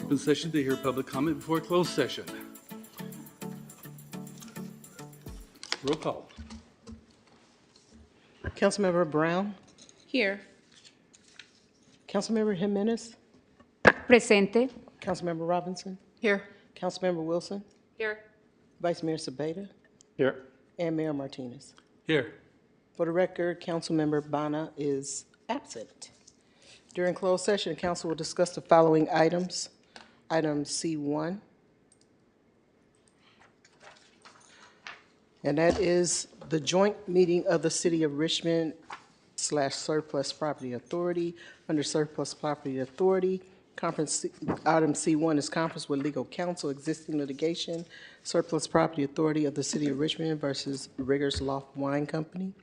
Open session to hear public comment before closed session. Roll call. Councilmember Brown, Here. Councilmember Jimenez, Presente. Councilmember Robinson, Here. Councilmember Wilson, Here. Vice Mayor Sabeta, Here. and Mayor Martinez. Here. For the record, Councilmember Bana is absent. During closed session, the council will discuss the following items. Item C1, and that is the joint meeting of the City of Richmond / Surplus Property Authority. Under Surplus Property Authority, conference, item C1 is conference with legal counsel, existing litigation, Surplus Property Authority of the City of Richmond versus Riggers Loft Wine Company.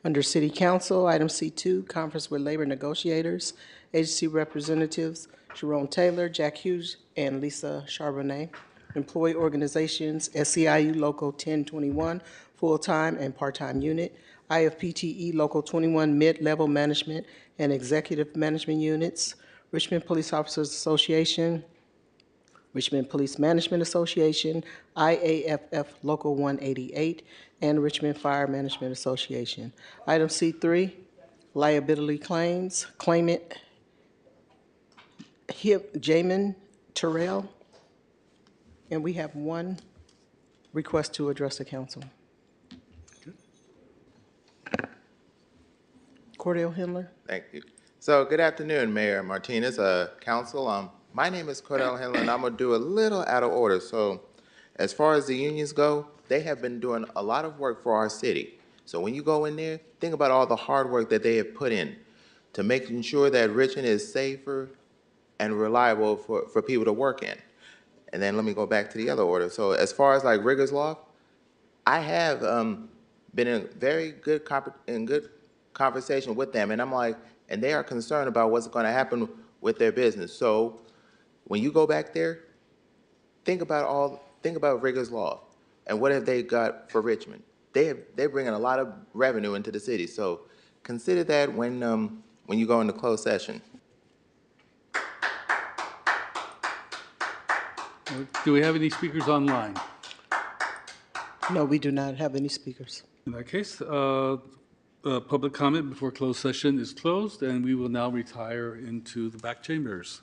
Under City Council, item C2, conference with labor negotiators, agency representatives, Jerome Taylor, Jack Hughes, and Lisa Charbonnet. Employee organizations, SEIU Local 1021, full-time and part-time unit, IFPTE Local 21, mid-level management and executive management units, Richmond Police Officers Association, Richmond Police Management Association, IAFF Local 188, and Richmond Fire Management Association. Item C3, liability claims, claimant Jamin Terrell, and we have one request to address the council. Cordell Henler. Thank you. So good afternoon, Mayor Martinez, Council. My name is Cordell Henley, and I'm going to do a little out of order. So as far as the unions go, they have been doing a lot of work for our city. So when you go in there, think about all the hard work that they have put in to making sure that Richmond is safer and reliable for people to work in. And then let me go back to the other order. So as far as like Riggers Law, I have been in very good conversation with them, and I'm like, and they are concerned about what's going to happen with their business. So when you go back there, think about Riggers Law and what have they got for Richmond. They're bringing a lot of revenue into the city. So consider that when you go into closed session. Do we have any speakers online? No, we do not have any speakers. In that case, public comment before closed session is closed, and we will now retire into the back chambers.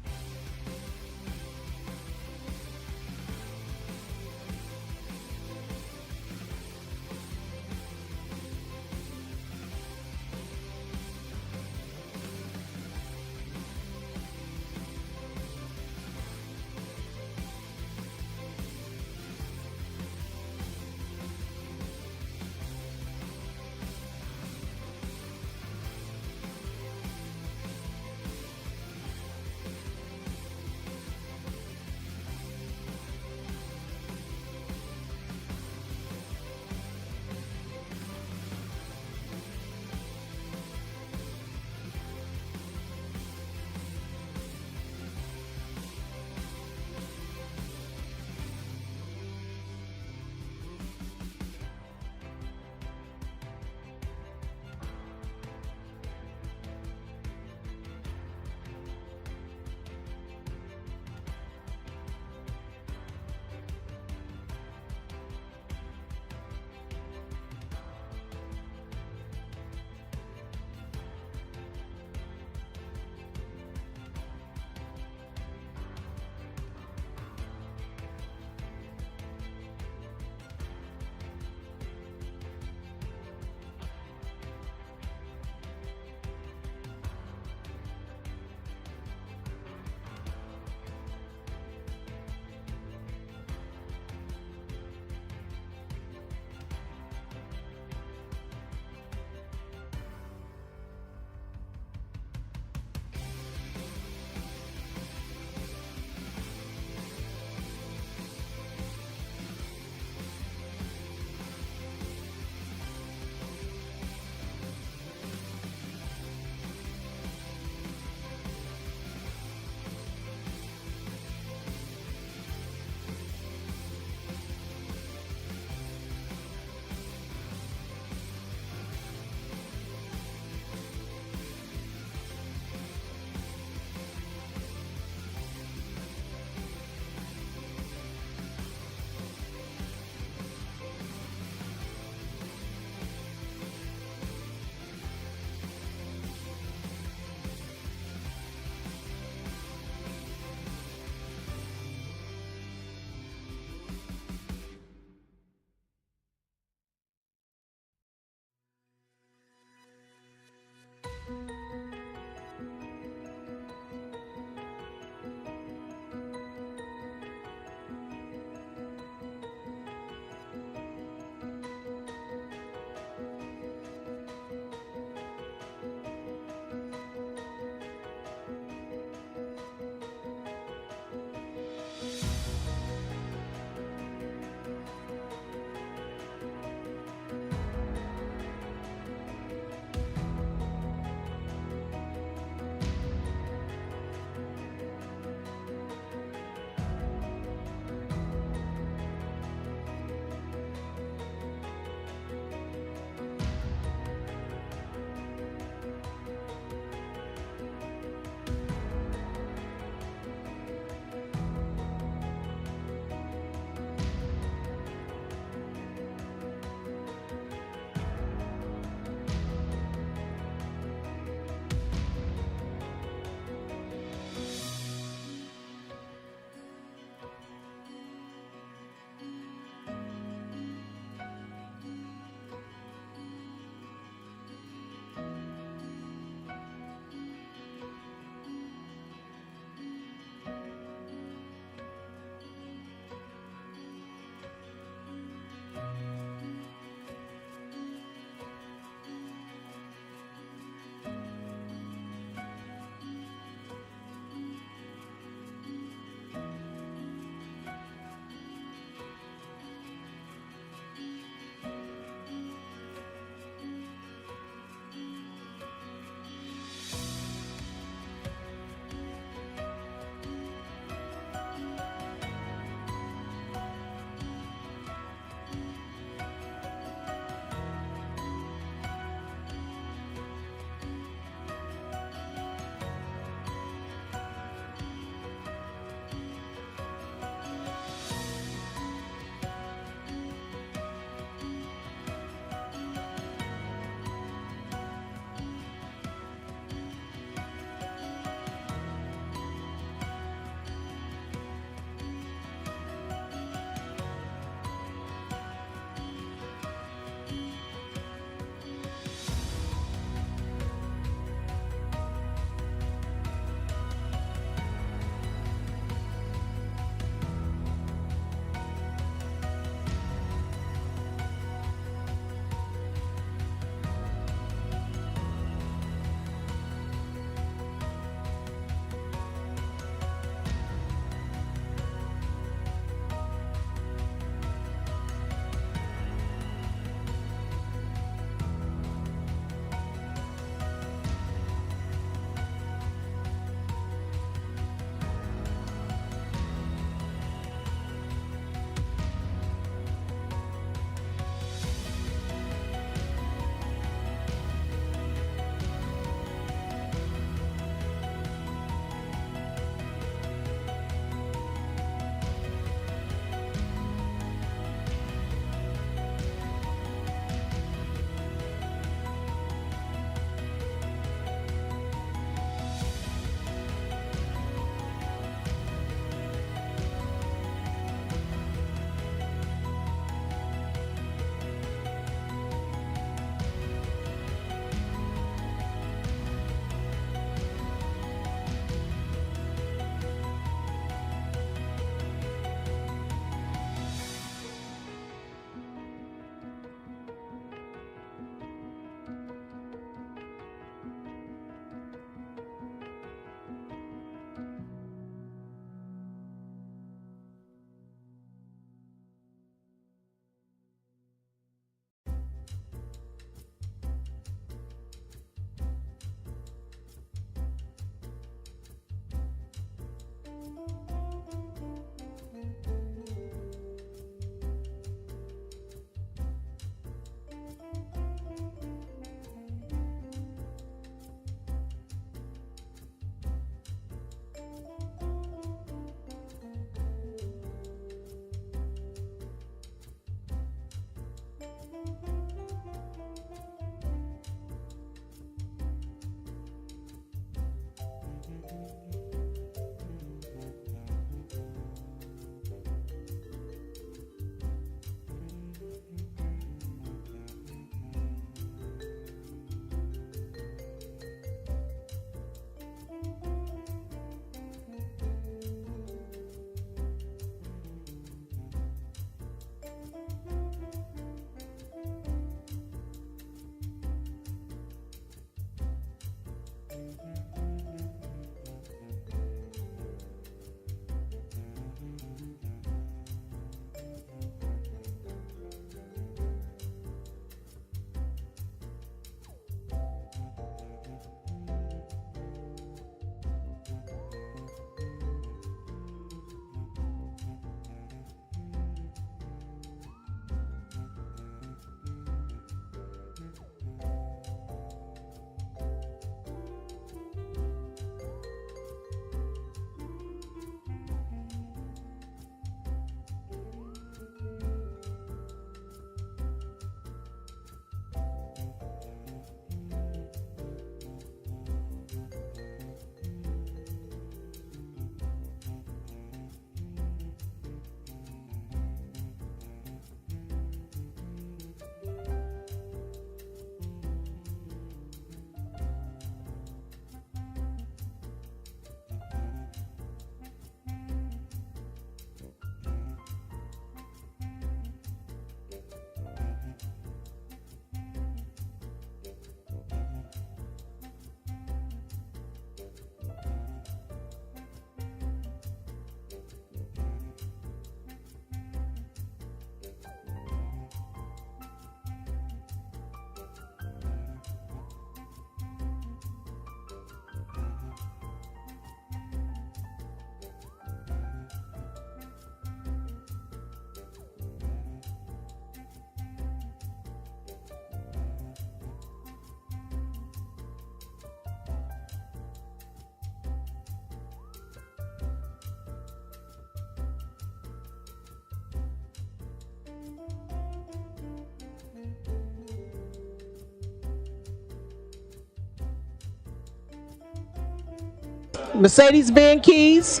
Mercedes-Benz keys.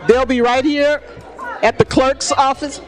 They'll be right here at the clerk's office.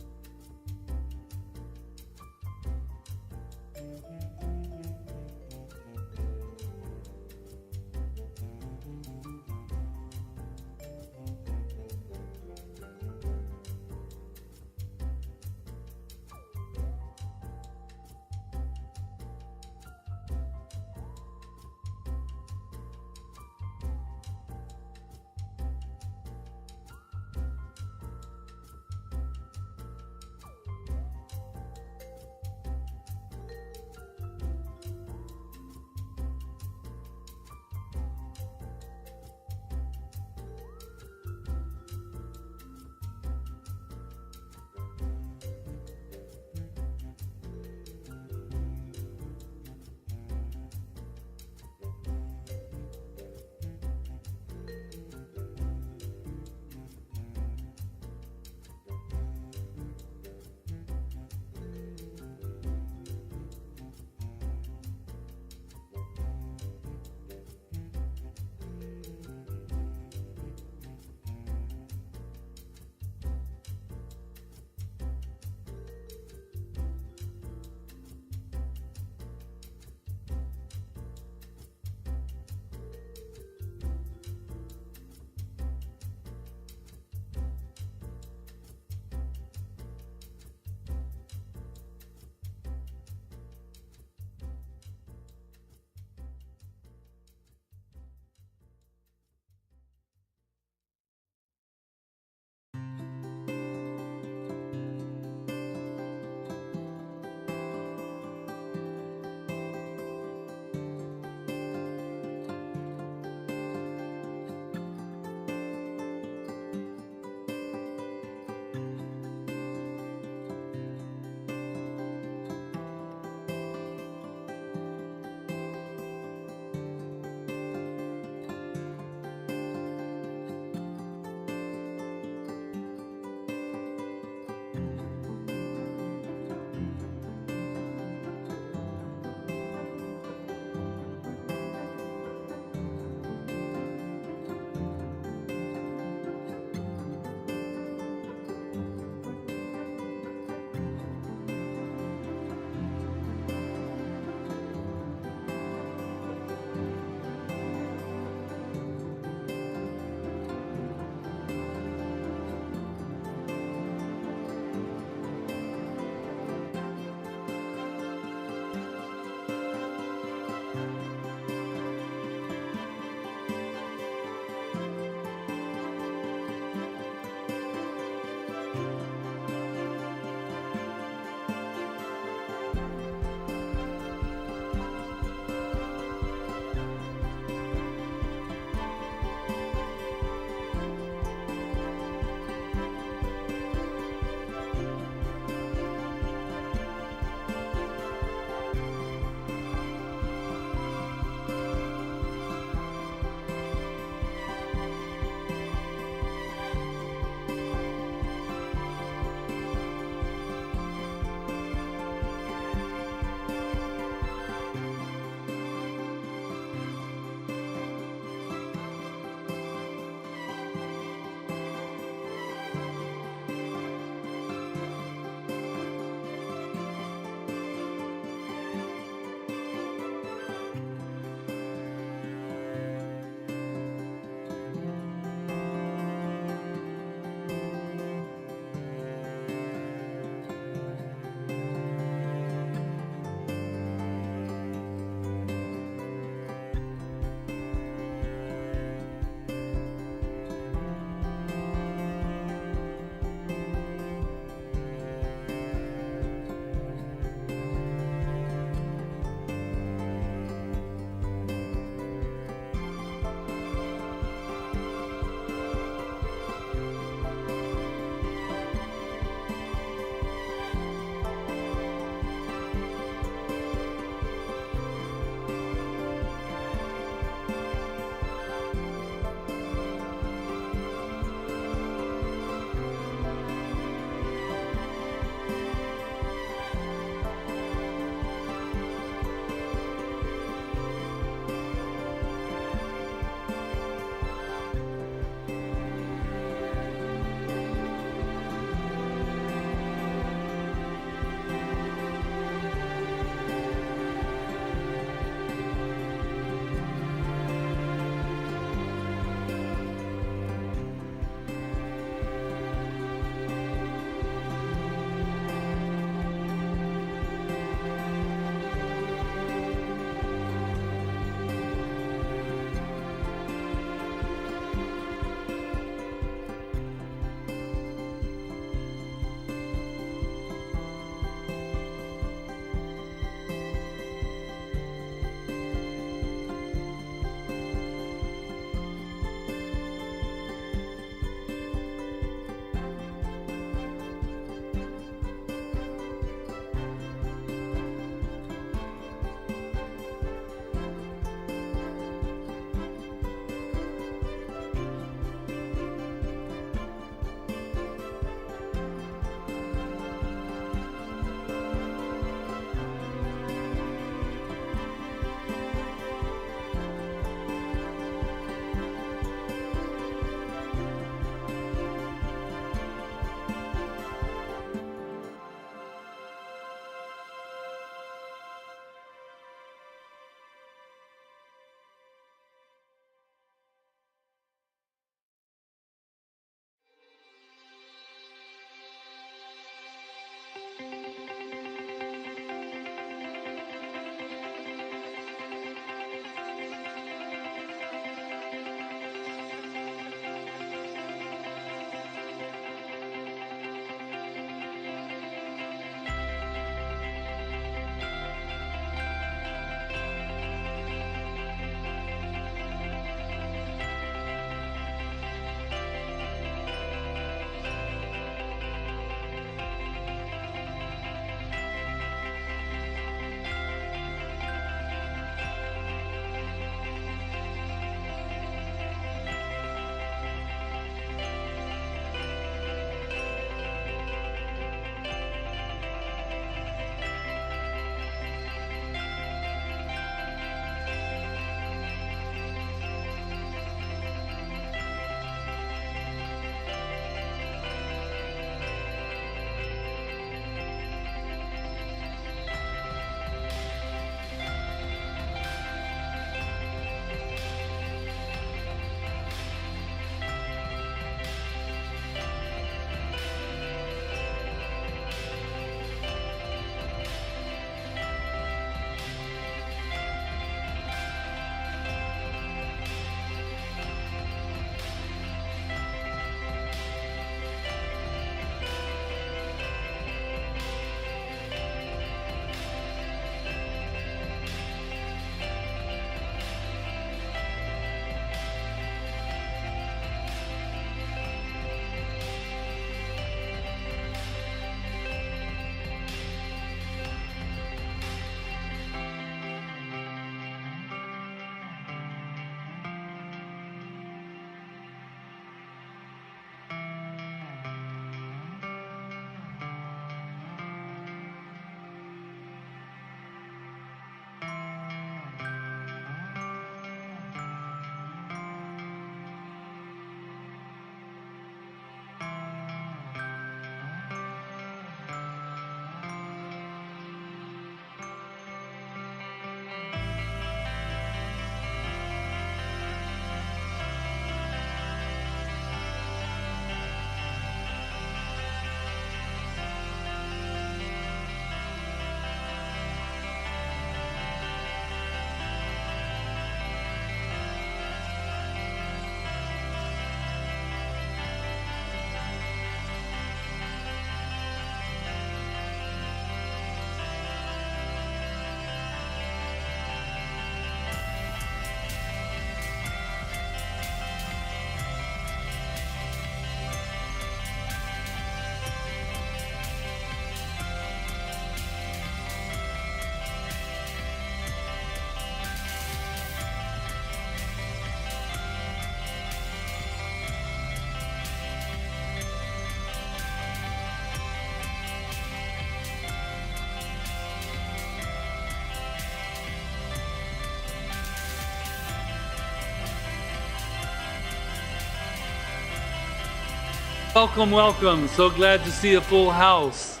Welcome, welcome. So glad to see a full house.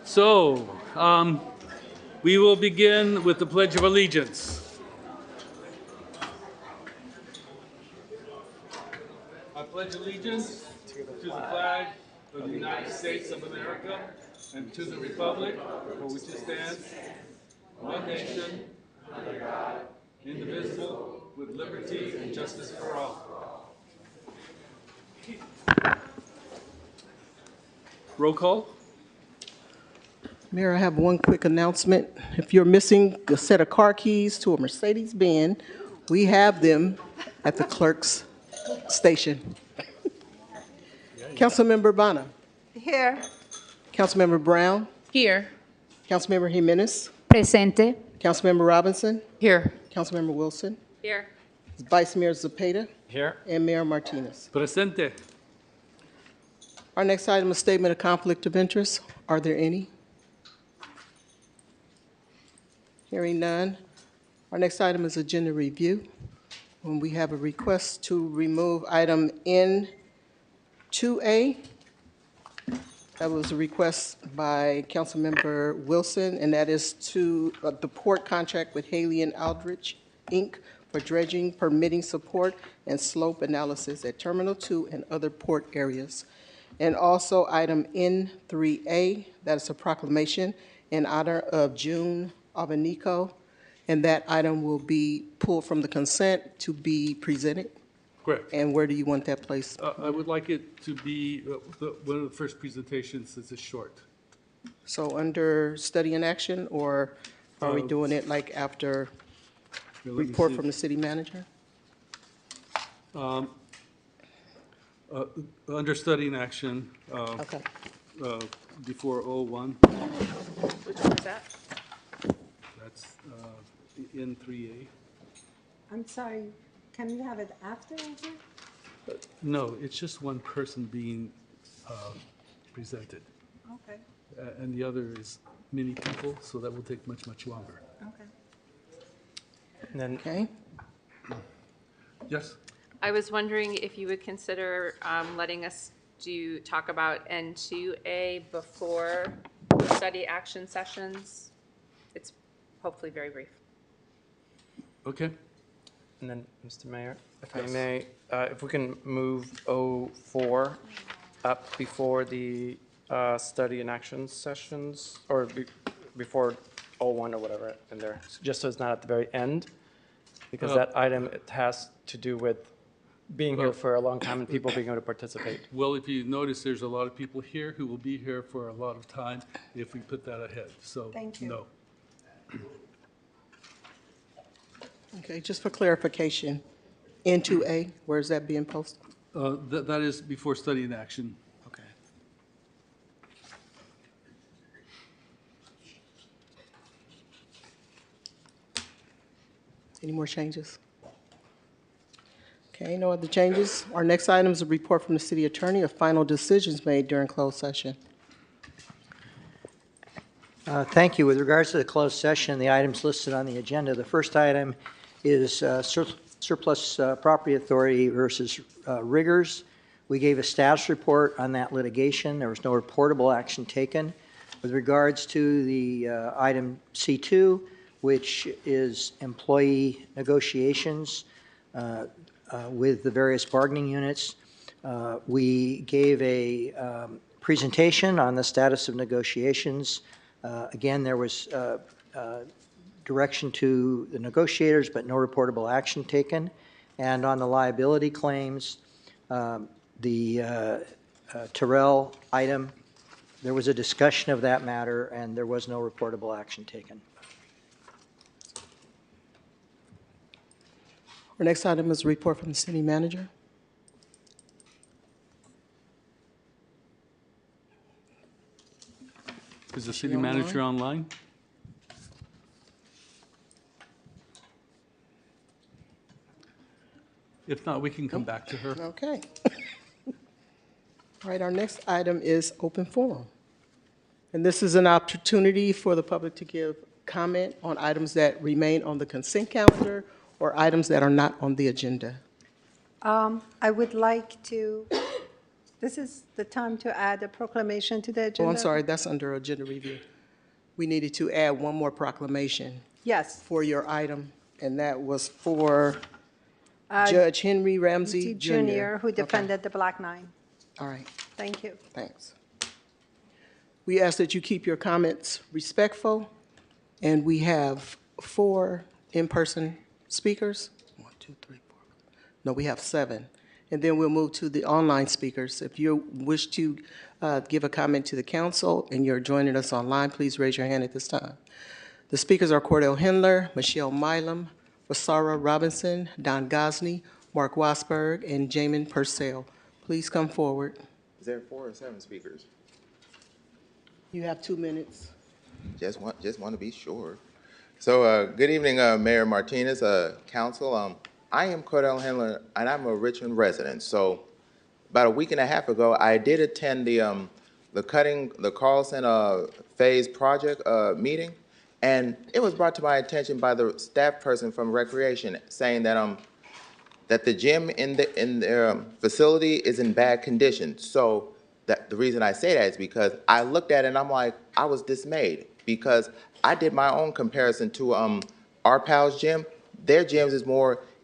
So, we will begin with the Pledge of Allegiance. I pledge allegiance to the flag of the United States of America and to the republic for which it stands, one nation, indivisible, with liberty and justice for all. Roll call. Mayor, I have one quick announcement. If you're missing a set of car keys to a Mercedes-Benz, we have them at the clerk's station. Councilmember Bonner. Here. Councilmember Brown. Here. Councilmember Jimenez. Presente. Councilmember Robinson. Here. Councilmember Wilson. Here. Vice Mayor Zepeda. Here. And Mayor Martinez. Presente. Our next item is statement of conflict of interest. Are there any? Hearing none. Our next item is agenda review. When we have a request to remove item N2A. That was a request by Councilmember Wilson, and that is to the port contract with Haley and Aldrich, Inc. for dredging, permitting support, and slope analysis at Terminal 2 and other port areas. And also item N3A, that is a proclamation in honor of June Albonico, and that item will be pulled from the consent to be presented. Correct. And where do you want that placed? I would like it to be one of the first presentations since it's short. So under study and action, or are we doing it like after Here, let me report see. from the city manager? Under study and action, Okay. before O1, Which one is that? that's N3A. I'm sorry, can you have it after answer? No, it's just one person being presented. Okay, And the other is many people, so that will take much, much longer. okay. And then Okay. Yes? I was wondering if you would consider letting us talk about N2A before study action sessions. It's hopefully very brief. Okay. And then, Mr. Mayor, if Yes. I may, if we can move O4 up before the study and action sessions, or before O1 or whatever in there, just so it's not at the very end, because that item, it has to do with being here for a long time and people being able to participate. Well, if you notice, there's a lot of people here who will be here for a lot of time if we put that ahead, so, Thank you. no. Okay, just for clarification, N2A, where is that being posted? That is before study and action. Okay. Any more changes? Okay, no other changes. Our next item is a report from the city attorney of final decisions made during closed session. Thank you. With regards to the closed session, the items listed on the agenda, the first item is surplus property authority versus riggers. We gave a status report on that litigation. There was no reportable action taken. With regards to the item C2, which is employee negotiations with the various bargaining units, we gave a presentation on the status of negotiations. Again, there was direction to the negotiators, but no reportable action taken. And on the liability claims, the Terrell item, there was a discussion of that matter, and there was no reportable action taken. Our next item is a report from the city manager. Is the city manager online? If not, we can come back to her. Okay. All right, our next item is open forum. And this is an opportunity for the public to give comment on items that remain on the consent calendar or items that are not on the agenda. I would like to, this is the time to add a proclamation to the agenda. Oh, I'm sorry, that's under agenda review. We needed to add one more proclamation Yes. for your item, and that was for Judge Henry Ramsey Jr. Who Okay. defended the Black Nine. All right, Thank you. thanks. We ask that you keep your comments respectful, and we have 4 in-person speakers. 1, 2, 3, 4. No, we have 7. And then we'll move to the online speakers. If you wish to give a comment to the council and you're joining us online, please raise your hand at this time. The speakers are Cordell Hindler, Michelle Milam, Rosara Robinson, Don Gosney, Mark Wasberg, and Jamin Purcell. Please come forward. Is there 4 or 7 speakers? You have 2 minutes. Just want to be sure. So, good evening, Mayor Martinez, council. I am Cordell Hindler, and I'm a Richmond resident. So, about a week and a half ago, I did attend the Carlson Phase Project meeting, and it was brought to my attention by the staff person from Recreation saying that that the gym in their facility is in bad condition. So the reason I say that is because I looked at it and I'm like, I was dismayed because I did my own comparison to our pals' gym. Their gyms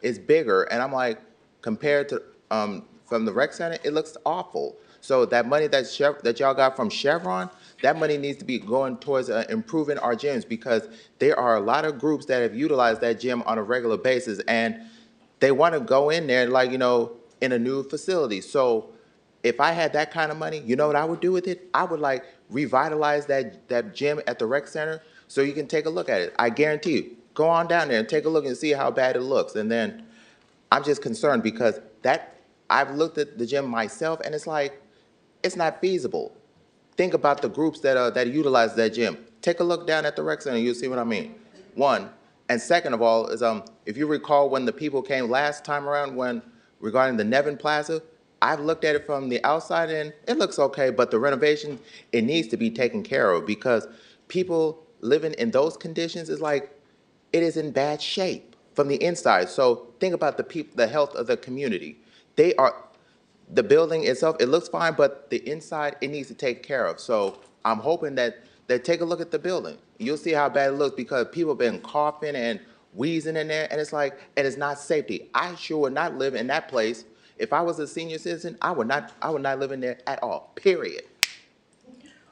is bigger, and I'm like, compared to from the rec center, it looks awful. So that money that y'all got from Chevron, that money needs to be going towards improving our gyms, because there are a lot of groups that have utilized that gym on a regular basis, and they want to go in there, like, you know, in a new facility. So if I had that kind of money, you know what I would do with it? I would like revitalize that gym at the rec center so you can take a look at it. I guarantee you, go on down there and take a look and see how bad it looks. And then I'm just concerned because I've looked at the gym myself and it's like, it's not feasible. Think about the groups that utilize that gym. Take a look down at the rec center, you'll see what I mean. One, and second of all is if you recall when the people came last time around regarding the Nevin Plaza, I've looked at it from the outside and it looks okay, but the renovation, it needs to be taken care of, because people living in those conditions is like, it is in bad shape from the inside. So think about the health of the community. The building itself, it looks fine, but the inside, it needs to take care of. So I'm hoping that they take a look at the building. You'll see how bad it looks, because people have been coughing and wheezing in there, and it's like, and it's not safety. I sure would not live in that place. If I was a senior citizen, I would not live in there at all, period.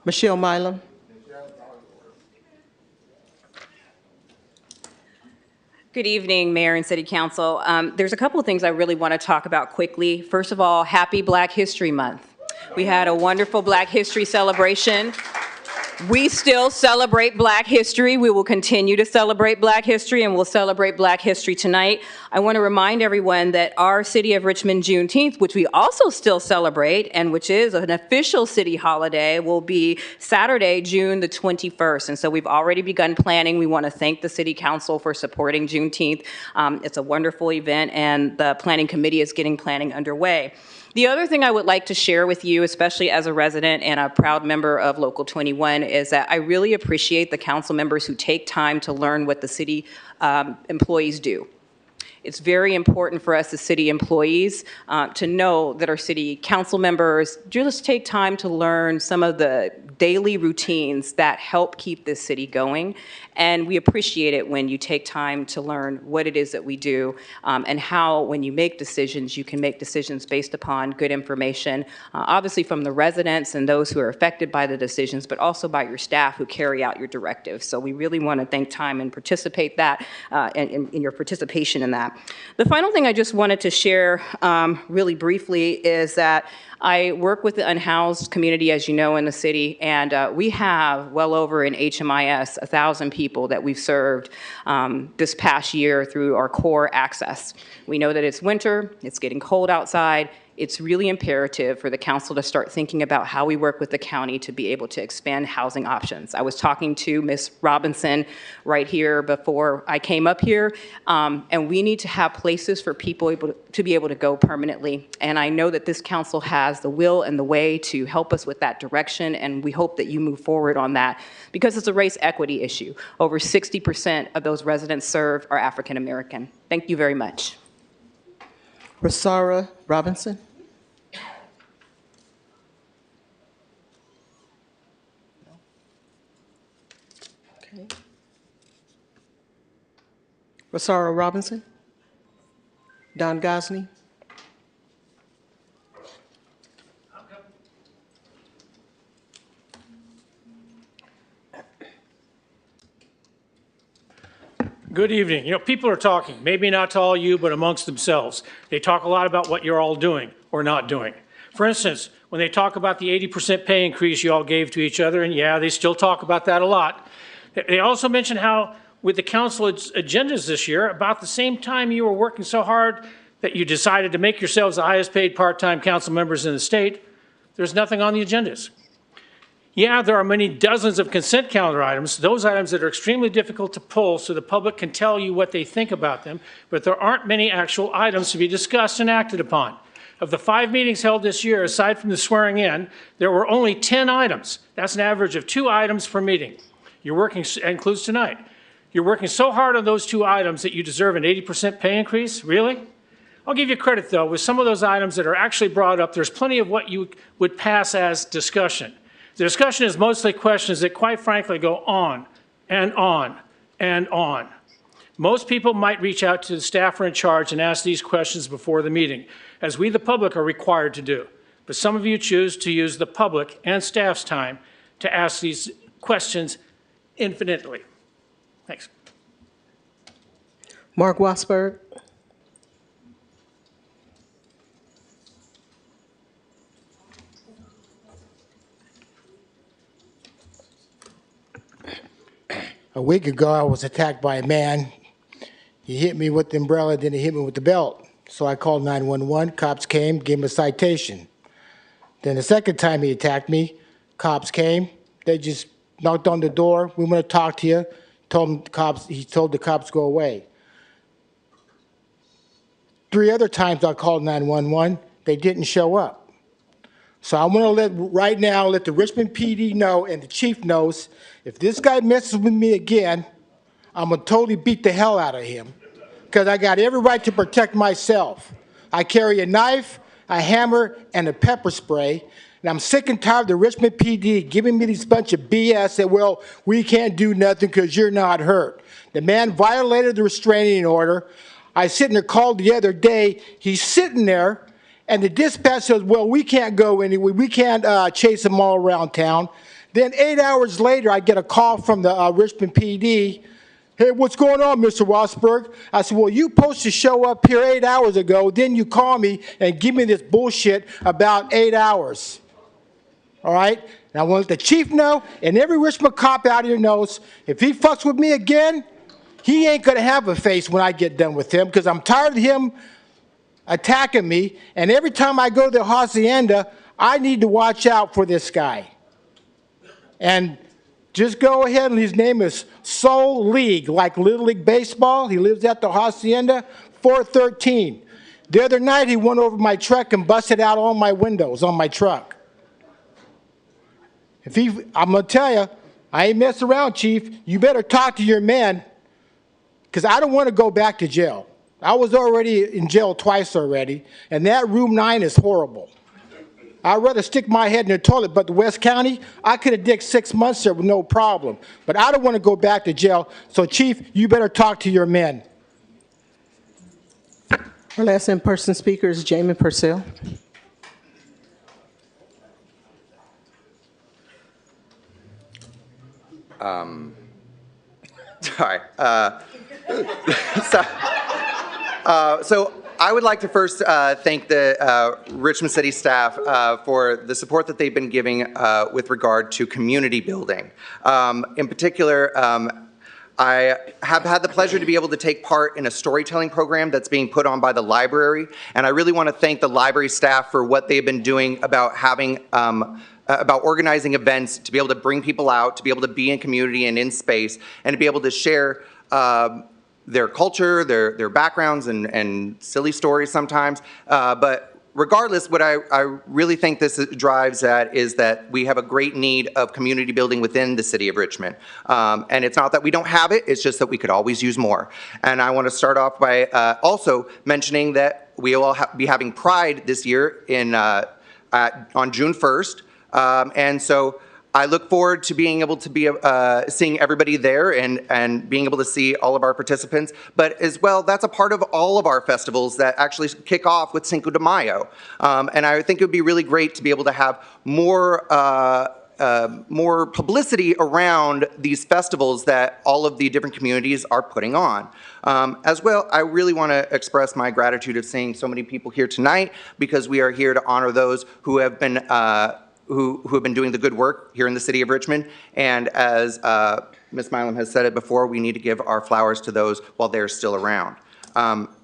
Michelle Milam. Good evening, Mayor and City Council. There's a couple of things I really want to talk about quickly. First of all, happy Black History Month. We had a wonderful Black History celebration. We still celebrate Black history. We will continue to celebrate Black history, and we'll celebrate Black history tonight. I want to remind everyone that our City of Richmond Juneteenth, which we also still celebrate, and which is an official city holiday, will be Saturday, June the 21st. And so we've already begun planning. We want to thank the City Council for supporting Juneteenth. It's a wonderful event, and the Planning Committee is getting planning underway. The other thing I would like to share with you, especially as a resident and a proud member of Local 21, is that I really appreciate the council members who take time to learn what the city employees do. It's very important for us as city employees to know that our city council members just take time to learn some of the daily routines that help keep this city going. And we appreciate it when you take time to learn what it is that we do, and how, when you make decisions, you can make decisions based upon good information, obviously from the residents and those who are affected by the decisions, but also by your staff who carry out your directives. So we really want to thank time and participate that, in your participation in that. The final thing I just wanted to share really briefly is that I work with the unhoused community, as you know, in the city, and we have well over in HMIS 1,000 people that we've served this past year through our core access. We know that it's winter, it's getting cold outside. It's really imperative for the council to start thinking about how we work with the county to be able to expand housing options. I was talking to Ms. Robinson right here before I came up here, and we need to have places for people to be able to go permanently. And I know that this council has the will and the way to help us with that direction, and we hope that you move forward on that, because it's a race equity issue. Over 60% of those residents served are African American. Thank you very much. Rosara Robinson. Okay. Rosara Robinson. Don Gosney. Good evening. You know, people are talking, maybe not to all you, but amongst themselves. They talk a lot about what you're all doing or not doing. For instance, when they talk about the 80% pay increase you all gave to each other, and yeah, they still talk about that a lot. They also mention how with the council agendas this year, about the same time you were working so hard that you decided to make yourselves the highest paid part-time council members in the state, there's nothing on the agendas. Yeah, there are many dozens of consent calendar items, those items that are extremely difficult to pull so the public can tell you what they think about them, but there aren't many actual items to be discussed and acted upon. Of the 5 meetings held this year, aside from the swearing in, there were only 10 items. That's an average of 2 items per meeting. You're working, includes tonight. You're working so hard on those 2 items that you deserve an 80% pay increase? Really? I'll give you credit, though. With some of those items that are actually brought up, there's plenty of what you would pass as discussion. The discussion is mostly questions that, quite frankly, go on and on and on. Most people might reach out to the staffer in charge and ask these questions before the meeting, as we, the public, are required to do. But some of you choose to use the public and staff's time to ask these questions infinitely. Thanks. Mark Wasberg. A week ago, I was attacked by a man. He hit me with the umbrella, then he hit me with the belt. So I called 911. Cops came, gave him a citation. Then the second time he attacked me, cops came. They just knocked on the door. We want to talk to you. He told the cops go away. 3 other times I called 911. They didn't show up. So I want to right now let the Richmond PD know and the chief knows, if this guy messes with me again, I'm going to totally beat the hell out of him, because I got every right to protect myself. I carry a knife, a hammer, and a pepper spray, and I'm sick and tired of the Richmond PD giving me this bunch of BS that, well, we can't do nothing because you're not hurt. The man violated the restraining order. I sitting there called the other day. He's sitting there, and the dispatch says, well, we can't go anywhere. We can't chase him all around town. Then 8 hours later, I get a call from the Richmond PD. Hey, what's going on, Mr. Wasberg? I said, well, you supposed to show up here 8 hours ago. Then you call me and give me this bullshit about 8 hours. All right? And I want the chief know, and every Richmond cop out here knows, if he fucks with me again, he ain't going to have a face when I get done with him, because I'm tired of him attacking me. And every time I go to the hacienda, I need to watch out for this guy. And just go ahead, and his name is Soul League, like Little League Baseball. He lives at the hacienda, 413. The other night, he went over my truck and busted out all my windows on my truck. I'm going to tell you, I ain't messing around, Chief. You better talk to your men, because I don't want to go back to jail. I was already in jail twice already, and that room 9 is horrible. I'd rather stick my head in the toilet, but the West County, I could have dicked 6 months there with no problem. But I don't want to go back to jail, so Chief, you better talk to your men. Our last in-person speaker is Jamin Purcell. Sorry. So I would like to first thank the Richmond City staff for the support that they've been giving with regard to community building. In particular, I have had the pleasure to be able to take part in a storytelling program that's being put on by the library, and I really want to thank the library staff for what they've been doing about having about organizing events to be able to bring people out, to be able to be in community and in space, and to be able to share their culture, their backgrounds, and silly stories sometimes. But regardless, what I really think this drives at is that we have a great need of community building within the city of Richmond. And it's not that we don't have it, it's just that we could always use more. And I want to start off by also mentioning that we will be having Pride this year on June 1st. And so I look forward to being able to be seeing everybody there and being able to see all of our participants. But as well, that's a part of all of our festivals that actually kick off with Cinco de Mayo. And I think it would be really great to be able to have more publicity around these festivals that all of the different communities are putting on. As well, I really want to express my gratitude of seeing so many people here tonight, because we are here to honor those who have been who have been doing the good work here in the city of Richmond. And as Ms. Milam has said it before, we need to give our flowers to those while they're still around.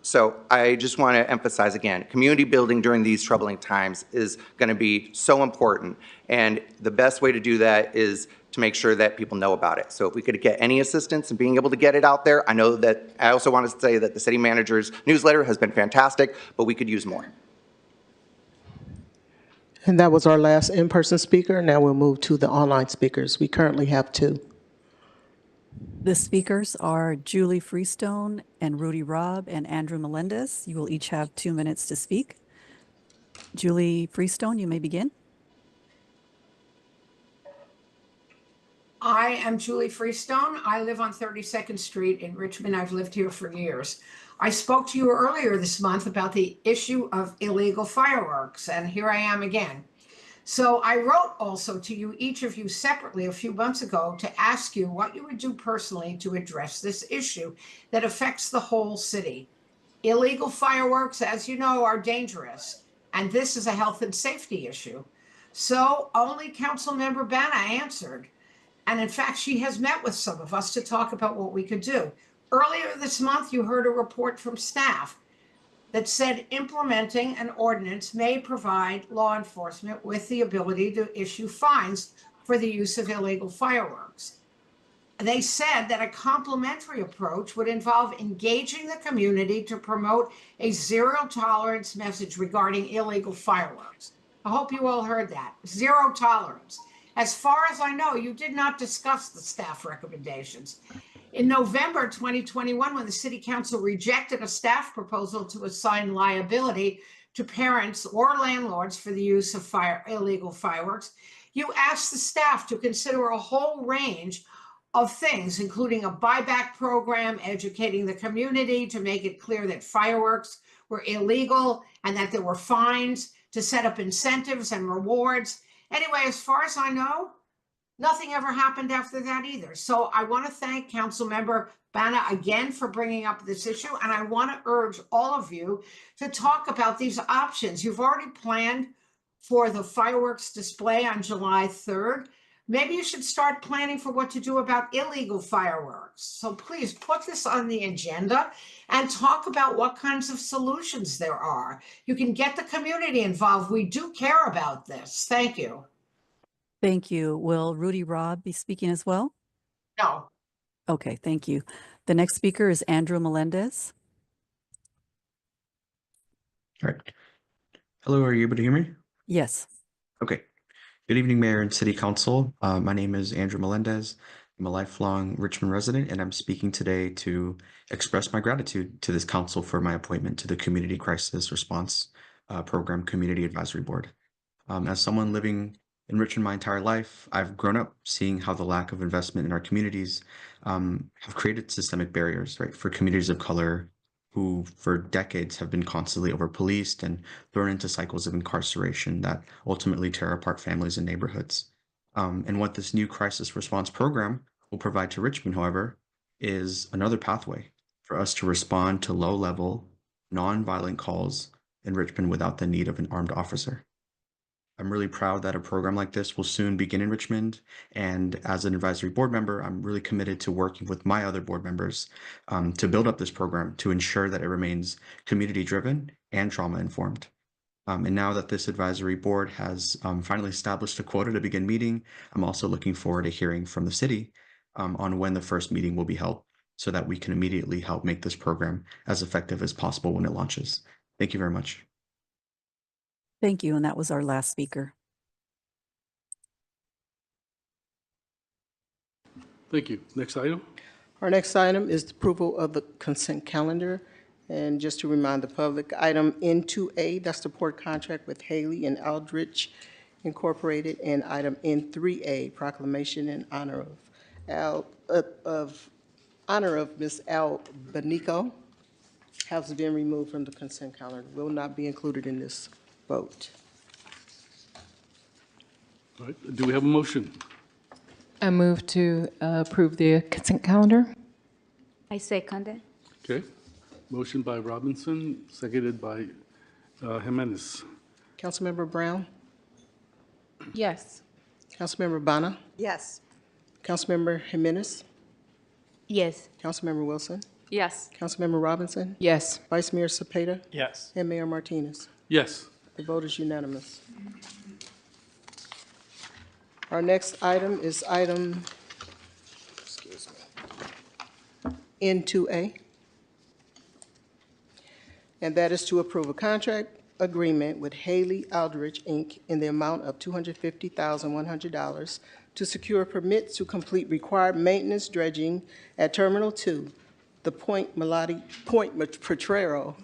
So I just want to emphasize again, community building during these troubling times is going to be so important. And the best way to do that is to make sure that people know about it. So if we could get any assistance in being able to get it out there, I know that I also want to say that the city manager's newsletter has been fantastic, but we could use more. And that was our last in-person speaker. Now we'll move to the online speakers. We currently have 2. The speakers are Julie Freestone and Rudy Robb and Andrew Melendez. You will each have 2 minutes to speak. Julie Freestone, you may begin. I am Julie Freestone. I live on 32nd Street in Richmond. I've lived here for years. I spoke to you earlier this month about the issue of illegal fireworks, and here I am again. So I wrote also to you, each of you separately a few months ago, to ask you what you would do personally to address this issue that affects the whole city. Illegal fireworks, as you know, are dangerous, and this is a health and safety issue. So only Councilmember Banna answered. And in fact, she has met with some of us to talk about what we could do. Earlier this month, you heard a report from staff that said implementing an ordinance may provide law enforcement with the ability to issue fines for the use of illegal fireworks. They said that a complementary approach would involve engaging the community to promote a zero tolerance message regarding illegal fireworks. I hope you all heard that. Zero tolerance. As far as I know, you did not discuss the staff recommendations. In November 2021, when the City Council rejected a staff proposal to assign liability to parents or landlords for the use of illegal fireworks, you asked the staff to consider a whole range of things, including a buyback program, educating the community to make it clear that fireworks were illegal and that there were fines, to set up incentives and rewards. Anyway, as far as I know, nothing ever happened after that either. So I want to thank Councilmember Banna again for bringing up this issue. And I want to urge all of you to talk about these options. You've already planned for the fireworks display on July 3rd. Maybe you should start planning for what to do about illegal fireworks. So please put this on the agenda and talk about what kinds of solutions there are. You can get the community involved. We do care about this. Thank you. Thank you. Will Rudy Robb be speaking as well? No. Okay, thank you. The next speaker is Andrew Melendez. All right. Hello, are you able to hear me? Yes. Okay. Good evening, Mayor and City Council. My name is Andrew Melendez. I'm a lifelong Richmond resident, and I'm speaking today to express my gratitude to this council for my appointment to the Community Crisis Response Program Community Advisory Board. As someone living in Richmond my entire life, I've grown up seeing how the lack of investment in our communities have created systemic barriers, right, for communities of color who for decades have been constantly over-policed and thrown into cycles of incarceration that ultimately tear apart families and neighborhoods. And what this new crisis response program will provide to Richmond, however, is another pathway for us to respond to low-level, non-violent calls in Richmond without the need of an armed officer. I'm really proud that a program like this will soon begin in Richmond, and as an advisory board member, I'm really committed to working with my other board members to build up this program to ensure that it remains community-driven and trauma-informed. And now that this advisory board has finally established a quota to begin meeting, I'm also looking forward to hearing from the city on when the first meeting will be held so that we can immediately help make this program as effective as possible when it launches. Thank you very much. Thank you. And that was our last speaker. Thank you. Next item. Our next item is the approval of the consent calendar. And just to remind the public, item N2A, that's the port contract with Haley and Aldrich Incorporated, and item N3A, proclamation in honor of Ms. Albonico, has been removed from the consent calendar, will not be included in this vote. All right, do we have a motion? I move to approve the consent calendar. I second it. Okay. Motion by Robinson, seconded by Jimenez. Councilmember Brown? Yes. Councilmember Bonner? Yes. Councilmember Jimenez? Yes. Councilmember Wilson? Yes. Councilmember Robinson? Yes. Vice Mayor Cepeda? Yes. And Mayor Martinez? Yes. The vote is unanimous. Our next item is item, N2A. And that is to approve a contract agreement with Haley Aldrich, Inc. in the amount of $250,100 to secure permits to complete required maintenance dredging at Terminal 2, the Point Potrero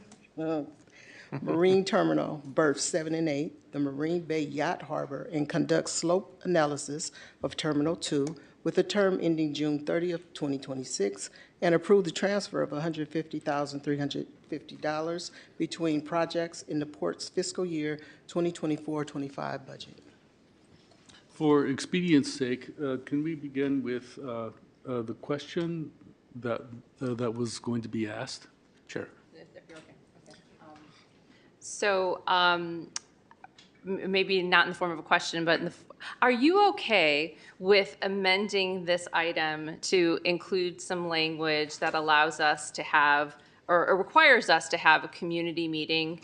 Marine Terminal, berths 7 and 8, the Marine Bay Yacht Harbor, and conduct slope analysis of Terminal 2 with a term ending June 30th, 2026, and approve the transfer of $150,350 between projects in the port's fiscal year 2024-25 budget. For expedience sake, can we begin with the question that was going to be asked? Sure. So maybe not in the form of a question, but are you okay with amending this item to include some language that allows us to have, or requires us to have a community meeting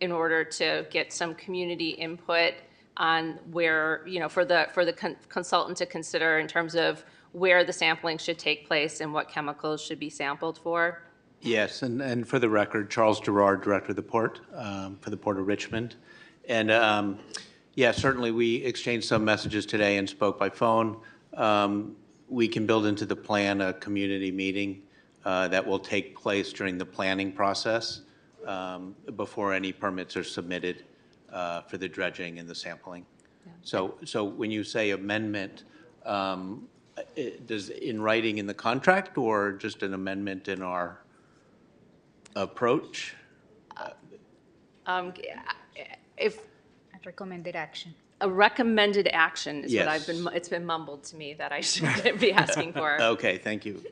in order to get some community input on where, for the consultant to consider in terms of where the sampling should take place and what chemicals should be sampled for? Yes, and for the record, Charles Gerard, Director of the Port, for the Port of Richmond. And yeah, certainly we exchanged some messages today and spoke by phone. We can build into the plan a community meeting that will take place during the planning process before any permits are submitted for the dredging and the sampling. Yeah. So when you say amendment, does in writing in the contract or just an amendment in our approach? If A recommended action. a recommended action is what Yes. it's been mumbled to me that I should be asking for. Okay, thank you.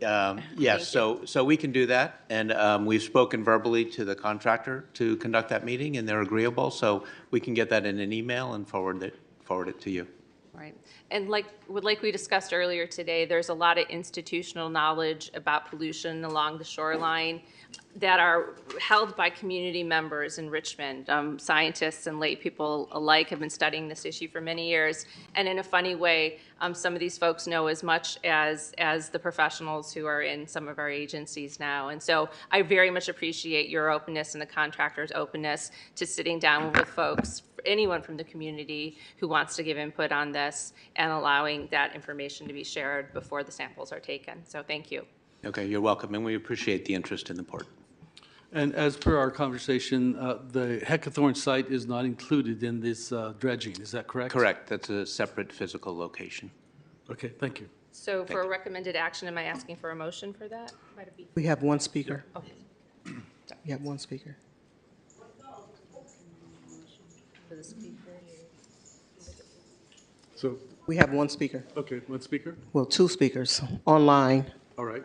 Yes, so we can do that, and we've spoken verbally to the contractor to conduct that meeting, and they're agreeable, so we can get that in an email and forward it to you. Right. And like we discussed earlier today, there's a lot of institutional knowledge about pollution along the shoreline that are held by community members in Richmond. Scientists and lay people alike have been studying this issue for many years. And in a funny way, some of these folks know as much as the professionals who are in some of our agencies now. And so I very much appreciate your openness and the contractor's openness to sitting down with folks, anyone from the community who wants to give input on this and allowing that information to be shared before the samples are taken. So thank you. Okay, you're welcome, and we appreciate the interest in the port. And as per our conversation, the Heckathorn site is not included in this dredging, is that correct? Correct, that's a separate physical location. Okay, thank you. So for a recommended action, am I asking for a motion for that? We have one speaker. Oh. We have one speaker. For the speaker. So, We have one speaker. okay, one speaker? Well, two speakers online. All right.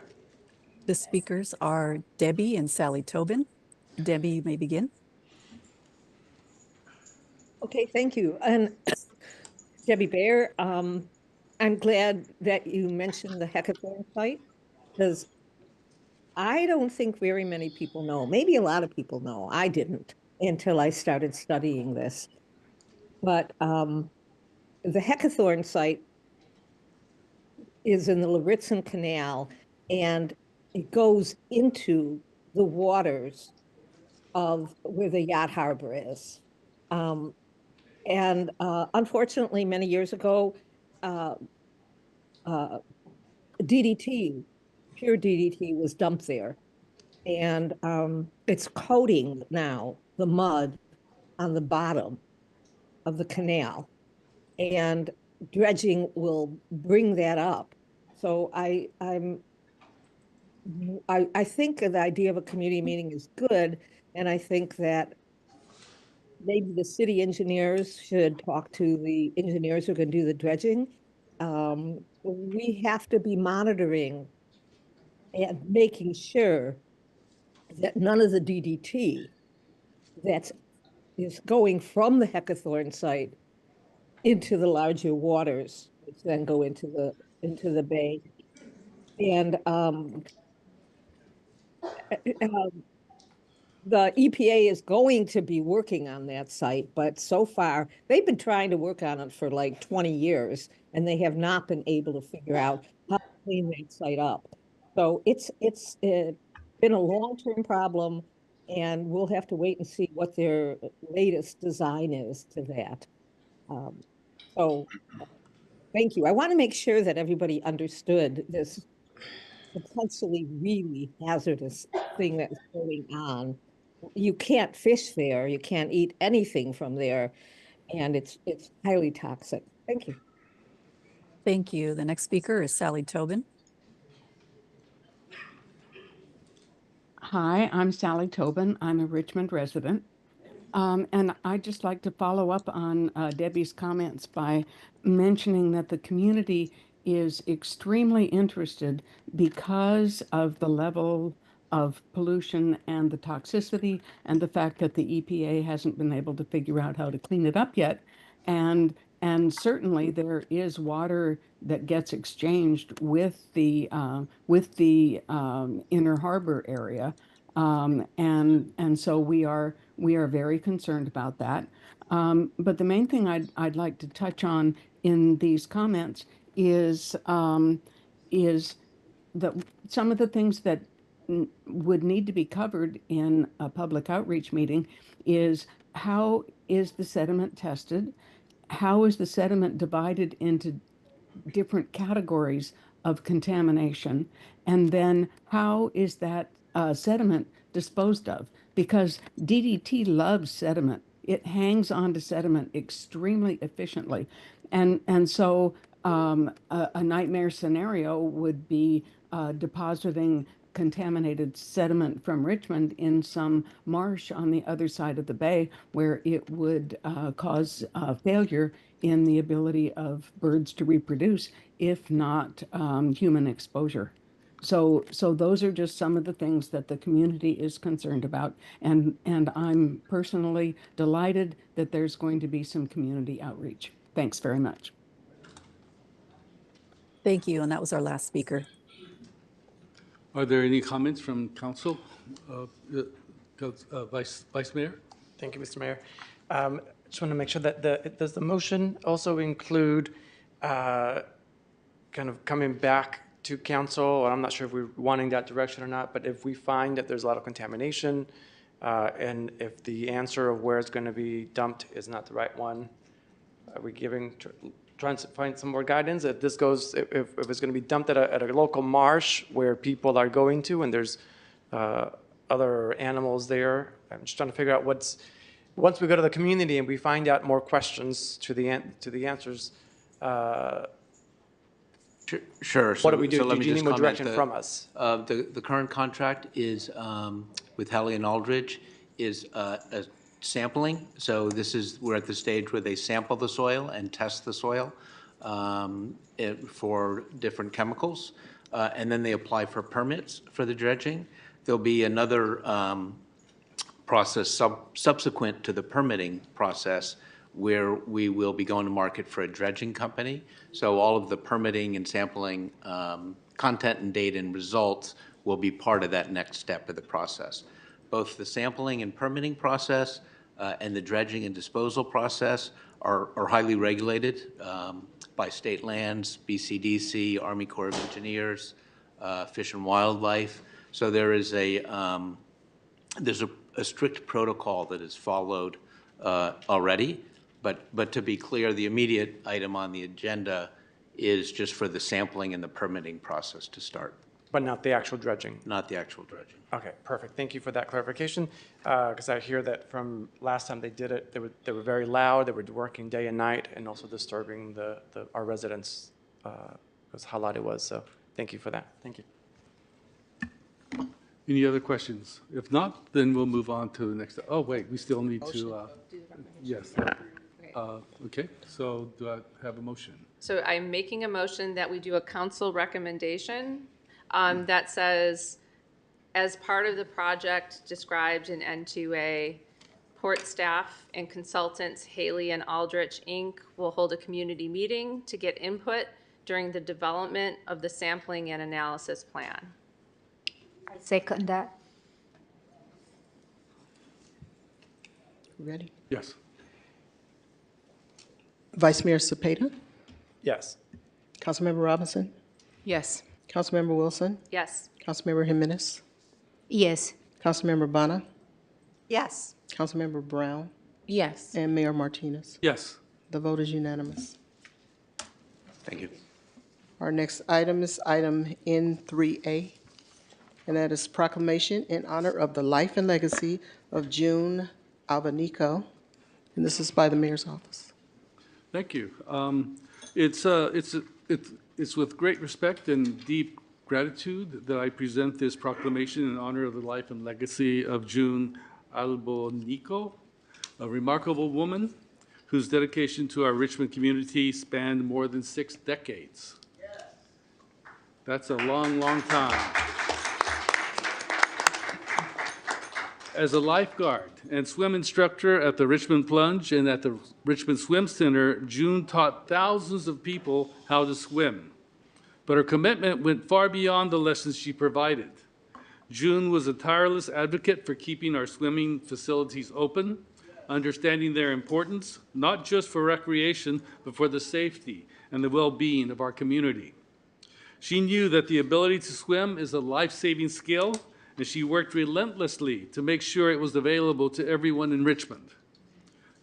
The speakers are Debbie and Sally Tobin. Debbie, you may begin. Okay, thank you. And Debbie Baer, I'm glad that you mentioned the Heckathorn site because I don't think very many people know. Maybe a lot of people know. I didn't until I started studying this. But the Heckathorn site is in the Lauritzen Canal, and it goes into the waters of where the yacht harbor is. Unfortunately, many years ago, DDT, pure DDT was dumped there. and it's coating now the mud on the bottom of the canal. And dredging will bring that up. So I think the idea of a community meeting is good, and I think that maybe the city engineers should talk to the engineers who can do the dredging. We have to be monitoring and making sure that none of the DDT that is going from the Heckathorn site into the larger waters, which then go into the bay. And the EPA is going to be working on that site, but so far they've been trying to work on it for like 20 years, and they have not been able to figure out how to clean that site up. So it's been a long-term problem, and we'll have to wait and see what their latest design is to that. So thank you. I want to make sure that everybody understood this potentially really hazardous thing that's going on. You can't fish there. You can't eat anything from there, and it's highly toxic. Thank you. Thank you. The next speaker is Sally Tobin. Hi, I'm Sally Tobin. I'm a Richmond resident. And I'd just like to follow up on Debbie's comments by mentioning that the community is extremely interested because of the level of pollution and the toxicity and the fact that the EPA hasn't been able to figure out how to clean it up yet. And certainly there is water that gets exchanged with the Inner Harbor area. And so we are very concerned about that. But the main thing I'd like to touch on in these comments is that some of the things that would need to be covered in a public outreach meeting is how is the sediment tested? How is the sediment divided into different categories of contamination? And then how is that sediment disposed of? Because DDT loves sediment. It hangs onto sediment extremely efficiently. And so a nightmare scenario would be depositing contaminated sediment from Richmond in some marsh on the other side of the bay, where it would cause failure in the ability of birds to reproduce, if not human exposure. So those are just some of the things that the community is concerned about. And I'm personally delighted that there's going to be some community outreach. Thanks very much. Thank you. And that was our last speaker. Are there any comments from council? Vice Mayor? Thank you, Mr. Mayor. Just want to make sure that does the motion also include kind of coming back to council? I'm not sure if we're wanting that direction or not, but if we find that there's a lot of contamination and if the answer of where it's going to be dumped is not the right one, are we trying to find some more guidance? If this goes, if it's going to be dumped at a local marsh where people are going to, and there's other animals there, I'm just trying to figure out once we go to the community and we find out more questions to the answers. Sure. What do we do? So let Do me you just need more comment direction from us? The current contract is with Helly and Aldridge is a sampling. So we're at the stage where they sample the soil and test the soil for different chemicals, and then they apply for permits for the dredging. There'll be another process subsequent to the permitting process where we will be going to market for a dredging company. So all of the permitting and sampling content and data and results will be part of that next step of the process. Both the sampling and permitting process and the dredging and disposal process are highly regulated by state lands, BCDC, Army Corps of Engineers, Fish and Wildlife. So there's a strict protocol that is followed already. But to be clear, the immediate item on the agenda is just for the sampling and the permitting process to start. But not the actual dredging? Not the actual dredging. Okay, perfect. Thank you for that clarification. Because I hear that from last time they did it, they were very loud, they were working day and night, and also disturbing our residents, because how loud it was. So thank you for that. Thank you. Any other questions? If not, then we'll move on to the next. Oh, wait, we still need to, yes. Okay, so do I have a motion? So I'm making a motion that we do a council recommendation that says, as part of the project described in N2A, port staff and consultants Haley and Aldrich, Inc. will hold a community meeting to get input during the development of the sampling and analysis plan. I second that. Ready? Yes. Vice Mayor Cepeda? Yes. Councilmember Robinson? Yes. Councilmember Wilson? Yes. Councilmember Jimenez? Yes. Councilmember Bonner? Yes. Councilmember Brown? Yes. And Mayor Martinez. Yes. The vote is unanimous. Thank you. Our next item is item N3A, and that is proclamation in honor of the life and legacy of June Albonico, and this is by the mayor's office. Thank you. It's with great respect and deep gratitude that I present this proclamation in honor of the life and legacy of June Albonico, a remarkable woman whose dedication to our Richmond community spanned more than 6 decades. That's a long, long time. As a lifeguard and swim instructor at the Richmond Plunge and at the Richmond Swim Center, June taught thousands of people how to swim. But her commitment went far beyond the lessons she provided. June was a tireless advocate for keeping our swimming facilities open, understanding their importance, not just for recreation, but for the safety and the well-being of our community. She knew that the ability to swim is a life-saving skill, and she worked relentlessly to make sure it was available to everyone in Richmond.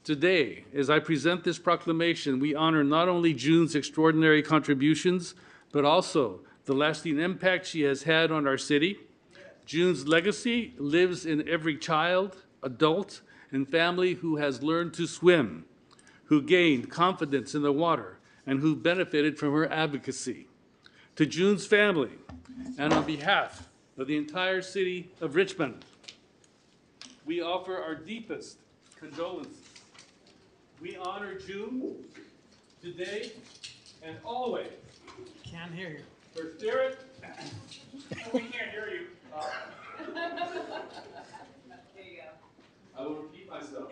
Today, as I present this proclamation, we honor not only June's extraordinary contributions, but also the lasting impact she has had on our city. June's legacy lives in every child, adult, and family who has learned to swim, who gained confidence in the water, and who benefited from her advocacy. To June's family, and on behalf of the entire city of Richmond, we offer our deepest condolences. We honor June today and always. Can't hear you. Her spirit. We can't hear you. There you go. I will repeat myself.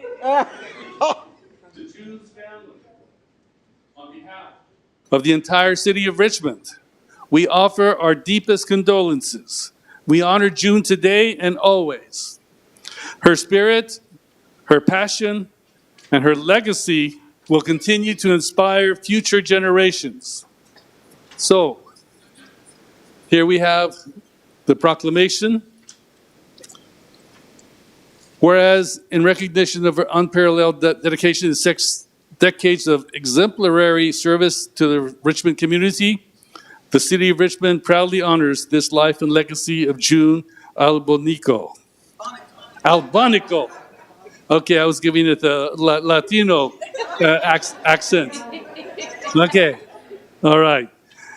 To June's family, on behalf of the entire city of Richmond, we offer our deepest condolences. We honor June today and always. Her spirit, her passion, and her legacy will continue to inspire future generations. So, here we have the proclamation. Whereas, in recognition of her unparalleled dedication to 6 decades of exemplary service to the Richmond community, the city of Richmond proudly honors this life and legacy of June Albonico. Albonico. Okay, I was giving it the Latino accent. Okay, all right.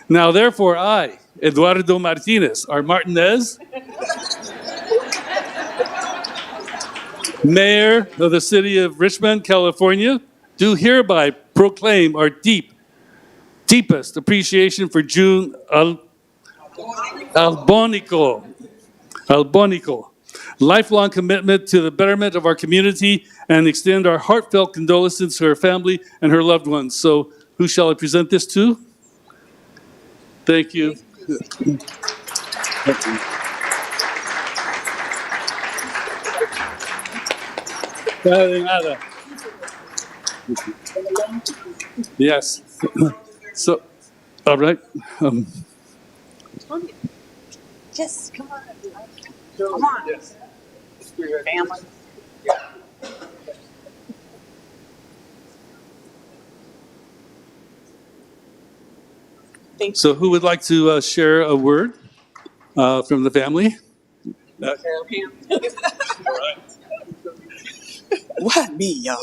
Now, therefore, I, Eduardo Martinez, or Martinez, Mayor of the city of Richmond, California, do hereby proclaim our deepest appreciation for June Albonico, lifelong commitment to the betterment of our community, and extend our heartfelt condolences to her family and her loved ones. So, who shall I present this to? Thank you. Yes. So, all right. Just come on. Come on. Yes. Family. So, who would like to share a word? From the family? What, me, y'all?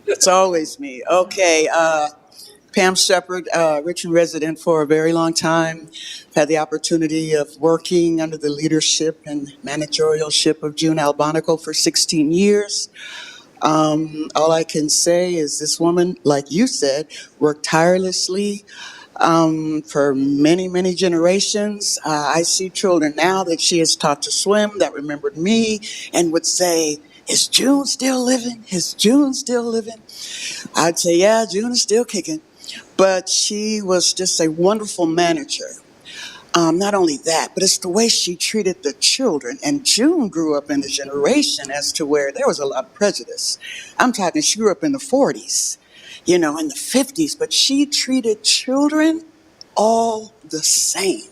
It's always me. Okay, Pam Shepard, Richmond resident for a very long time. Had the opportunity of working under the leadership and managerialship of June Albonico for 16 years. All I can say is this woman, like you said, worked tirelessly for many, many generations. I see children now that she has taught to swim that remembered me and would say, "Is June still living? Is June still living?" I'd say, "Yeah, June is still kicking." But she was just a wonderful manager. Not only that, but it's the way she treated the children. And June grew up in a generation as to where there was a lot of prejudice. I'm talking, she grew up in the 40s, you know, in the 50s, but she treated children all the same.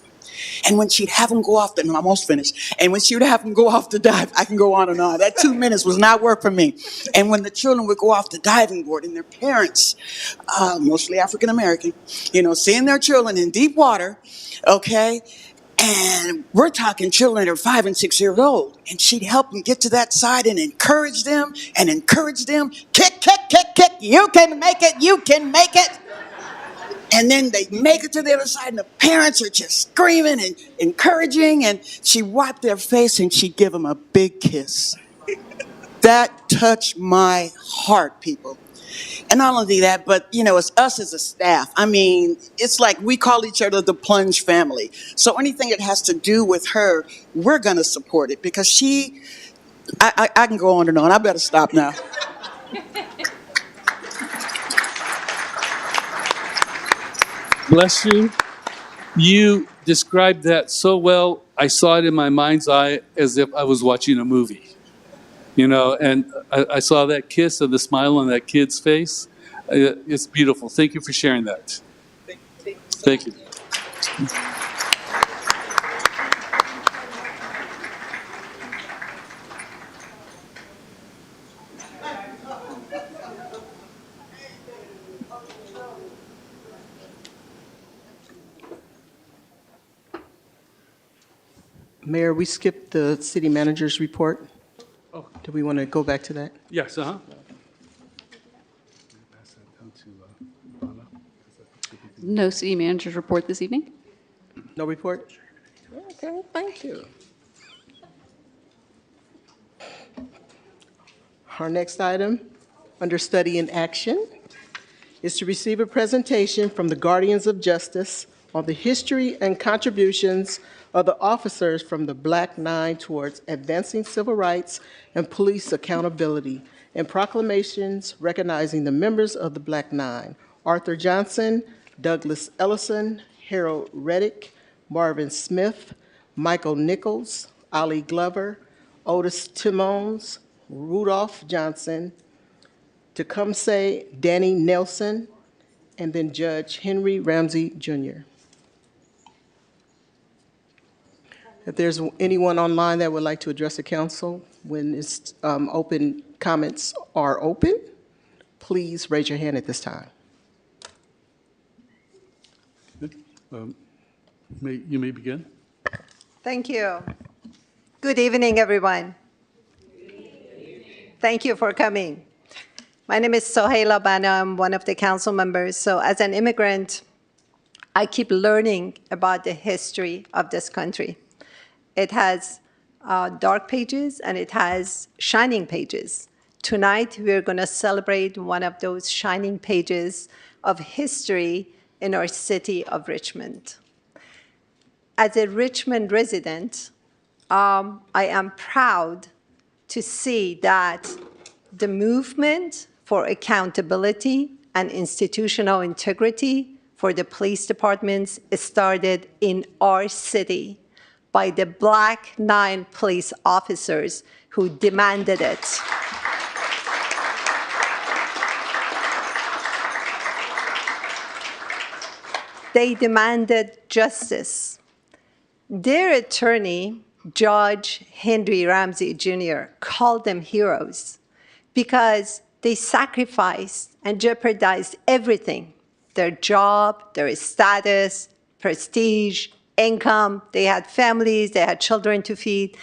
And when she'd have them go off I'm almost finished. And when she would have them go off the dive, I can go on and on. That 2 minutes was not work for me. And when the children would go off the diving board and their parents, mostly African American, you know, seeing their children in deep water, okay, and we're talking children that are 5 and 6 years old. And she'd help them get to that side and encourage them and encourage them. Kick, kick, kick, kick. You can make it. You can make it. And then they make it to the other side, and the parents are just screaming and encouraging, and she wiped their face and she'd give them a big kiss. That touched my heart, people. And not only that, but, you know, it's us as a staff. I mean, it's like we call each other the Plunge family. So anything that has to do with her, we're going to support it because I can go on and on. I better stop now. Bless you. You described that so well, I saw it in my mind's eye as if I was watching a movie. You know, and I saw that kiss and the smile on that kid's face. It's beautiful. Thank you for sharing that. Thank you. Mayor, we skipped the city manager's report. Oh. Do we want to go back to that? Yes, No city manager's report this evening. No report? Okay, thank you. Our next item, under study and action, is to receive a presentation from the Guardians of Justice on the history and contributions of the officers from the Black Nine towards advancing civil rights and police accountability, and proclamations recognizing the members of the Black Nine: Arthur Johnson, Douglas Ellison, Harold Reddick, Marvin Smith, Michael Nichols, Ali Glover, Otis Timmons, Rudolph Johnson, Tecumseh Danny Nelson, and then Judge Henry Ramsey Jr. If there's anyone online that would like to address the council when it's open, comments are open, please raise your hand at this time. You may begin. Thank you. Good evening, everyone. Thank you for coming. My name is Sohaila Bano. I'm one of the council members. So as an immigrant, I keep learning about the history of this country. It has dark pages and it has shining pages. Tonight, we're going to celebrate one of those shining pages of history in our city of Richmond. As a Richmond resident, I am proud to see that the movement for accountability and institutional integrity for the police departments started in our city by the Black Nine police officers who demanded it. They demanded justice. Their attorney, Judge Henry Ramsey Jr., called them heroes because they sacrificed and jeopardized everything: their job, their status, prestige, income, they had families, they had children to feed.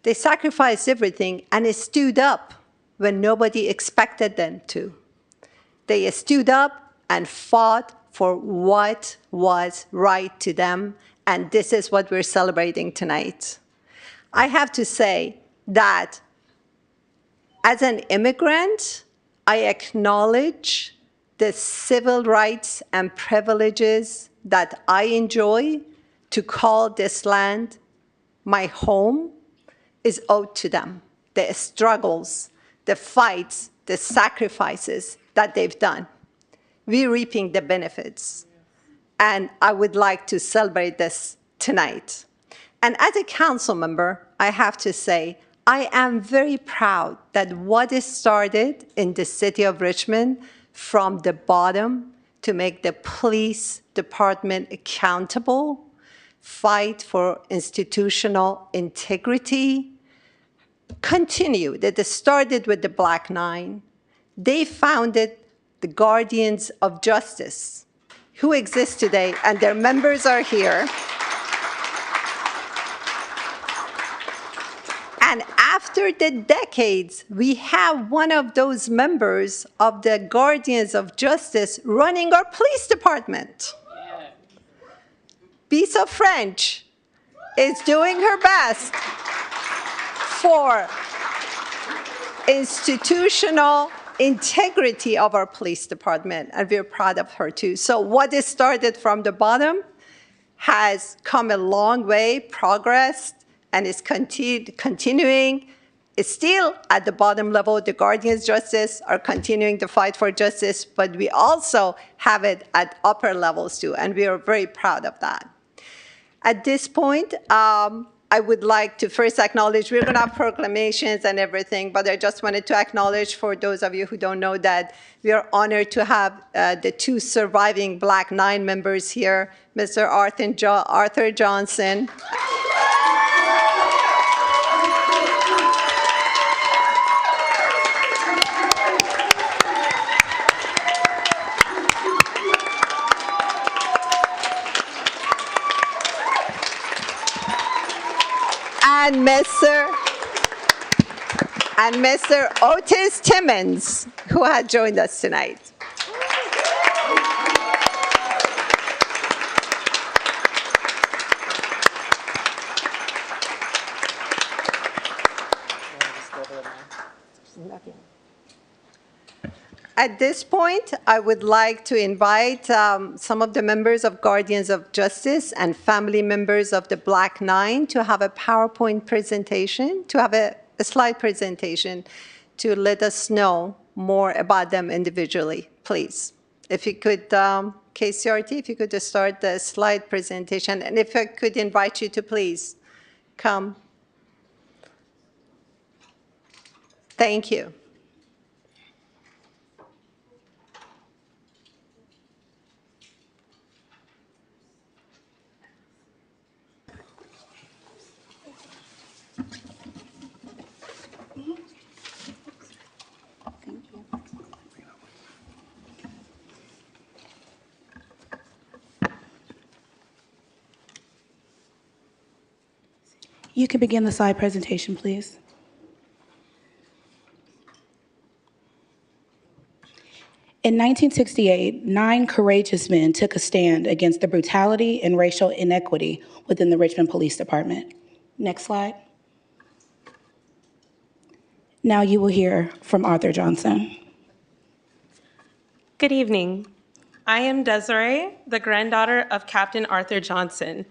They sacrificed everything and they stood up when nobody expected them to. They stood up and fought for what was right to them, and this is what we're celebrating tonight. I have to say that as an immigrant, I acknowledge the civil rights and privileges that I enjoy to call this land my home is owed to them. The struggles, the fights, the sacrifices that they've done. We're reaping the benefits. And I would like to celebrate this tonight. And as a council member, I have to say, I am very proud that what is started in the city of Richmond from the bottom to make the police department accountable, fight for institutional integrity, continue. That it started with the Black Nine. They founded the Guardians of Justice, who exist today, and their members are here. And after the decades, we have one of those members of the Guardians of Justice running our police department. Bisa French is doing her best for institutional integrity of our police department, and we're proud of her too. So what is started from the bottom has come a long way, progressed, and is continuing. It's still at the bottom level. The Guardians of Justice are continuing to fight for justice, but we also have it at upper levels too, and we are very proud of that. At this point, I would like to first acknowledge, we're going to have proclamations and everything, but I just wanted to acknowledge for those of you who don't know that we are honored to have the two surviving Black Nine members here, Mr. Arthur Johnson. And Mr. Otis Timmons, who had joined us tonight. At this point, I would like to invite some of the members of Guardians of Justice and family members of the Black Nine to have a PowerPoint presentation, to have a slide presentation to let us know more about them individually, please. If you could, KCRT, if you could just start the slide presentation, and if I could invite you to please come. Thank you. You can begin the slide presentation, please. In 1968, 9 courageous men took a stand against the brutality and racial inequity within the Richmond Police Department. Next slide. Now you will hear from Arthur Johnson. Good evening. I am Desiree, the granddaughter of Captain Arthur Johnson.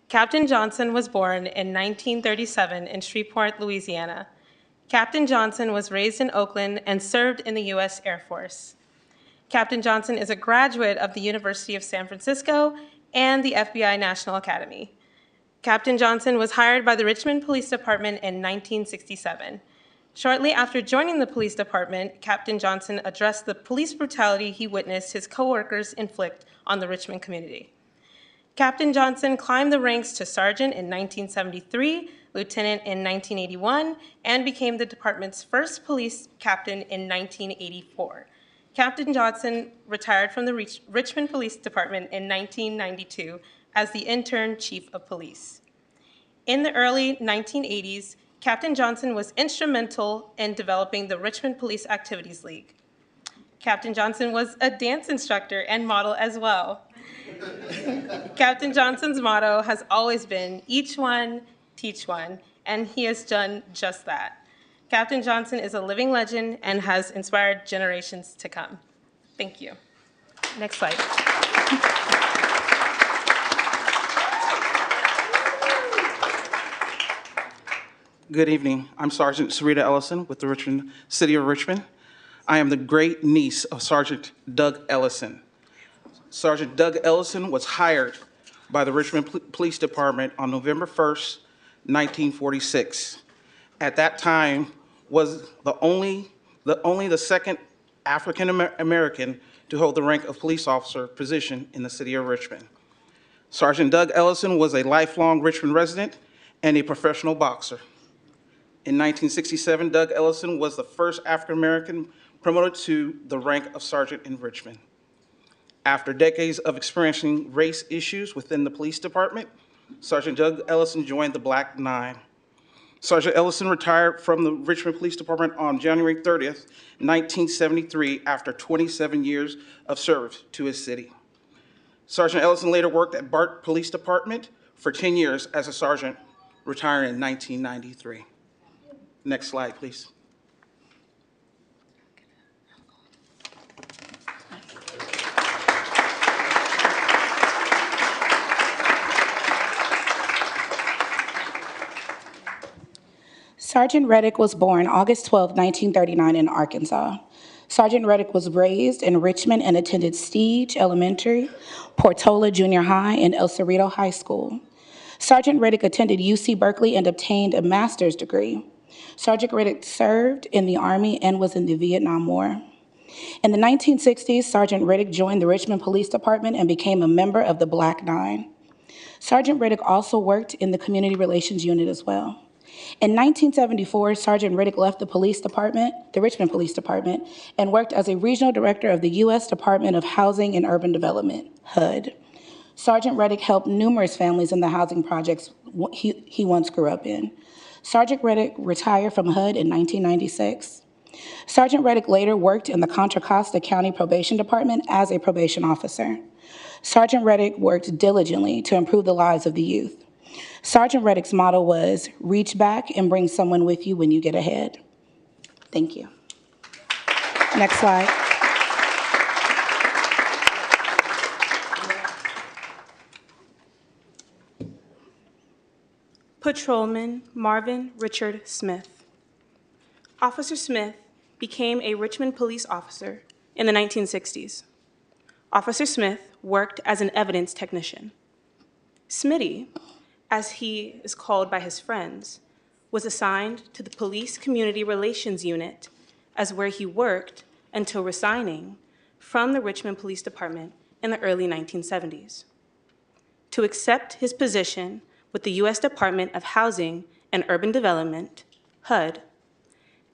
Captain Johnson was born in 1937 in Shreveport, Louisiana. Captain Johnson was raised in Oakland and served in the U.S. Air Force. Captain Johnson is a graduate of the University of San Francisco and the FBI National Academy. Captain Johnson was hired by the Richmond Police Department in 1967. Shortly after joining the police department, Captain Johnson addressed the police brutality he witnessed his coworkers inflict on the Richmond community. Captain Johnson climbed the ranks to sergeant in 1973, lieutenant in 1981, and became the department's first police captain in 1984. Captain Johnson retired from the Richmond Police Department in 1992 as the intern chief of police. In the early 1980s, Captain Johnson was instrumental in developing the Richmond Police Activities League. Captain Johnson was a dance instructor and model as well. Captain Johnson's motto has always been, each one, teach one, and he has done just that. Captain Johnson is a living legend and has inspired generations to come. Thank you. Next slide. Good evening. I'm Sergeant Sarita Ellison with the City of Richmond. I am the great niece of Sergeant Doug Ellison. Sergeant Doug Ellison was hired by the Richmond Police Department on November 1st, 1946. At that time, was the second African American to hold the rank of police officer position in the City of Richmond. Sergeant Doug Ellison was a lifelong Richmond resident and a professional boxer. In 1967, Doug Ellison was the first African American promoted to the rank of sergeant in Richmond. After decades of experiencing race issues within the police department, Sergeant Doug Ellison joined the Black Nine. Sergeant Ellison retired from the Richmond Police Department on January 30th, 1973, after 27 years of service to his city. Sergeant Ellison later worked at Bart Police Department for 10 years as a sergeant, retiring in 1993. Next slide, please. Sergeant Reddick was born August 12, 1939 in Arkansas. Sergeant Reddick was raised in Richmond and attended Stige Elementary, Portola Junior High, and El Cerrito High School. Sergeant Reddick attended UC Berkeley and obtained a master's degree. Sergeant Reddick served in the Army and was in the Vietnam War. In the 1960s, Sergeant Reddick joined the Richmond Police Department and became a member of the Black Nine. Sergeant Reddick also worked in the Community Relations Unit as well. In 1974, Sergeant Reddick left the police department, the Richmond Police Department, and worked as a regional director of the U.S. Department of Housing and Urban Development, HUD. Sergeant Reddick helped numerous families in the housing projects he once grew up in. Sergeant Reddick retired from HUD in 1996. Sergeant Reddick later worked in the Contra Costa County Probation Department as a probation officer. Sergeant Reddick worked diligently to improve the lives of the youth. Sergeant Reddick's motto was, reach back and bring someone with you when you get ahead. Thank you. Next slide. Patrolman Marvin Richard Smith. Officer Smith became a Richmond police officer in the 1960s. Officer Smith worked as an evidence technician. Smitty, as he is called by his friends, was assigned to the Police Community Relations Unit as where he worked until resigning from the Richmond Police Department in the early 1970s. To accept his position with the U.S. Department of Housing and Urban Development, HUD,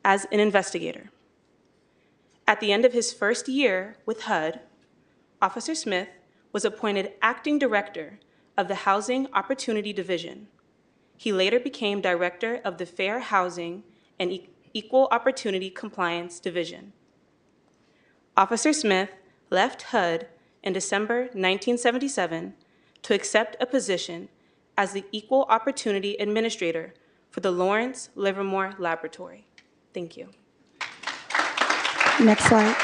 as an investigator. At the end of his first year with HUD, Officer Smith was appointed acting director of the Housing Opportunity Division. He later became director of the Fair Housing and Equal Opportunity Compliance Division. Officer Smith left HUD in December 1977 to accept a position as the Equal Opportunity Administrator for the Lawrence Livermore Laboratory. Thank you. Next slide.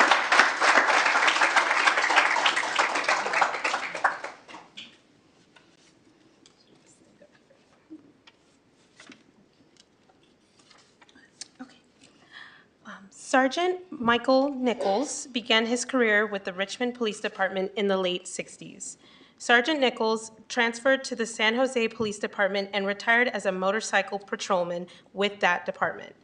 Sergeant Michael Nichols began his career with the Richmond Police Department in the late 60s. Sergeant Nichols transferred to the San Jose Police Department and retired as a motorcycle patrolman with that department.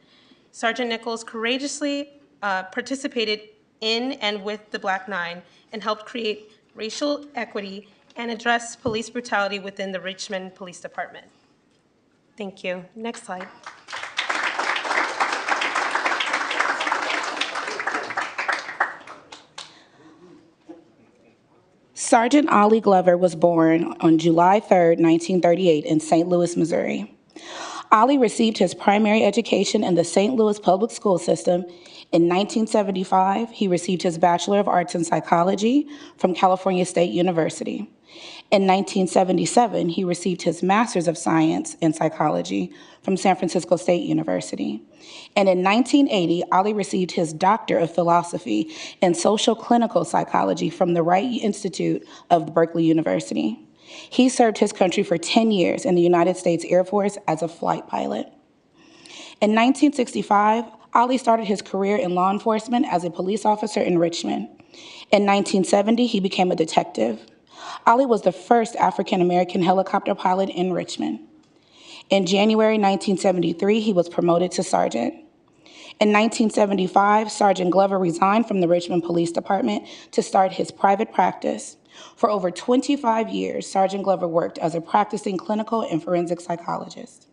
Sergeant Nichols courageously participated in and with the Black Nine and helped create racial equity and address police brutality within the Richmond Police Department. Thank you. Next slide. Sergeant Ollie Glover was born on July 3, 1938, in St. Louis, Missouri. Ollie received his primary education in the St. Louis public school system. In 1975, he received his Bachelor of Arts in Psychology from California State University. In 1977, he received his Master's of Science in Psychology from San Francisco State University. And in 1980, Ollie received his Doctor of Philosophy in Social Clinical Psychology from the Wright Institute of Berkeley University. He served his country for 10 years in the United States Air Force as a flight pilot. In 1965, Ollie started his career in law enforcement as a police officer in Richmond. In 1970, he became a detective. Ollie was the first African-American helicopter pilot in Richmond. In January 1973, he was promoted to sergeant. In 1975, Sergeant Glover resigned from the Richmond Police Department to start his private practice. For over 25 years, Sergeant Glover worked as a practicing clinical and forensic psychologist.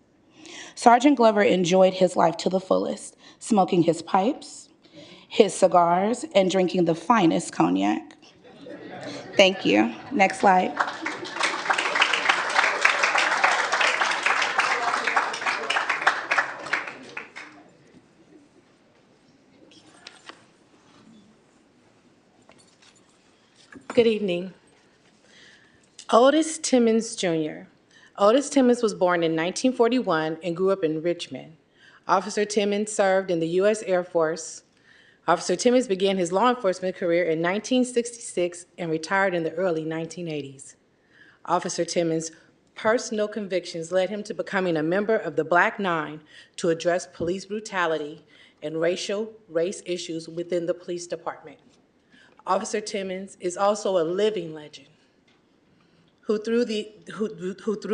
Sergeant Glover enjoyed his life to the fullest, smoking his pipes, his cigars, and drinking the finest cognac. Thank you. Next slide. Good evening. Otis Timmons Jr. Otis Timmons was born in 1941 and grew up in Richmond. Officer Timmons served in the U.S. Air Force. Officer Timmons began his law enforcement career in 1966 and retired in the early 1980s. Officer Timmons' personal convictions led him to becoming a member of the Black Nine to address police brutality and race issues within the police department. Officer Timmons is also a living legend who through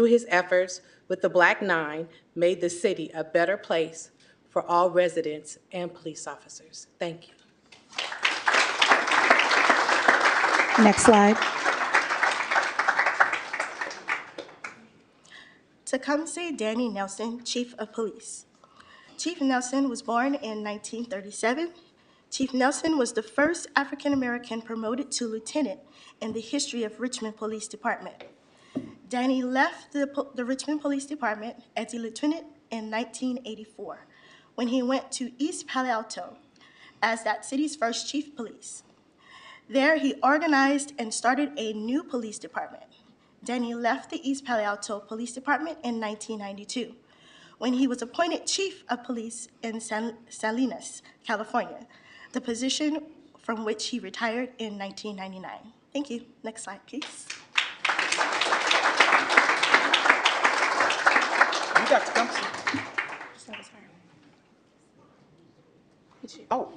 his efforts with the Black Nine made the city a better place for all residents and police officers. Thank you. Next slide. Tecumseh Danny Nelson, Chief of Police. Chief Nelson was born in 1937. Chief Nelson was the first African-American promoted to lieutenant in the history of Richmond Police Department. Danny left the Richmond Police Department as a lieutenant in 1984 when he went to East Palo Alto as that city's first chief of police. There, he organized and started a new police department. Danny left the East Palo Alto Police Department in 1992 when he was appointed chief of police in Salinas, California, the position from which he retired in 1999. Thank you. Next slide, please. You got Tecumseh. Oh,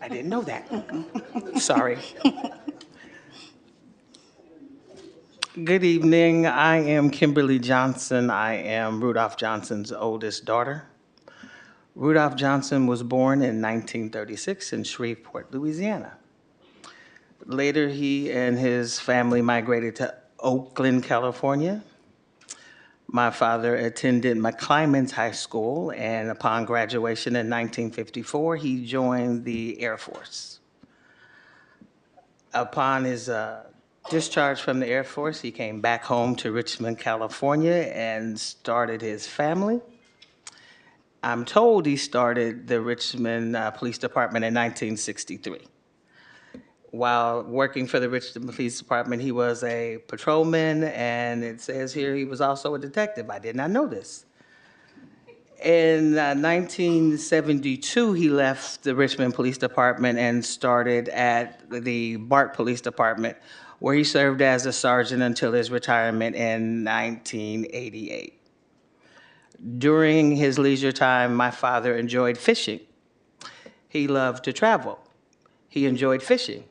I didn't know that. Sorry. Good evening. I am Kimberly Johnson. I am Rudolph Johnson's oldest daughter. Rudolph Johnson was born in 1936 in Shreveport, Louisiana. Later, he and his family migrated to Oakland, California. My father attended McClymonds High School, and upon graduation in 1954, he joined the Air Force. Upon his discharge from the Air Force, he came back home to Richmond, California, and started his family. I'm told he started the Richmond Police Department in 1963. While working for the Richmond Police Department, he was a patrolman, and it says here he was also a detective. I did not know this. In 1972, he left the Richmond Police Department and started at the Bart Police Department, where he served as a sergeant until his retirement in 1988. During his leisure time, my father enjoyed fishing. He loved to travel. He enjoyed fishing.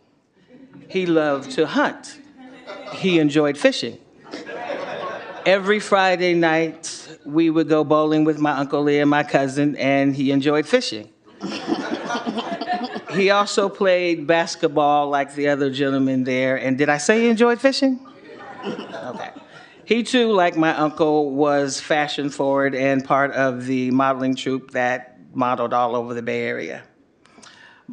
He loved to hunt. He enjoyed fishing. Every Friday night, we would go bowling with my Uncle Lee and my cousin, and he enjoyed fishing. He also played basketball like the other gentlemen there. And did I say he enjoyed fishing? Okay. He too, like my uncle, was fashion forward and part of the modeling troupe that modeled all over the Bay Area.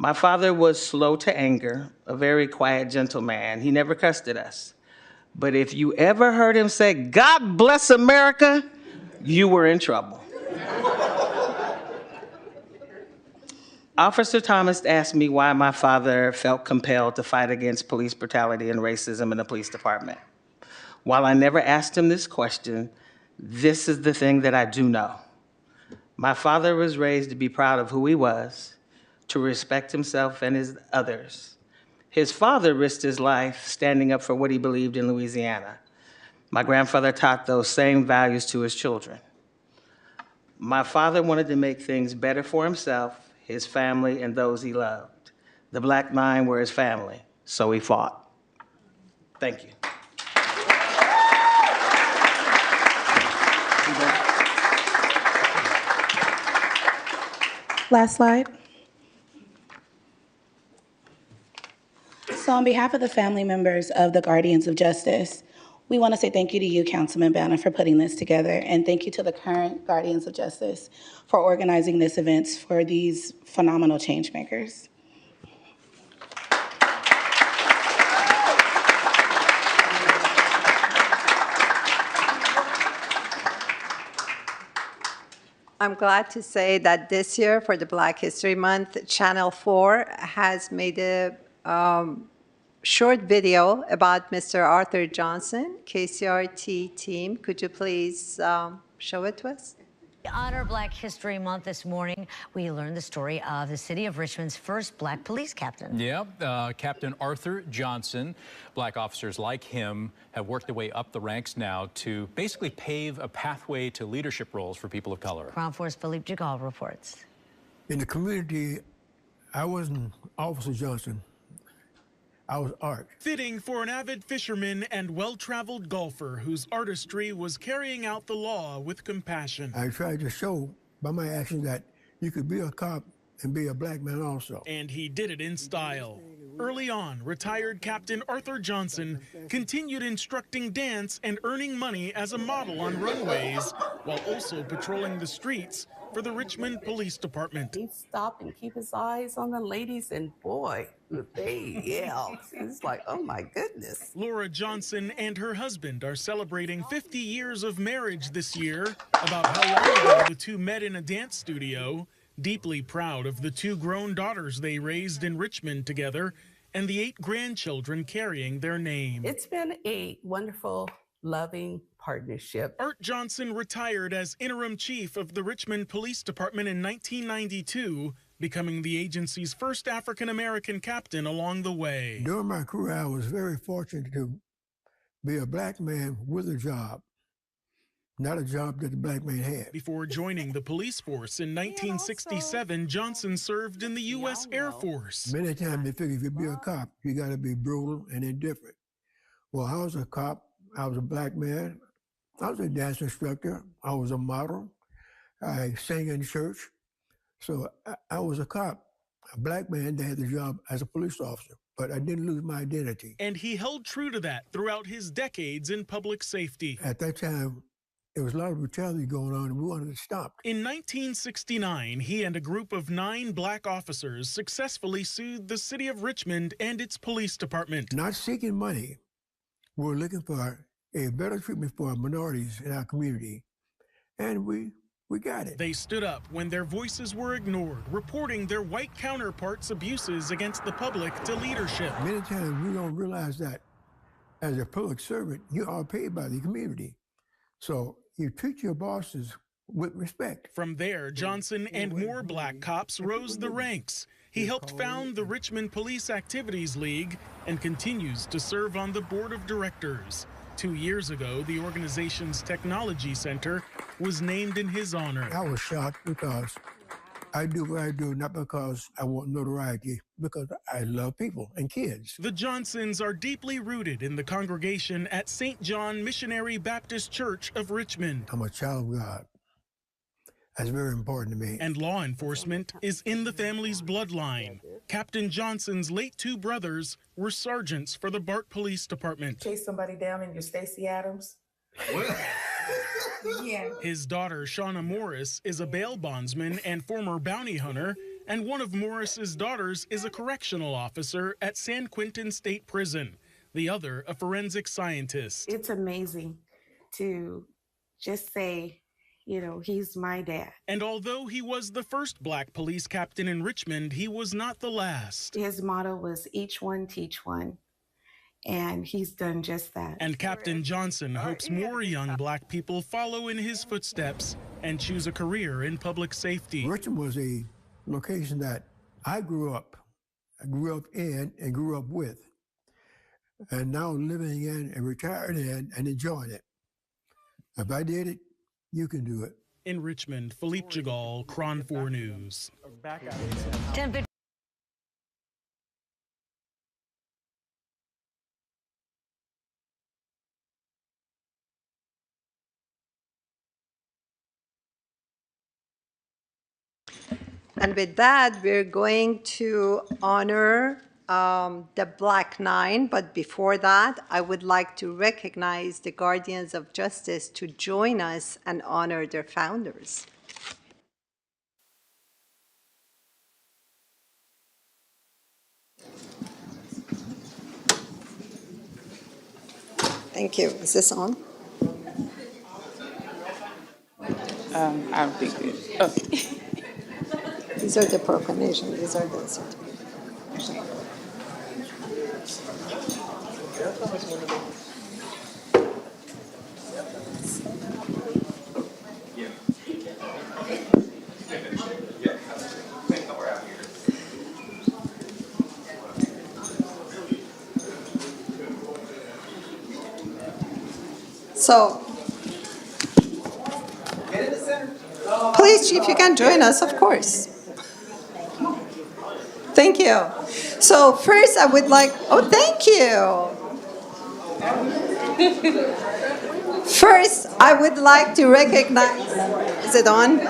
My father was slow to anger, a very quiet, gentle man. He never cussed at us. But if you ever heard him say, "God bless America," you were in trouble. Officer Thomas asked me why my father felt compelled to fight against police brutality and racism in the police department. While I never asked him this question, this is the thing that I do know. My father was raised to be proud of who he was, to respect himself and his others. His father risked his life standing up for what he believed in Louisiana. My grandfather taught those same values to his children. My father wanted to make things better for himself, his family, and those he loved. The Black Nine were his family, so he fought. Thank you. Last slide. So on behalf of the family members of the Guardians of Justice, we want to say thank you to you, Councilman Banner, for putting this together, and thank you to the current Guardians of Justice for organizing this event for these phenomenal change makers. I'm glad to say that this year, for the Black History Month, Channel 4 has made a short video about Mr. Arthur Johnson. KCRT team, could you please show it to us? To honor Black History Month this morning, we learned the story of the city of Richmond's first Black police captain. Yeah, Captain Arthur Johnson. Black officers like him have worked their way up the ranks now to basically pave a pathway to leadership roles for people of color. Crown Force Philippe Jagal reports. In the community, I wasn't Officer Johnson. I was Art. Fitting for an avid fisherman and well-traveled golfer whose artistry was carrying out the law with compassion. I tried to show by my actions that you could be a cop and be a black man also. And he did it in style. Early on, retired Captain Arthur Johnson continued instructing dance and earning money as a model on runways, while also patrolling the streets for the Richmond Police Department. He'd stop and keep his eyes on the ladies, and boy, they yelled. It's like, oh my goodness. Laura Johnson and her husband are celebrating 50 years of marriage this year. About how long ago the two met in a dance studio. Deeply proud of the two grown daughters they raised in Richmond together and the 8 grandchildren carrying their name. It's been a wonderful, loving partnership. Art Johnson retired as interim chief of the Richmond Police Department in 1992, becoming the agency's first African-American captain along the way. During my career, I was very fortunate to be a black man with a job, not a job that the black man had. Before joining the police force in 1967, Johnson served in the U.S. Air Force. Many times they figure if you be a cop, you got to be brutal and indifferent. Well, I was a cop. I was a black man. I was a dance instructor. I was a model. I sang in church. So I was a cop, a black man that had the job as a police officer, but I didn't lose my identity. And he held true to that throughout his decades in public safety. At that time, there was a lot of brutality going on, and we wanted it stopped. In 1969, he and a group of 9 black officers successfully sued the city of Richmond and its police department. Not seeking money, we were looking for a better treatment for our minorities in our community, and we got it. They stood up when their voices were ignored, reporting their white counterparts' abuses against the public to leadership. Many times we don't realize that as a public servant, you are paid by the community. So you treat your bosses with respect. From there, Johnson and more black cops rose the ranks. He helped found the Richmond Police Activities League and continues to serve on the board of directors. 2 years ago, the organization's technology center was named in his honor. I was shocked because I do what I do not because I want notoriety, because I love people and kids. The Johnsons are deeply rooted in the congregation at St. John Missionary Baptist Church of Richmond. I'm a child of God. That's very important to me. And law enforcement is in the family's bloodline. Captain Johnson's late 2 brothers were sergeants for the Bart Police Department. Chase somebody down in your Stacey Adams? Yeah. His daughter, Shauna Morris, is a bail bondsman and former bounty hunter, And one of Morris's daughters is a correctional officer at San Quentin State Prison, the other a forensic scientist. It's amazing to just say, you know, he's my dad. And although he was the first Black police captain in Richmond, he was not the last. His motto was each one teach one, and he's done just that. And Captain Johnson hopes more young Black people follow in his footsteps and choose a career in public safety. Richmond was a location that I grew up in and grew up with, and now living in and retired in and enjoying it. If I did it, you can do it. In Richmond, Philippe Jagal, Cron 4 News. And with that, we're going to honor the Black Nine. But before that, I would like to recognize the Guardians of Justice to join us and honor their founders. Thank you. Is this on? I don't think it. Oh. These are the proclamation. These are the certificates. So, please, Chief, you can join us, of course. Thank you. So first I would like, thank you. First, I would like to recognize, is it on?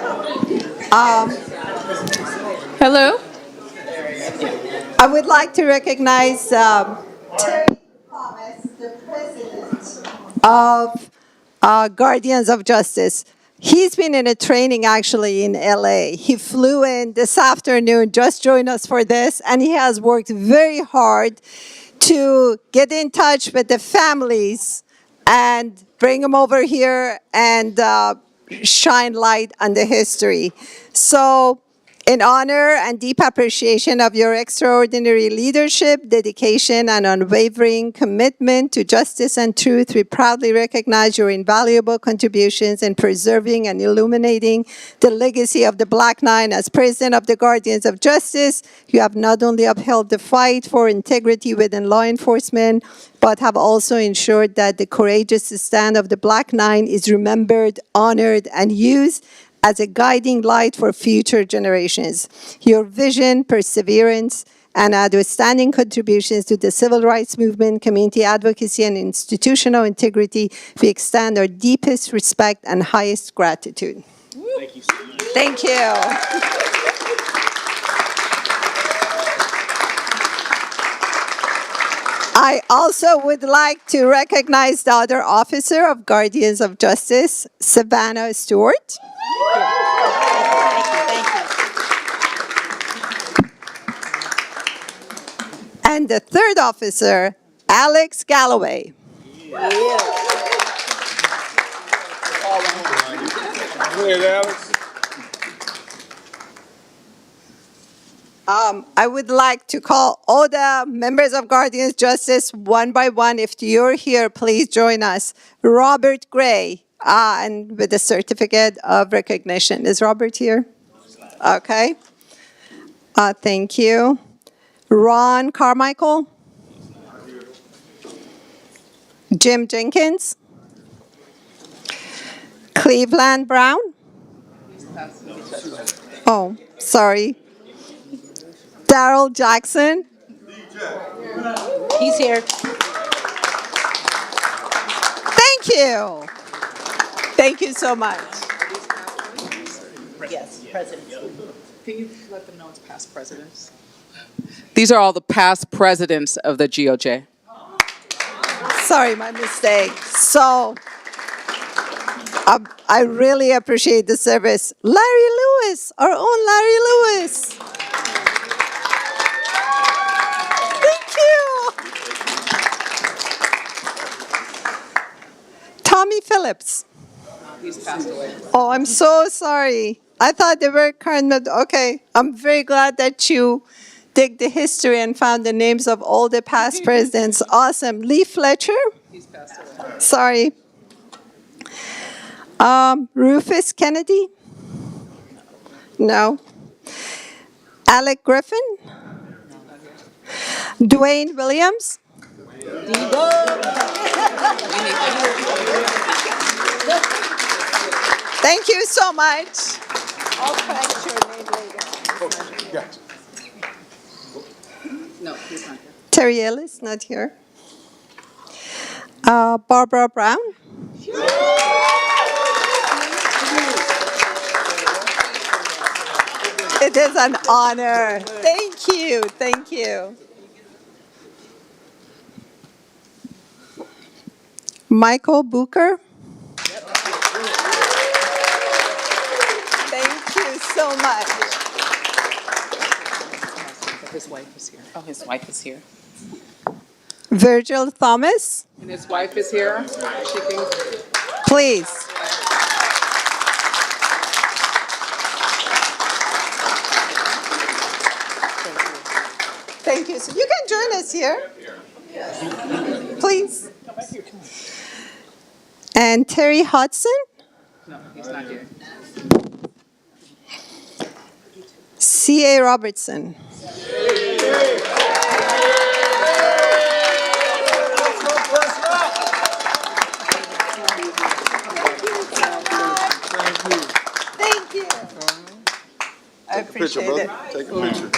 Hello? I would like to recognize Terry Thomas, the president of Guardians of Justice. He's been in a training actually in LA. He flew in this afternoon, just joined us for this, and he has worked very hard to get in touch with the families and bring them over here and shine light on the history. So, in honor and deep appreciation of your extraordinary leadership, dedication, and unwavering commitment to justice and truth, we proudly recognize your invaluable contributions in preserving and illuminating the legacy of the Black Nine. As President of the Guardians of Justice, you have not only upheld the fight for integrity within law enforcement, but have also ensured that the courageous stand of the Black Nine is remembered, honored, and used as a guiding light for future generations. Your vision, perseverance, and outstanding contributions to the civil rights movement, community advocacy, and institutional integrity, we extend our deepest respect and highest gratitude. Thank you so much. Thank you. I also would like to recognize the other officer of Guardians of Justice, Savannah Stewart. And the third officer, Alex Galloway. I would like to call all the members of Guardians Justice one by one. If you're here, please join us. Robert Gray, and with the certificate of recognition. Is Robert here? Okay. Thank you. Ron Carmichael. Jim Jenkins. Cleveland Brown. Oh, sorry. Daryl Jackson. He's here. Thank you. Thank you so much. Yes, presidents. Can you let them know it's past presidents? These are all the past presidents of the GOJ. Sorry, my mistake. So, I really appreciate the service. Larry Lewis, our own Larry Lewis. Tommy Phillips. He's passed away. Oh, I'm so sorry. I thought they were current. Okay, I'm very glad that you dig the history and found the names of all the past presidents. Awesome. Lee Fletcher. He's passed away. Sorry. Rufus Kennedy? No. Alec Griffin? Dwayne Williams? Thank you so much. I'll correct your name later. No, he's not here. Terry Ellis, not here. Barbara Brown? It is an honor. Thank you. Thank you. Michael Booker? Thank you so much. His wife is here. Oh, his wife is here. Virgil Thomas? And his wife is here. She can... Please. Thank you. So you can join us here. Please. And Terry Hudson? No, he's not here. C.A. Robertson. Thank you. I appreciate it. Take a picture.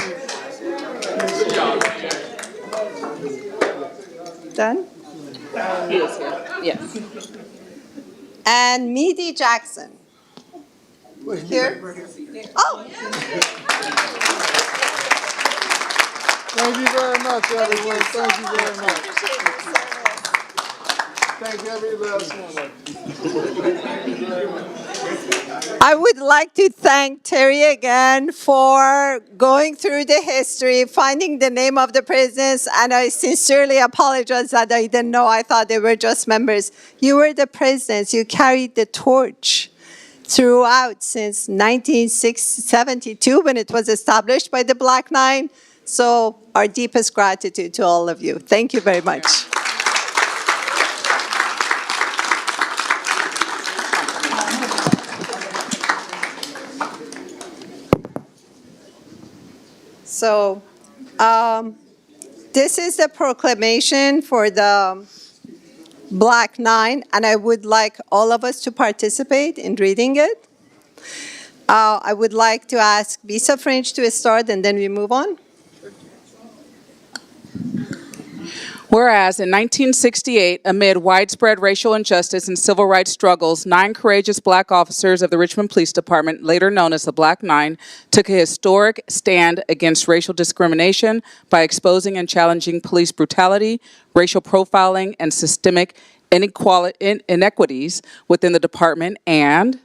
Done? He is here. Yes. And Meady Jackson. Here? Oh. Thank you very much, everyone. Thank you very much. Thank every last one. I would like to thank Terry again for going through the history, finding the name of the presidents, and I sincerely apologize that I didn't know. I thought they were just members. You were the presidents. You carried the torch throughout since 1972 when it was established by the Black Nine. So our deepest gratitude to all of you. Thank you very much. So this is the proclamation for the Black Nine, and I would like all of us to participate in reading it. I would like to ask Visa French to start, and then we move on. Whereas in 1968, amid widespread racial injustice and civil rights struggles, 9 courageous black officers of the Richmond Police Department, later known as the Black Nine, took a historic stand against racial discrimination by exposing and challenging police brutality, racial profiling, and systemic inequities within the department. And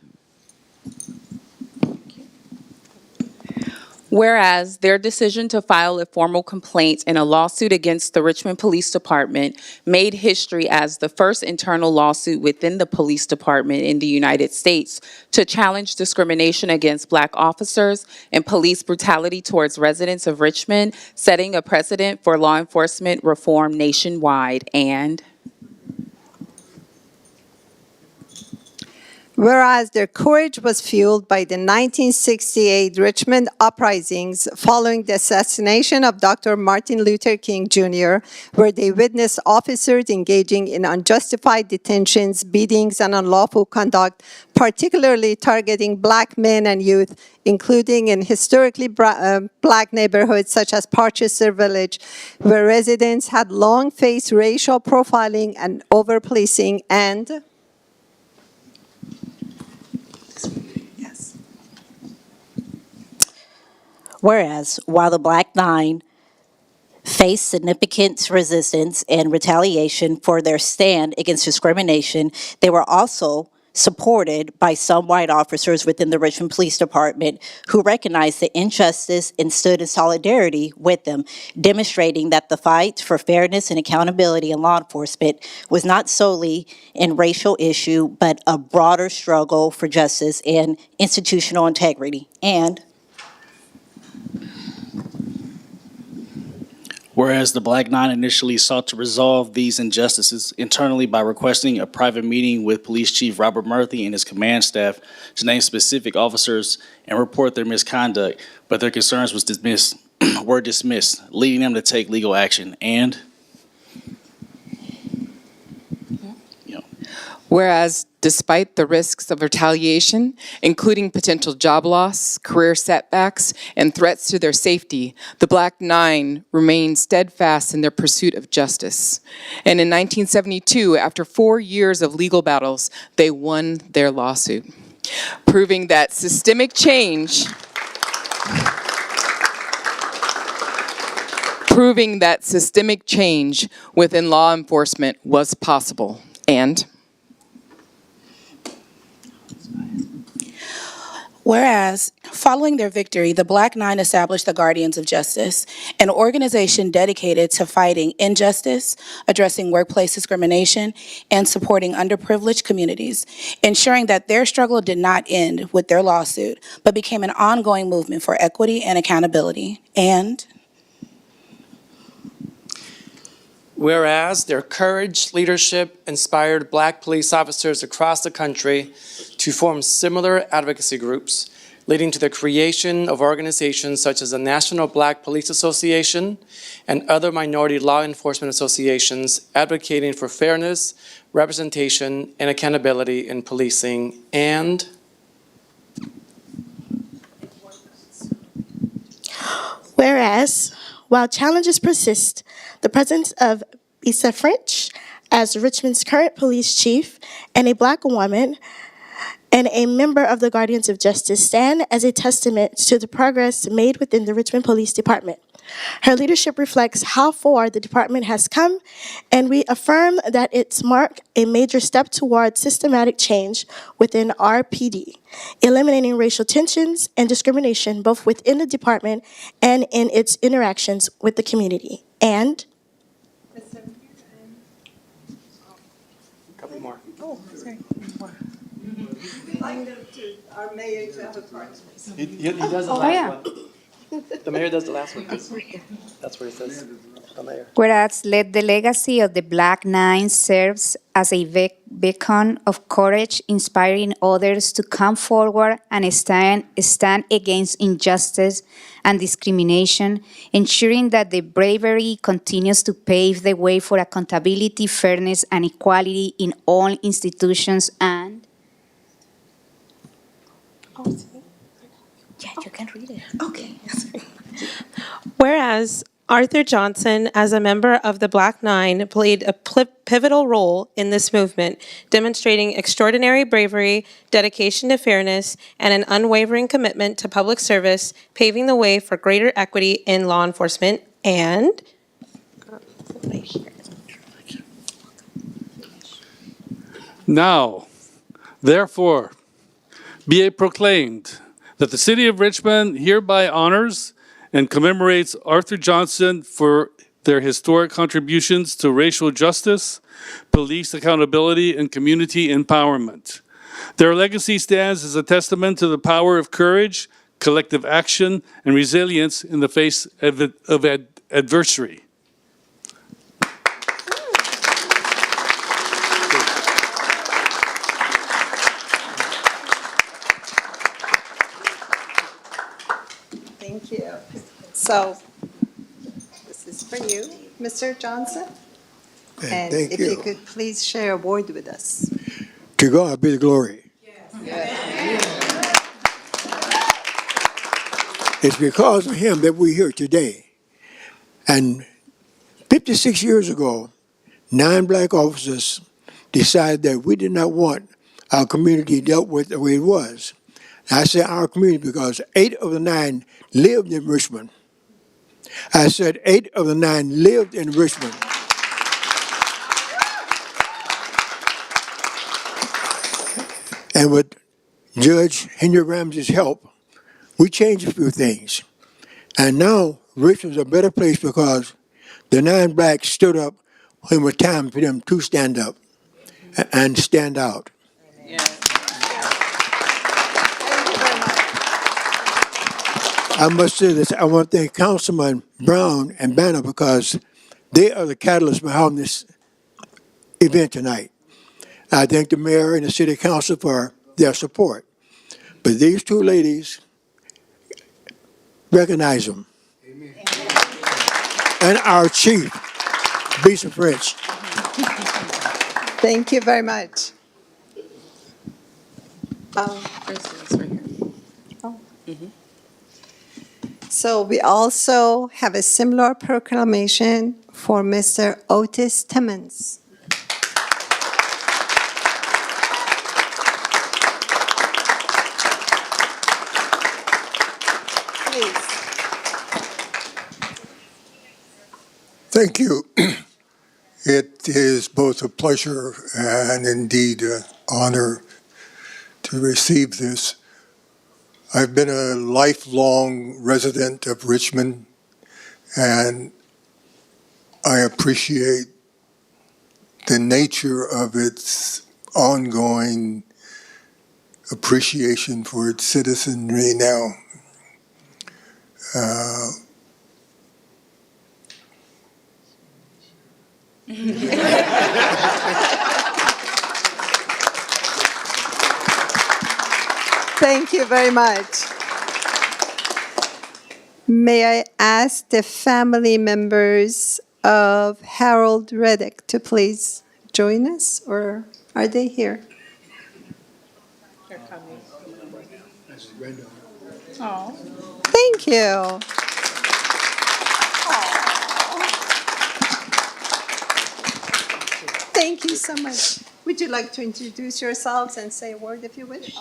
whereas their decision to file a formal complaint in a lawsuit against the Richmond Police Department made history as the first internal lawsuit within the police department in the United States to challenge discrimination against black officers and police brutality towards residents of Richmond, setting a precedent for law enforcement reform nationwide. And whereas their courage was fueled by the 1968 Richmond uprisings following the assassination of Dr. Martin Luther King Jr., where they witnessed officers engaging in unjustified detentions, beatings, and unlawful conduct, particularly targeting black men and youth, including in historically black neighborhoods such as Porchester Village, where residents had long faced racial profiling and over-policing. And whereas, while the Black Nine faced significant resistance and retaliation for their stand against discrimination, they were also supported by some white officers within the Richmond Police Department who recognized the injustice and stood in solidarity with them, demonstrating that the fight for fairness and accountability in law enforcement was not solely a racial issue, but a broader struggle for justice and institutional integrity. And whereas the Black Nine initially sought to resolve these injustices internally by requesting a private meeting with Police Chief Robert Murphy and his command staff to name specific officers and report their misconduct, but their concerns were dismissed, leading them to take legal action. And whereas despite the risks of retaliation, including potential job loss, career setbacks, and threats to their safety, the Black Nine remained steadfast in their pursuit of justice. And in 1972, after 4 years of legal battles, they won their lawsuit, proving that systemic change within law enforcement was possible. And whereas, following their victory, the Black Nine established the Guardians of Justice, an organization dedicated to fighting injustice, addressing workplace discrimination, and supporting underprivileged communities, ensuring that their struggle did not end with their lawsuit, but became an ongoing movement for equity and accountability. And whereas their courage, leadership inspired Black police officers across the country to form similar advocacy groups, leading to the creation of organizations such as the National Black Police Association and other minority law enforcement associations advocating for fairness, representation, and accountability in policing. And whereas, while challenges persist, the presence of Issa French as Richmond's current police chief and a Black woman and a member of the Guardians of Justice stand as a testament to the progress made within the Richmond Police Department. Her leadership reflects how far the department has come, and we affirm that it's marked a major step toward systematic change within RPD, eliminating racial tensions and discrimination both within the department and in its interactions with the community. And couple more. Oh, sorry. We'd like our mayor to have a part. He does the last one. The mayor does the last one. That's where it says the mayor. Whereas let the legacy of the Black Nine serves as a beacon of courage, inspiring others to come forward and stand against injustice and discrimination, ensuring that the bravery continues to pave the way for accountability, fairness, and equality in all institutions. And yeah, you can read it. Okay. Whereas Arthur Johnson, as a member of the Black Nine, played a pivotal role in this movement, demonstrating extraordinary bravery, dedication to fairness, and an unwavering commitment to public service, paving the way for greater equity in law enforcement. And now, therefore, be it proclaimed that the City of Richmond hereby honors and commemorates Arthur Johnson for their historic contributions to racial justice, police accountability, and community empowerment. Their legacy stands as a testament to the power of courage, collective action, and resilience in the face of adversity. Thank you. So, this is for you, Mr. Johnson. And thank if you could please share a word with us. To God be the glory. It's because of him that we're here today. And 56 years ago, 9 Black officers decided that we did not want our community dealt with the way it was. And I say our community because 8 of the 9 lived in Richmond. I said 8 of the 9 lived in Richmond. And with Judge Henry Ramsey's help, we changed a few things. And now Richmond's a better place because the 9 blacks stood up when it was time for them to stand up and stand out. I must say this, I want to thank Councilman Brown and Banner because they are the catalyst behind this event tonight. I thank the mayor and the city council for their support. But these 2 ladies, recognize them. Amen. And our chief, Bisa French. Thank you very much. So we also have a similar proclamation for Mr. Otis Timmons. Please. Thank you. It is both a pleasure and indeed an honor to receive this. I've been a lifelong resident of Richmond, and I appreciate the nature of its ongoing appreciation for its citizenry now. Thank you very much. May I ask the family members of Harold Reddick to please join us, or are they here? They're coming. Oh. Thank you. Thank you so much. Would you like to introduce yourselves and say a word if you wish?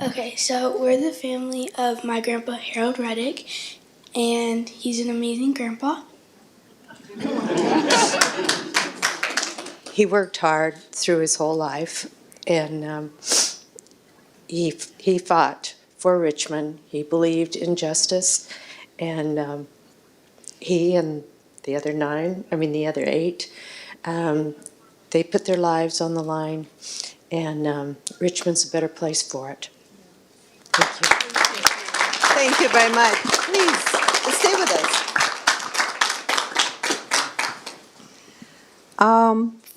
Okay, so we're the family of my grandpa Harold Reddick, and he's an amazing grandpa. He worked hard through his whole life, and he fought for Richmond. He believed in justice, and he and the other the other 8, they put their lives on the line, and Richmond's a better place for it. Thank you. Thank you very much. Please, stay with us.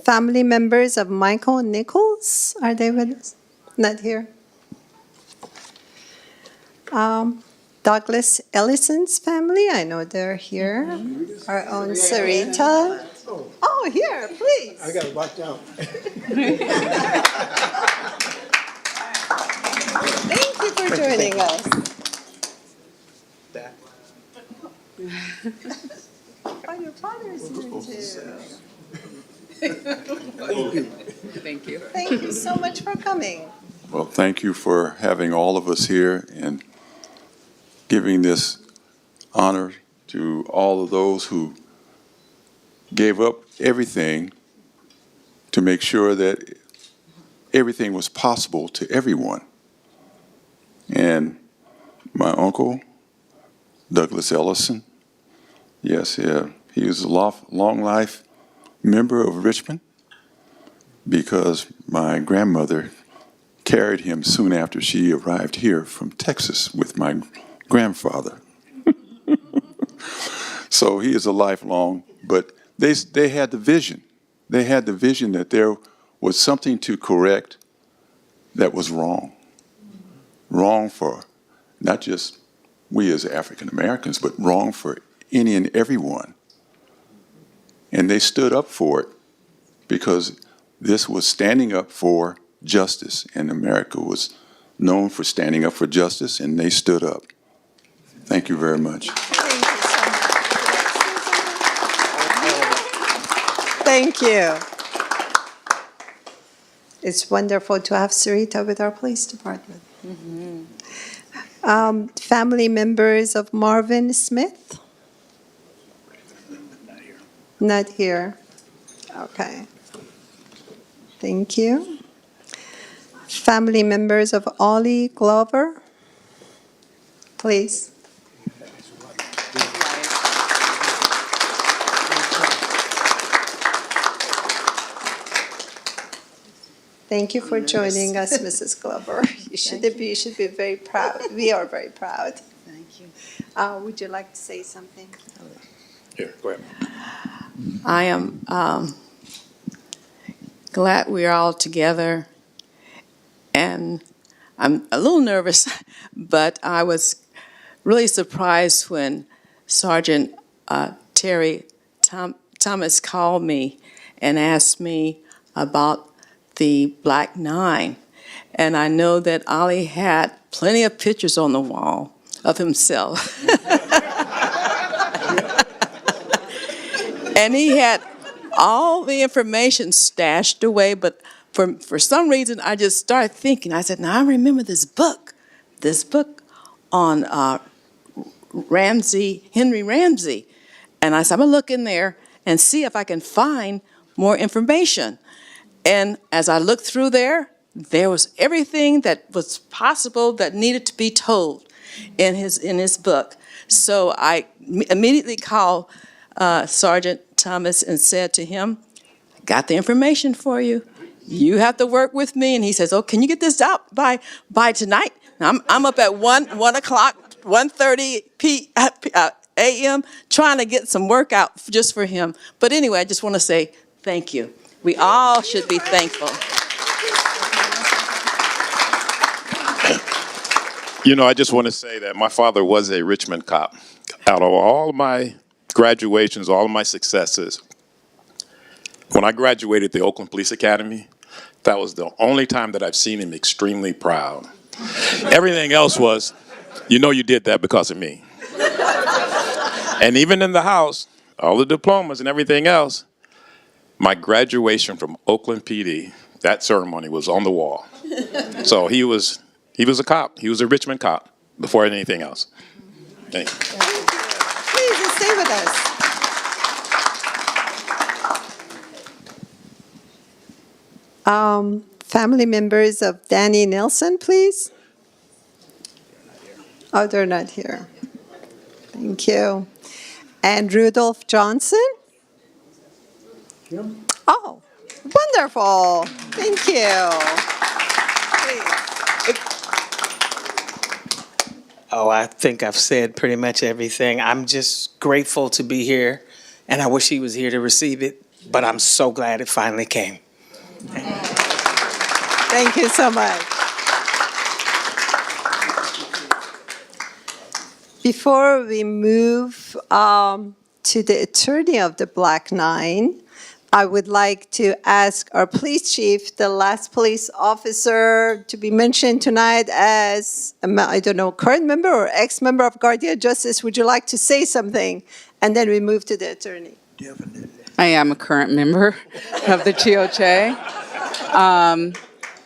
Family members of Michael Nichols, are they with us? Not here. Douglas Ellison's family, I know they're here. Our own Sarita. Oh, here, please. I got to watch out. Thank you for joining us. Oh, your father is here too. Thank you. Thank you so much for coming. Well, thank you for having all of us here and giving this honor to all of those who gave up everything to make sure that everything was possible to everyone. And my uncle, Douglas Ellison, yes, he was a long life member of Richmond because my grandmother carried him soon after she arrived here from Texas with my grandfather. So he is a lifelong, but they had the vision. They had the vision that there was something to correct that was wrong. Wrong for not just we as African Americans, but wrong for any and everyone. And they stood up for it because this was standing up for justice, and America was known for standing up for justice, and they stood up. Thank you very much. Thank you. It's wonderful to have Sarita with our police department. Family members of Marvin Smith? Not here. Okay. Thank you. Family members of Ollie Glover, please. Thank you for joining us, Mrs. Glover. You should be very proud. We are very proud. Thank you. Would you like to say something? Here, go ahead. I am glad we're all together, and I'm a little nervous, but I was really surprised when Sergeant Terry Thomas called me and asked me about the Black Nine. And I know that Ollie had plenty of pictures on the wall of himself. And he had all the information stashed away, but for some reason, I just started thinking. I said, now I remember this book on Henry Ramsey. And I said, I'm gonna look in there and see if I can find more information. And as I looked through there was everything that was possible that needed to be told in his book. So I immediately called Sergeant Thomas and said to him, I got the information for you. You have to work with me. And he says, oh, can you get this out by tonight? I'm up at 1:30 a.m. trying to get some work out just for him. But anyway, I just want to say thank you. We all should be thankful. You know, I just want to say that my father was a Richmond cop. Out of all of my graduations, all of my successes, when I graduated the Oakland Police Academy, that was the only time that I've seen him extremely proud. Everything else was, you know you did that because of me. And even in the house, all the diplomas and everything else, my graduation from Oakland PD, that ceremony was on the wall. So he was a cop. He was a Richmond cop before anything else. Thank you. Please stay with us. Family members of Danny Nelson, please. Oh, they're not here. Thank you. And Rudolph Johnson? Oh, wonderful. Thank you. Oh, I think I've said pretty much everything. I'm just grateful to be here, and I wish he was here to receive it, but I'm so glad it finally came. Thank you so much. Before we move to the attorney of the Black Nine, I would like to ask our police chief, the last police officer to be mentioned tonight as, I don't know, current member or ex-member of Guardian Justice. Would you like to say something? And then we move to the attorney. I am a current member of the GOJ.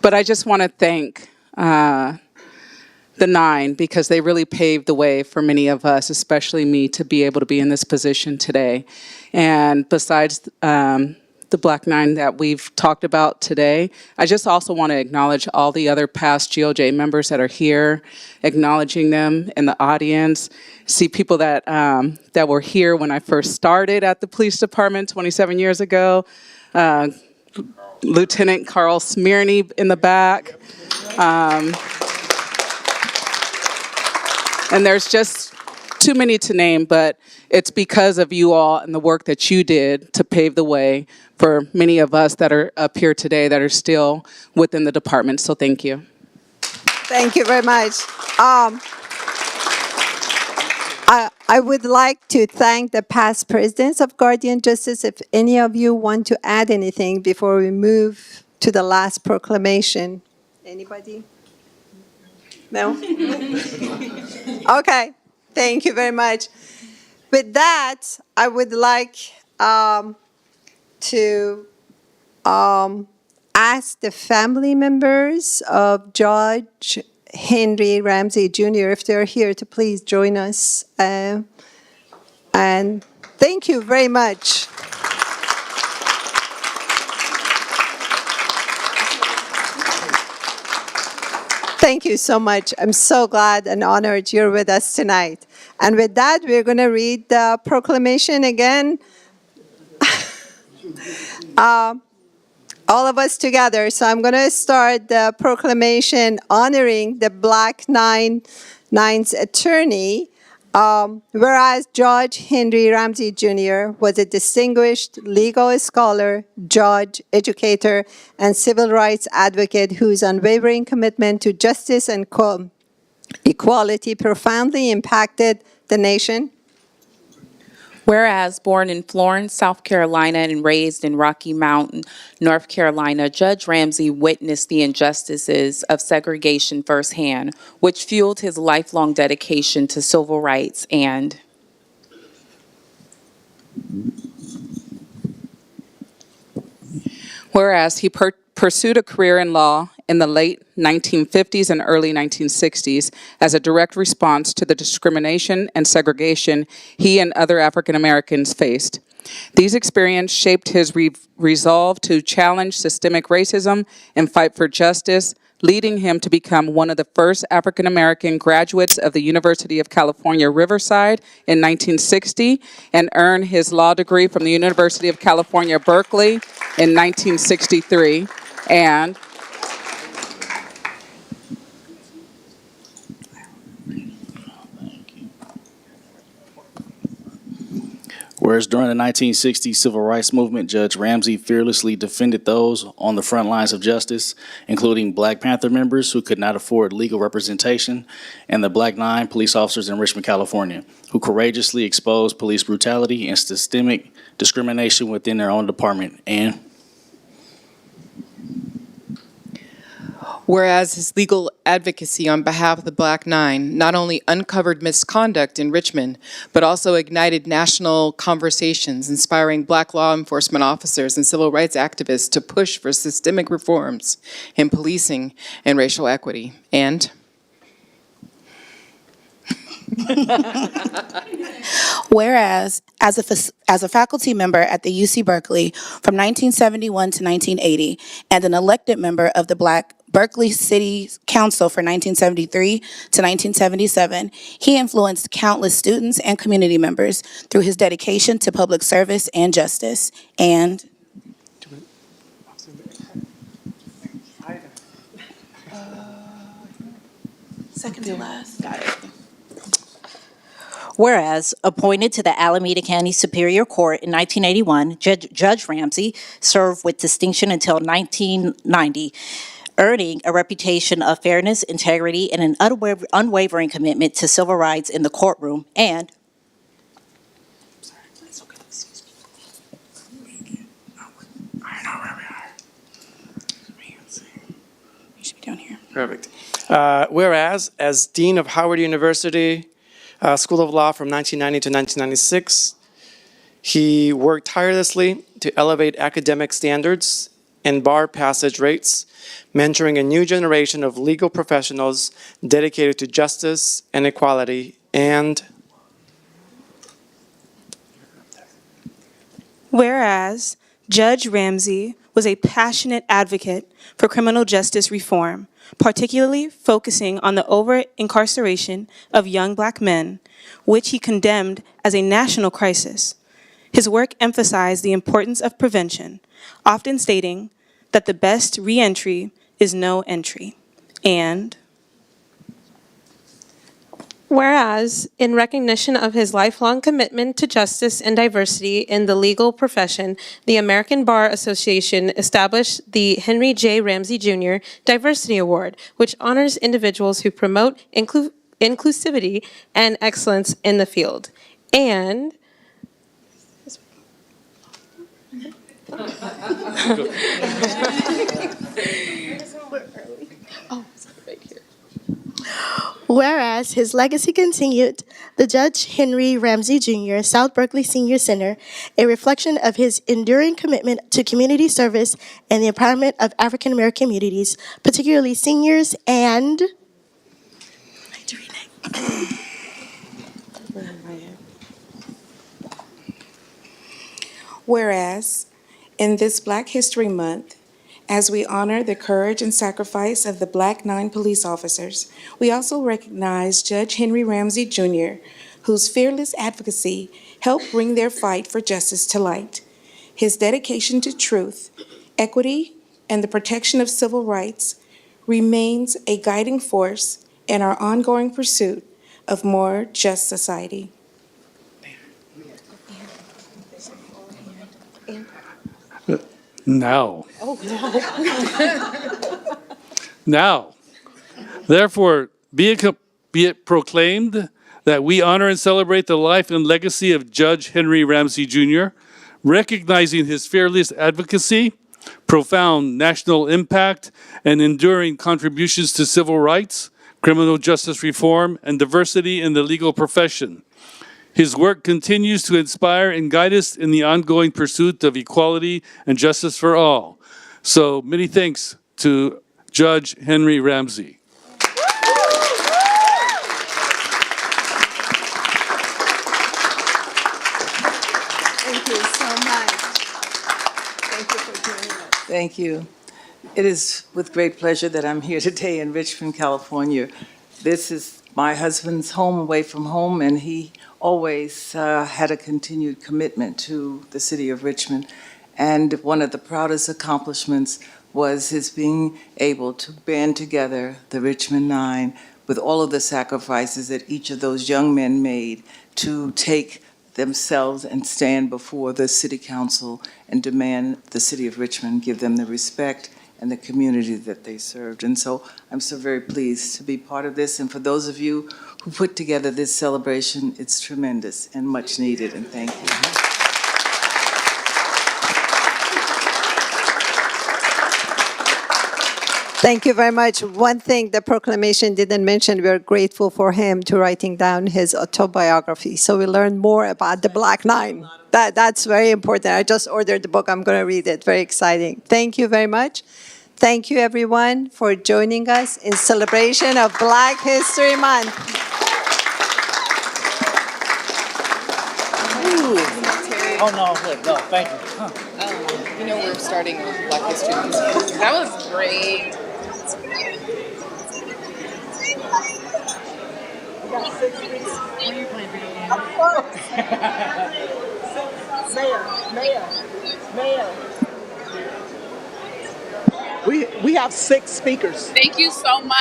But I just want to thank the Nine, because they really paved the way for many of us, especially me, to be able to be in this position today. And besides the Black Nine that we've talked about today, I just also want to acknowledge all the other past GOJ members that are here, acknowledging them in the audience. See people that that were here when I first started at the police department 27 years ago. Lieutenant Carl Smirney in the back. And there's just too many to name, but it's because of you all and the work that you did to pave the way for many of us that are up here today that are still within the department. So thank you. Thank you very much. I would like to thank the past presidents of Guardian Justice. If any of you want to add anything before we move to the last proclamation. Anybody? No? Okay, thank you very much. With that, I would like to ask the family members of Judge Henry Ramsey Jr., if they're here, to please join us. And thank you very much. Thank you so much. I'm so glad and honored you're with us tonight. And with that, we're going to read the proclamation again. All of us together. So I'm going to start the proclamation honoring the Black Nine's attorney. Whereas Judge Henry Ramsey Jr. was a distinguished legal scholar, judge, educator, and civil rights advocate whose unwavering commitment to justice and equality profoundly impacted the nation. Whereas born in Florence, South Carolina, and raised in Rocky Mount, North Carolina, Judge Ramsey witnessed the injustices of segregation firsthand, which fueled his lifelong dedication to civil rights and Whereas he pursued a career in law in the late 1950s and early 1960s as a direct response to the discrimination and segregation he and other African Americans faced. These experiences shaped his resolve to challenge systemic racism and fight for justice, leading him to become one of the first African American graduates of the University of California, Riverside in 1960, and earn his law degree from the University of California, Berkeley in 1963, and Whereas during the 1960s civil rights movement, Judge Ramsey fearlessly defended those on the front lines of justice, including Black Panther members who could not afford legal representation, and the Black Nine police officers in Richmond, California, who courageously exposed police brutality and systemic discrimination within their own department. And Whereas his legal advocacy on behalf of the Black Nine not only uncovered misconduct in Richmond, but also ignited national conversations, inspiring Black law enforcement officers and civil rights activists to push for systemic reforms in policing and racial equity. And Whereas, as a faculty member at the UC Berkeley from 1971 to 1980, and an elected member of the Black Berkeley City Council for 1973 to 1977, he influenced countless students and community members through his dedication to public service and justice. And second to last. Got it. Whereas, appointed to the Alameda County Superior Court in 1981, Judge Ramsey served with distinction until 1990, earning a reputation of fairness, integrity, and an unwavering commitment to civil rights in the courtroom. And you should be down here. Perfect. Whereas, as Dean of Howard University School of Law from 1990 to 1996, he worked tirelessly to elevate academic standards and bar passage rates, mentoring a new generation of legal professionals dedicated to justice and equality. And whereas Judge Ramsey was a passionate advocate for criminal justice reform, particularly focusing on the over-incarceration of young Black men, which he condemned as a national crisis. His work emphasized the importance of prevention, often stating that the best re-entry is no entry. And whereas, in recognition of his lifelong commitment to justice and diversity in the legal profession, the American Bar Association established the Henry J. Ramsey Jr. Diversity Award, which honors individuals who promote inclusivity and excellence in the field. And Whereas his legacy continued, the Judge Henry Ramsey Jr. South Berkeley Senior Center, a reflection of his enduring commitment to community service and the empowerment of African American communities, particularly seniors and Whereas, in this Black History Month, As we honor the courage and sacrifice of the Black 9 police officers, we also recognize Judge Henry Ramsey Jr., whose fearless advocacy helped bring their fight for justice to light. His dedication to truth, equity, and the protection of civil rights remains a guiding force in our ongoing pursuit of more just society. Now. Oh, Now, therefore, be it proclaimed that we honor and celebrate the life and legacy of Judge Henry Ramsey Jr., recognizing his fearless advocacy, profound national impact, and enduring contributions to civil rights, criminal justice reform, and diversity in the legal profession. His work continues to inspire and guide us in the ongoing pursuit of equality and justice for all. So many thanks to Judge Henry Ramsey. Thank you so much. Thank you for joining us. Thank you. It is with great pleasure that I'm here today in Richmond, California. This is my husband's home away from home, and he always had a continued commitment to the city of Richmond. And one of the proudest accomplishments was his being able to band together the Richmond 9 with all of the sacrifices that each of those young men made to take themselves and stand before the city council and demand the city of Richmond give them the respect and the community that they served. And so I'm so very pleased to be part of this. And for those of you who put together this celebration, it's tremendous and much needed, and thank you. Thank you very much. One thing the proclamation didn't mention, we're grateful for him to writing down his autobiography. So we learned more about the Black 9. That's very important. I just ordered the book. I'm going to read it. Very exciting. Thank you very much. Thank you, everyone, for joining us in celebration of Black History Month. Oh, no, thank you. You know we're starting with Black History Month. That was great. Mayor. We have 6 speakers. Thank you so much.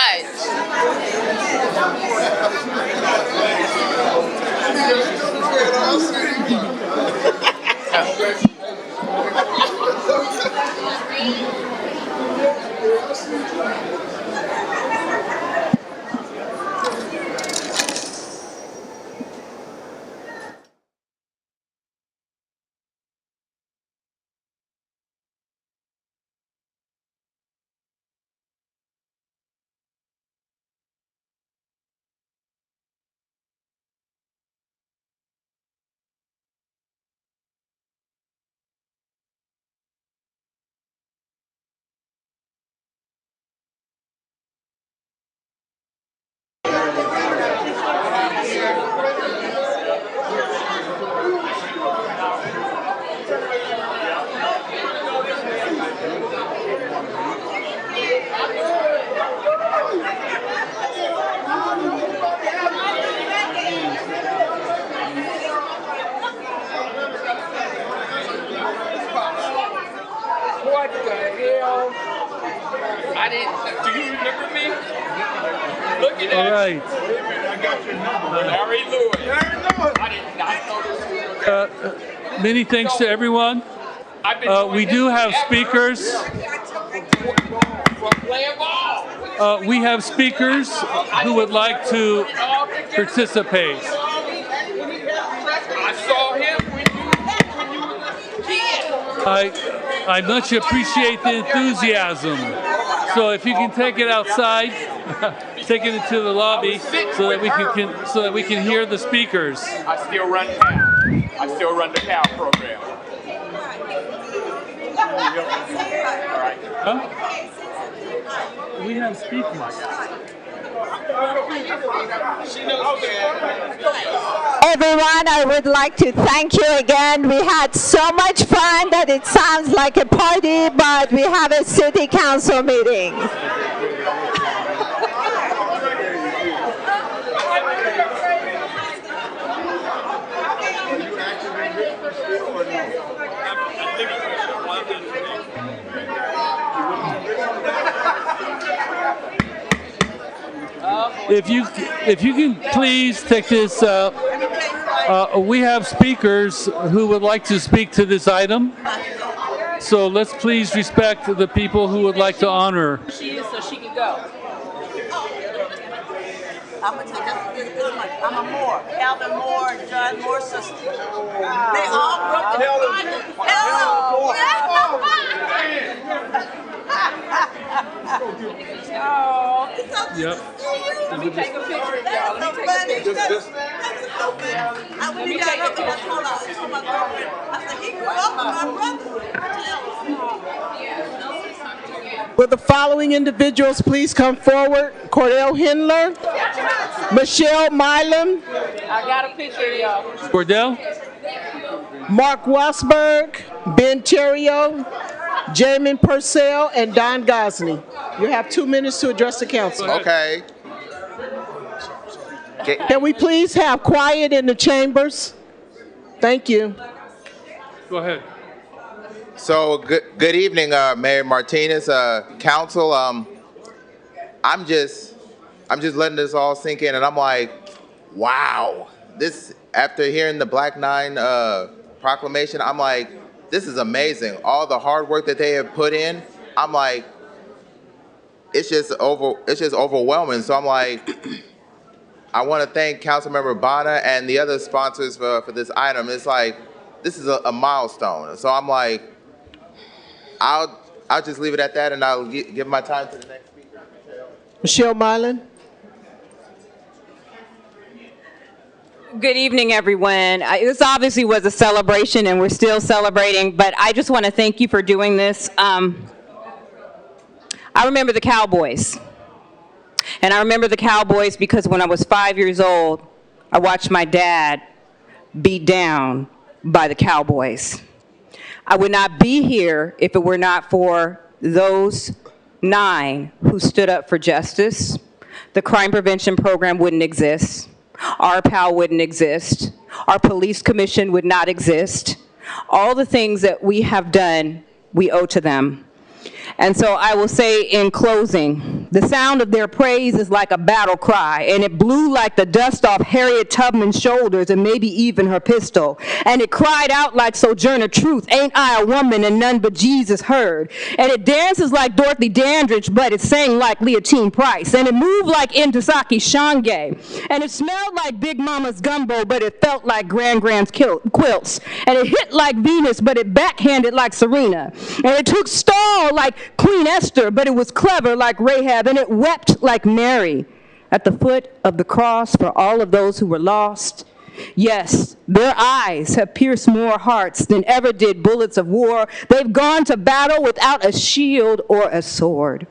What the hell? I didn't. Do you remember me? Look at that. All right. I got your number. Larry Lewis. I did not know this. Many thanks to everyone. We do have speakers. We have speakers who would like to participate. I saw him when you were a kid. I much appreciate the enthusiasm. So if you can take it outside, take it into the lobby so that we can hear the speakers. I still run CAL. I still run the CAL program. All right. Huh? We have speakers. Everyone, I would like to thank you again. We had so much fun that it sounds like a party, but we have a city council meeting. If you can please take this, we have speakers who would like to speak to this item. So let's please respect the people who would like to honor. She is, so she can go. I'm gonna take this much. I'm a Moore, Calvin Moore, John Moore sister. They all broke the Hello. Oh, it's so good to see you. Let me take a picture, y'all. Let me take a picture. That's so good. I went down up and I told my girlfriend, I said, he grew up with my brother. Will the following individuals please come forward? Cordell Hindler, Michelle Milam, I got a picture of y'all. Cordell? Mark Wasberg, Ben Terrio, Jamin Purcell, and Don Gosney. You have 2 minutes to address the council. Okay. Can we please have quiet in the chambers? Thank you. Go ahead. So good evening, Mayor Martinez, council. I'm just letting this all sink in, and I'm like, wow. This, after hearing the Black 9 proclamation, I'm like, this is amazing. All the hard work that they have put in, I'm like, it's just overwhelming. So I'm like, I want to thank Councilmember Bonner and the other sponsors for this item. It's like, this is a milestone. So I'm like, I'll just leave it at that, and I'll give my time to the next speaker, Michelle Milan. Good evening, everyone. This obviously was a celebration, and we're still celebrating, but I just want to thank you for doing this. I remember the Cowboys. And I remember the Cowboys because when I was 5 years old, I watched my dad beat down by the Cowboys. I would not be here if it were not for those 9 who stood up for justice. The crime prevention program wouldn't exist. Our PAL wouldn't exist. Our police commission would not exist. All the things that we have done, we owe to them. And so I will say in closing, the sound of their praise is like a battle cry, and it blew like the dust off Harriet Tubman's shoulders and maybe even her pistol. And it cried out like Sojourner Truth, ain't I a woman and none but Jesus heard. And it dances like Dorothy Dandridge, but it sang like Leontine Price. And it moved like Intisaki Shange. And it smelled like Big Mama's gumbo, but it felt like Grand Grand's quilts. And it hit like Venus, but it backhanded like Serena. And it took stall like Queen Esther, but it was clever like Rahab, and it wept like Mary at the foot of the cross for all of those who were lost. Yes, their eyes have pierced more hearts than ever did bullets of war. They've gone to battle without a shield or a sword,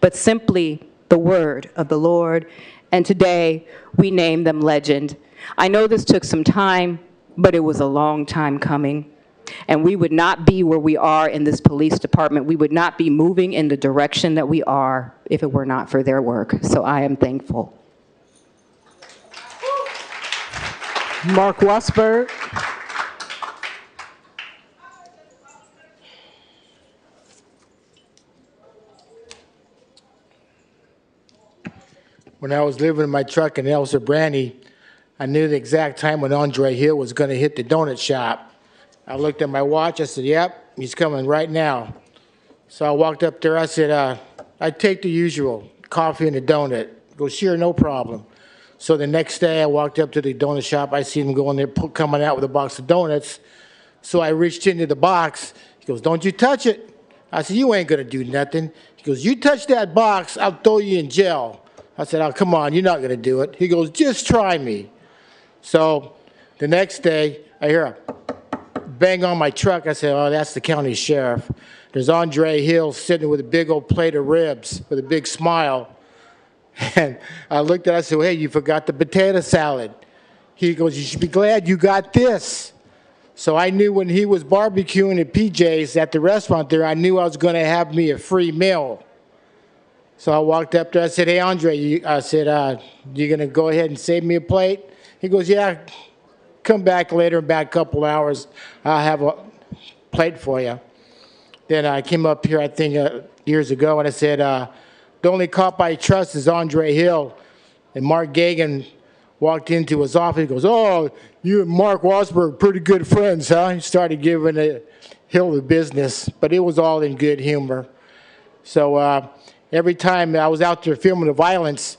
but simply the word of the Lord. And today we name them legend. I know this took some time, but it was a long time coming. And we would not be where we are in this police department. We would not be moving in the direction that we are if it were not for their work. So I am thankful. Mark Wasberg. When I was living in my truck in Elsa Brandy, I knew the exact time when Andre Hill was going to hit the donut shop. I looked at my watch, I said, yep, he's coming right now. So I walked up there, I said, I'd take the usual, coffee and a donut. He goes, sure, no problem. So the next day I walked up to the donut shop, I seen him going there, coming out with a box of donuts. So I reached into the box, he goes, don't you touch it. I said, you ain't gonna do nothing. He goes, you touch that box, I'll throw you in jail. I said, oh, come on, you're not gonna do it. He goes, just try me. So the next day, I hear a bang on my truck. I said, oh, that's the county sheriff. There's Andre Hill sitting with a big old plate of ribs with a big smile. And I looked at it, I said, hey, you forgot the potato salad. He goes, you should be glad you got this. So I knew when he was barbecuing at PJ's at the restaurant there, I knew I was going to have me a free meal. So I walked up there, I said, hey, Andre, you going to go ahead and save me a plate? He goes, yeah, come back later in about a couple hours. I'll have a plate for you. Then I came up here, I think, years ago, and I said, the only cop I trust is Andre Hill. And Mark Gagan walked into his office. He goes, oh, you and Mark Wasberg, pretty good friends, huh? He started giving Hill the business, but it was all in good humor. So every time I was out there filming the violence,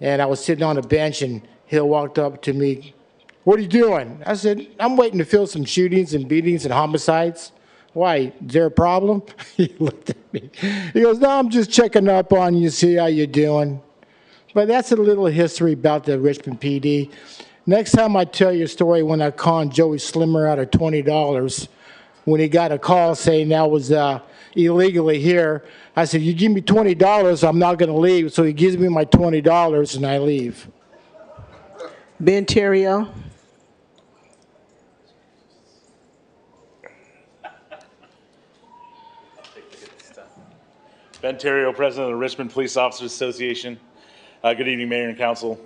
and I was sitting on a bench, and Hill walked up to me, what are you doing? I said, I'm waiting to film some shootings and beatings and homicides. Why, is there a problem? He looked at me. He goes, no, I'm just checking up on you, see how you're doing. But that's a little history about the Richmond PD. Next time I tell you a story when I conned Joey Slimmer out of $20 when he got a call saying that was illegally here. I said, you give me $20, I'm not going to leave. So he gives me my $20 and I leave. Ben Terrio. Ben Terrio, President of the Richmond Police Officers Association. Good evening, Mayor and Council.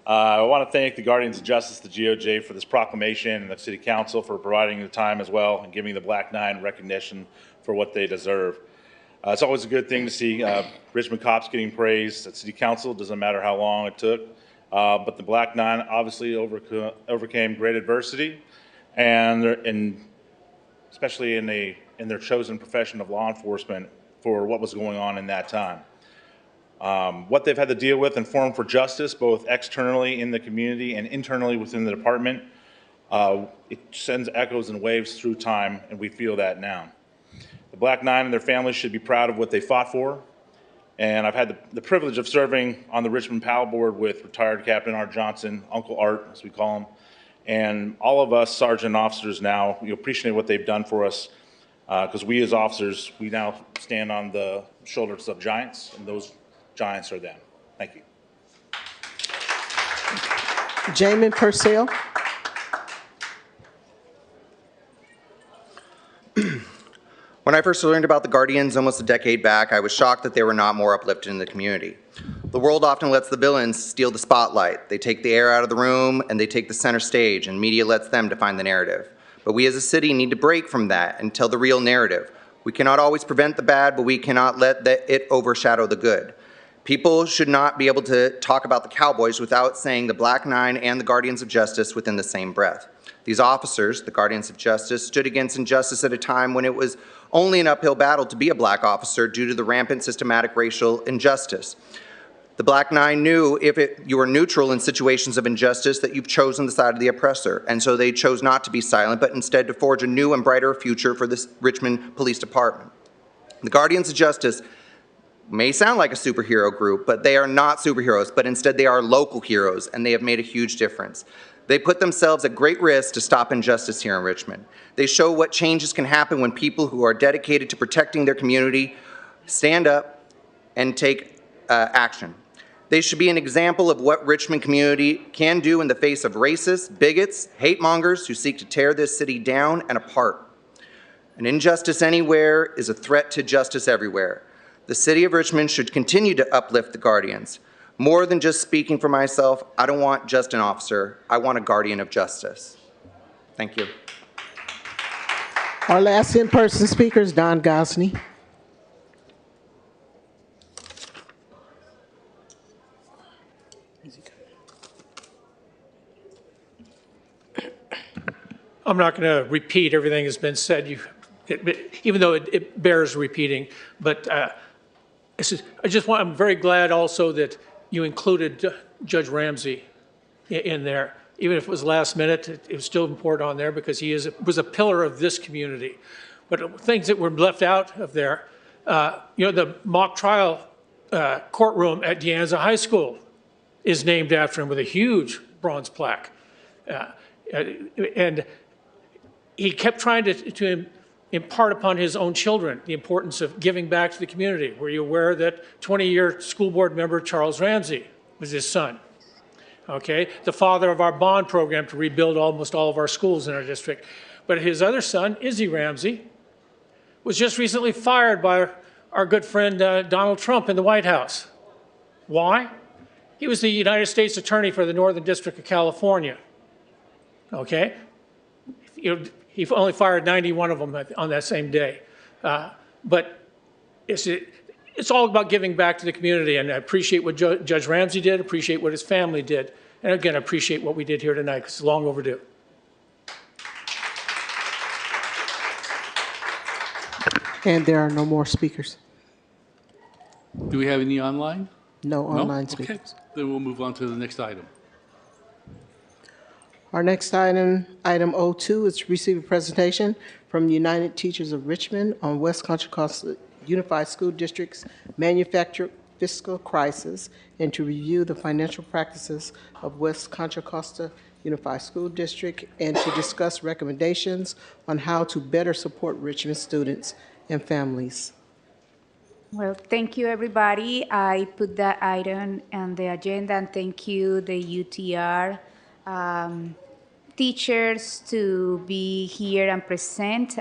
I want to thank the Guardians of Justice, the GOJ, for this proclamation, and the City Council for providing the time as well and giving the Black Nine recognition for what they deserve. It's always a good thing to see Richmond cops getting praised at City Council. It doesn't matter how long it took. But the Black Nine obviously overcame great adversity, and especially in their chosen profession of law enforcement for what was going on in that time. What they've had to deal with and form for justice, both externally in the community and internally within the department, it sends echoes and waves through time, and we feel that now. The Black Nine and their families should be proud of what they fought for, and I've had the privilege of serving on the Richmond PAL board with retired Captain Art Johnson, Uncle Art, as we call him, and all of us sergeant officers now, we appreciate what they've done for us, because we as officers, we now stand on the shoulders of giants, and those giants are them. Thank you. Jamin Purcell. When I first learned about the Guardians almost a decade back, I was shocked that they were not more uplifted in the community. The world often lets the villains steal the spotlight. They take the air out of the room and they take the center stage, and media lets them define the narrative. But we as a city need to break from that and tell the real narrative. We cannot always prevent the bad, but we cannot let it overshadow the good. People should not be able to talk about the Cowboys without saying the Black Nine and the Guardians of Justice within the same breath. These officers, the Guardians of Justice, stood against injustice at a time when it was only an uphill battle to be a black officer due to the rampant systematic racial injustice. The Black Nine knew if you were neutral in situations of injustice that you've chosen the side of the oppressor, and so they chose not to be silent, but instead to forge a new and brighter future for this Richmond Police Department. The Guardians of Justice may sound like a superhero group, but they are not superheroes, but instead they are local heroes, and they have made a huge difference. They put themselves at great risk to stop injustice here in Richmond. They show what changes can happen when people who are dedicated to protecting their community stand up and take action. They should be an example of what Richmond community can do in the face of racists, bigots, hate mongers who seek to tear this city down and apart. An injustice anywhere is a threat to justice everywhere. The city of Richmond should continue to uplift the Guardians. More than just speaking for myself, I don't want just an officer, I want a guardian of justice. Thank you. Our last in-person speaker is Don Gosney. I'm not going to repeat everything that's been said, even though it bears repeating, but I'm very glad also that you included Judge Ramsey in there. Even if it was last minute, it was still important on there because he was a pillar of this community. But things that were left out of there, the mock trial courtroom at De Anza High School is named after him with a huge bronze plaque. And he kept trying to impart upon his own children the importance of giving back to the community. Were you aware that 20-year school board member Charles Ramsey was his son? Okay, the father of our bond program to rebuild almost all of our schools in our district. But his other son, Izzy Ramsey, was just recently fired by our good friend Donald Trump in the White House. Why? He was the United States Attorney for the Northern District of California. Okay? He only fired 91 of them on that same day. But it's all about giving back to the community, and I appreciate what Judge Ramsey did, appreciate what his family did, and again, I appreciate what we did here tonight, because it's long overdue. And there are no more speakers. Do we have any online? No online speakers. Okay, then we'll move on to the next item. Our next item, item 02, is to receive a presentation from the United Teachers of Richmond on West Contra Costa Unified School District's manufactured fiscal crisis and to review the financial practices of West Contra Costa Unified School District and to discuss recommendations on how to better support Richmond students and families. Well, thank you, everybody. I put that item on the agenda, and thank you, the UTR teachers, to be here and present.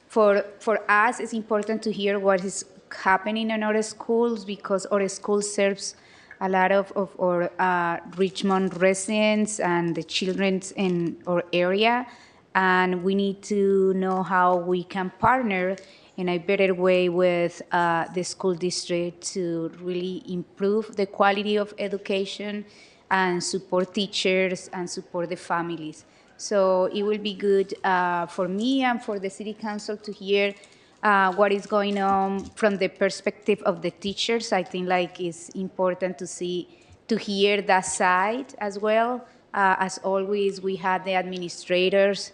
For us, it's important to hear what is happening in our schools, because our school serves a lot of our Richmond residents and the children in our area, and we need to know how we can partner in a better way with the school district to really improve the quality of education and support teachers and support the families. So it will be good for me and for the City Council to hear what is going on from the perspective of the teachers. I think it's important to hear that side as well. As always, we had the administrators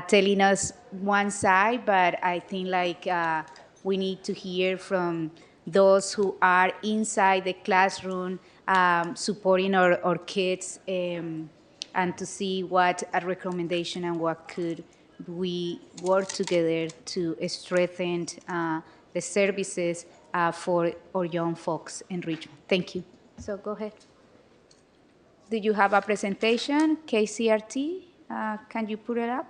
telling us one side, but I think we need to hear from those who are inside the classroom supporting our kids, and to see what a recommendation and what could we work together to strengthen the services for our young folks in Richmond. Thank you. So go ahead. Do you have a presentation, KCRT? Can you put it up?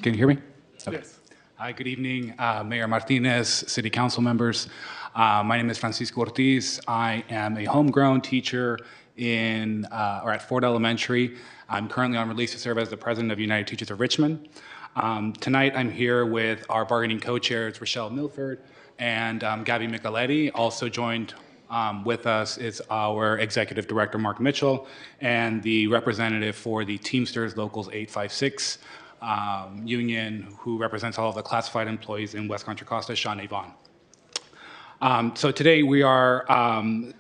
Can you hear me? Okay. Yes. Hi, good evening, Mayor Martinez, City Council members. My name is Francisco Ortiz. I am a homegrown teacher at Ford Elementary. I'm currently on release to serve as the president of United Teachers of Richmond. Tonight, I'm here with our bargaining co-chairs, Rochelle Milford and Gabby Micheletti. Also joined with us is our executive director, Mark Mitchell, and the representative for the Teamsters Locals 856 union, who represents all of the classified employees in West Contra Costa, Sean Avon. So today we are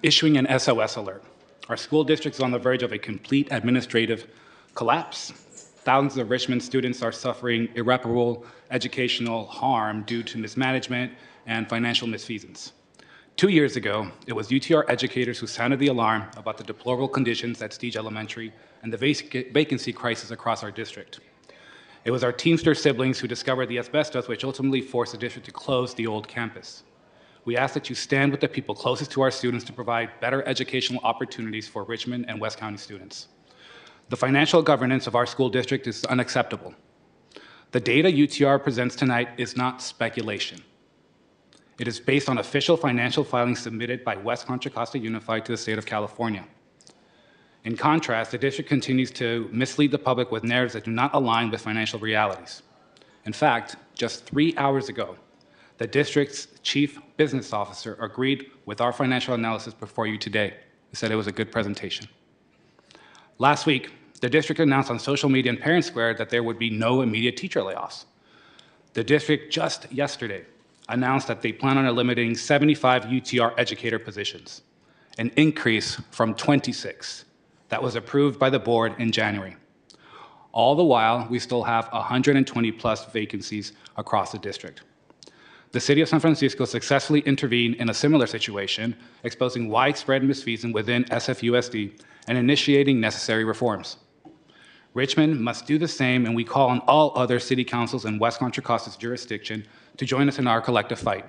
issuing an SOS alert. Our school district is on the verge of a complete administrative collapse. Thousands of Richmond students are suffering irreparable educational harm due to mismanagement and financial misfeasance. 2 years ago, it was UTR educators who sounded the alarm about the deplorable conditions at Stige Elementary and the vacancy crisis across our district. It was our Teamster siblings who discovered the asbestos, which ultimately forced the district to close the old campus. We ask that you stand with the people closest to our students to provide better educational opportunities for Richmond and West County students. The financial governance of our school district is unacceptable. The data UTR presents tonight is not speculation. It is based on official financial filings submitted by West Contra Costa Unified to the state of California. In contrast, the district continues to mislead the public with narratives that do not align with financial realities. In fact, just 3 hours ago, the district's chief business officer agreed with our financial analysis before you today. He said it was a good presentation. Last week, the district announced on social media and Parent Square that there would be no immediate teacher layoffs. The district just yesterday announced that they plan on eliminating 75 UTR educator positions, an increase from 26 that was approved by the board in January. All the while, we still have 120 plus vacancies across the district. the City of San Francisco successfully intervened in a similar situation, exposing widespread misfeasance within SFUSD and initiating necessary reforms. Richmond must do the same, and we call on all other city councils in West Contra Costa's jurisdiction to join us in our collective fight.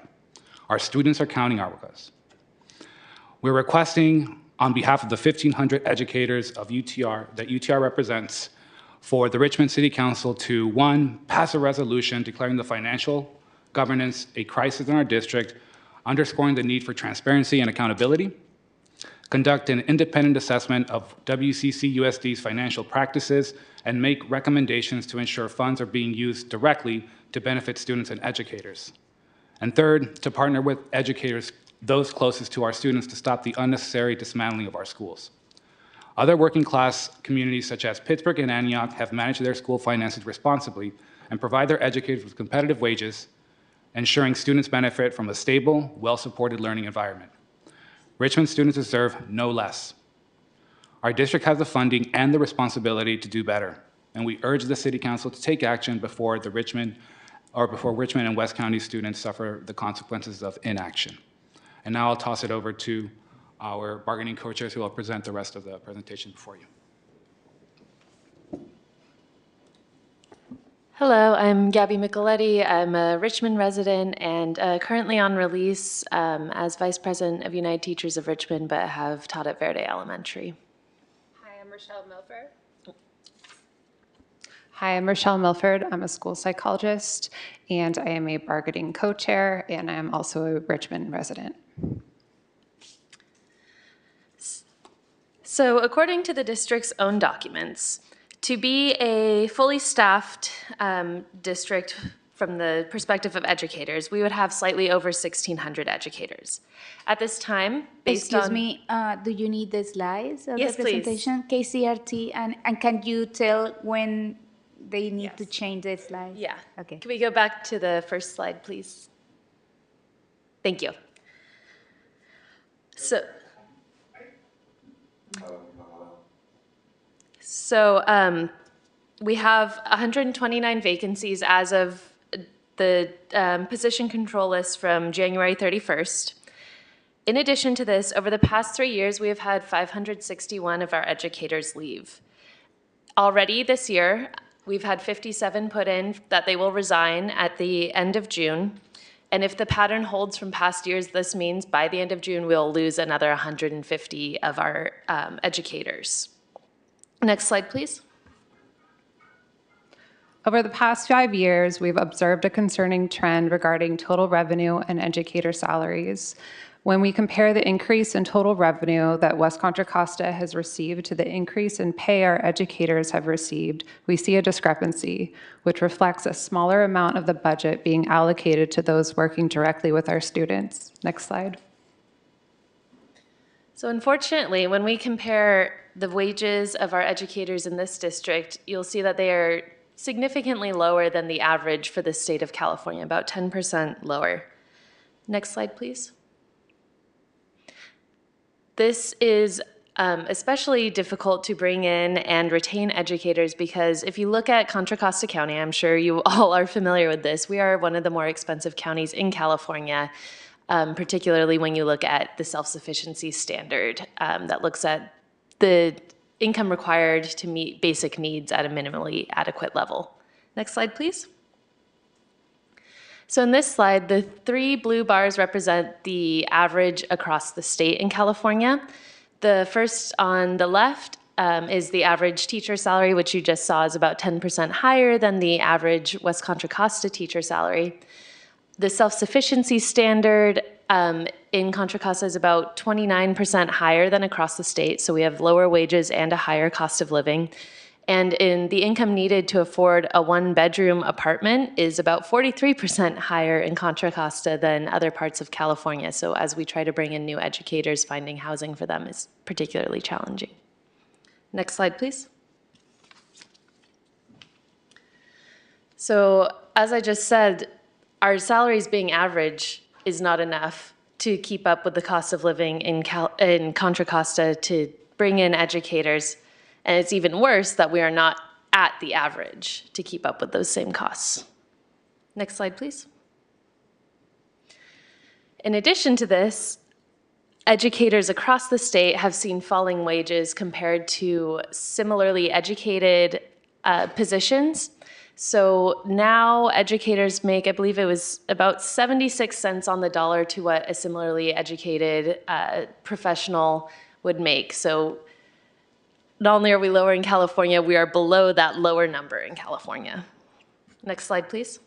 Our students are counting on us. We're requesting, on behalf of the 1,500 educators of UTR that UTR represents, for the Richmond City Council to, 1, pass a resolution declaring the financial governance a crisis in our district, underscoring the need for transparency and accountability, conduct an independent assessment of WCCUSD's financial practices, and make recommendations to ensure funds are being used directly to benefit students and educators. And third, to partner with educators, those closest to our students, to stop the unnecessary dismantling of our schools. Other working class communities such as Pittsburgh and Antioch have managed their school finances responsibly and provide their educators with competitive wages, ensuring students benefit from a stable, well-supported learning environment. Richmond students deserve no less. Our district has the funding and the responsibility to do better, and we urge the City Council to take action before Richmond and West County students suffer the consequences of inaction. And now I'll toss it over to our bargaining co-chairs who will present the rest of the presentation before you. Hello, I'm Gabby Micheletti. I'm a Richmond resident and currently on release as Vice President of United Teachers of Richmond, but have taught at Verde Elementary. Hi, I'm Rochelle Milford. Hi, I'm Rochelle Milford. I'm a school psychologist, and I am a bargaining co-chair, and I am also a Richmond resident. So according to the district's own documents, to be a fully staffed district from the perspective of educators, we would have slightly over 1,600 educators. At this time, based Excuse on... me, do you need the slides of Yes, the presentation? KCRT, and can you tell when they need to change the slides? Yeah. Okay. Can we go back to the first slide, please? Thank you. So we have 129 vacancies as of the position control list from January 31st. In addition to this, over the past 3 years, we have had 561 of our educators leave. Already this year, we've had 57 put in that they will resign at the end of June. And if the pattern holds from past years, this means by the end of June, we'll lose another 150 of our educators. Next slide, please. Over the past 5 years, we've observed a concerning trend regarding total revenue and educator salaries. When we compare the increase in total revenue that West Contra Costa has received to the increase in pay our educators have received, we see a discrepancy, which reflects a smaller amount of the budget being allocated to those working directly with our students. Next slide. So unfortunately, when we compare the wages of our educators in this district, you'll see that they are significantly lower than the average for the state of California, about 10% lower. Next slide, please. This is especially difficult to bring in and retain educators because if you look at Contra Costa County, I'm sure you all are familiar with this, we are one of the more expensive counties in California, particularly when you look at the self-sufficiency standard that looks at the income required to meet basic needs at a minimally adequate level. Next slide, please. So in this slide, the 3 blue bars represent the average across the state in California. The first on the left is the average teacher salary, which you just saw is about 10% higher than the average West Contra Costa teacher salary. The self-sufficiency standard in Contra Costa is about 29% higher than across the state, so we have lower wages and a higher cost of living. And in the income needed to afford a 1-bedroom apartment is about 43% higher in Contra Costa than other parts of California. So as we try to bring in new educators, finding housing for them is particularly challenging. Next slide, please. So as I just said, our salaries being average is not enough to keep up with the cost of living in Contra Costa to bring in educators. And it's even worse that we are not at the average to keep up with those same costs. Next slide, please. In addition to this, educators across the state have seen falling wages compared to similarly educated positions. So now educators make, I believe it was about 76 cents on the dollar to what a similarly educated professional would make. So not only are we lower in California, we are below that lower number in California. Next slide, please.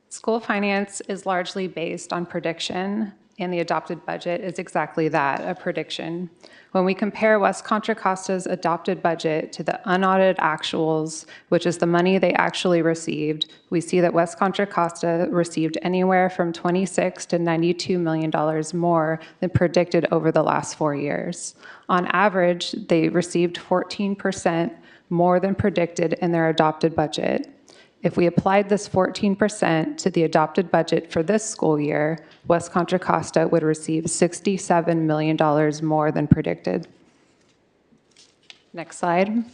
School finance is largely based on prediction, and the adopted budget is exactly that, a prediction. When we compare West Contra Costa's adopted budget to the unaudited actuals, which is the money they actually received, we see that West Contra Costa received anywhere from $26 to $92 million more than predicted over the last 4 years. On average, they received 14% more than predicted in their adopted budget. If we applied this 14% to the adopted budget for this school year, West Contra Costa would receive $67 million more than predicted. Next slide.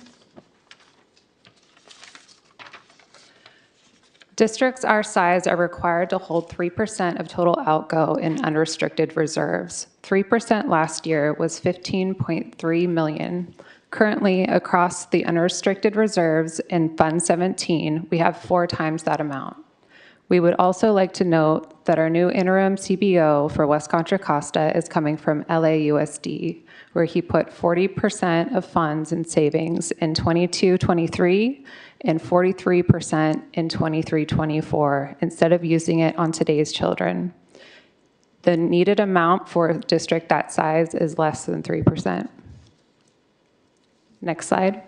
Districts our size are required to hold 3% of total outgo in unrestricted reserves. 3% last year was $15.3 million. Currently, across the unrestricted reserves in Fund 17, we have 4 times that amount. We would also like to note that our new interim CBO for West Contra Costa is coming from LAUSD, where he put 40% of funds in savings in 22-23 and 43% in 23-24, instead of using it on today's children. The needed amount for a district that size is less than 3%. Next slide.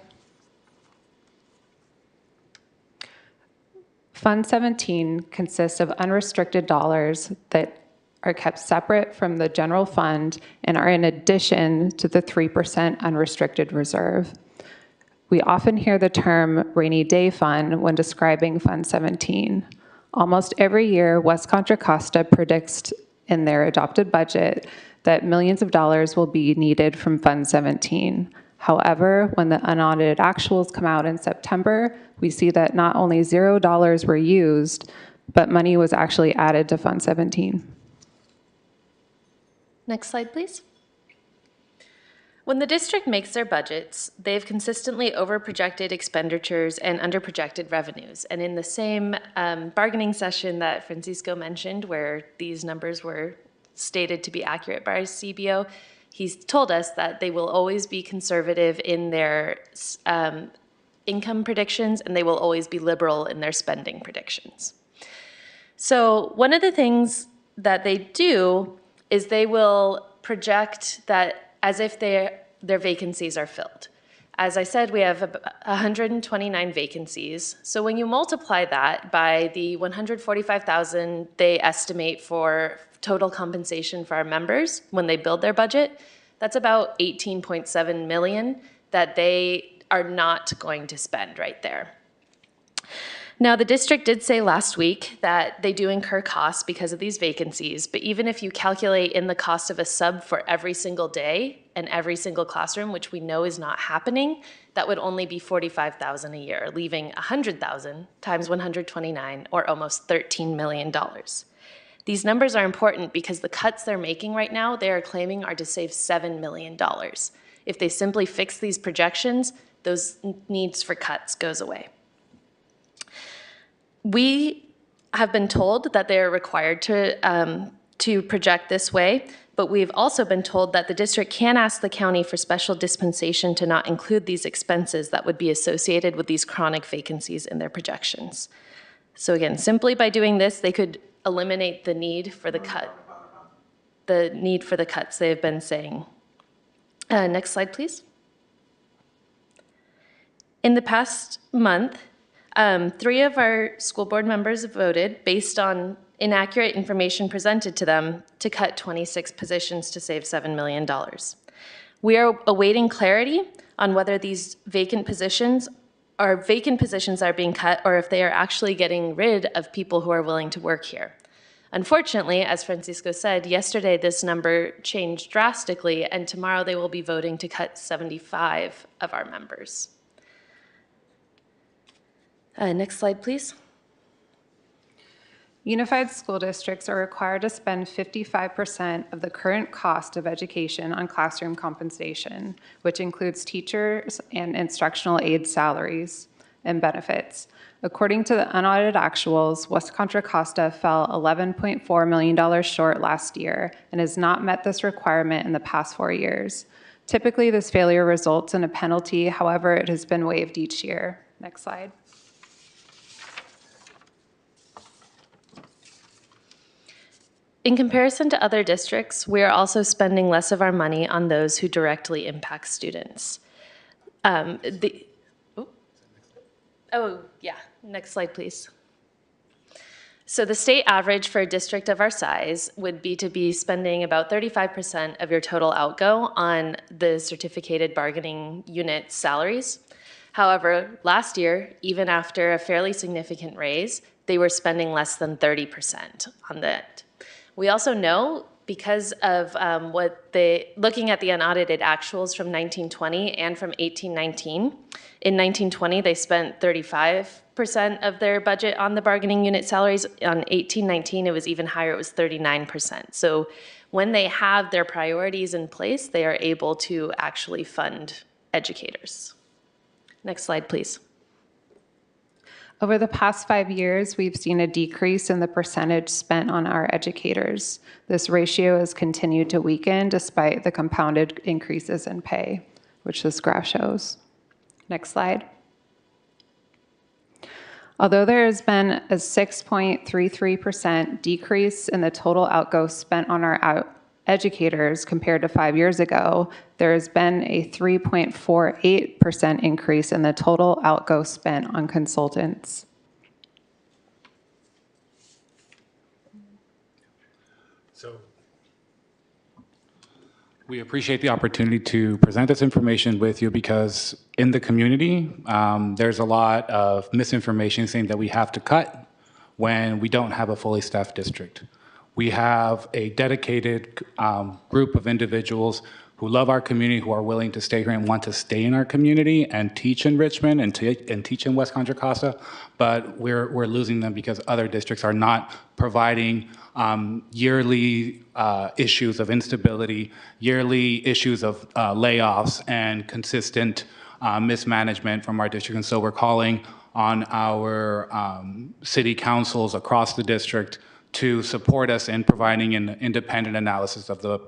Fund 17 consists of unrestricted dollars that are kept separate from the general fund and are in addition to the 3% unrestricted reserve. We often hear the term rainy day fund when describing Fund 17. Almost every year, West Contra Costa predicts in their adopted budget that millions of dollars will be needed from Fund 17. However, when the unaudited actuals come out in September, we see that not only $0 were used, but money was actually added to Fund 17. Next slide, please. When the district makes their budgets, they've consistently overprojected expenditures and underprojected revenues. And in the same bargaining session that Francisco mentioned, where these numbers were stated to be accurate by our CBO, he's told us that they will always be conservative in their income predictions, and they will always be liberal in their spending predictions. So one of the things that they do is they will project that as if their vacancies are filled. As I said, we have 129 vacancies. So when you multiply that by the 145,000 they estimate for total compensation for our members when they build their budget, that's about 18.7 million that they are not going to spend right there. Now, the district did say last week that they do incur costs because of these vacancies, but even if you calculate in the cost of a sub for every single day and every single classroom, which we know is not happening, that would only be 45,000 a year, leaving 100,000 times 129, or almost $13 million. These numbers are important because the cuts they're making right now, they are claiming are to save $7 million. If they simply fix these projections, those needs for cuts goes away. We have been told that they are required to project this way, but we've also been told that the district can ask the county for special dispensation to not include these expenses that would be associated with these chronic vacancies in their projections. So again, simply by doing this, they could eliminate the need for the cuts they have been saying. Next slide, please. In the past month, 3 of our school board members voted, based on inaccurate information presented to them, to cut 26 positions to save $7 million. We are awaiting clarity on whether these vacant positions are being cut or if they are actually getting rid of people who are willing to work here. Unfortunately, as Francisco said, yesterday this number changed drastically, and tomorrow they will be voting to cut 75 of our members. Next slide, please. Unified school districts are required to spend 55% of the current cost of education on classroom compensation, which includes teachers and instructional aid salaries and benefits. According to the unaudited actuals, West Contra Costa fell $11.4 million short last year and has not met this requirement in the past 4 years. Typically, this failure results in a penalty. However, it has been waived each year. Next slide. In comparison to other districts, we are also spending less of our money on those who directly impact students. Next slide, please. So the state average for a district of our size would be to be spending about 35% of your total outgo on the certificated bargaining unit salaries. However, last year, even after a fairly significant raise, they were spending less than 30% on that. We also know, because of looking at the unaudited actuals from 1920 and from 1819, in 1920 they spent 35% of their budget on the bargaining unit salaries. On 1819 it was even higher, it was 39%. So when they have their priorities in place, they are able to actually fund educators. Next slide, please. Over the past 5 years, we've seen a decrease in the percentage spent on our educators. This ratio has continued to weaken despite the compounded increases in pay, which this graph shows. Next slide. Although there has been a 6.33% decrease in the total outgo spent on our educators compared to 5 years ago, there has been a 3.48% increase in the total outgo spent on consultants. So we appreciate the opportunity to present this information with you because in the community, there's a lot of misinformation saying that we have to cut when we don't have a fully staffed district. We have a dedicated group of individuals who love our community, who are willing to stay here and want to stay in our community and teach in Richmond and teach in West Contra Costa, but we're losing them because other districts are not providing yearly issues of instability, yearly issues of layoffs, and consistent mismanagement from our district. And so we're calling on our city councils across the district to support us in providing an independent analysis of the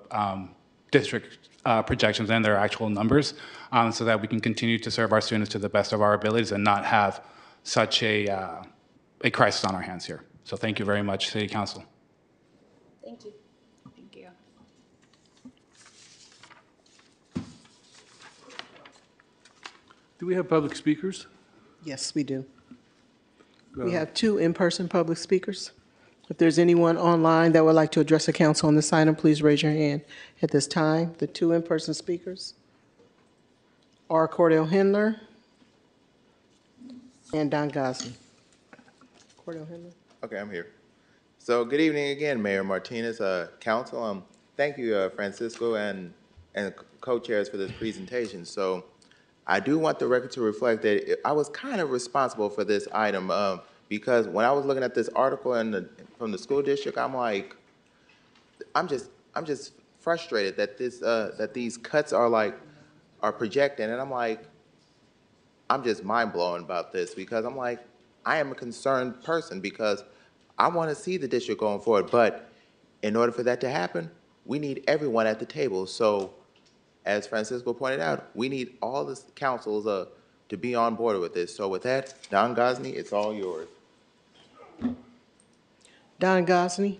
district projections and their actual numbers so that we can continue to serve our students to the best of our abilities and not have such a crisis on our hands here. So thank you very much, City Council. Thank you. Thank you. Do we have public speakers? Yes, we do. We have 2 in-person public speakers. If there's anyone online that would like to address the council on this item, please raise your hand at this time. The 2 in-person speakers are Cordell Hindler and Don Gosney. Cordell Hindler. Okay, I'm here. So good evening again, Mayor Martinez, council. Thank you, Francisco and co-chairs for this presentation. So I do want the record to reflect that I was kind of responsible for this item because when I was looking at this article from the school district, I'm like, I'm just frustrated that that these cuts are projected, and I'm like, I'm just mind blown about this because I'm like, I am a concerned person because I want to see the district going forward, but in order for that to happen, we need everyone at the table. So as Francisco pointed out, we need all the councils to be on board with this. So with that, Don Gosney, it's all yours. Don Gosney.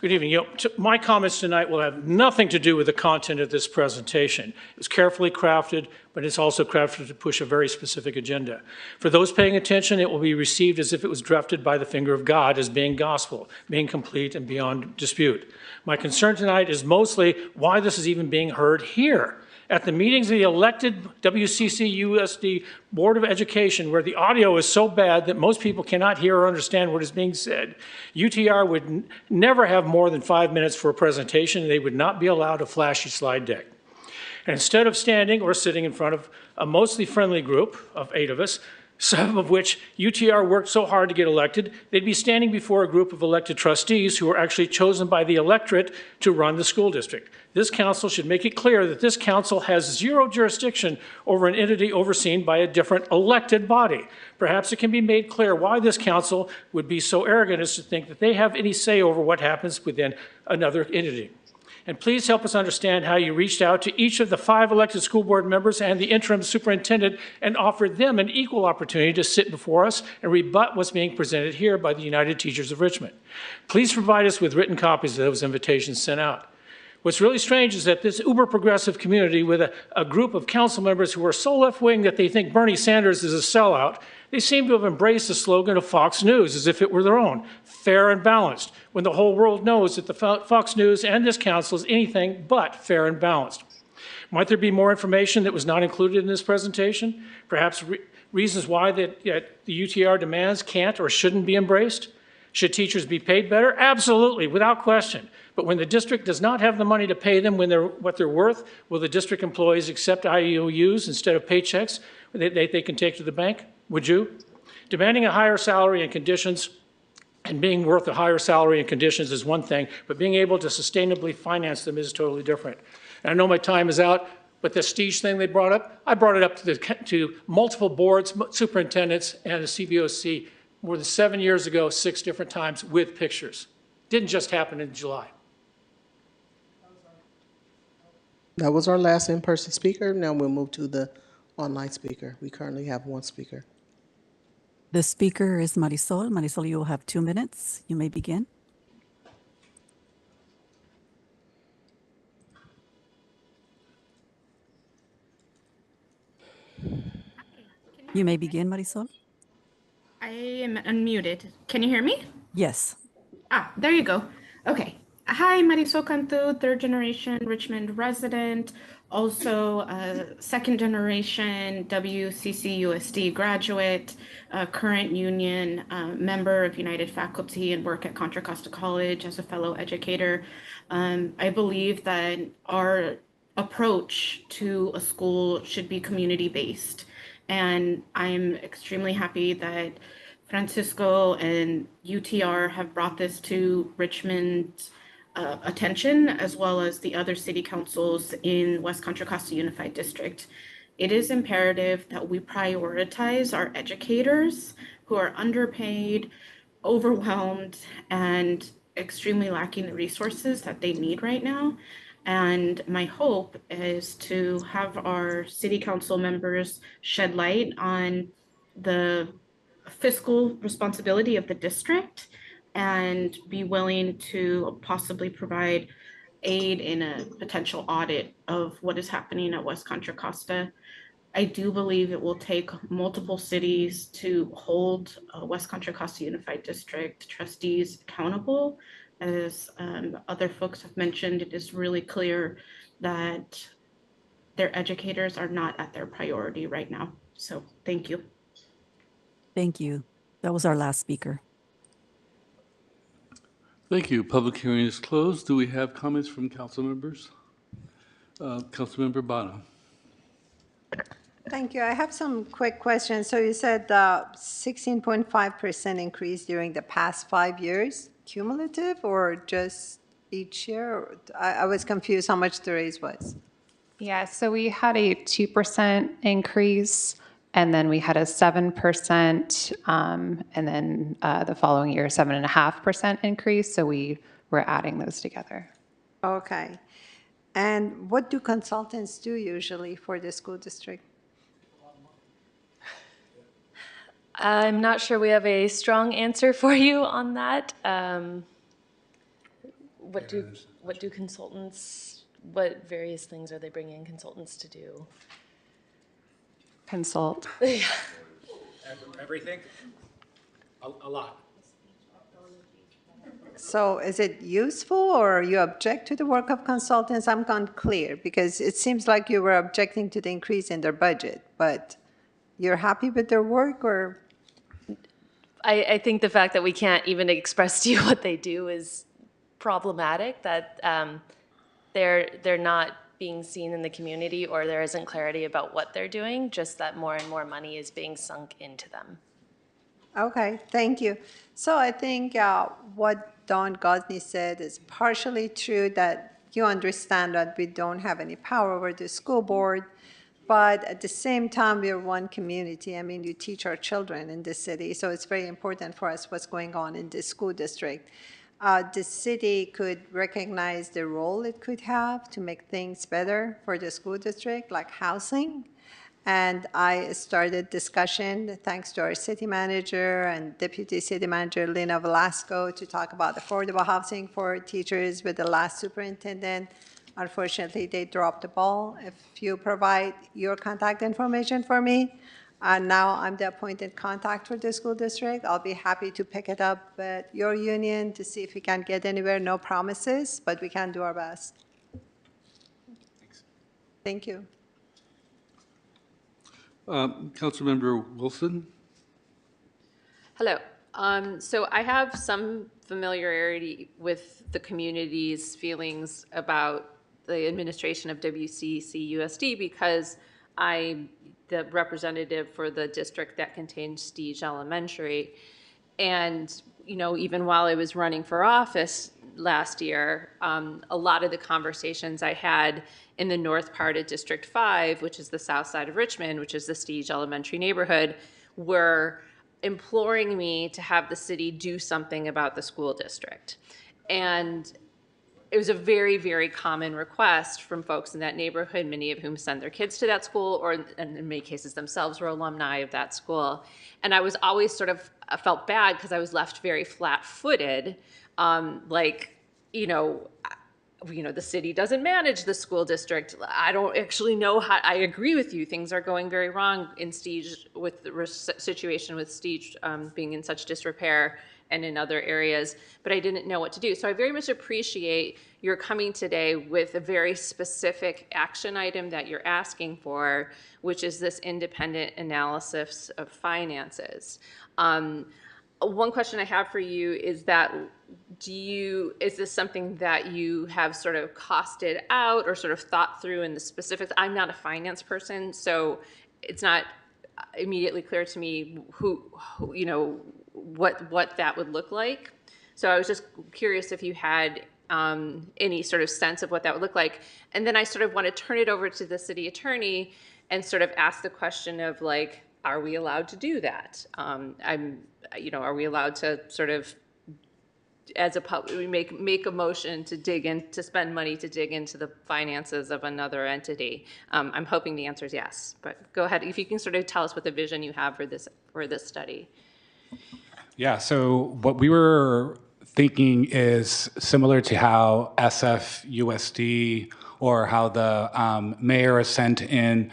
Good evening. My comments tonight will have nothing to do with the content of this presentation. It's carefully crafted, but it's also crafted to push a very specific agenda. For those paying attention, it will be received as if it was drafted by the finger of God as being gospel, being complete and beyond dispute. My concern tonight is mostly why this is even being heard here. At the meetings of the elected WCCUSD Board of Education, where the audio is so bad that most people cannot hear or understand what is being said, UTR would never have more than 5 minutes for a presentation, and they would not be allowed a flashy slide deck. And instead of standing or sitting in front of a mostly friendly group of 8 of us, some of which UTR worked so hard to get elected, they'd be standing before a group of elected trustees who were actually chosen by the electorate to run the school district. This council should make it clear that this council has 0 jurisdiction over an entity overseen by a different elected body. Perhaps it can be made clear why this council would be so arrogant as to think that they have any say over what happens within another entity. And please help us understand how you reached out to each of the 5 elected school board members and the interim superintendent and offered them an equal opportunity to sit before us and rebut what's being presented here by the United Teachers of Richmond. Please provide us with written copies of those invitations sent out. What's really strange is that this uber progressive community with a group of council members who are so left-wing that they think Bernie Sanders is a sellout, they seem to have embraced the slogan of Fox News as if it were their own, fair and balanced, when the whole world knows that the Fox News and this council is anything but fair and balanced. Might there be more information that was not included in this presentation? Perhaps reasons why the UTR demands can't or shouldn't be embraced? Should teachers be paid better? Absolutely, without question. But when the district does not have the money to pay them what they're worth, will the district employees accept IOUs instead of paychecks they can take to the bank? Would you? Demanding a higher salary and conditions and being worth a higher salary and conditions is one thing, but being able to sustainably finance them is totally different. And I know my time is out, but the Stige thing they brought up, I brought it up to multiple boards, superintendents, and the CBOC more than 7 years ago, 6 different times with pictures. Didn't just happen in July. That was our last in-person speaker. Now we'll move to the online speaker. We currently have 1 speaker. The speaker is Marisol. Marisol, you will have 2 minutes. You may begin. You may begin, Marisol. I am unmuted. Can you hear me? Yes. Ah, there you go. Okay. Hi, Marisol Cantu, 3rd generation Richmond resident, also a 2nd generation WCCUSD graduate, current union member of United Faculty and work at Contra Costa College as a fellow educator. I believe that our approach to a school should be community-based. And I'm extremely happy that Francisco and UTR have brought this to Richmond's attention, as well as the other city councils in West Contra Costa Unified District. It is imperative that we prioritize our educators who are underpaid, overwhelmed, and extremely lacking the resources that they need right now. And my hope is to have our city council members shed light on the fiscal responsibility of the district and be willing to possibly provide aid in a potential audit of what is happening at West Contra Costa. I do believe it will take multiple cities to hold West Contra Costa Unified District trustees accountable. As other folks have mentioned, it is really clear that their educators are not at their priority right now. So thank you. Thank you. That was our last speaker. Thank you. Public hearing is closed. Do we have comments from council members? Councilmember Bono. Thank you. I have some quick questions. So you said 16.5% increase during the past 5 years, cumulative or just each year? I was confused how much the raise was. Yeah, so we had a 2% increase, and then we had a 7%, and then the following year, 7.5% increase. So we were adding those together. Okay. And what do consultants do usually for the school district? I'm not sure we have a strong answer for you on that. What do consultants, what various things are they bringing consultants to do? Consult. Everything? A lot. So is it useful, or you object to the work of consultants? I'm unclear, because it seems like you were objecting to the increase in their budget, but you're happy with their work, or? I think the fact that we can't even express to you what they do is problematic, that they're not being seen in the community, or there isn't clarity about what they're doing, just that more and more money is being sunk into them. Okay, thank you. So I think what Don Gosney said is partially true, that you understand that we don't have any power over the school board, but at the same time, we're one community. I mean, you teach our children in this city, so it's very important for us what's going on in this school district. The city could recognize the role it could have to make things better for the school district, like housing. And I started discussion, thanks to our city manager and deputy city manager, Lena Velasco, to talk about affordable housing for teachers with the last superintendent. Unfortunately, they dropped the ball. If you provide your contact information for me, now I'm the appointed contact for the school district. I'll be happy to pick it up at your union to see if we can get anywhere. No promises, but we can do our best. Thanks. Thank you. Councilmember Wilson. Hello. So I have some familiarity with the community's feelings about the administration of WCCUSD because I'm the representative for the district that contains Stige Elementary. And, you know, even while I was running for office last year, a lot of the conversations I had in the north part of District 5, which is the south side of Richmond, which is the Stige Elementary neighborhood, were imploring me to have the city do something about the school district. And it was a very, very common request from folks in that neighborhood, many of whom send their kids to that school, or in many cases themselves were alumni of that school. And I was always sort of, I felt bad because I was left very flat-footed, like, the city doesn't manage the school district. I don't actually know how, I agree with you, things are going very wrong in Stige with the situation with Stige being in such disrepair and in other areas, but I didn't know what to do. So I very much appreciate your coming today with a very specific action item that you're asking for, which is this independent analysis of finances. One question I have for you is that, is this something that you have sort of costed out or sort of thought through in the specifics? I'm not a finance person, so it's not immediately clear to me what that would look like. So I was just curious if you had any sort of sense of what that would look like. And then I sort of want to turn it over to the city attorney and sort of ask the question of like, are we allowed to do that? Are we allowed to sort of, as a public, make a motion to dig in, to spend money to dig into the finances of another entity? I'm hoping the answer is yes, but go ahead. If you can sort of tell us what the vision you have for this study. Yeah, so what we were thinking is similar to how SFUSD or how the mayor has sent in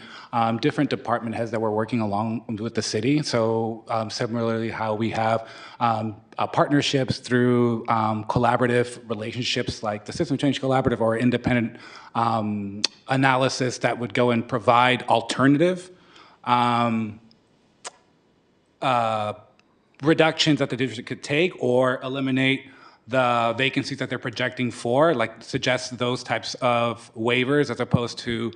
different department heads that were working along with the city. So similarly, how we have partnerships through collaborative relationships like the System Change Collaborative or independent analysis that would go and provide alternative reductions that the district could take or eliminate the vacancies that they're projecting for, like suggest those types of waivers as opposed to,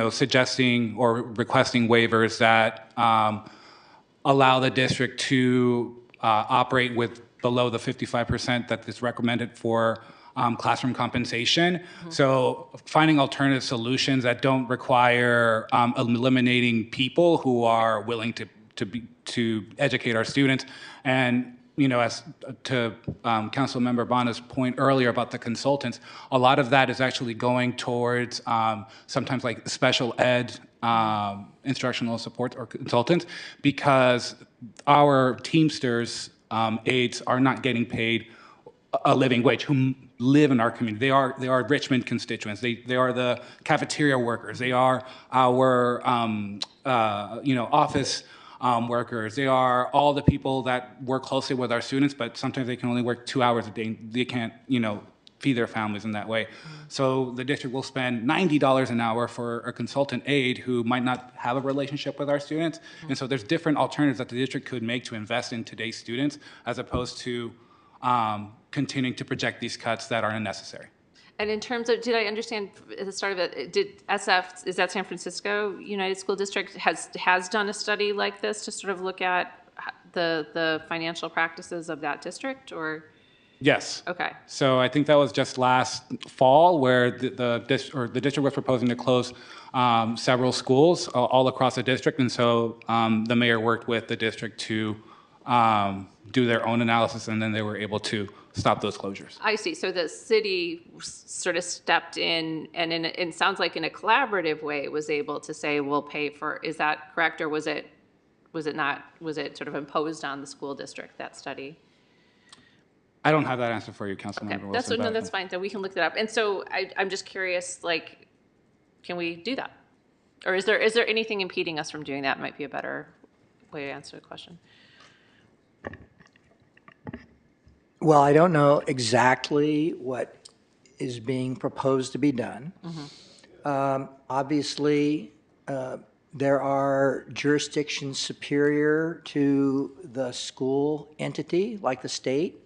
suggesting or requesting waivers that allow the district to operate with below the 55% that is recommended for classroom compensation. Mm-hmm. So finding alternative solutions that don't require eliminating people who are willing to educate our students. And as to Councilmember Bonna's point earlier about the consultants, a lot of that is actually going towards sometimes like special ed instructional support or consultants, because our Teamsters aides are not getting paid a living wage who live in our community. They are Richmond constituents. They are the cafeteria workers. They are our office workers. They are all the people that work closely with our students, but sometimes they can only work 2 hours a day. They can't, feed their families in that way. So the district will spend $90 an hour for a consultant aide who might not have a relationship with our students. And so there's different alternatives that the district could make to invest in today's students, as opposed to continuing to project these cuts that are unnecessary. And in terms of, did I understand at the start of it, did SF, is that San Francisco United School District, has done a study like this to sort of look at the financial practices of that district, or? Yes. Okay. So I think that was just last fall where the district was proposing to close several schools all across the district. And so the mayor worked with the district to do their own analysis, and then they were able to stop those closures. I see. So the city sort of stepped in and it sounds like in a collaborative way was able to say, we'll pay for, is that correct? Or was it not, was it sort of imposed on the school district, that study? I don't have that answer for you, Councilmember Wilson. No, that's fine. So we can look that up. And so I'm just curious, like, can we do that? Or is there anything impeding us from doing that? Might be a better way to answer the question. Well, I don't know exactly what is being proposed to be done. Obviously, there are jurisdictions superior to the school entity, like the state,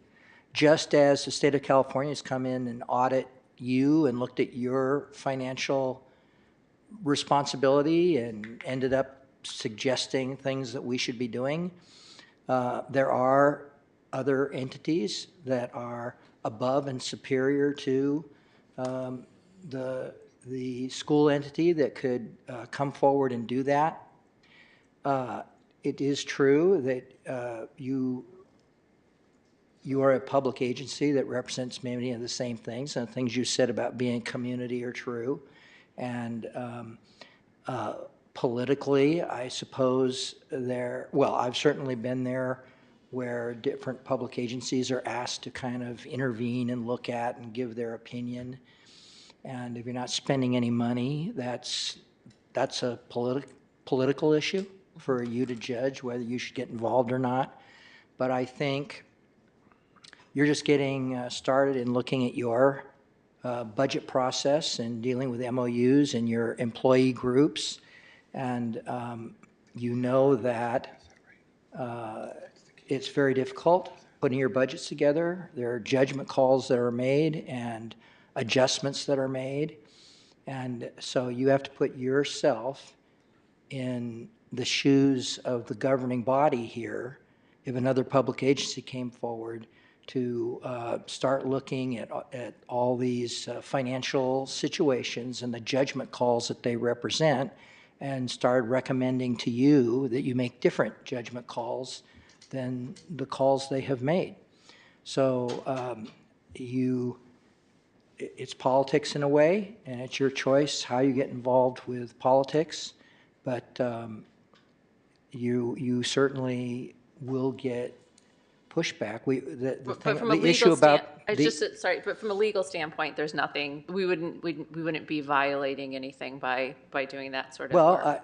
just as the state of California has come in and audit you and looked at your financial responsibility and ended up suggesting things that we should be doing. There are other entities that are above and superior to the school entity that could come forward and do that. It is true that you are a public agency that represents many of the same things, and the things you said about being community are true. And politically, I suppose I've certainly been there where different public agencies are asked to kind of intervene and look at and give their opinion. And if you're not spending any money, that's a political issue for you to judge whether you should get involved or not. But I think you're just getting started in looking at your budget process and dealing with MOUs and your employee groups. And you know that it's very difficult putting your budgets together. There are judgment calls that are made and adjustments that are made. And so you have to put yourself in the shoes of the governing body here. If another public agency came forward to start looking at all these financial situations and the judgment calls that they represent, and started recommending to you that you make different judgment calls than the calls they have made. So it's politics in a way, and it's your choice how you get involved with politics, but you certainly will get pushback. But from a legal but from a legal standpoint, there's nothing, we wouldn't be violating anything by doing that sort of work.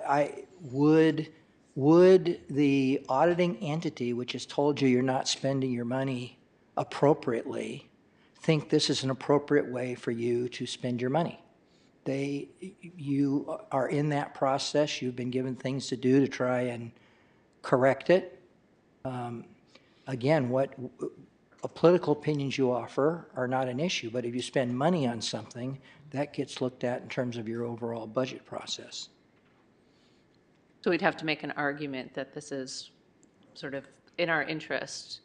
Well, would the auditing entity, which has told you you're not spending your money appropriately, think this is an appropriate way for you to spend your money? You are in that process. You've been given things to do to try and correct it. Again, what political opinions you offer are not an issue, but if you spend money on something, that gets looked at in terms of your overall budget process. So we'd have to make an argument that this is sort of in our interest.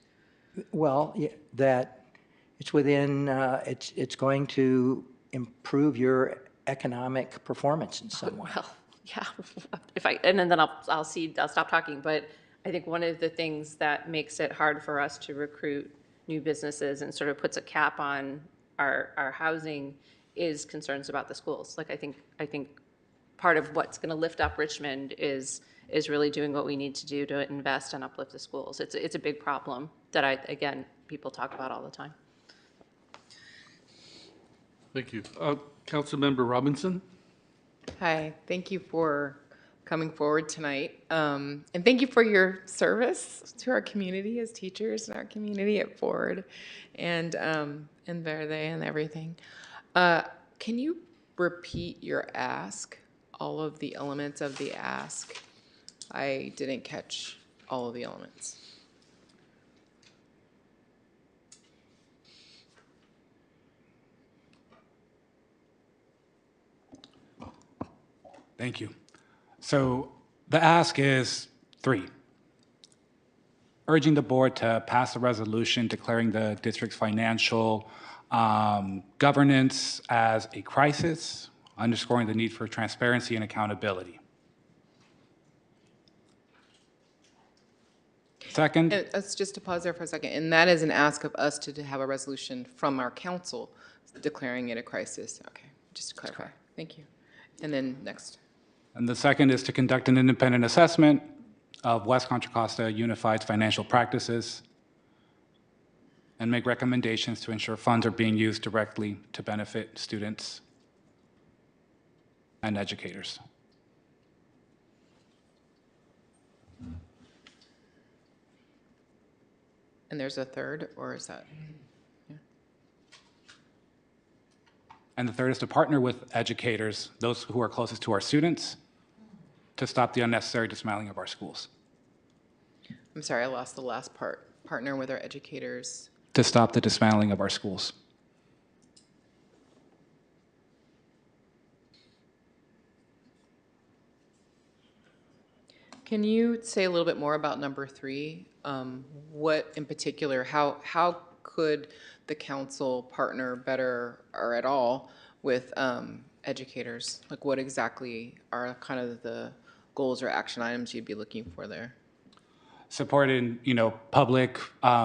Well, that it's within, it's going to improve your economic performance in some way. Well, yeah, and then I'll stop talking, but I think one of the things that makes it hard for us to recruit new businesses and sort of puts a cap on our housing is concerns about the schools. Like I think part of what's going to lift up Richmond is really doing what we need to do to invest and uplift the schools. It's a big problem that again people talk about all the time. Thank you. Councilmember Robinson. Hi, thank you for coming forward tonight. And thank you for your service to our community as teachers and our community at Ford and Verde and everything. Can you repeat your ask, all of the elements of the ask? I didn't catch all of the elements. Thank you. So the ask is 3. Urging the board to pass a resolution declaring the district's financial governance as a crisis, underscoring the need for transparency and accountability. Second. And just to pause there for a second, and that is an ask of us to have a resolution from our council declaring it a crisis. Okay, just to clarify. Thank you. And then next. And the second is to conduct an independent assessment of West Contra Costa Unified's financial practices and make recommendations to ensure funds are being used directly to benefit students and educators. And there's a third, or is that? Yeah. And the third is to partner with educators, those who are closest to our students, to stop the unnecessary dismantling of our schools. I'm sorry, I lost the last part. Partner with our educators. To stop the dismantling of our schools. Can you say a little bit more about number 3? What in particular, how could the council partner better or at all with educators? Like what exactly are kind of the goals or action items you'd be looking for there? Support in, public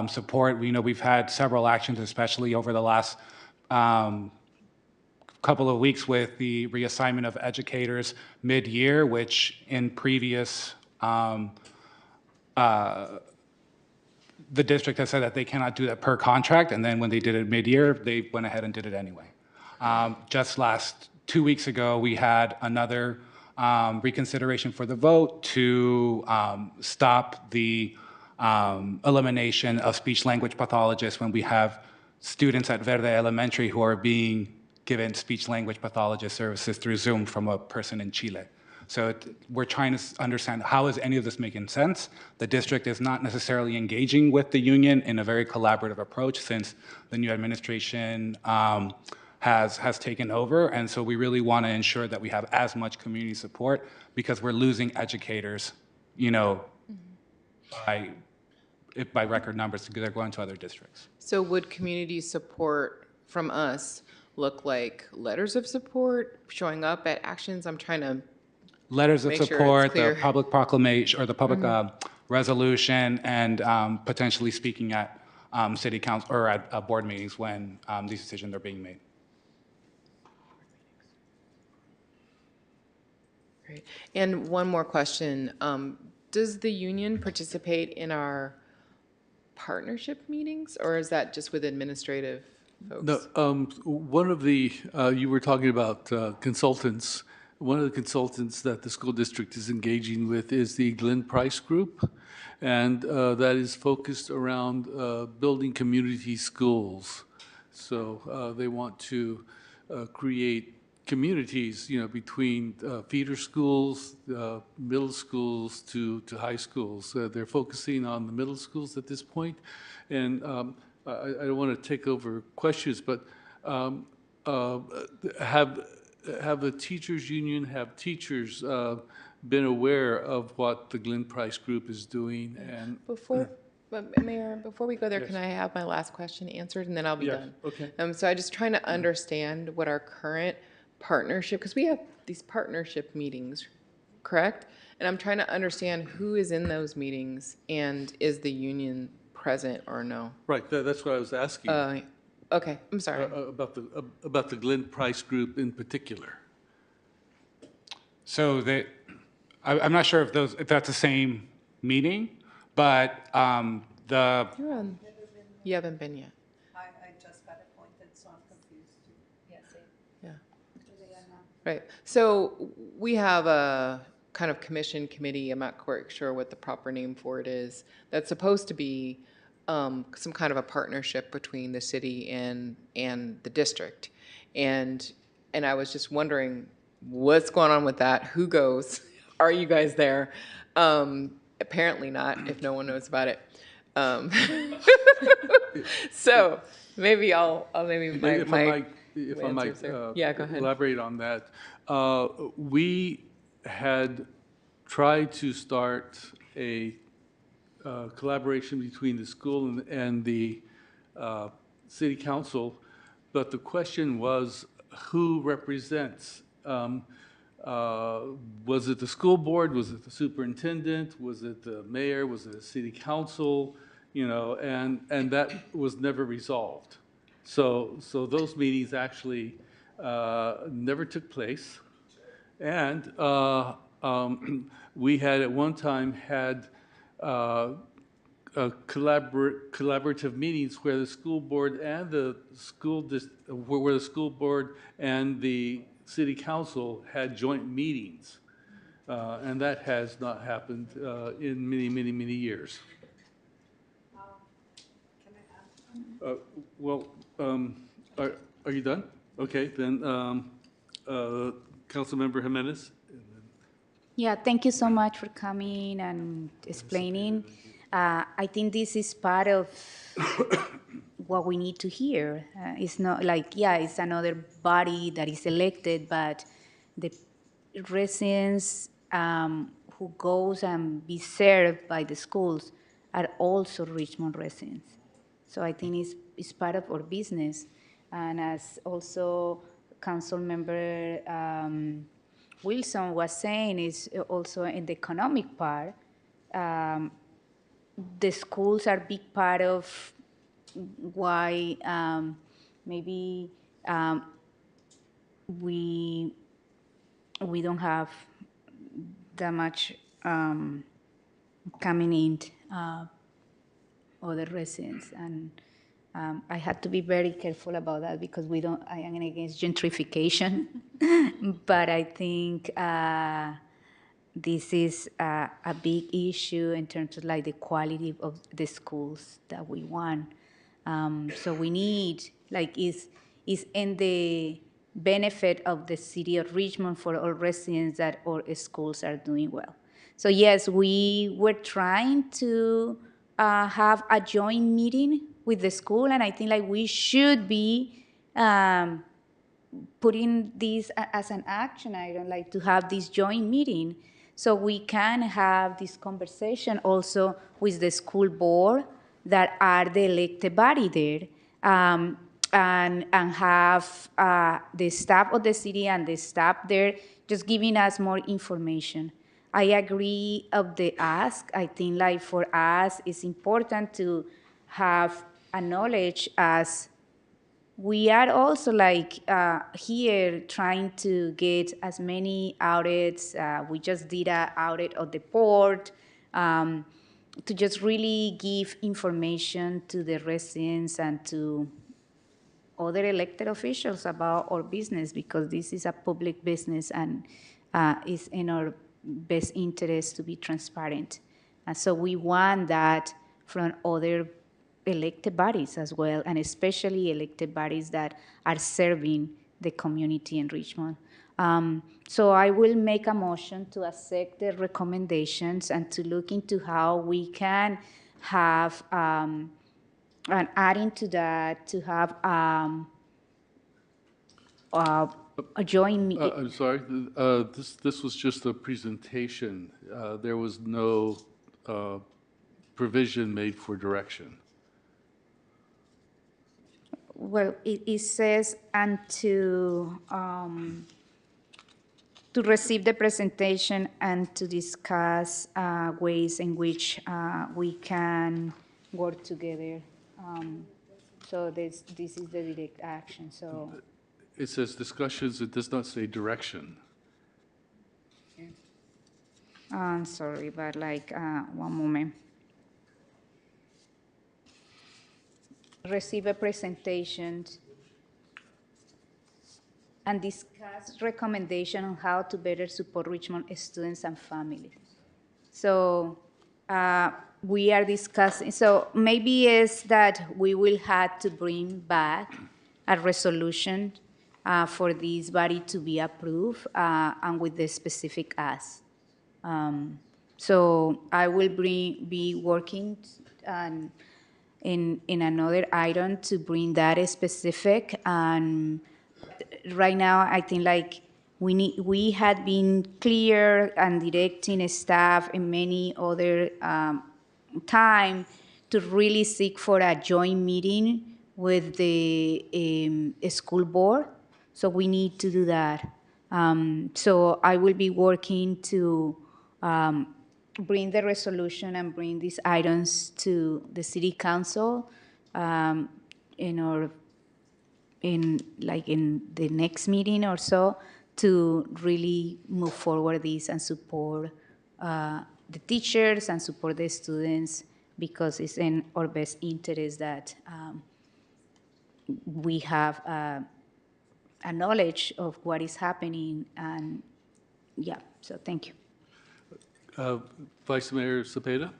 support. We've had several actions, especially over the last couple of weeks with the reassignment of educators mid-year, which in previous, the district has said that they cannot do that per contract, and then when they did it mid-year, they went ahead and did it anyway. Just 2 weeks ago, we had another reconsideration for the vote to stop the elimination of speech-language pathologists when we have students at Verde Elementary who are being given speech-language pathologist services through Zoom from a person in Chile. So we're trying to understand how is any of this making sense. The district is not necessarily engaging with the union in a very collaborative approach since the new administration has taken over, and so we really want to ensure that we have as much community support because we're losing educators, by record numbers. They're going to other districts. So would community support from us look like letters of support, showing up at actions? I'm trying to letters of make sure support, it's clear. the public proclamation or the public resolution, and potentially speaking at city council or at board meetings when these decisions are being made. Great. And one more question. Does the union participate in our partnership meetings, or is that just with administrative folks? No, one of the, you were talking about consultants. One of the consultants that the school district is engaging with is the Glenn Price Group, and that is focused around building community schools. So they want to create communities, between feeder schools, middle schools to high schools. They're focusing on the middle schools at this point, and I don't want to take over questions, but have the teachers union, have teachers been aware of what the Glenn Price Group is doing? And Mayor, before we go there, can I have my last question answered, and then I'll be done? Okay. So I'm just trying to understand what our current partnership, because we have these partnership meetings, correct? And I'm trying to understand who is in those meetings, and is the union present or no? Right, that's what I was asking. Okay, I'm sorry. About the Glenn Price Group in particular. So I'm not sure if that's the same meeting, but You haven't been yet. I just got appointed, so I'm confused. Yes. Yeah. Right. So we have a kind of commission committee, I'm not quite sure what the proper name for it is, that's supposed to be some kind of a partnership between the city and the district. And I was just wondering what's going on with that? Who goes? Are you guys there? Apparently not, if no one knows about it. So maybe I'll If I might yeah, go ahead. elaborate on that. We had tried to start a collaboration between the school and the city council, but the question was who represents? Was it the school board? Was it the superintendent? Was it the mayor? Was it the city council? You know, and that was never resolved. So those meetings actually never took place. And we had at one time had collaborative meetings where the school board and the where the school board and the city council had joint meetings, and that has not happened in many years. Well, are you done? Okay, then Councilmember Jimenez. Yeah, thank you so much for coming and explaining. I think this is part of what we need to hear. It's not like, yeah, it's another body that is elected, but the residents who goes and be served by the schools are also Richmond residents. So I think it's part of our business. And as also Council Member Wilson was saying, is also in the economic part, the schools are a big part of why maybe we don't have that much coming in other residents. And I had to be very careful about that because I am against gentrification. But I think this is a big issue in terms of like the quality of the schools that we want. So we need, like, is in the benefit of the city of Richmond for all residents that our schools are doing well. So yes, we were trying to have a joint meeting with the school, and I think like we should be putting this as an action item, like to have this joint meeting so we can have this conversation also with the school board that are the elected body there, and have the staff of the city and the staff there just giving us more information. I agree of the ask. I think like for us, it's important to have a knowledge as we are also like here trying to get as many audits. We just did an audit of the port to just really give information to the residents and to other elected officials about our business, because this is a public business and it's in our best interest to be transparent. And so we want that from other elected bodies as well, and especially elected bodies that are serving the community in Richmond. So I will make a motion to accept the recommendations and to look into how we can have, and adding to that, to have a joint meeting. I'm sorry, this was just a presentation. There was no provision made for direction. Well, it says, and to receive the presentation and to discuss ways in which we can work together. So this is the direct action. So It says discussions, it does not say direction. I'm sorry, but like one moment. Receive a presentation and discuss recommendation on how to better support Richmond students and families. So we are discussing, so maybe it's that we will have to bring back a resolution for this body to be approved and with the specific ask. So I will be working in another item to bring that specific. And right now, I think like We had been clear and directing staff and many other time to really seek for a joint meeting with the school board. So we need to do that. So I will be working to bring the resolution and bring these items to the city council in the next meeting or so to really move forward this and support the teachers and support the students, because it's in our best interest that we have a knowledge of what is happening. And yeah, so thank you. Vice Mayor Cepeda.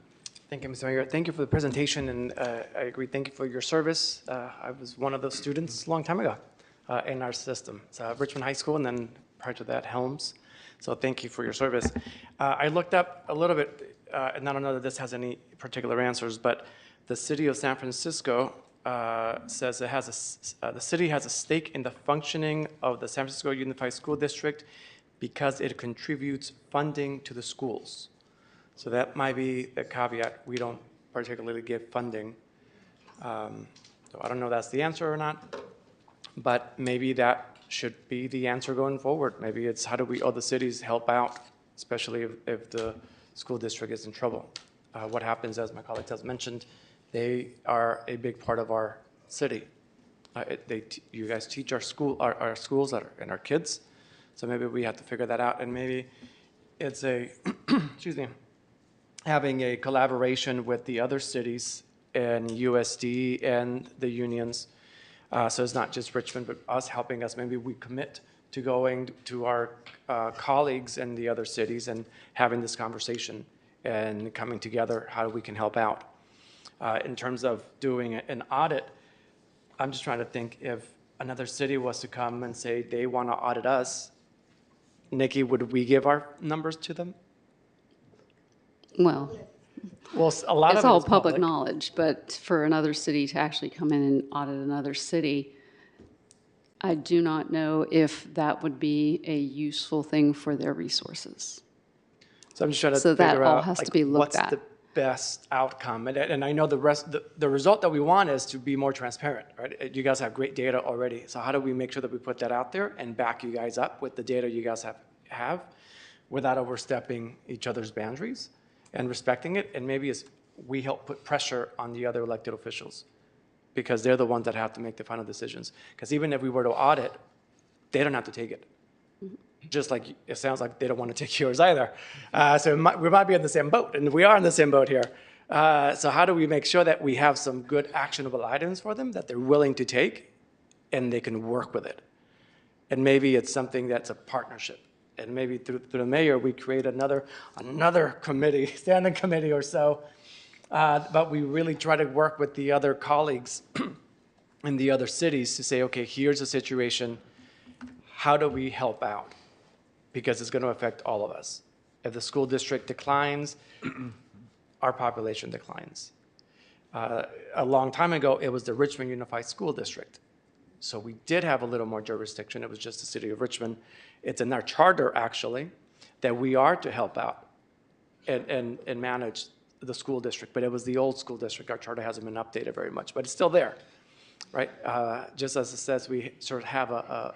Thank you, Mr. Mayor. Thank you for the presentation, and I agree. Thank you for your service. I was one of those students a long time ago in our system. It's Richmond High School, and then prior to that, Helms. So thank you for your service. I looked up a little bit, and I don't know that this has any particular answers, but the city of San Francisco says it has the city has a stake in the functioning of the San Francisco Unified School District because it contributes funding to the schools. So that might be the caveat. We don't particularly give funding. So I don't know if that's the answer or not, but maybe that should be the answer going forward. Maybe it's how do we other cities help out, especially if the school district is in trouble. What happens, as my colleague has mentioned, they are a big part of our city. You guys teach our schools and our kids, so maybe we have to figure that out. And maybe it's a, excuse me, having a collaboration with the other cities and USD and the unions. So it's not just Richmond, but us helping us. Maybe we commit to going to our colleagues in the other cities and having this conversation and coming together, how we can help out. In terms of doing an audit, I'm just trying to think if another city was to come and say they want to audit us, Nikki, would we give our numbers to them? Well, a lot it's of all it is public knowledge, but for another city to actually come in and audit another city, I do not know if that would be a useful thing for their resources. So I'm just trying to So figure that all out, has like, to be looked what's at. the best outcome. And I know the result that we want is to be more transparent, right? You guys have great data already. So how do we make sure that we put that out there and back you guys up with the data you guys have without overstepping each other's boundaries and respecting it? And maybe we help put pressure on the other elected officials because they're the ones that have to make the final decisions. Because even if we were to audit, they don't have to take it. Just like it sounds like they don't want to take yours either. So we might be in the same boat, and we are in the same boat here. So how do we make sure that we have some good actionable items for them that they're willing to take and they can work with it? And maybe it's something that's a partnership. And maybe through the mayor, we create another committee, standing committee or so. But we really try to work with the other colleagues in the other cities to say, okay, here's a situation. How do we help out? Because it's going to affect all of us. If the school district declines, our population declines. A long time ago, it was the Richmond Unified School District. So we did have a little more jurisdiction. It was just the city of Richmond. It's in our charter, actually, that we are to help out and manage the school district. But it was the old school district. Our charter hasn't been updated very much, but it's still there, right? Just as it says, we sort of have a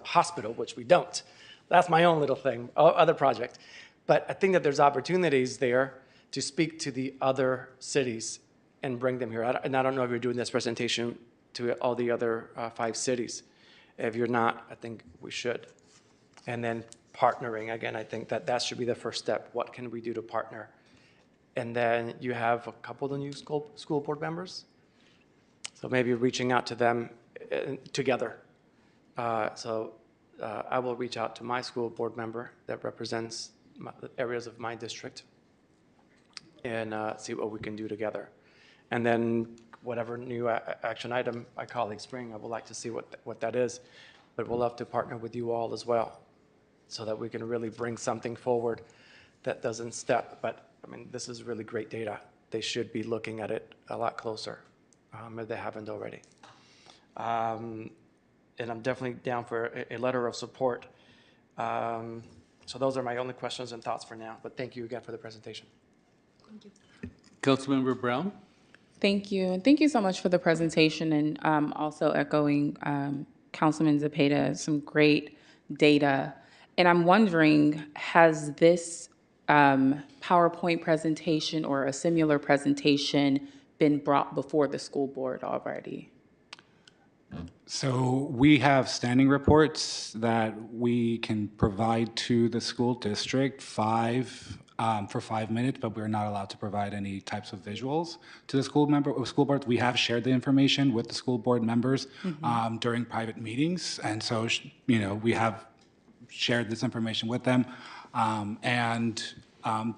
hospital, which we don't. That's my own little thing, other project. But I think that there's opportunities there to speak to the other cities and bring them here. And I don't know if you're doing this presentation to all the other 5 cities. If you're not, I think we should. And then partnering, again, I think that should be the first step. What can we do to partner? And then you have a couple of the new school board members. So maybe reaching out to them together. I will reach out to my school board member that represents the areas of my district and see what we can do together. And then whatever new action item my colleagues bring, I would like to see what that is. But we'll have to partner with you all as well so that we can really bring something forward that doesn't step. But I mean, this is really great data. They should be looking at it a lot closer if they haven't already. And I'm definitely down for a letter of support So those are my only questions and thoughts for now, but thank you again for the presentation. Councilmember Brown? Thank you. And thank you so much for the presentation and also echoing Councilman Zepeda, some great data. And I'm wondering, has this PowerPoint presentation or a similar presentation been brought before the school board already? So we have standing reports that we can provide to the school district for 5 minutes, but we're not allowed to provide any types of visuals to the school board. We have shared the information with the school board members during private meetings, and so we have shared this information with them.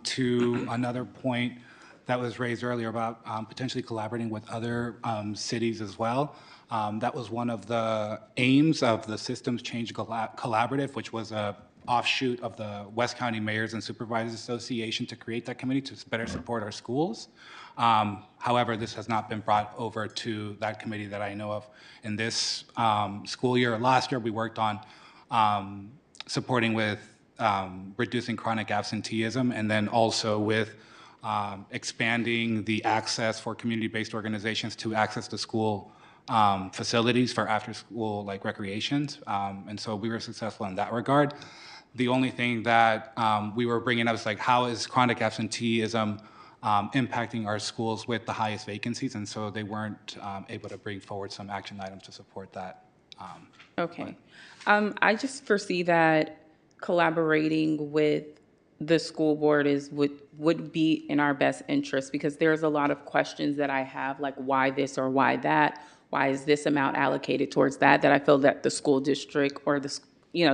To another point that was raised earlier about potentially collaborating with other cities as well. That was one of the aims of the Systems Change Collaborative, which was a offshoot of the West County Mayors and Supervisors Association to create that committee to better support our schools. However, this has not been brought over to that committee that I know of in this school year. Last year, we worked on supporting with reducing chronic absenteeism, and then also with expanding the access for community-based organizations to access the school facilities for after-school recreations, and so we were successful in that regard. The only thing that we were bringing up is how is chronic absenteeism impacting our schools with the highest vacancies, and so they weren't able to bring forward some action items to support that. Okay. I just foresee that collaborating with the school board would be in our best interest, because there's a lot of questions that I have, like why this or why that, why is this amount allocated towards that I feel that the school district or the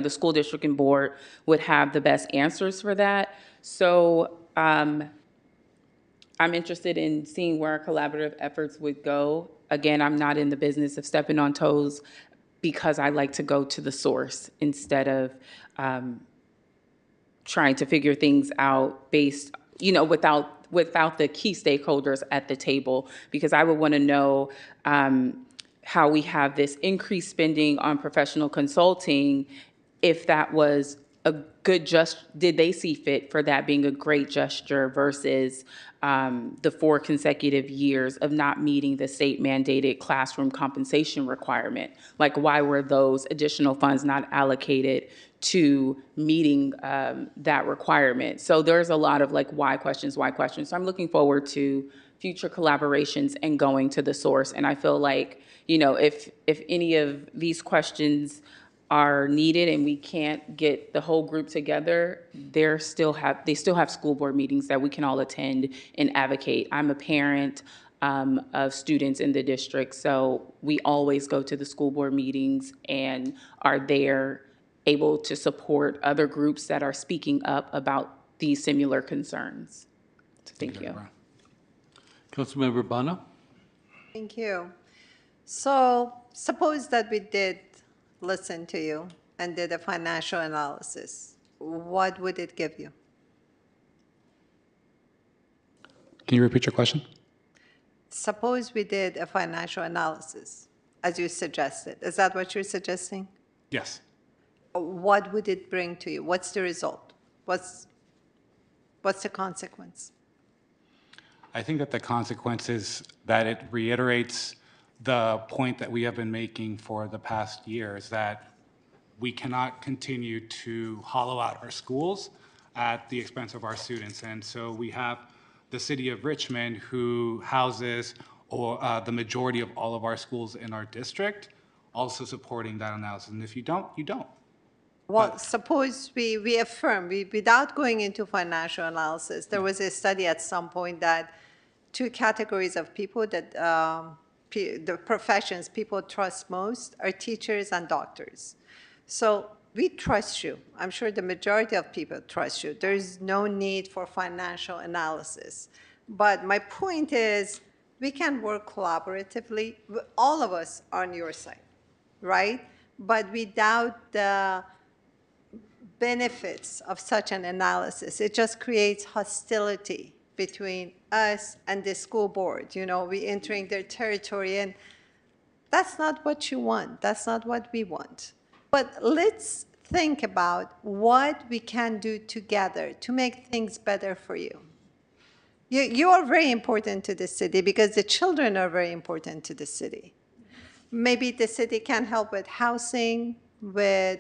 school district and board would have the best answers for that. So I'm interested in seeing where our collaborative efforts would go. Again, I'm not in the business of stepping on toes, because I like to go to the source instead of trying to figure things out based, without the key stakeholders at the table, because I would want to know how we have this increased spending on professional consulting, if that was a good did they see fit for that being a great gesture versus the 4 consecutive years of not meeting the state mandated classroom compensation requirement? Like, why were those additional funds not allocated to meeting that requirement? So there's a lot of why questions. So I'm looking forward to future collaborations and going to the source. And I feel like, if any of these questions are needed and we can't get the whole group together, they still have school board meetings that we can all attend and advocate. I'm a parent of students in the district, so we always go to the school board meetings and are there able to support other groups that are speaking up about these similar concerns. So thank you. Councilmember Bana? Thank you. So suppose that we did listen to you and did a financial analysis. What would it give you? Can you repeat your question? Suppose we did a financial analysis, as you suggested. Is that what you're suggesting? Yes. What would it bring to you? What's the result? What's the consequence? I think that the consequence is that it reiterates the point that we have been making for the past years, that we cannot continue to hollow out our schools at the expense of our students. And so we have the city of Richmond, who houses the majority of all of our schools in our district, also supporting that analysis. And if you don't, you don't. Well, suppose we affirm, without going into financial analysis, there was a study at some point that 2 categories of people that the professions people trust most are teachers and doctors. So we trust you. I'm sure the majority of people trust you. There is no need for financial analysis. But my point is, we can work collaboratively. All of us are on your side, right? But without the benefits of such an analysis, it just creates hostility between us and the school board. We entering their territory, and that's not what you want. That's not what we want. But let's think about what we can do together to make things better for you. You are very important to the city because the children are very important to the city. Maybe the city can help with housing, with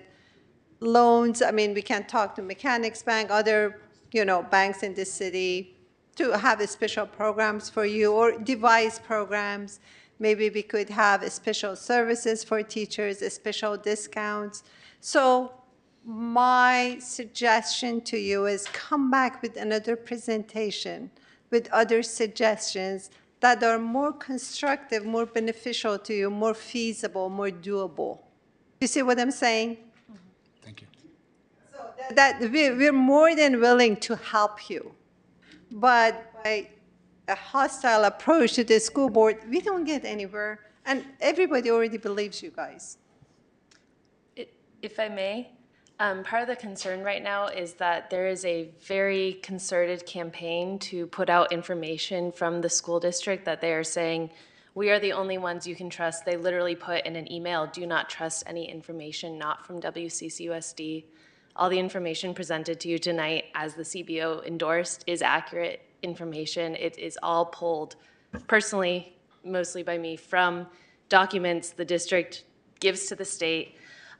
loans. I mean, we can talk to Mechanics Bank, other, banks in the city to have special programs for you or devise programs. Maybe we could have special services for teachers, special discounts. So my suggestion to you is come back with another presentation with other suggestions that are more constructive, more beneficial to you, more feasible, more doable. You see what I'm saying? Thank you. So that we're more than willing to help you. But by a hostile approach to the school board, we don't get anywhere. And everybody already believes you guys. If I may, part of the concern right now is that there is a very concerted campaign to put out information from the school district that they are saying, we are the only ones you can trust. They literally put in an email, do not trust any information not from WCCUSD. All the information presented to you tonight, as the CBO endorsed, is accurate information. It is all pulled personally, mostly by me, from documents the district gives to the state.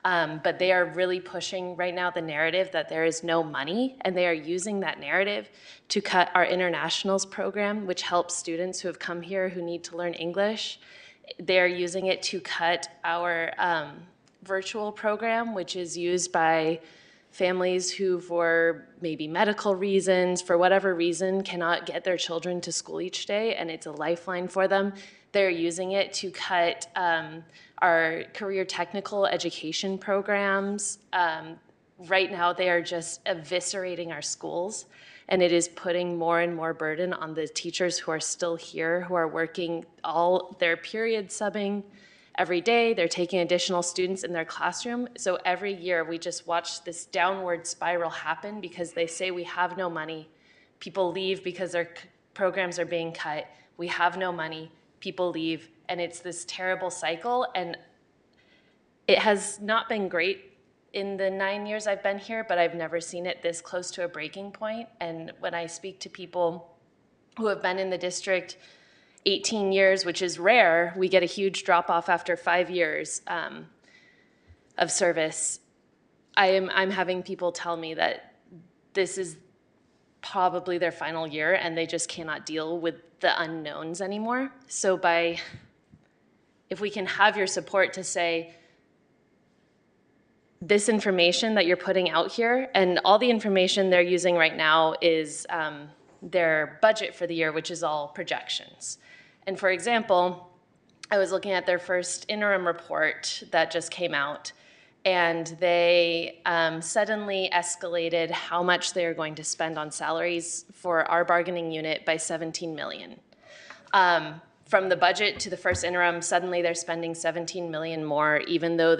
But they are really pushing right now the narrative that there is no money, and they are using that narrative to cut our internationals program, which helps students who have come here who need to learn English. They are using it to cut our virtual program, which is used by families who, for maybe medical reasons, for whatever reason, cannot get their children to school each day, and it's a lifeline for them. They're using it to cut our career technical education programs. Right now, they are just eviscerating our schools, and it is putting more and more burden on the teachers who are still here, who are working all their period subbing every day. They're taking additional students in their classroom. So every year, we just watch this downward spiral happen because they say we have no money. People leave because their programs are being cut. We have no money. People leave, and it's this terrible cycle, and it has not been great in the 9 years I've been here, but I've never seen it this close to a breaking point. And when I speak to people who have been in the district 18 years, which is rare, we get a huge drop-off after 5 years of service. I'm having people tell me that this is probably their final year, and they just cannot deal with the unknowns anymore. So if we can have your support to say, this information that you're putting out here, and all the information they're using right now is their budget for the year, which is all projections. And for example, I was looking at their first interim report that just came out, and they suddenly escalated how much they are going to spend on salaries for our bargaining unit by $17 million. From the budget to the first interim, suddenly they're spending $17 million more, even though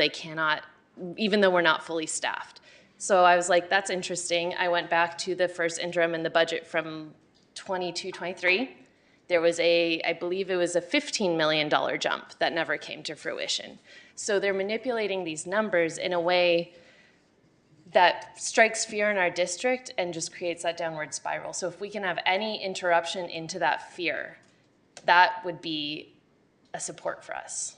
we're not fully staffed. So I was like, that's interesting. I went back to the first interim in the budget from 22-23. There was I believe it was a $15 million jump that never came to fruition. So they're manipulating these numbers in a way that strikes fear in our district and just creates that downward spiral. So if we can have any interruption into that fear, that would be a support for us.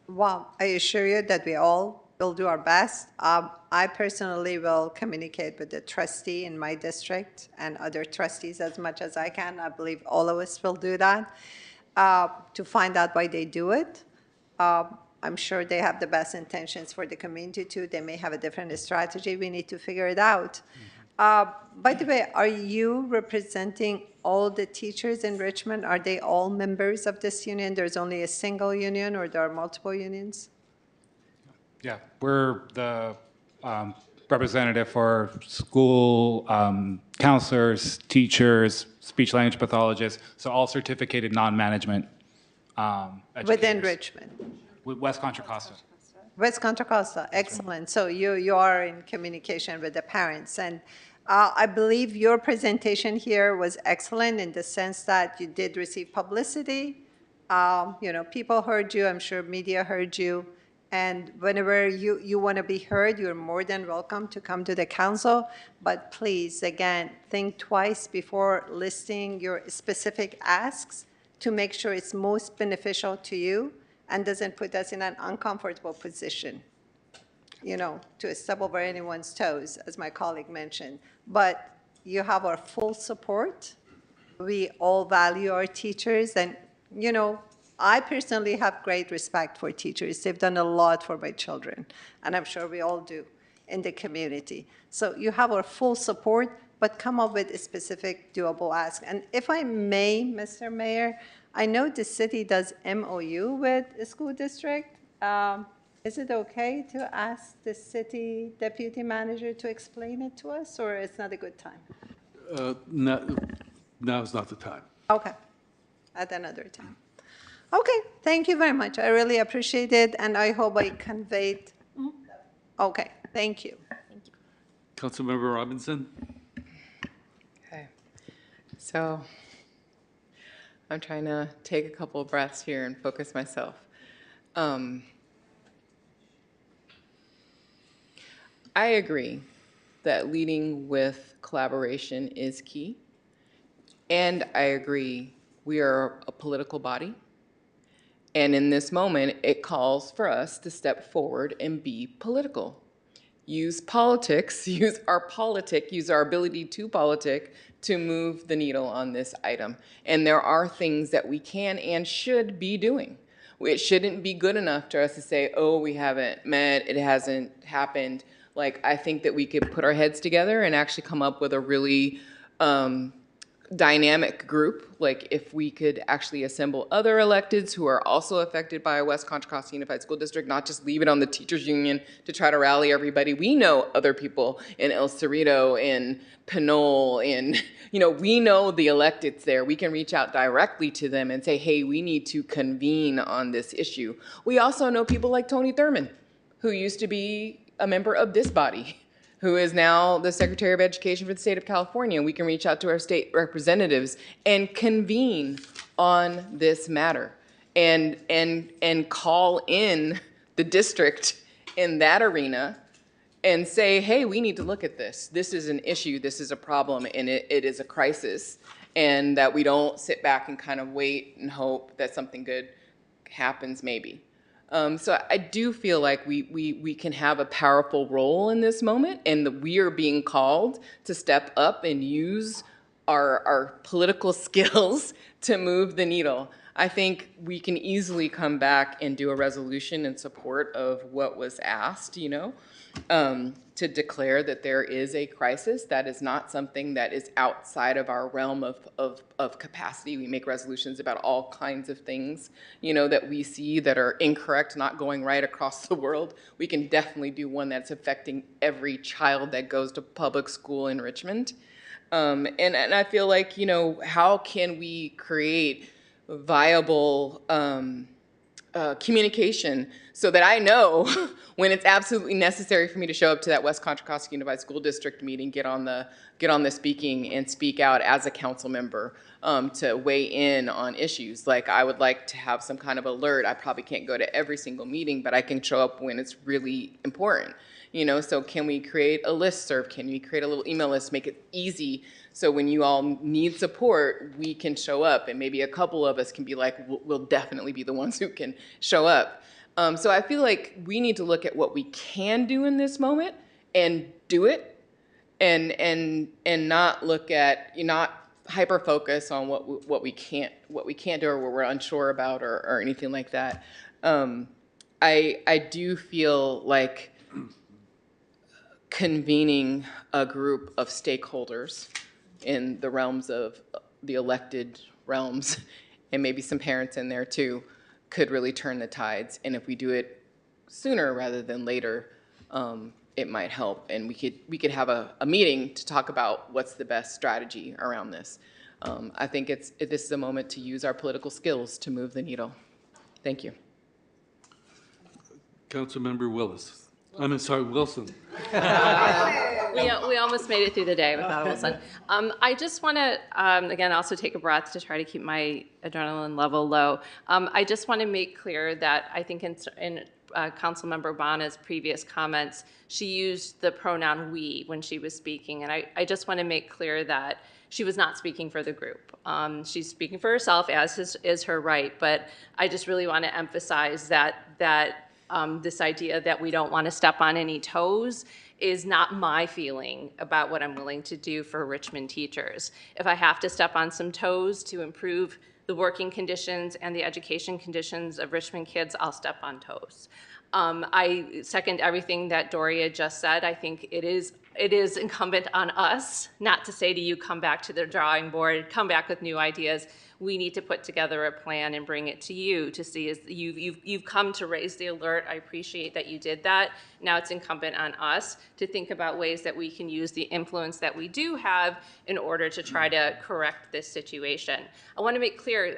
Well, I assure you that we all will do our best. I personally will communicate with the trustee in my district and other trustees as much as I can. I believe all of us will do that to find out why they do it. I'm sure they have the best intentions for the community too. They may have a different strategy. We need to figure it out. By the way, are you representing all the teachers in Richmond? Are they all members of this union? There's only a single union, or there are multiple unions? Yeah, we're the representative for school counselors, teachers, speech-language pathologists, so all certificated non-management educators. Within Richmond? West Contra Costa. West Contra Costa, excellent. So you are in communication with the parents. And I believe your presentation here was excellent in the sense that you did receive publicity. People heard you, I'm sure media heard you. And whenever you want to be heard, you're more than welcome to come to the council. But please, again, think twice before listing your specific asks to make sure it's most beneficial to you and doesn't put us in an uncomfortable position, to step over anyone's toes, as my colleague mentioned. But you have our full support. We all value our teachers, and, I personally have great respect for teachers. They've done a lot for my children, and I'm sure we all do in the community. So you have our full support, but come up with a specific doable ask. And if I may, Mr. Mayor, I know the city does MOU with a school district. Is it okay to ask the city deputy manager to explain it to us, or it's not a good time? Now's not the time. Okay, at another time. Okay, thank you very much. I really appreciate it, and I hope I conveyed. Okay, thank you. Councilmember Robinson? Okay. So I'm trying to take a couple of breaths here and focus myself. I agree that leading with collaboration is key. And I agree we are a political body. And in this moment, it calls for us to step forward and be political. Use politics, use our ability to politic to move the needle on this item. And there are things that we can and should be doing. It shouldn't be good enough to us to say, oh, we haven't met, it hasn't happened. Like, I think that we could put our heads together and actually come up with a really dynamic group. Like, if we could actually assemble other electeds who are also affected by West Contra Costa Unified School District, not just leave it on the teachers union to try to rally everybody. We know other people in El Cerrito, in Pinole, and we know the electeds there. We can reach out directly to them and say, hey, we need to convene on this issue. We also know people like Tony Thurman, who used to be a member of this body, who is now the Secretary of Education for the state of California. We can reach out to our state representatives and convene on this matter and call in the district in that arena and say, hey, we need to look at this. This is an issue, this is a problem, and it is a crisis, and that we don't sit back and kind of wait and hope that something good happens maybe. So I do feel like we can have a powerful role in this moment, and that we are being called to step up and use our political skills to move the needle. I think we can easily come back and do a resolution in support of what was asked, to declare that there is a crisis. That is not something that is outside of our realm of capacity. We make resolutions about all kinds of things, that we see that are incorrect, not going right across the world. We can definitely do one that's affecting every child that goes to public school in Richmond. And I feel like, how can we create viable communication so that I know when it's absolutely necessary for me to show up to that West Contra Costa Unified School District meeting, get on the speaking and speak out as a council member to weigh in on issues. Like, I would like to have some kind of alert. I probably can't go to every single meeting, but I can show up when it's really important. So can we create a listserv? Can we create a little email list, make it easy so when you all need support, we can show up, and maybe a couple of us can be like, we'll definitely be the ones who can show up. So I feel like we need to look at what we can do in this moment and do it, and not look at, not hyper focus on what we can't do or what we're unsure about or anything like that. I do feel like convening a group of stakeholders in the realms of the elected realms, and maybe some parents in there too, could really turn the tides. And if we do it sooner rather than later, it might help. And we could have a meeting to talk about what's the best strategy around this. I think this is a moment to use our political skills to move the needle. Thank you. Councilmember Wilson. We almost made it through the day without a Wilson. I just want to, again, also take a breath to try to keep my adrenaline level low. I just want to make clear that I think in Councilmember Bonna's previous comments, she used the pronoun we when she was speaking. And I just want to make clear that she was not speaking for the group. She's speaking for herself, as is her right. But I just really want to emphasize that this idea that we don't want to step on any toes is not my feeling about what I'm willing to do for Richmond teachers. If I have to step on some toes to improve the working conditions and the education conditions of Richmond kids, I'll step on toes. I second everything that Doria just said. I think it is incumbent on us not to say to you, come back to the drawing board, come back with new ideas. We need to put together a plan and bring it to you to see as you've come to raise the alert. I appreciate that you did that. Now it's incumbent on us to think about ways that we can use the influence that we do have in order to try to correct this situation. I want to make clear,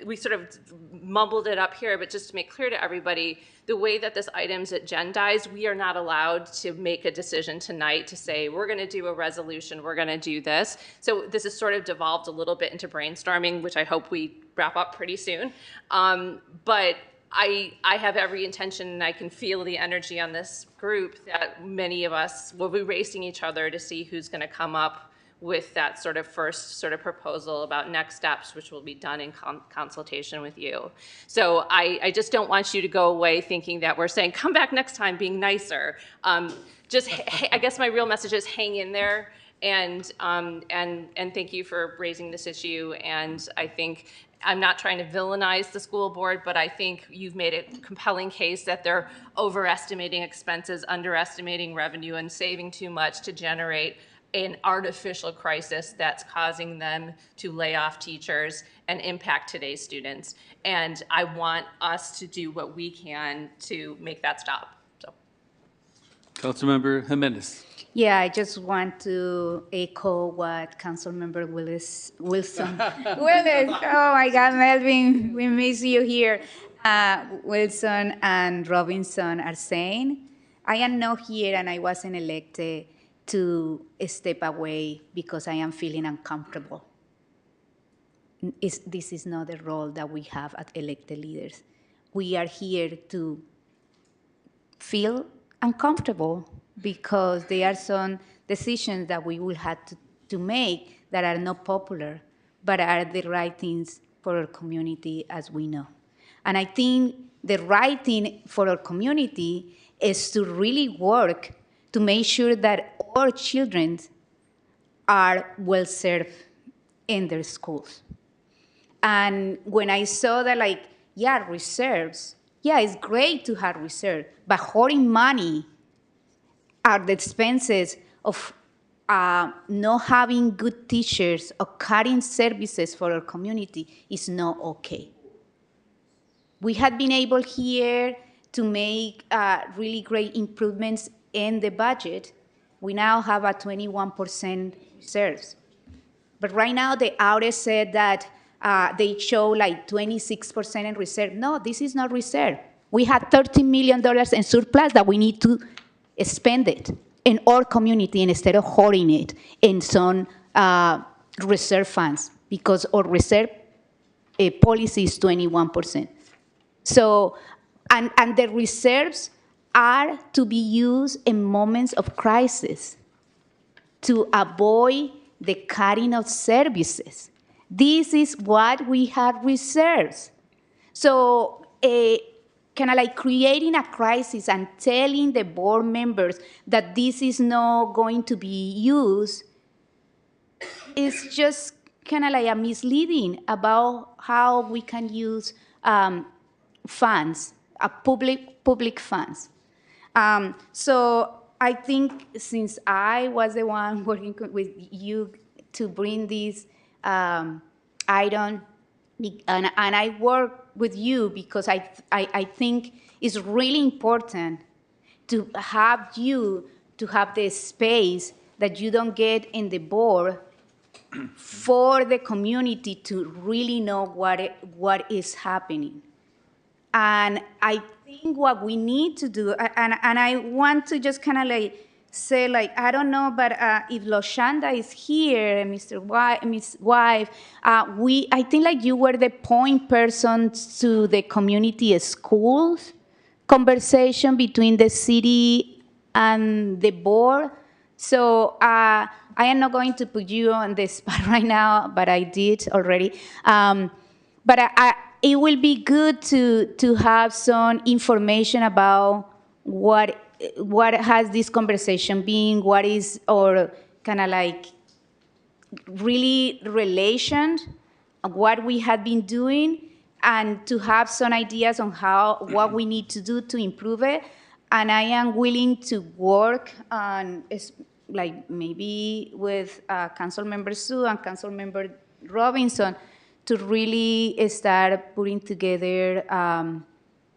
we sort of mumbled it up here, but just to make clear to everybody, the way that this item's agendized, we are not allowed to make a decision tonight to say, we're going to do a resolution, we're going to do this. So this has sort of devolved a little bit into brainstorming, which I hope we wrap up pretty soon. But I have every intention, and I can feel the energy on this group, that many of us will be racing each other to see who's going to come up with that sort of first sort of proposal about next steps, which will be done in consultation with you. So I just don't want you to go away thinking that we're saying, come back next time being nicer. I guess my real message is hang in there, and thank you for raising this issue. And I think I'm not trying to villainize the school board, but I think you've made a compelling case that they're overestimating expenses, underestimating revenue, and saving too much to generate an artificial crisis that's causing them to lay off teachers and impact today's students. And I want us to do what we can to make that stop. So. Councilmember Jimenez. Yeah, I just want to echo what Councilmember Wilson. Willis, oh my God, Melvin, we miss you here. Wilson and Robinson are saying, I am not here and I wasn't elected to step away because I am feeling uncomfortable. This is not the role that we have as elected leaders. We are here to feel uncomfortable because there are some decisions that we will have to make that are not popular, but are the right things for our community, as we know. And I think the right thing for our community is to really work to make sure that our children are well served in their schools. And when I saw that, like, yeah, reserves, yeah, it's great to have reserves, but hoarding money at the expenses of not having good teachers or cutting services for our community is not okay. We have been able here to make really great improvements in the budget. We now have a 21% reserves. But right now, the audit said that they show like 26% in reserve. No, this is not reserve. We had $13 million in surplus that we need to spend it in our community instead of hoarding it in some reserve funds, because our reserve policy is 21%. So, and the reserves are to be used in moments of crisis to avoid the cutting of services. This is what we have reserves. So kind of like creating a crisis and telling the board members that this is not going to be used is just kind of like a misleading about how we can use funds, public funds. So I think since I was the one working with you to bring this item, and I work with you because I think it's really important to have you to have the space that you don't get in the board for the community to really know what is happening. And I think what we need to do, and I want to just kind of like say, like, I don't know, but if Loshanda is here, and Miss Wife, I think like you were the point person to the community schools conversation between the city and the board. So I am not going to put you on the spot right now, but I did already. But it will be good to have some information about what has this conversation been, what is, or kind of like really relation of what we have been doing, and to have some ideas on what we need to do to improve it. And I am willing to work on, like maybe with Council Member Sue and Council Member Robinson, to really start putting together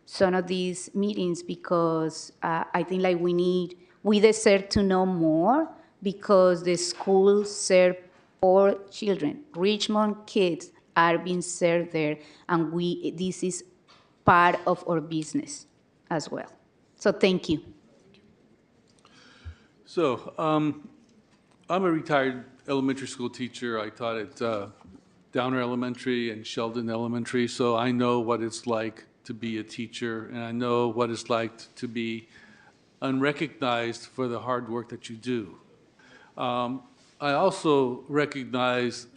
some of these meetings, because I think like we deserve to know more, because the schools serve poor children. Richmond kids are being served there, and this is part of our business as well. So thank you. So, I'm a retired elementary school teacher. I taught at Downer Elementary and Sheldon Elementary, so I know what it's like to be a teacher, and I know what it's like to be unrecognized for the hard work that you do. I also recognize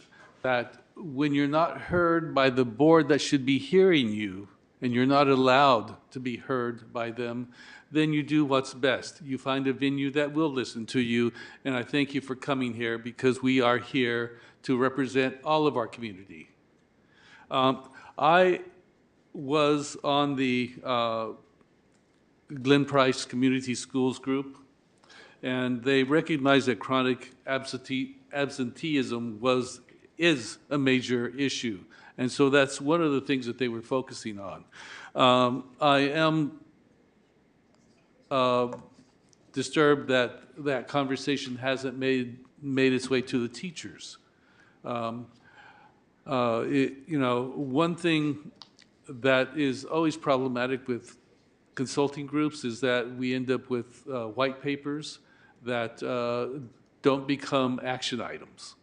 that when you're not heard by the board that should be hearing you, and you're not allowed to be heard by them, then you do what's best. You find a venue that will listen to you, and I thank you for coming here, because we are here to represent all of our community. I was on the Glen Price Community Schools Group, and they recognized that chronic absenteeism is a major issue. And so that's one of the things that they were focusing on. I am disturbed that that conversation hasn't made its way to the teachers. One thing that is always problematic with consulting groups is that we end up with white papers that don't become action items.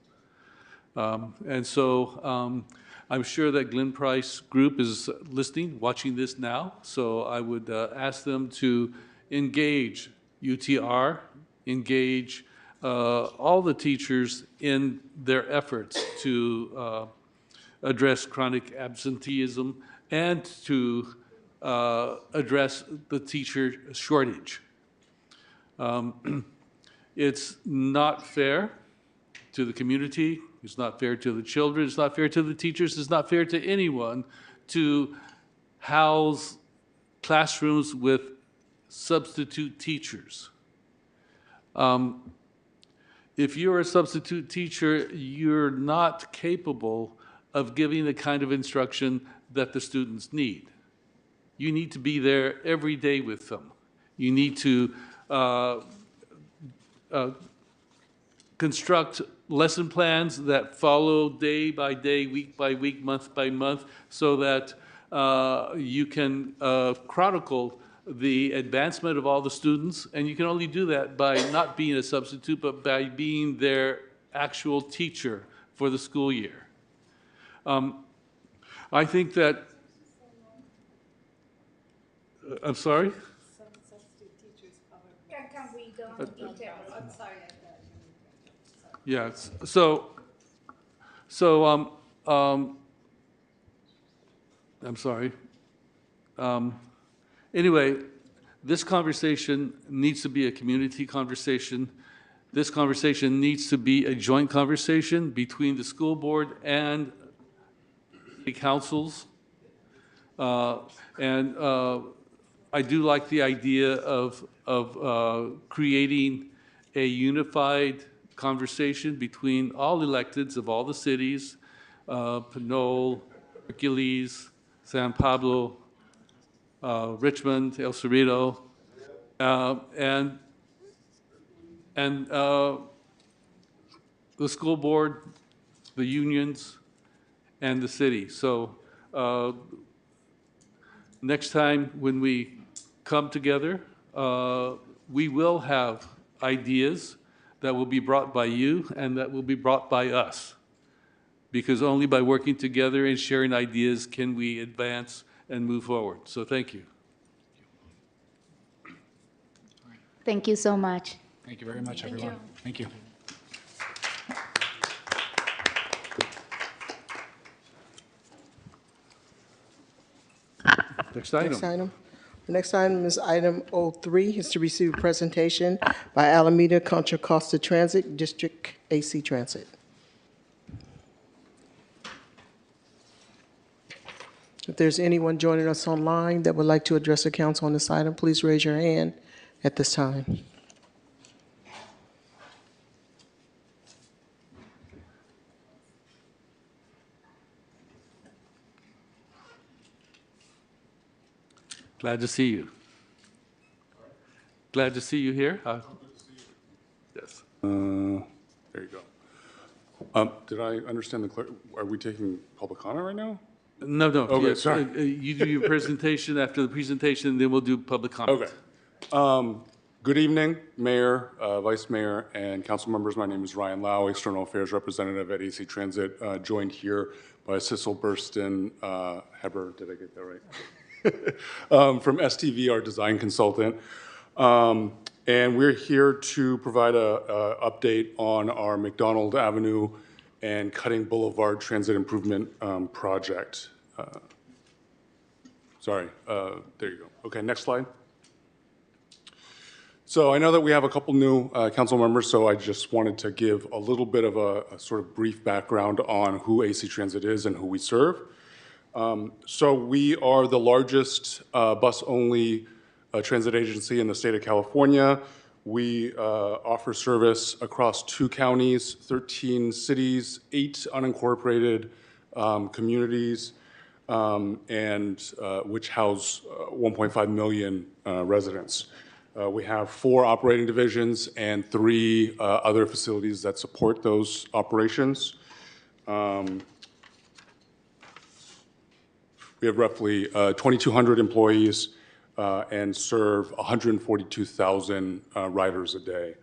And so I'm sure that Glen Price Group is listening, watching this now. So I would ask them to engage UTR, engage all the teachers in their efforts to address chronic absenteeism and to address the teacher shortage. It's not fair to the community. It's not fair to the children. It's not fair to the teachers. It's not fair to anyone to house classrooms with substitute teachers. If you're a substitute teacher, you're not capable of giving the kind of instruction that the students need. You need to be there every day with them. You need to construct lesson plans that follow day by day, week by week, month by month, so that you can chronicle the advancement of all the students. And you can only do that by not being a substitute, but by being their actual teacher for the school year. I think that, I'm sorry? Can we go in detail? I'm sorry. Yes. I'm sorry. Anyway, this conversation needs to be a community conversation. This conversation needs to be a joint conversation between the school board and the councils. And I do like the idea of creating a unified conversation between all electeds of all the cities, Pinole, Hercules, San Pablo, Richmond, El Cerrito, and the school board, the unions, and the city. So next time when we come together, we will have ideas that will be brought by you and that will be brought by us. Because only by working together and sharing ideas can we advance and move forward. So thank you. Thank you so much. Thank you very much, everyone. Thank you. Next item. Next item. The next item is item 03, is to receive a presentation by Alameda Contra Costa Transit District AC Transit. If there's anyone joining us online that would like to address the council on this item, please raise your hand at this time. Glad to see you. Glad to see you here. Yes. There you go. Did I understand are we taking public comment right now? No, no. Okay, Yes, sorry. you do your presentation. After the presentation, then we'll do public comment. Okay. Good evening, Mayor, Vice Mayor, and council members. My name is Ryan Lau, External Affairs Representative at AC Transit, joined here by Cecil Burston Heber. Did I get that right? From STV, our design consultant. And we're here to provide a update on our McDonald Avenue and Cutting Boulevard Transit Improvement project. Sorry, there you go. Okay, next slide. So I know that we have a couple new council members, so I just wanted to give a little bit of a sort of brief background on who AC Transit is and who we serve. So we are the largest bus-only transit agency in the state of California. We offer service across 2 counties, 13 cities, 8 unincorporated communities, and which house 1.5 million residents. We have 4 operating divisions and 3 other facilities that support those operations. We have roughly 2,200 employees and serve 142,000 riders a day.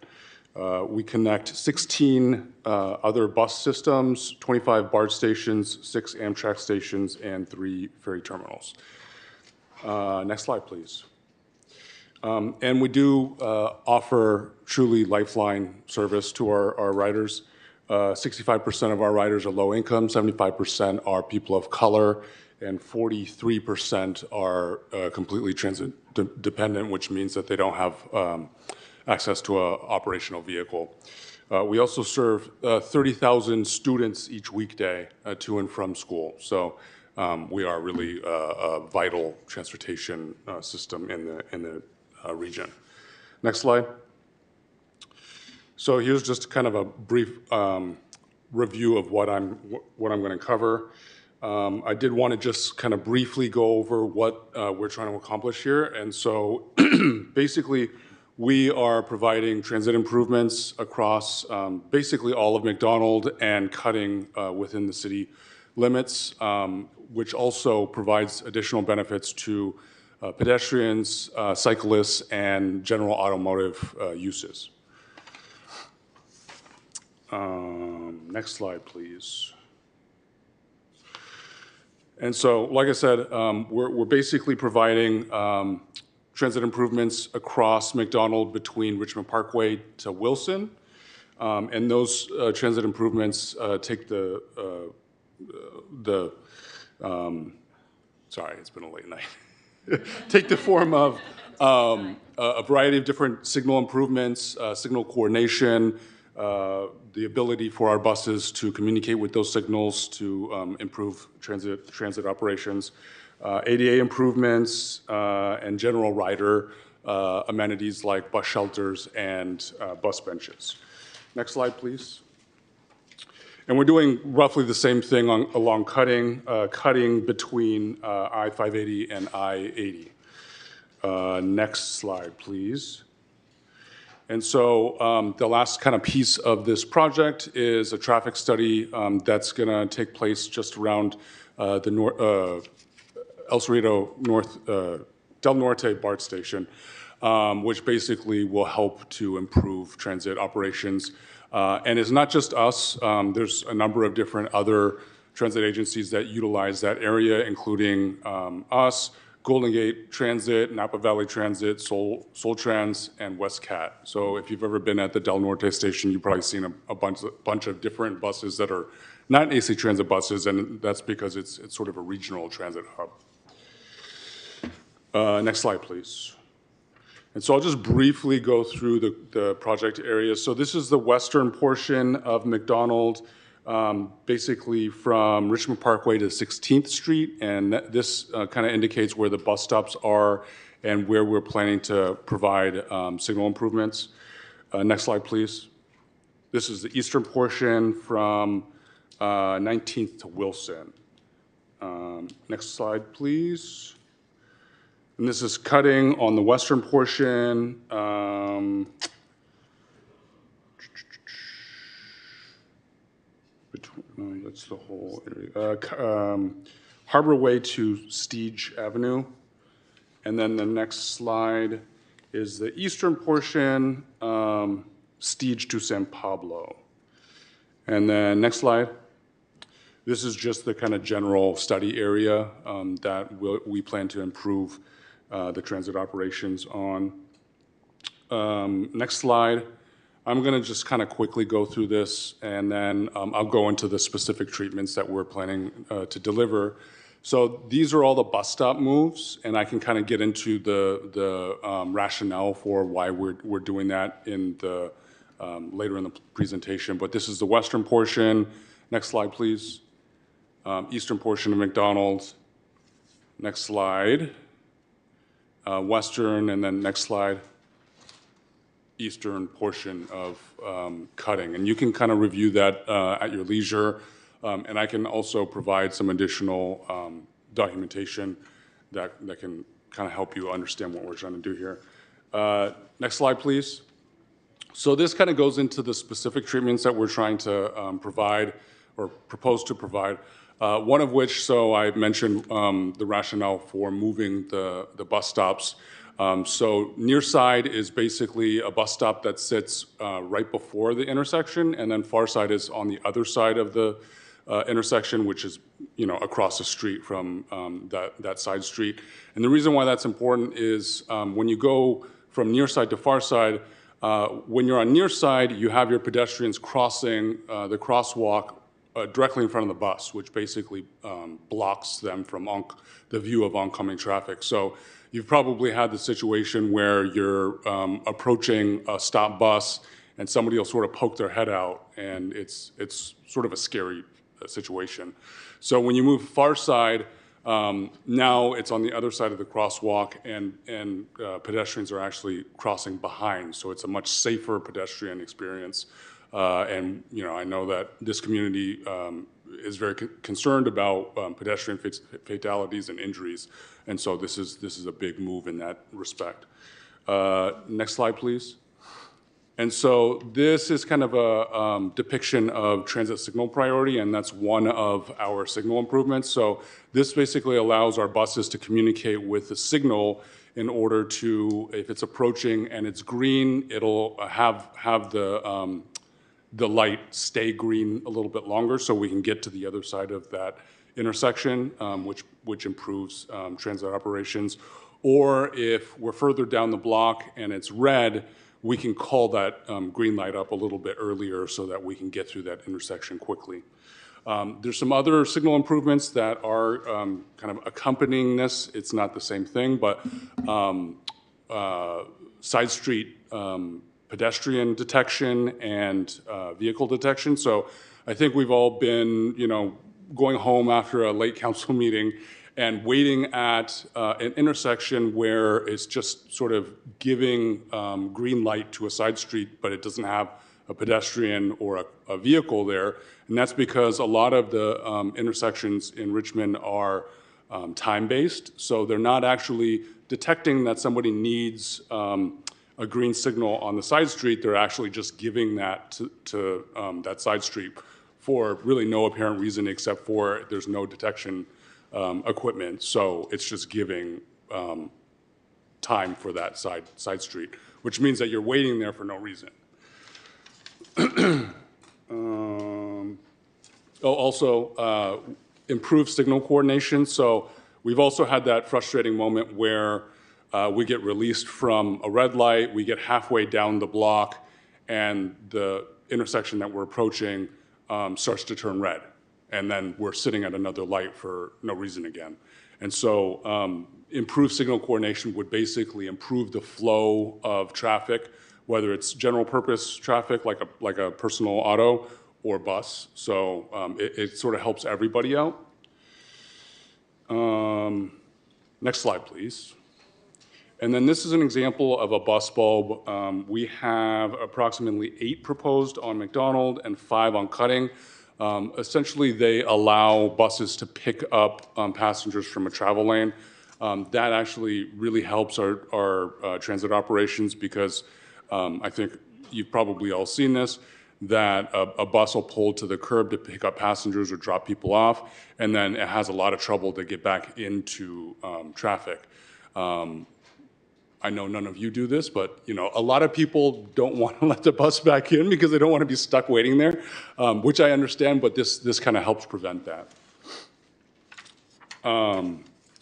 We connect 16 other bus systems, 25 BART stations, 6 Amtrak stations, and 3 ferry terminals. Next slide, please. And we do offer truly lifeline service to our riders. 65% of our riders are low income, 75% are people of color, and 43% are completely transit dependent, which means that they don't have access to an operational vehicle. We also serve 30,000 students each weekday to and from school. So we are really a vital transportation system in the region. Next slide. So here's just kind of a brief review of what I'm going to cover. I did want to just kind of briefly go over what we're trying to accomplish here. And so basically, we are providing transit improvements across basically all of McDonald and cutting within the city limits, which also provides additional benefits to pedestrians, cyclists, and general automotive uses. Next slide, please. And so, like I said, we're basically providing transit improvements across McDonald between Richmond Parkway to Wilson. And those transit improvements take sorry, it's been a late night. Take the form of a variety of different signal improvements, signal coordination, the ability for our buses to communicate with those signals to improve transit operations, ADA improvements, and general rider amenities like bus shelters and bus benches. Next slide, please. And we're doing roughly the same thing along cutting between I-580 and I-80. Next slide, please. And so the last kind of piece of this project is a traffic study that's going to take place just around the El Cerrito North Del Norte BART station, which basically will help to improve transit operations. And it's not just us. There's a number of different other transit agencies that utilize that area, including us, Golden Gate Transit, Napa Valley Transit, Soul Trans, and WestCat. So if you've ever been at the Del Norte station, you've probably seen a bunch of different buses that are not AC Transit buses, and that's because it's sort of a regional transit hub. Next slide, please. And so I'll just briefly go through the project areas. So this is the western portion of McDonald, basically from Richmond Parkway to 16th Street. And this kind of indicates where the bus stops are and where we're planning to provide signal improvements. Next slide, please. This is the eastern portion from 19th to Wilson. Next slide, please. And this is cutting on the western portion. That's the whole area. Harbor Way to Steege Avenue. And then the next slide is the eastern portion, Steege to San Pablo. And then next slide. This is just the kind of general study area that we plan to improve the transit operations on. Next slide. I'm going to just kind of quickly go through this, and then I'll go into the specific treatments that we're planning to deliver. So these are all the bus stop moves, and I can kind of get into the rationale for why we're doing that in the later in the presentation. But this is the western portion. Next slide, please. Eastern portion of McDonald's. Next slide. Western, and then next slide. Eastern portion of cutting. And you can kind of review that at your leisure. And I can also provide some additional documentation that can kind of help you understand what we're trying to do here. Next slide, please. So this kind of goes into the specific treatments that we're trying to provide or propose to provide. One of which, so I mentioned the rationale for moving the bus stops. So near side is basically a bus stop that sits right before the intersection, and then far side is on the other side of the intersection, which is across the street from that side street. And the reason why that's important is when you go from near side to far side, when you're on near side, you have your pedestrians crossing the crosswalk directly in front of the bus, which basically blocks them from the view of oncoming traffic. So you've probably had the situation where you're approaching a stop bus and somebody will sort of poke their head out, and it's sort of a scary situation. So when you move far side, now it's on the other side of the crosswalk, and pedestrians are actually crossing behind. So it's a much safer pedestrian experience. And I know that this community is very concerned about pedestrian fatalities and injuries, and so this is a big move in that respect. Next slide, please. And so this is kind of a depiction of transit signal priority, and that's one of our signal improvements. So this basically allows our buses to communicate with the signal in order to, if it's approaching and it's green, it'll have the light stay green a little bit longer so we can get to the other side of that intersection, which improves transit operations. Or if we're further down the block and it's red, we can call that green light up a little bit earlier so that we can get through that intersection quickly. There's some other signal improvements that are kind of accompanying this. It's not the same thing, but side street pedestrian detection and vehicle detection. So I think we've all been, going home after a late council meeting and waiting at an intersection where it's just sort of giving green light to a side street, but it doesn't have a pedestrian or a vehicle there. And that's because a lot of the intersections in Richmond are time-based. So they're not actually detecting that somebody needs a green signal on the side street. They're actually just giving that to that side street for really no apparent reason except for there's no detection equipment. So it's just giving time for that side street, which means that you're waiting there for no reason. Also, improved signal coordination. So we've also had that frustrating moment where we get released from a red light, we get halfway down the block, and the intersection that we're approaching starts to turn red. And then we're sitting at another light for no reason again. And so improved signal coordination would basically improve the flow of traffic, whether it's general purpose traffic like a personal auto or bus. So it sort of helps everybody out. Next slide, please. And then this is an example of a bus bulb. We have approximately 8 proposed on McDonald and 5 on Cutting. Essentially, they allow buses to pick up passengers from a travel lane. That actually really helps our transit operations because I think you've probably all seen this, that a bus will pull to the curb to pick up passengers or drop people off, and then it has a lot of trouble to get back into traffic. I know none of you do this, but a lot of people don't want to let the bus back in because they don't want to be stuck waiting there, which I understand, but this kind of helps prevent that.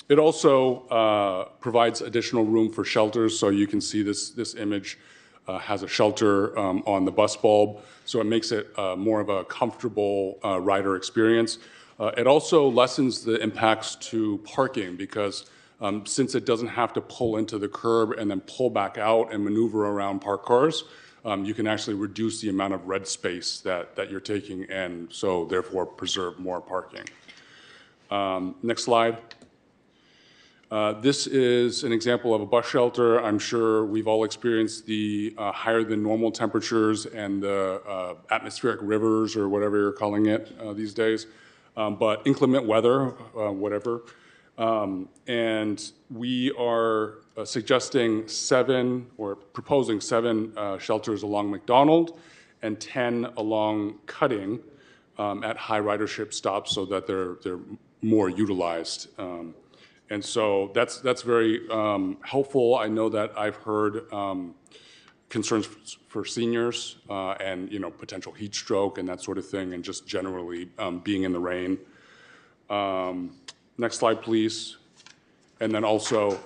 It also provides additional room for shelters, so you can see this image has a shelter on the bus bulb, so it makes it more of a comfortable rider experience. It also lessens the impacts to parking because since it doesn't have to pull into the curb and then pull back out and maneuver around parked cars, you can actually reduce the amount of red space that you're taking and so therefore preserve more parking. Next slide. This is an example of a bus shelter. I'm sure we've all experienced the higher than normal temperatures and the atmospheric rivers or whatever you're calling it these days, but inclement weather, whatever. And we are suggesting 7 or proposing 7 shelters along McDonald and 10 along Cutting at high ridership stops so that they're more utilized. And so that's very helpful. I know that I've heard concerns for seniors and potential heat stroke and that sort of thing, and just generally being in the rain. Next slide, please. And then also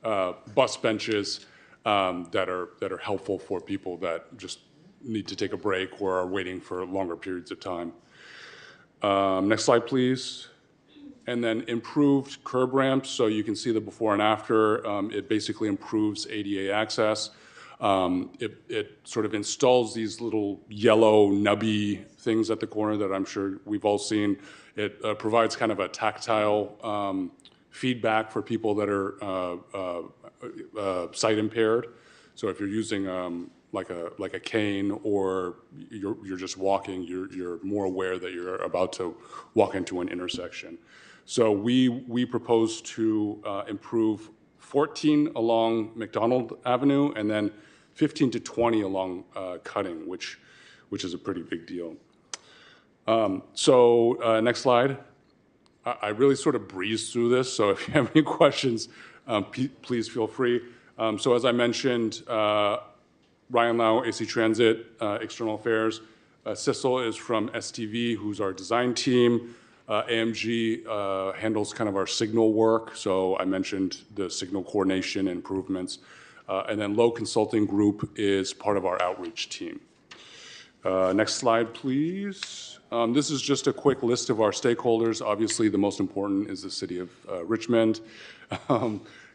bus benches that are helpful for people that just need to take a break or are waiting for longer periods of time. Next slide, please. And then improved curb ramps, so you can see the before and after. It basically improves ADA access. It sort of installs these little yellow nubby things at the corner that I'm sure we've all seen. It provides kind of a tactile feedback for people that are sight impaired. So if you're using like a cane or you're just walking, you're more aware that you're about to walk into an intersection. So we propose to improve 14 along McDonald Avenue and then 15 to 20 along Cutting, which is a pretty big deal. Next slide. I really sort of breezed through this, so if you have any questions, please feel free. So as I mentioned, Ryan Lau, AC Transit, External Affairs. Sissel is from STV, who's our design team. AMG handles kind of our signal work, so I mentioned the signal coordination improvements. And then Low Consulting Group is part of our outreach team. Next slide, please. This is just a quick list of our stakeholders. Obviously, the most important is the city of Richmond.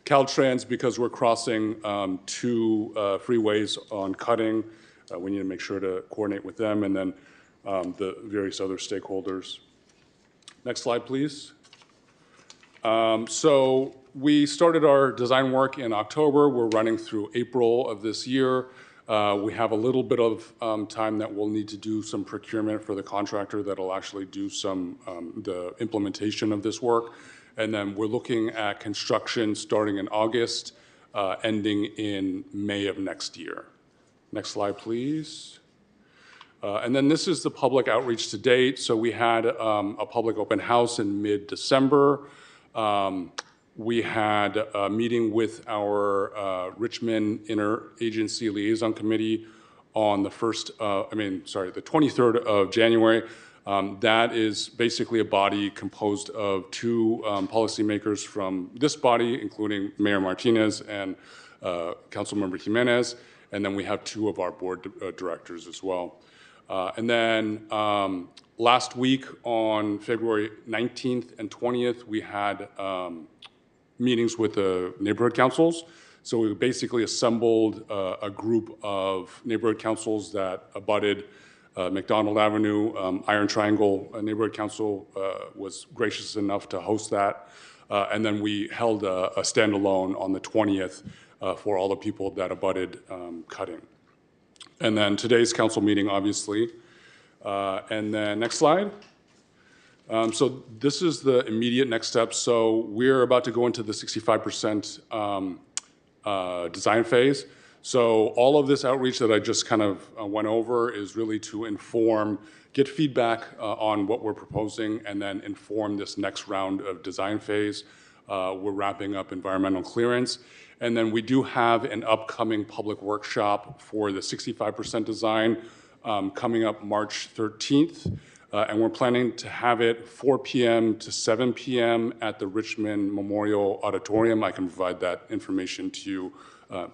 Caltrans, because we're crossing 2 freeways on Cutting, we need to make sure to coordinate with them, and then the various other stakeholders. Next slide, please. So we started our design work in October. We're running through April of this year. We have a little bit of time that we'll need to do some procurement for the contractor that'll actually do some the implementation of this work. And then we're looking at construction starting in August, ending in May of next year. Next slide, please. And then this is the public outreach to date. So we had a public open house in mid-December. We had a meeting with our Richmond Interagency Liaison Committee on the 23rd of January. That is basically a body composed of two policymakers from this body, including Mayor Martinez and Councilmember Jimenez, and then we have two of our board directors as well. And then last week on February 19th and 20th, we had meetings with the neighborhood councils. So we basically assembled a group of neighborhood councils that abutted McDonald Avenue. Iron Triangle Neighborhood Council was gracious enough to host that. And then we held a standalone on the 20th for all the people that abutted cutting. And then today's council meeting, obviously. And then next slide. So this is the immediate next step. So we're about to go into the 65% design phase. So all of this outreach that I just kind of went over is really to inform, get feedback on what we're proposing, and then inform this next round of design phase. We're wrapping up environmental clearance. And then we do have an upcoming public workshop for the 65% design coming up March 13th. And we're planning to have it 4 p.m. to 7 p.m. at the Richmond Memorial Auditorium. I can provide that information to you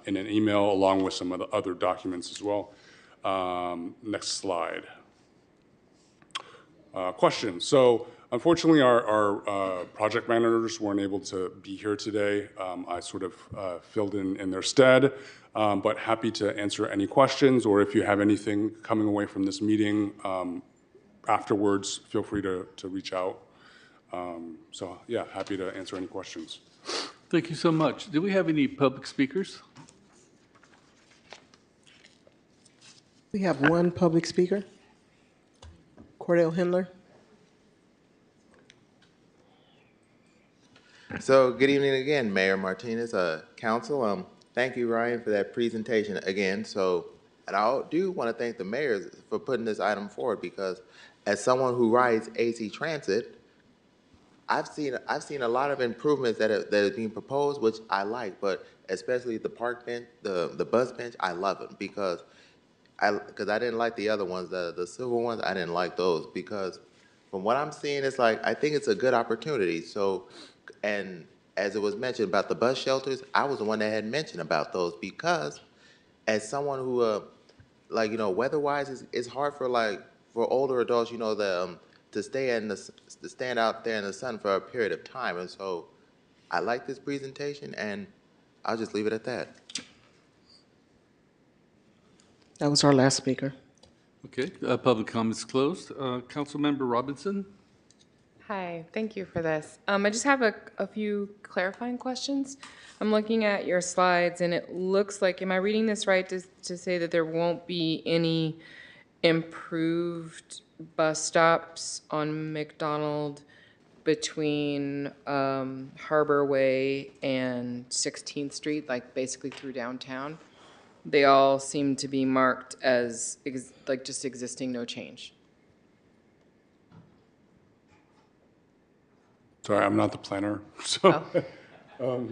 in an email along with some of the other documents as well. Next slide. Questions. So unfortunately, our project managers weren't able to be here today. I sort of filled in their stead, but happy to answer any questions, or if you have anything coming away from this meeting afterwards, feel free to reach out. So yeah, happy to answer any questions. Thank you so much. Do we have any public speakers? We have one public speaker, Cordell Hindler. So good evening again, Mayor Martinez, Council. Thank you, Ryan, for that presentation again. And I do want to thank the mayors for putting this item forward, because as someone who rides AC Transit, I've seen a lot of improvements that are being proposed, which I like, but especially the park bench, the bus bench, I love them because I didn't like the other ones, the silver ones. I didn't like those because from what I'm seeing, it's like I think it's a good opportunity. So, and as it was mentioned about the bus shelters, I was the one that had mentioned about those because as someone who weather-wise, it's hard for older adults, to stand out there in the sun for a period of time. And so I like this presentation, and I'll just leave it at that. That was our last speaker. Okay, public comments closed. Councilmember Robinson? Hi, thank you for this. I just have a few clarifying questions. I'm looking at your slides, and it looks like, am I reading this right to say that there won't be any improved bus stops on McDonald between Harbor Way and 16th Street, like basically through downtown? They all seem to be marked as just existing, no change. Sorry, I'm not the planner, so. Oh.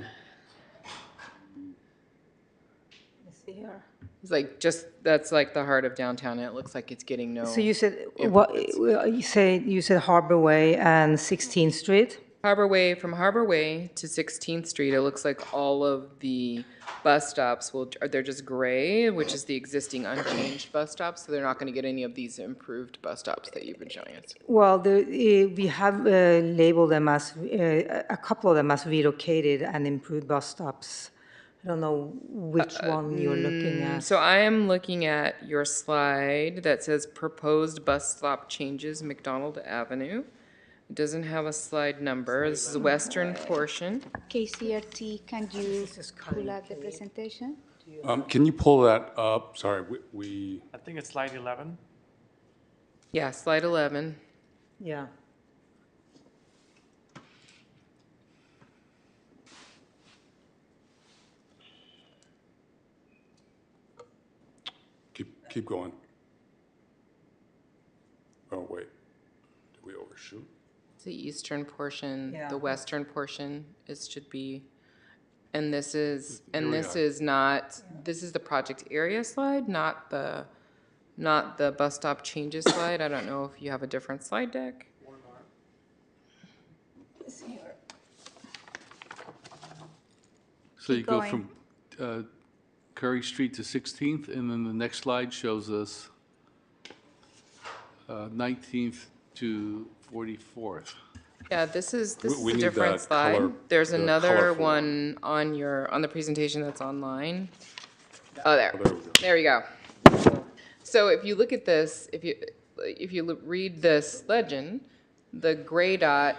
It's like that's like the heart of downtown, and it looks like it's getting no. So you said what? You said Harbor Way and 16th Street. Harbor Way, from Harbor Way to 16th Street, it looks like all of the bus stops they're just gray, which is the existing unchanged bus stops. So they're not going to get any of these improved bus stops that you've been showing us. Well, we have labeled them as a couple of them as relocated and improved bus stops. I don't know which one you're looking at. So I am looking at your slide that says proposed bus stop changes McDonald Avenue. It doesn't have a slide number. This is the western portion. KCRT, can you pull out the presentation? Can you pull that up? Sorry, I think it's slide 11. Yeah, slide 11. Yeah. Keep going. Oh, wait. Did we overshoot? the eastern portion, Yeah. the western portion should be, and this is the project area slide, not the bus stop changes slide. I don't know if you have a different slide deck. So you Keep go going. from Curry Street to 16th, and then the next slide shows us 19th to 44th. Yeah, this is We a need different that slide. color- There's the another colorful one on the presentation that's online. Oh, there. Oh, there we go. There you go. So if you look at this, if you read this legend, the gray dot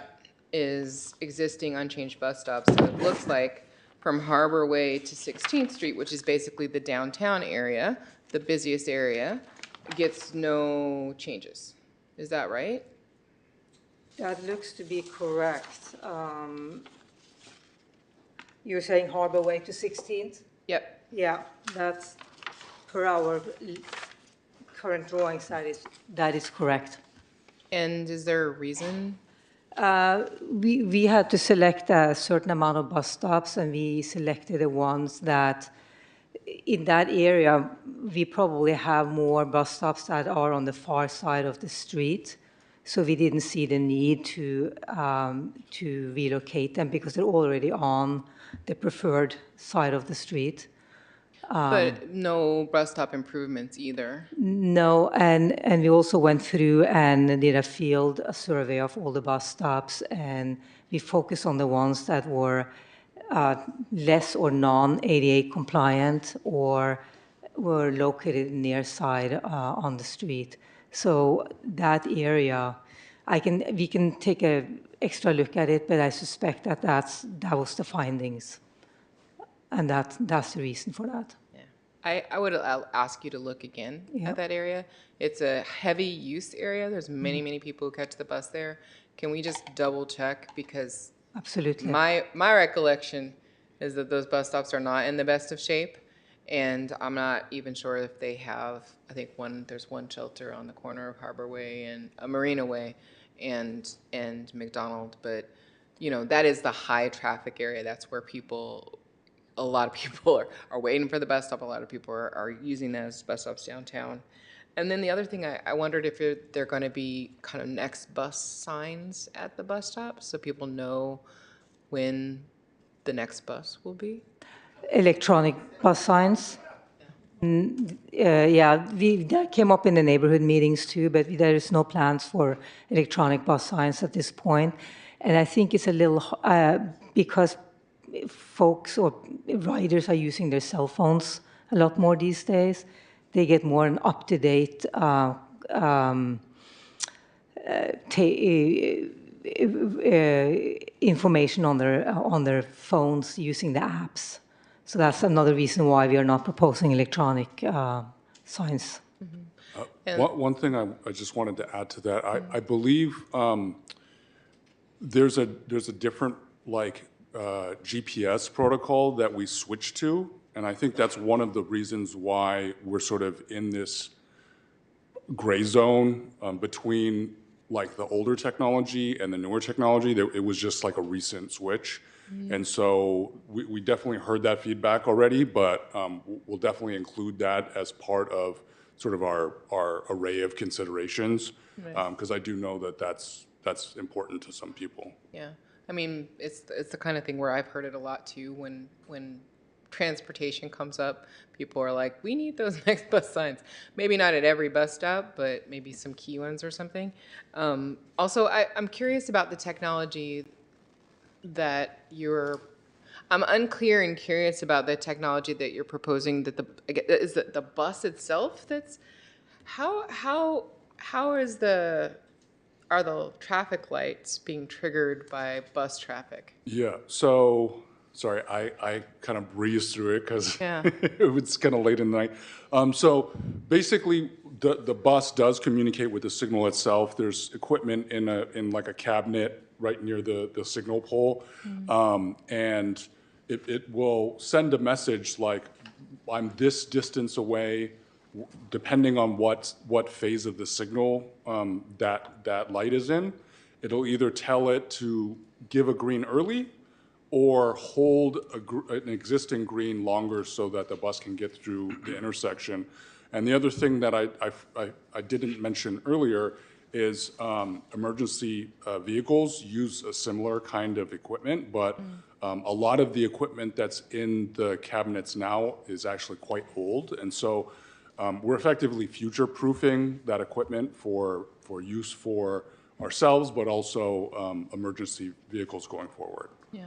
is existing unchanged bus stops. So it looks like from Harbor Way to 16th Street, which is basically the downtown area, the busiest area, gets no changes. Is that right? That looks to be correct. You're saying Harbor Way to 16th? Yep. Yeah, that's per our current drawings, that is correct. And is there a reason? We had to select a certain amount of bus stops, and we selected the ones that, in that area, we probably have more bus stops that are on the far side of the street. So we didn't see the need to relocate them because they're already on the preferred side of the street. But no bus stop improvements either. No, and we also went through and did a field survey of all the bus stops, and we focused on the ones that were less or non-ADA compliant or were located near side on the street. So that area, we can take an extra look at it, but I suspect that that was the findings, and that's the reason for that. I would ask you to look again at that area. It's a heavy use area. There's many people who catch the bus there. Can we just double check? Because absolutely, my recollection is that those bus stops are not in the best of shape, and I'm not even sure if they have. I think there's one shelter on the corner of Harbor Way and Marina Way, and McDonald. But that is the high traffic area. That's where a lot of people are waiting for the bus stop. A lot of people are using those bus stops downtown. And then the other thing, I wondered if they're going to be kind of next bus signs at the bus stop so people know when the next bus will be. Electronic bus signs. That came up in the neighborhood meetings too, but there is no plans for electronic bus signs at this point. And I think it's a little, because folks or riders are using their cell phones a lot more these days. They get more an up-to-date information on their phones using the apps. So that's another reason why we are not proposing electronic signs. One thing I just wanted to add to that, I believe there's a different GPS protocol that we switched to, and I think that's one of the reasons why we're sort of in this gray zone between the older technology and the newer technology. It was just like a recent switch. And so we definitely heard that feedback already, but we'll definitely include that as part of sort of our array of considerations, because I do know that that's important to some people. Yeah. I mean, it's the kind of thing where I've heard it a lot too. When transportation comes up, people are like, "We need those next bus signs." Maybe not at every bus stop, but maybe some key ones or something. Also, I'm curious about the technology that I'm unclear and curious about the technology that you're proposing. That is the bus itself. Are the traffic lights being triggered by bus traffic? Yeah, so, sorry, I kind of breezed through it because it's kind of late in the night. So basically, the bus does communicate with the signal itself. There's equipment in like a cabinet right near the signal pole, and it will send a message like, I'm this distance away, depending on what phase of the signal that light is in. it'll either tell it to give a green early or hold an existing green longer so that the bus can get through the intersection. And the other thing that I didn't mention earlier is emergency vehicles use a similar kind of equipment, but a lot of the equipment that's in the cabinets now is actually quite old. And so we're effectively future-proofing that equipment for use for ourselves, but also emergency vehicles going forward. Yeah.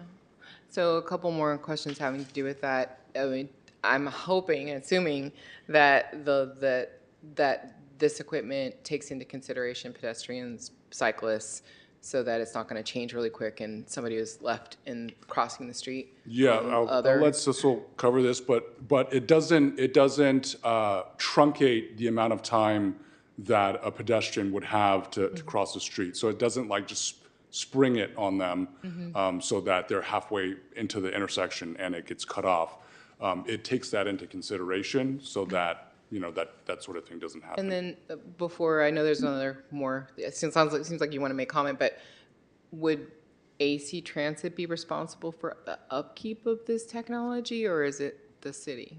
So a couple more questions having to do with that. I mean, I'm hoping and assuming that that this equipment takes into consideration pedestrians, cyclists, so that it's not going to change really quick and somebody is left in crossing the street. Yeah, I'll let Sissel cover this, but it doesn't truncate the amount of time that a pedestrian would have to cross the street. So it doesn't like just spring it on them so that they're halfway into the intersection and it gets cut off. It takes that into consideration so that that sort of thing doesn't happen. And then before, I know there's another more, it seems like you want to make comment, but would AC Transit be responsible for the upkeep of this technology, or is it the city?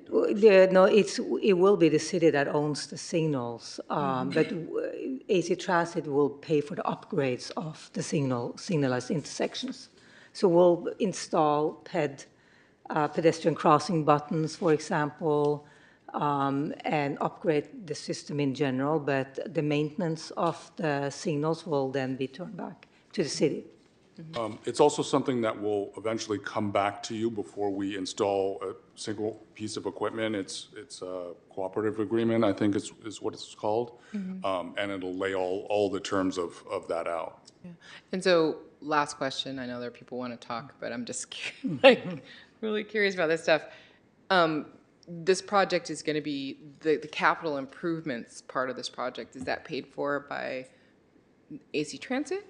No, it will be the city that owns the signals, but AC Transit will pay for the upgrades of the signalized intersections. So we'll install pedestrian crossing buttons, for example, and upgrade the system in general, but the maintenance of the signals will then be turned back to the city. It's also something that will eventually come back to you before we install a single piece of equipment. It's a cooperative agreement, I think is what it's called, and it'll lay all the terms of that out. Yeah. And so last question, I know there are people who want to talk, but I'm just really curious about this stuff. This project is going to be, the capital improvements part of this project, is that paid for by AC Transit?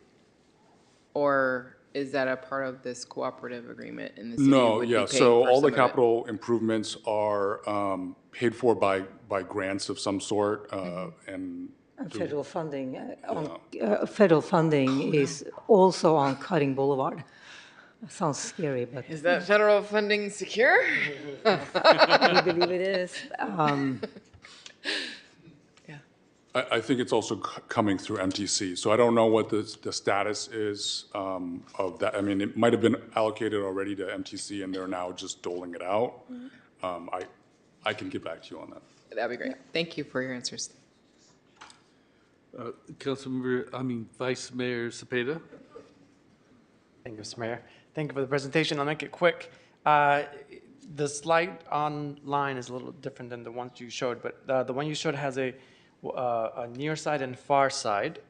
Or is that a part of this cooperative agreement in the city? No, yeah, so all the capital improvements are paid for by grants of some sort and federal funding. Federal funding is also on Cutting Boulevard. That sounds scary, but... Is that federal funding secure? We believe it is. I think it's also coming through MTC. So I don't know what the status is of that. I mean, it might have been allocated already to MTC and they're now just doling it out. I can get back to you on that. That'd be great. Thank you for your answers. Vice Mayor Cepeda. Thank you, Mr. Mayor. Thank you for the presentation. I'll make it quick. The slide online is a little different than the ones you showed, but the one you showed has a near side and far side.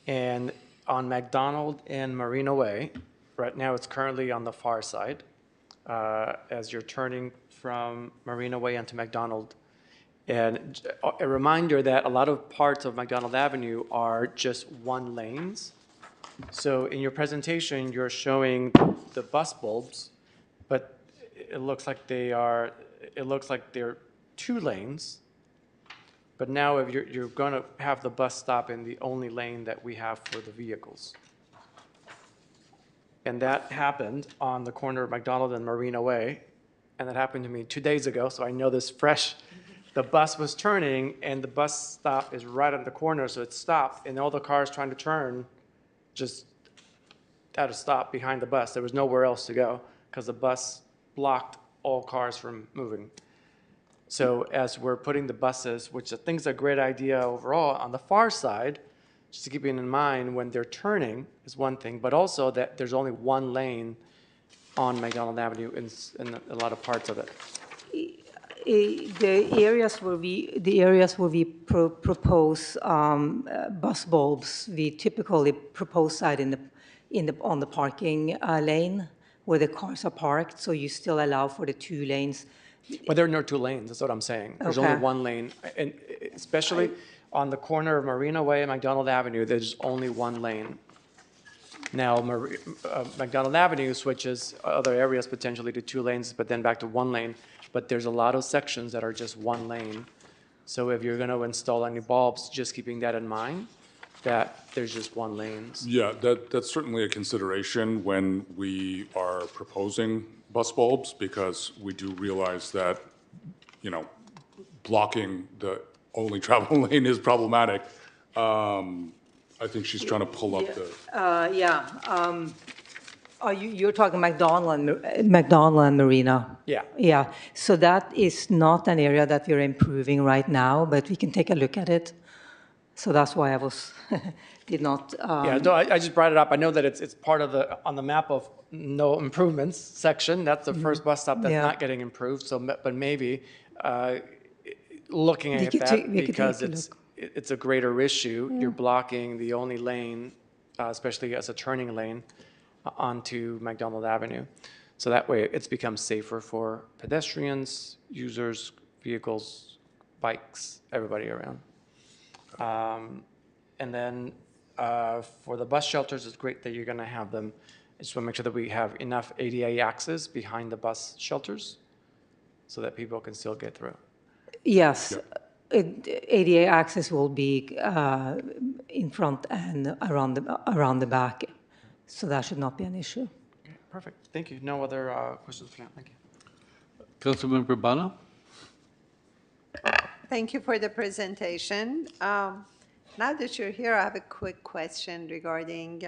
And on McDonald and Marina Way, right now it's currently on the far side as you're turning from Marina Way onto McDonald. And a reminder that a lot of parts of McDonald Avenue are just one lanes. So in your presentation, you're showing the bus bulbs, but it looks like they're 2 lanes. But now if you're going to have the bus stop in the only lane that we have for the vehicles. And that happened on the corner of McDonald and Marina Way. And that happened to me 2 days ago, so I know this fresh. The bus was turning and the bus stop is right on the corner, so it stopped. And all the cars trying to turn just had to stop behind the bus. There was nowhere else to go because the bus blocked all cars from moving. So as we're putting the buses, which I think is a great idea overall, on the far side, just to keep it in mind, when they're turning is one thing, but also that there's only one lane on McDonald Avenue in a lot of parts of it. The areas where we propose bus bulbs, we typically propose that on the parking lane where the cars are parked, so you still allow for the 2 lanes. But there are no 2 lanes, that's what I'm saying. There's only one lane, and especially on the corner of Marina Way and McDonald Avenue, there's only one lane. Now, McDonald Avenue switches other areas potentially to 2 lanes, but then back to 1 lane. But there's a lot of sections that are just 1 lane. So if you're going to install any bulbs, just keeping that in mind. that there's just one lane. Yeah, that's certainly a consideration when we are proposing bus bulbs, because we do realize that, you know, blocking the only travel lane is problematic. I think she's trying to pull up the, You're talking McDonald and Marina? Yeah. Yeah, so that is not an area that we're improving right now, but we can take a look at it. So that's why I was, did not. Yeah, no, I just brought it up. I know that it's part of on the map of no improvements section. That's the first bus stop that's Yeah. not getting improved. So, but maybe looking We at could that take- we could because take a it's a greater issue. You're blocking the only lane, especially as a turning lane, onto McDonald Avenue. So that way it's become safer for pedestrians, users, vehicles, bikes, everybody around. And then for the bus shelters, it's great that you're going to have them. I just want to make sure that we have enough ADA access behind the bus shelters so that people can still get through. Yes, ADA access will be in front and around the back, so that should not be an issue. Okay, perfect. Thank you. No other questions for now. Thank you. Councilmember Bana? Thank you for the presentation. Now that you're here, I have a quick question regarding,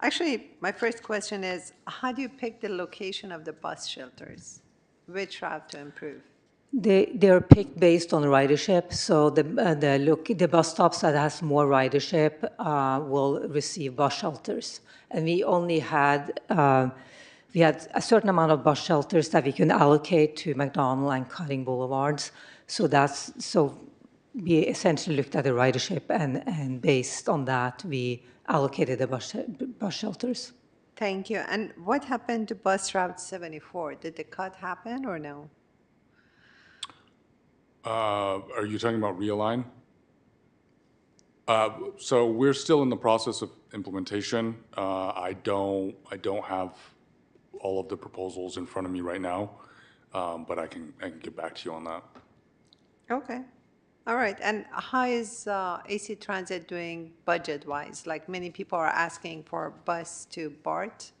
actually, my first question is, how do you pick the location of the bus shelters? Which route to improve? They're picked based on ridership, so the bus stops that has more ridership will receive bus shelters. And we only had, we had a certain amount of bus shelters that we can allocate to McDonald and Cutting Boulevards. So we essentially looked at the ridership, and based on that, we allocated the bus shelters. Thank you. And what happened to bus route 74? Did the cut happen or no? are you talking about realign? So we're still in the process of implementation. I don't have all of the proposals in front of me right now, but I can get back to you on that. Okay. All right. And how is AC Transit doing budget-wise? Like many people are asking for a bus to BART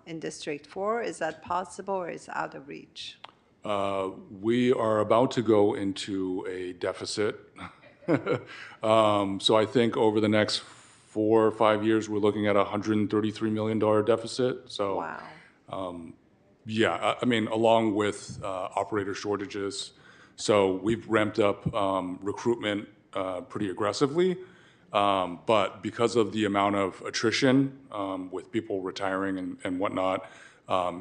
in District 4. Is that possible or is it out of reach? We are about to go into a deficit. So I think over the next 4 or 5 years, we're looking at a $133 million deficit. So, wow. Yeah, I mean, along with operator shortages. So we've ramped up recruitment pretty aggressively. But because of the amount of attrition with people retiring and whatnot,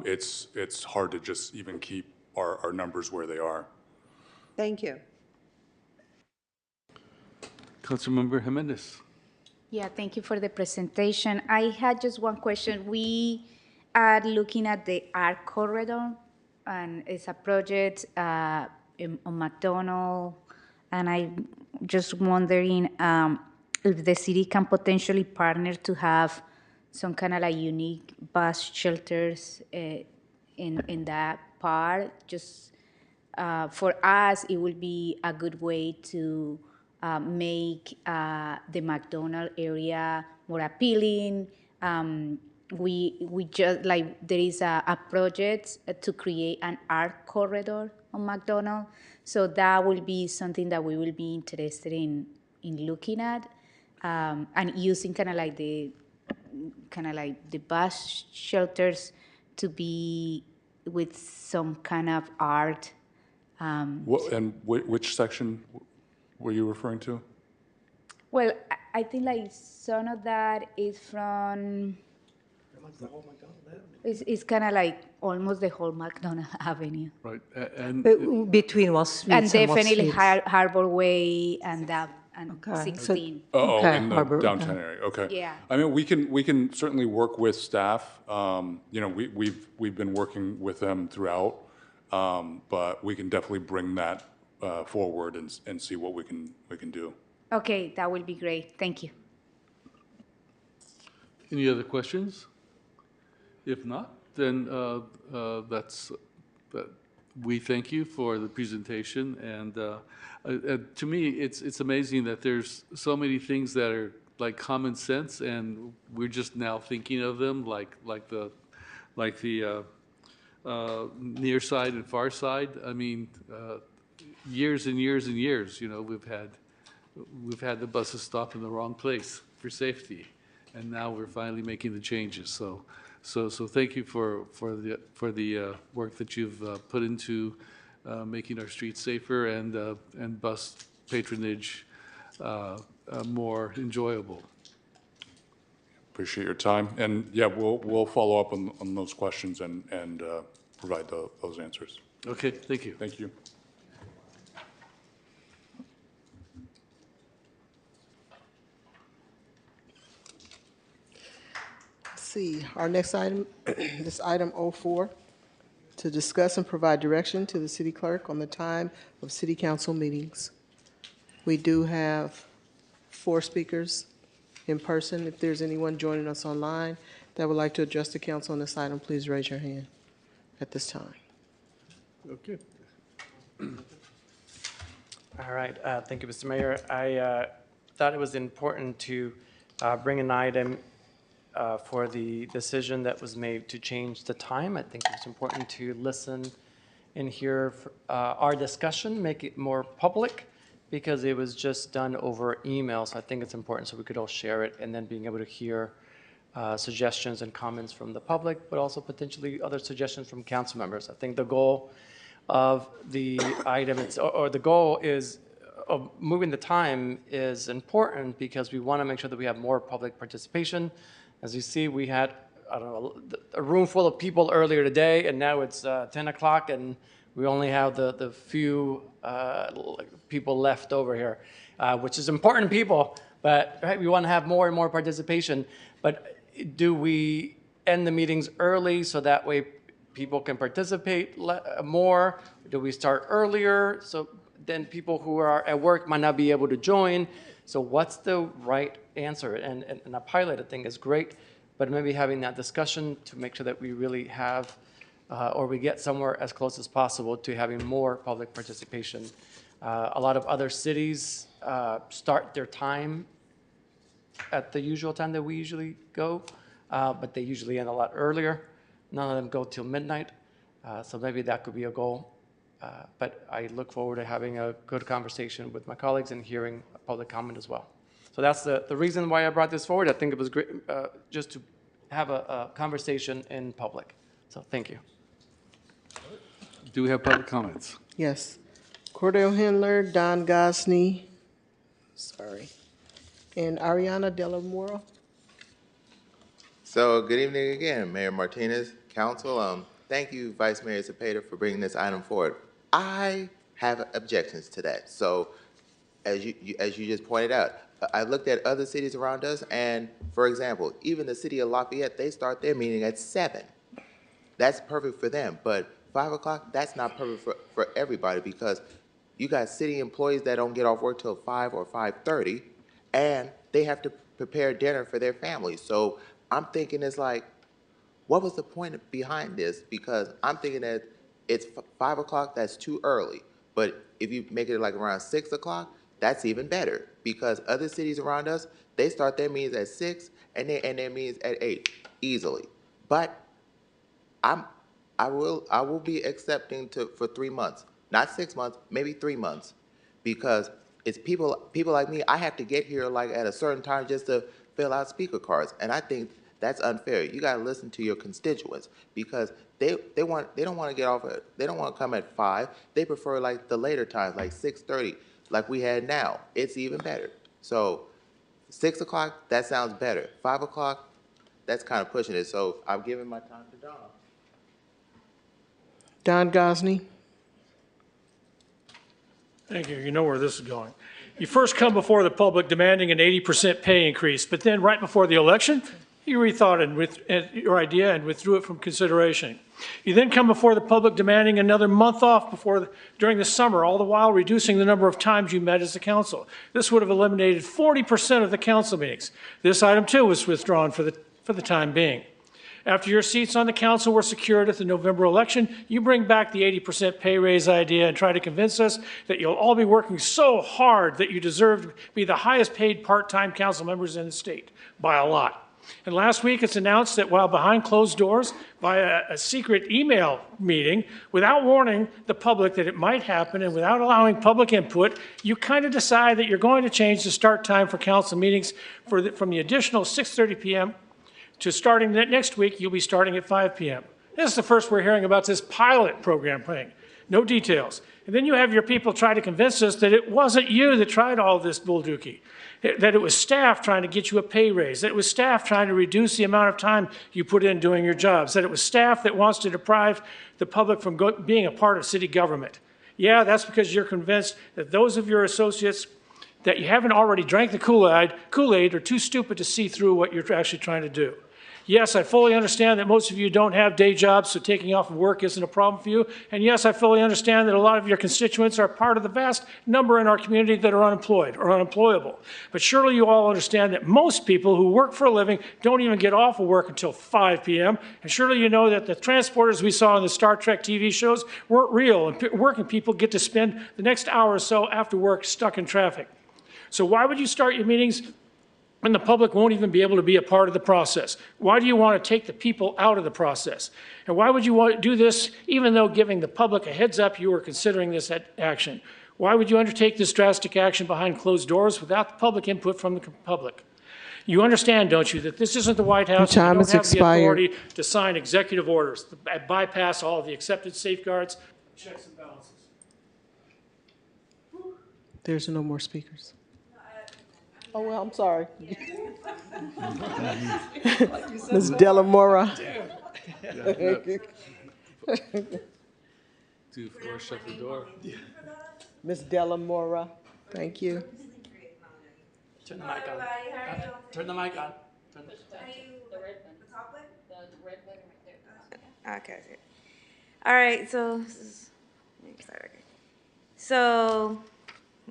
it's hard to just even keep our numbers where they are. Thank you. Councilmember Jimenez. Yeah, thank you for the presentation. I had just one question. We are looking at the ARC corridor, and it's a project on McDonald, and I'm just wondering if the city can potentially partner to have some kind of like unique bus shelters in that part. Just for us, it would be a good way to make the McDonald area more appealing. We just like there is a project to create an art corridor on McDonald, so that will be something that we will be interested in looking at and using kind of like the bus shelters to be with some kind of art. Which section were you referring to? Well, I think like some of that is from. It's kind of like almost the whole McDonald Avenue. Right, and between what streets and what definitely streets? Harbor Way and that and Okay. 16. Okay. In the Harbor, downtown okay. area. Okay. Yeah. I mean, we can certainly work with staff. You know, we've been working with them throughout, but we can definitely bring that forward and see what we can do. Okay, that will be great. Thank you. any other questions? If not, then we thank you for the presentation, and to me, it's amazing that there's so many things that are like common sense, and we're just now thinking of them like the near side and far side. I mean, years and years and years, you know, we've had the buses stop in the wrong place for safety, and now we're finally making the changes. So thank you for the work that you've put into making our streets safer and bus patronage more enjoyable. Appreciate your time. And yeah, we'll follow up on those questions and provide those answers. Okay, thank you. Thank you. See, our next item, this item 04, to discuss and provide direction to the city clerk on the time of city council meetings. We do have 4 speakers in person. If there's anyone joining us online that would like to address the council on this item, please raise your hand at this time. Okay. All right, thank you, Mr. Mayor. I thought it was important to bring an item for the decision that was made to change the time. I think it's important to listen and hear our discussion, make it more public, because it was just done over email. So I think it's important so we could all share it, and then being able to hear suggestions and comments from the public, but also potentially other suggestions from council members. I think the goal of the item, or the goal is of moving the time is important because we want to make sure that we have more public participation. As you see, we had, I don't know, a room full of people earlier today, and now it's 10 o'clock, and we only have the few people left over here, which is important people, but right, we want to have more and more participation. But do we end the meetings early so that way people can participate more? Do we start earlier so then people who are at work might not be able to join? So what's the right answer? And a pilot, I think, is great, but maybe having that discussion to make sure that we really have, or we get somewhere as close as possible to having more public participation. A lot of other cities start their time at the usual time that we usually go, but they usually end a lot earlier. None of them go till midnight, so maybe that could be a goal. But I look forward to having a good conversation with my colleagues and hearing public comment as well. So that's the reason why I brought this forward. I think it was great just to have a conversation in public. So thank you. Do we have public comments? Yes. Cordell Handler, Don Gosney, and Ariana De La Mora. So good evening again, Mayor Martinez, Council. Thank you, Vice Mayor Cepeda, for bringing this item forward. I have objections to that. So as you just pointed out, I looked at other cities around us, and for example, even the city of Lafayette, they start their meeting at 7. That's perfect for them, but 5 o'clock, that's not perfect for everybody, because you got city employees that don't get off work till 5 or 5:30, and they have to prepare dinner for their families. So I'm thinking it's like, what was the point behind this? Because I'm thinking that it's 5 o'clock, that's too early. But if you make it like around 6 o'clock, that's even better, because other cities around us, they start their meetings at 6 and they end their meetings at 8 easily. But I will be accepting for 3 months, not 6 months, maybe 3 months, because it's people like me. I have to get here like at a certain time just to fill out speaker cards, and I think that's unfair. You got to listen to your constituents, because they don't want to get off they don't want to come at 5. They prefer like the later times, like 6:30, like we had now. It's even better. So 6 o'clock, that sounds better. 5 o'clock, that's kind of pushing it. So I'm giving my time to Don. Don Gosney. Thank you. You know where this is going. You first come before the public demanding an 80% pay increase, but then right before the election, you rethought your idea and withdrew it from consideration. You then come before the public demanding another month off during the summer, all the while reducing the number of times you met as a council. This would have eliminated 40% of the council meetings. This item too was withdrawn for the time being. After your seats on the council were secured at the November election, you bring back the 80% pay raise idea and try to convince us that you'll all be working so hard that you deserve to be the highest paid part-time council members in the state by a lot. And last week, it's announced that while behind closed doors, via a secret email meeting, without warning the public that it might happen and without allowing public input, you kind of decide that you're going to change the start time for council meetings from the additional 6:30 p.m. to starting next week, you'll be starting at 5 p.m. This is the first we're hearing about this pilot program thing. No details. And then you have your people try to convince us that it wasn't you that tried all this bulldookie, that it was staff trying to get you a pay raise, that it was staff trying to reduce the amount of time you put in doing your jobs, that it was staff that wants to deprive the public from being a part of city government. Yeah, that's because you're convinced that those of your associates that you haven't already drank the Kool-Aid are too stupid to see through what you're actually trying to do. Yes, I fully understand that most of you don't have day jobs, so taking off of work isn't a problem for you. And yes, I fully understand that a lot of your constituents are part of the vast number in our community that are unemployed or unemployable. But surely you all understand that most people who work for a living don't even get off of work until 5 p.m. And surely you know that the transporters we saw in the Star Trek TV shows weren't real, and working people get to spend the next hour or so after work stuck in traffic. So why would you start your meetings when the public won't even be able to be a part of the process? Why do you want to take the people out of the process? And why would you want to do this even though giving the public a heads up you were considering this action? Why would you undertake this drastic action behind closed doors without the public input from the public? You understand, don't you, that this isn't the White House. Your time and you don't has have the authority expired. to sign executive orders that bypass all of the accepted safeguards, checks and balances. There's no more speakers. Oh, well, I'm sorry. Ms. Delamora. Shut the door. Ms. Delamora, thank you. Turn the mic on. Turn the mic on. Okay. All right, so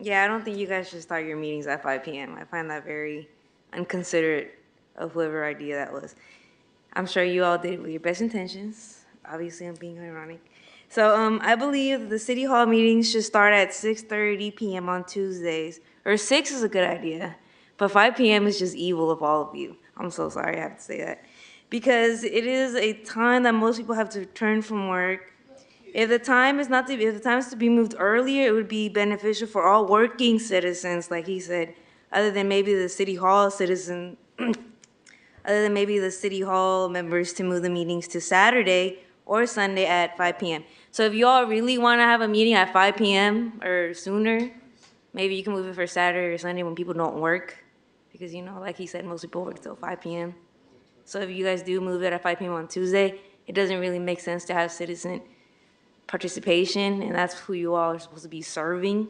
yeah, I don't think you guys should start your meetings at 5 p.m. I find that very unconsiderate of whoever idea that was. I'm sure you all did it with your best intentions. Obviously, I'm being ironic. So I believe the city hall meetings should start at 6:30 p.m. on Tuesdays. Or 6 is a good idea, but 5 p.m. is just evil of all of you. I'm so sorry I have to say that. Because it is a time that most people have to return from work. If the time is to be moved earlier, it would be beneficial for all working citizens, like he said, other than maybe the city hall members to move the meetings to Saturday or Sunday at 5 p.m. So if you all really want to have a meeting at 5 p.m. or sooner, maybe you can move it for Saturday or Sunday when people don't work, because like he said, most people work till 5 p.m. So if you guys do move it at 5 p.m. on Tuesday, it doesn't really make sense to have citizen participation, and that's who you all are supposed to be serving.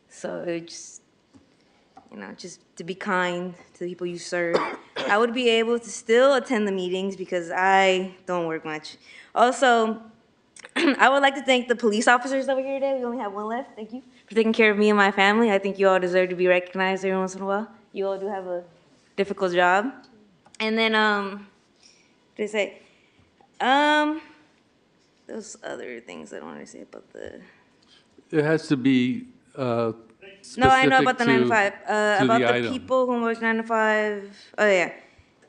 So it just to be kind to the people you serve. I would be able to still attend the meetings because I don't work much. Also, I would like to thank the police officers that were here today. We only have one left. Thank you for taking care of me and my family. I think you all deserve to be recognized every once in a while. You all do have a difficult job. And then, what did I say? Those other things I don't want to say about the. It has to be No, I know about the 9 to 5. to About the the item. people who work 9 to 5. Oh, yeah.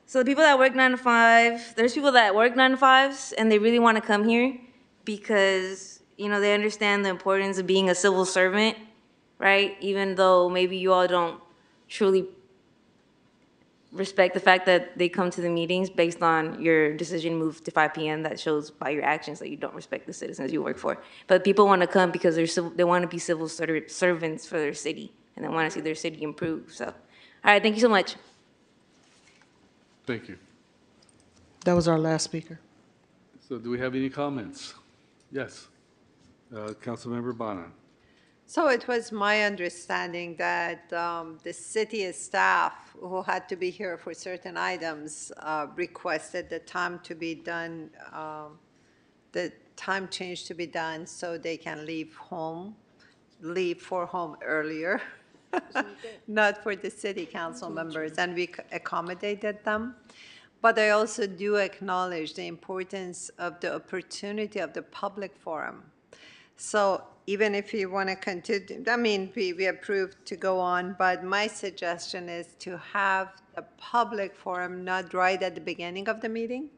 So the people that work 9 to 5, there's people that work 9 to 5s and they really want to come here because, they understand the importance of being a civil servant, right? Even though maybe you all don't truly respect the fact that they come to the meetings based on your decision to move to 5 p.m. That shows by your actions that you don't respect the citizens you work for. But people want to come because they want to be civil servants for their city, and they want to see their city improve. So, all right, thank you so much. Thank you. That was our last speaker. So do we have any comments? Yes. Councilmember Bonan. So it was my understanding that the city staff who had to be here for certain items requested the time to be done, the time change to be done so they can leave for home earlier, not for the city council members, and we accommodated them. But I also do acknowledge the importance of the opportunity of the public forum. So even if you want to continue, I mean, we approved to go on, but my suggestion is to have a public forum not right at the beginning of the meeting,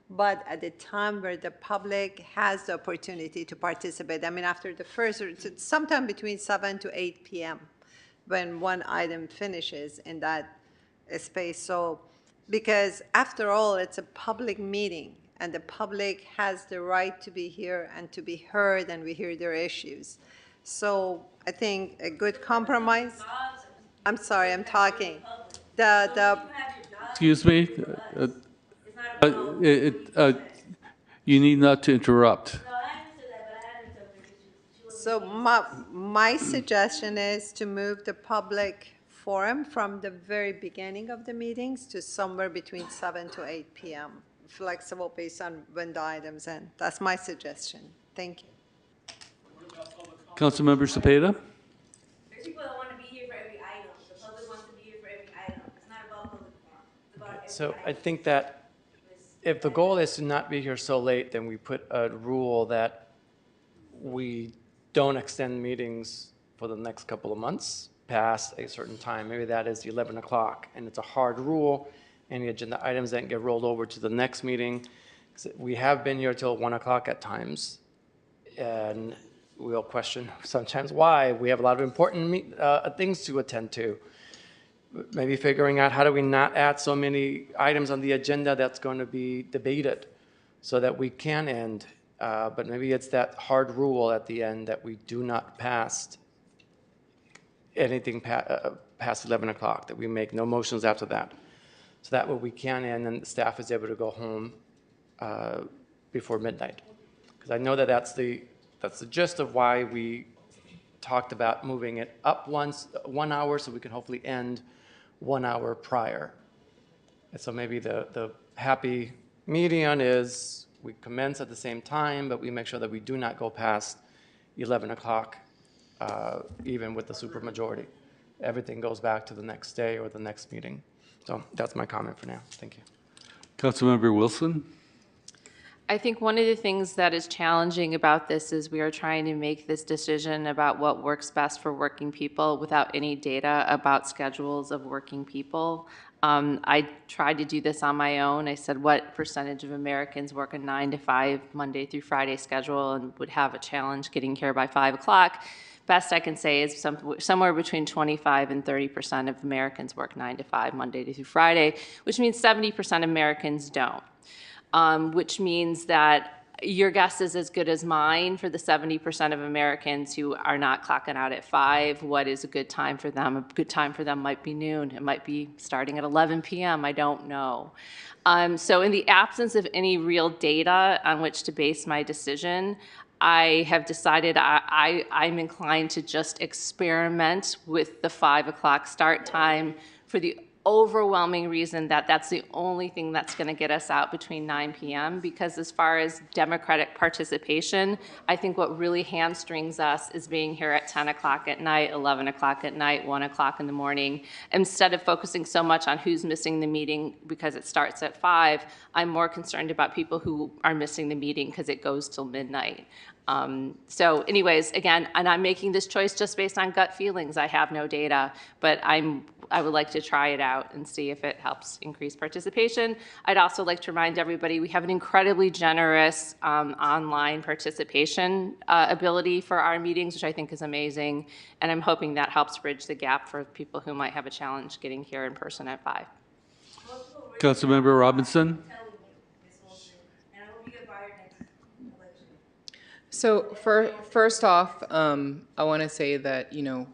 but at the time where the public has the opportunity to participate. I mean, after the first, sometime between 7 to 8 p.m. when one item finishes in that space. So, because after all, it's a public meeting, and the public has the right to be here and to be heard, and we hear their issues. So I think a good compromise. I'm sorry, I'm talking. Excuse me? You need not to interrupt. So my suggestion is to move the public forum from the very beginning of the meetings to somewhere between 7 to 8 p.m. Flexible based on when the items end. That's my suggestion. Thank you. Councilmember Cepeda? There's people that want to be here for every item. The public wants to be here for every item. It's not about public forum. It's about every So item. I think that if the goal is to not be here so late, then we put a rule that we don't extend meetings for the next couple of months past a certain time. Maybe that is 11 o'clock, and it's a hard rule. Any agenda items that get rolled over to the next meeting. We have been here till 1 o'clock at times, and we'll question sometimes why. We have a lot of important things to attend to. Maybe figuring out how do we not add so many items on the agenda that's going to be debated so that we can end. But maybe it's that hard rule at the end that we do not pass anything past 11 o'clock, that we make no motions after that. So that way we can end and the staff is able to go home before midnight. Because I know that that's the gist of why we talked about moving it up 1 hour so we can hopefully end 1 hour prior. And so maybe the happy median is we commence at the same time, but we make sure that we do not go past 11 o'clock, even with the supermajority. Everything goes back to the next day or the next meeting. So that's my comment for now. Thank you. Councilmember Wilson? I think one of the things that is challenging about this is we are trying to make this decision about what works best for working people without any data about schedules of working people. I tried to do this on my own. I said, what percentage of Americans work a 9 to 5 Monday through Friday schedule and would have a challenge getting here by 5 o'clock? Best I can say is somewhere between 25 and 30% of Americans work 9 to 5 Monday through Friday, which means 70% of Americans don't. Which means that your guess is as good as mine for the 70% of Americans who are not clocking out at 5. What is a good time for them? A good time for them might be noon. It might be starting at 11 p.m. I don't know. So in the absence of any real data on which to base my decision, I have decided I'm inclined to just experiment with the 5 o'clock start time for the overwhelming reason that that's the only thing that's going to get us out between 9 p.m. because as far as democratic participation, I think what really hamstrings us is being here at 10 o'clock at night, 11 o'clock at night, 1 o'clock in the morning. Instead of focusing so much on who's missing the meeting because it starts at 5, I'm more concerned about people who are missing the meeting because it goes till midnight. So anyways, again, and I'm making this choice just based on gut feelings. I have no data, but I would like to try it out and see if it helps increase participation. I'd also like to remind everybody we have an incredibly generous online participation ability for our meetings, which I think is amazing. And I'm hoping that helps bridge the gap for people who might have a challenge getting here in person at 5. Councilmember Robinson? So first off, I want to say that, you know,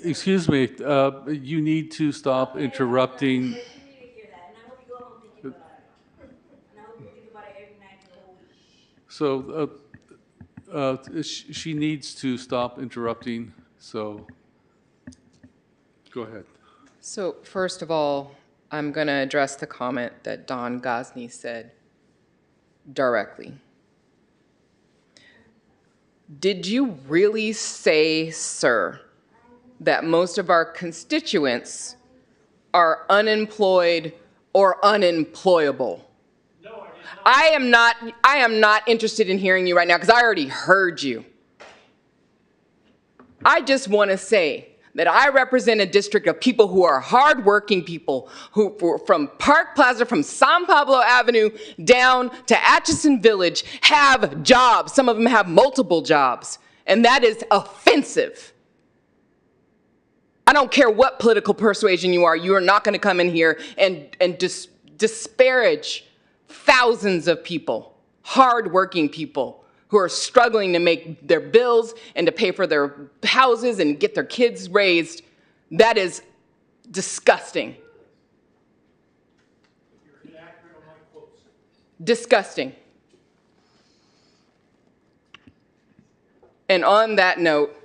Excuse me, you need to stop interrupting. So she needs to stop interrupting, so go ahead. So first of all, I'm going to address the comment that Don Gosney said directly. Did you really say, sir, that most of our constituents are unemployed or unemployable. I am not interested in hearing you right now because I already heard you. I just want to say that I represent a district of people who are hardworking people, who from Park Plaza, from San Pablo Avenue down to Atchison Village have jobs. Some of them have multiple jobs, and that is offensive. I don't care what political persuasion you are not going to come in here and disparage thousands of people, hardworking people, who are struggling to make their bills and to pay for their houses and get their kids raised. That is disgusting. Disgusting. And on that note,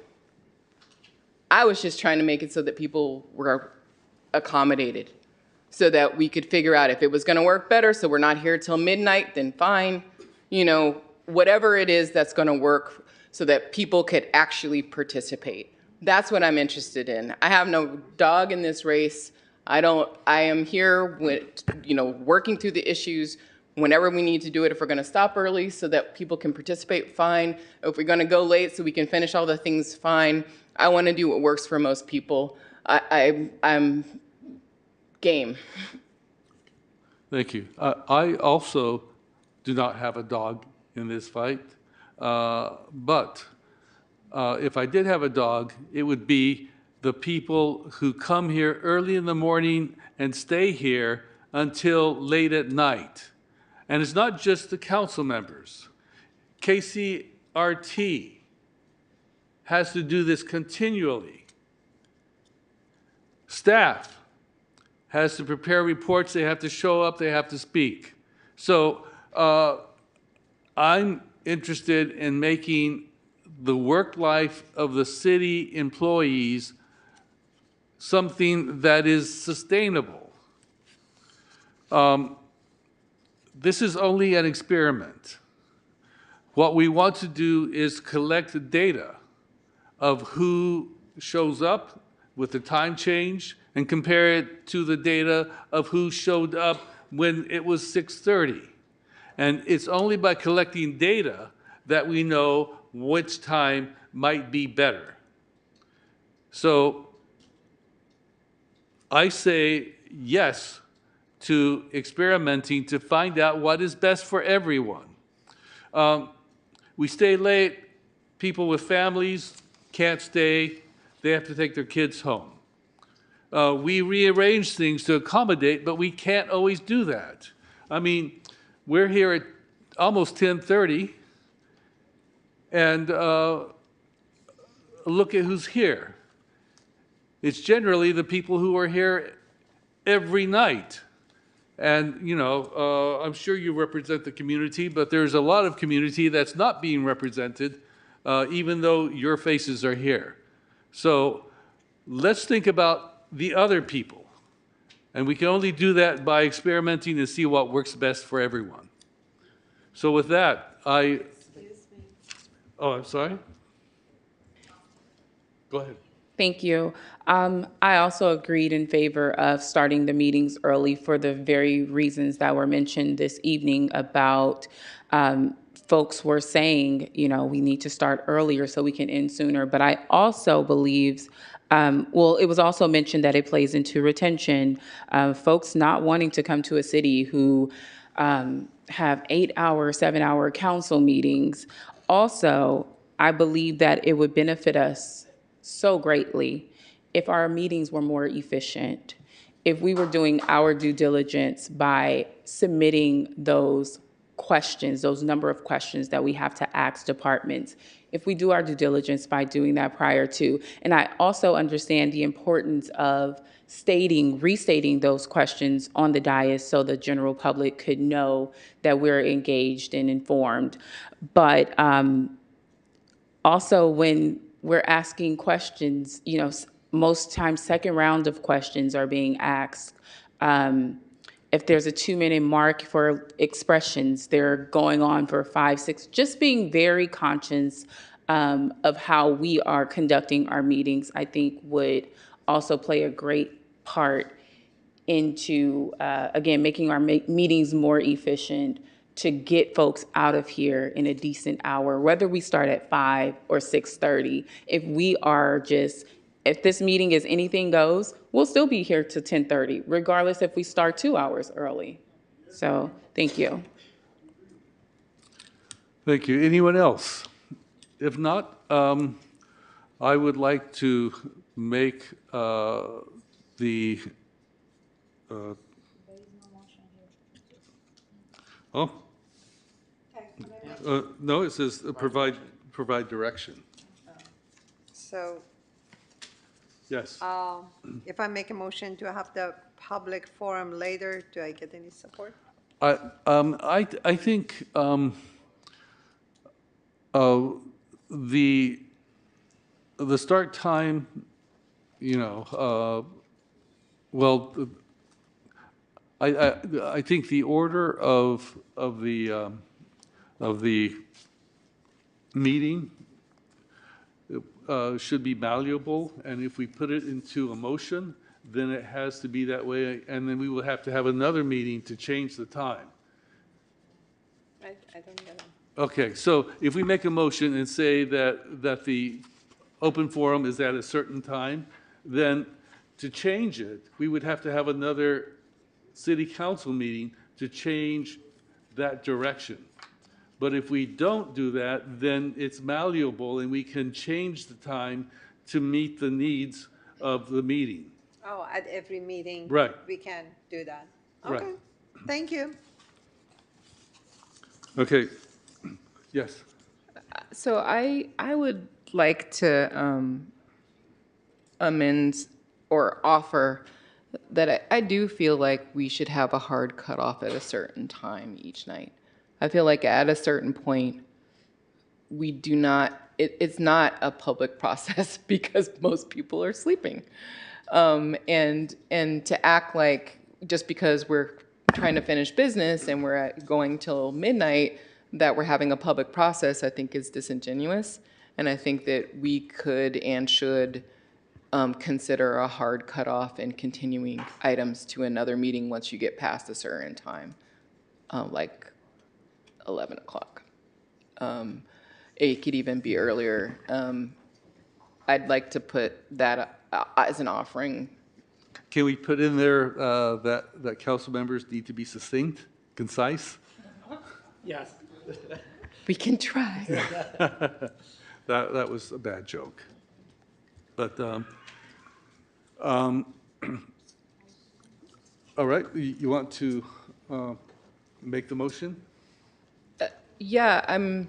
I was just trying to make it so that people were accommodated, so that we could figure out if it was gonna work better, so we're not here till midnight, then fine. You know, whatever it is that's going to work so that people could actually participate. That's what I'm interested in. I have no dog in this race. I am here with, working through the issues whenever we need to do it. If we're going to stop early so that people can participate, fine. If we're going to go late so we can finish all the things, fine. I want to do what works for most people. I'm game. Thank you. I also do not have a dog in this fight, but if I did have a dog, it would be the people who come here early in the morning and stay here until late at night. And it's not just the council members. KCRT has to do this continually. Staff has to prepare reports, they have to show up, they have to speak. So I'm interested in making the work life of the city employees something that is sustainable. This is only an experiment. What we want to do is collect the data of who shows up with the time change and compare it to the data of who showed up when it was 6:30. And it's only by collecting data that we know which time might be better. So I say yes to experimenting to find out what is best for everyone. We stay late, people with families can't stay, they have to take their kids home. We rearrange things to accommodate, but we can't always do that. I mean, we're here at almost 10:30, and look at who's here. It's generally the people who are here every night. And, I'm sure you represent the community, but there's a lot of community that's not being represented, even though your faces are here. So let's think about the other people. And we can only do that by experimenting and see what works best for everyone. So with that, I'm sorry? Go ahead. Thank you. I also agreed in favor of starting the meetings early for the very reasons that were mentioned this evening about folks were saying, we need to start earlier so we can end sooner. But I also believe, it was also mentioned that it plays into retention. Folks not wanting to come to a city who have 8-hour, 7-hour council meetings. Also, I believe that it would benefit us so greatly if our meetings were more efficient, if we were doing our due diligence by submitting those questions, those number of questions that we have to ask departments, if we do our due diligence by doing that prior to. And I also understand the importance of restating those questions on the dais so the general public could know that we're engaged and informed. But also when we're asking questions, most times second round of questions are being asked. If there's a 2-minute mark for expressions, they're going on for 5, 6, just being very conscious of how we are conducting our meetings, I think would also play a great part into, again, making our meetings more efficient to get folks out of here in a decent hour, whether we start at 5 or 6:30. If this meeting is anything goes, we'll still be here till 10:30, regardless if we start 2 hours early. So, thank you. Thank you. Anyone else? If not, I would like to make the, no, it says provide direction. So Yes. if I make a motion to have the public forum later, do I get any support? I think the start time, well, I think the order of the meeting should be malleable, and if we put it into a motion, then it has to be that way, and then we will have to have another meeting to change the time. I don't get it. Okay, so if we make a motion and say that the open forum is at a certain time, then to change it, we would have to have another city council meeting to change that direction. But if we don't do that, then it's malleable and we can change the time to meet the needs of the meeting. Oh, at every meeting? Right. We can do that? Right. Okay, thank you. Okay, yes. So I would like to amend or offer that I do feel like we should have a hard cutoff at a certain time each night. I feel like at a certain point, we do not, it's not a public process because most people are sleeping. And to act like just because we're trying to finish business and we're going till midnight, that we're having a public process, I think is disingenuous. And I think that we could and should consider a hard cutoff and continuing items to another meeting once you get past a certain time, like 11 o'clock. It could even be earlier. I'd like to put that as an offering. Can we put in there that council members need to be succinct, concise? Yes. We can try. That was a bad joke. But, all right, you want to make the motion? Yeah, I'm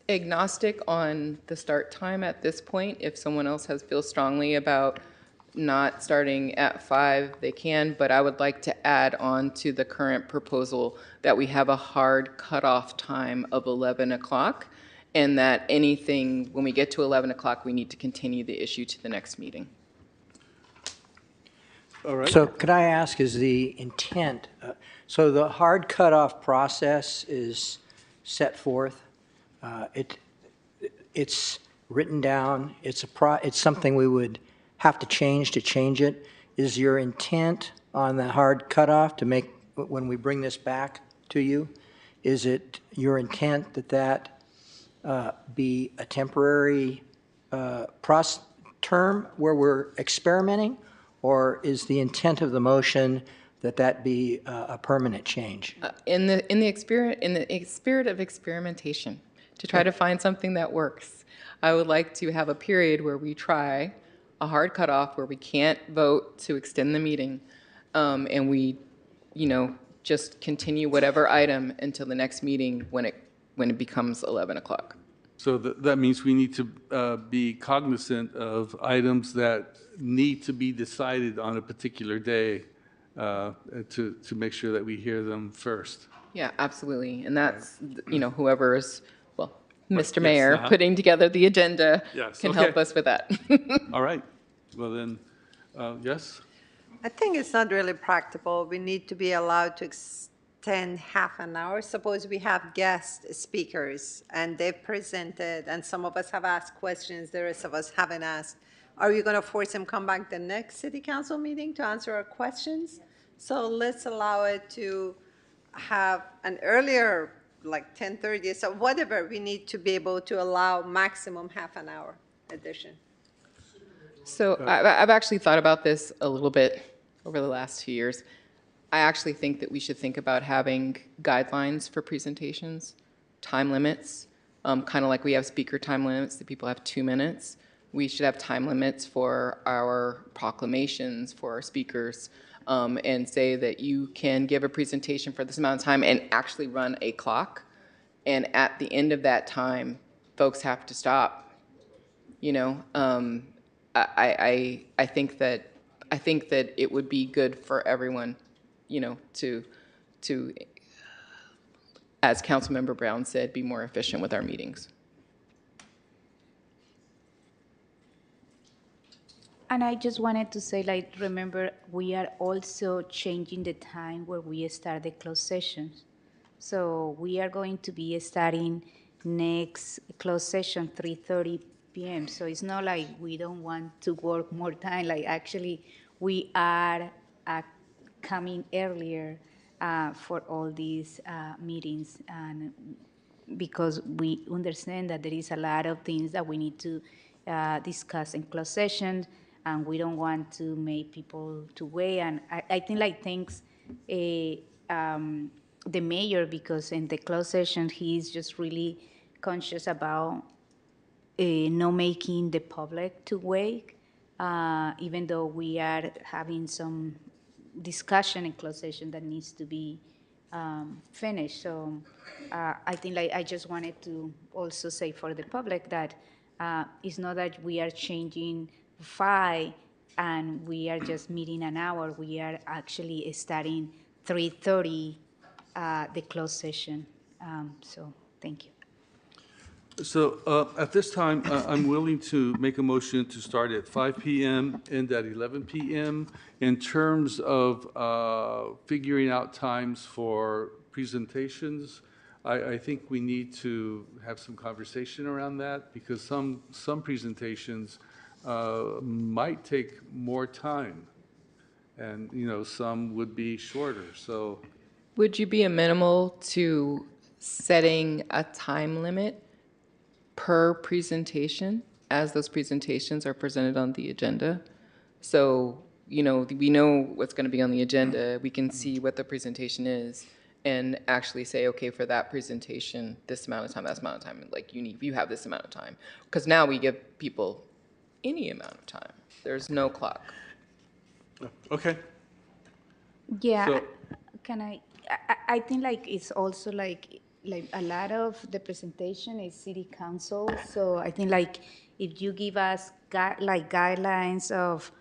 agnostic on the start time at this point. If someone else feels strongly about not starting at 5, they can, but I would like to add on to the current proposal that we have a hard cutoff time of 11 o'clock, and that anything, when we get to 11 o'clock, we need to continue the issue to the next meeting. All right. So could I ask, is the intent, so the hard cutoff process is set forth? It's written down, it's something we would have to change it. Is your intent on the hard cutoff to make, when we bring this back to you, is it your intent that be a temporary term where we're experimenting? Or is the intent of the motion that be a permanent change? In the spirit of experimentation, to try to find something that works, I would like to have a period where we try a hard cutoff where we can't vote to extend the meeting, and we, just continue whatever item until the next meeting when it becomes 11 o'clock. So that means we need to be cognizant of items that need to be decided on a particular day to make sure that we hear them first. Yeah, absolutely. And that's, whoever is, well, Mr. Yes, Mayor, putting together the agenda can help us with that. All right. Well then, yes? I think it's not really practical. We need to be allowed to extend half an hour. Suppose we have guest speakers and they've presented and some of us have asked questions, the rest of us haven't asked. are we going to force him come back the next city council meeting to answer our questions? So let's allow it to have an earlier, like 10:30, so whatever, we need to be able to allow maximum half an hour addition. So I've actually thought about this a little bit over the last 2 years. I actually think that we should think about having guidelines for presentations, time limits, kind of like we have speaker time limits that people have 2 minutes. We should have time limits for our proclamations for our speakers, and say that you can give a presentation for this amount of time and actually run a clock. And at the end of that time, folks have to stop. You know, I think that it would be good for everyone, you know, to as Councilmember Brown said, be more efficient with our meetings. And I just wanted to say, like, remember, we are also changing the time where we start the closed sessions. So we are going to be starting next closed session 3:30 p.m. So it's not like we don't want to work more time. Like, actually, we are coming earlier for all these meetings, and because we understand that there is a lot of things that we need to discuss in closed session, and we don't want to make people to wait. And I think, like, thanks the mayor, because in the closed session, he's just really conscious about not making the public to wait, even though we are having some discussion in closed session that needs to be finished. So I think, like, I just wanted to also say for the public that it's not that we are changing 5 and we are just meeting an hour. We are actually starting 3:30 the closed session. So thank you. So at this time, I'm willing to make a motion to start at 5 p.m., end at 11 p.m. In terms of figuring out times for presentations, I think we need to have some conversation around that, because some presentations might take more time, and, you know, some would be shorter. So Would you be amenable to setting a time limit per presentation as those presentations are presented on the agenda? So, you know, we know what's going to be on the agenda. We can see what the presentation is and actually say, okay, for that presentation, this amount of time, that amount of time, like you have this amount of time. Because now we give people any amount of time. There's no clock. okay. Yeah, So- can I think, like, it's also like a lot of the presentation is city council. So I think, like, if you give us guidelines of,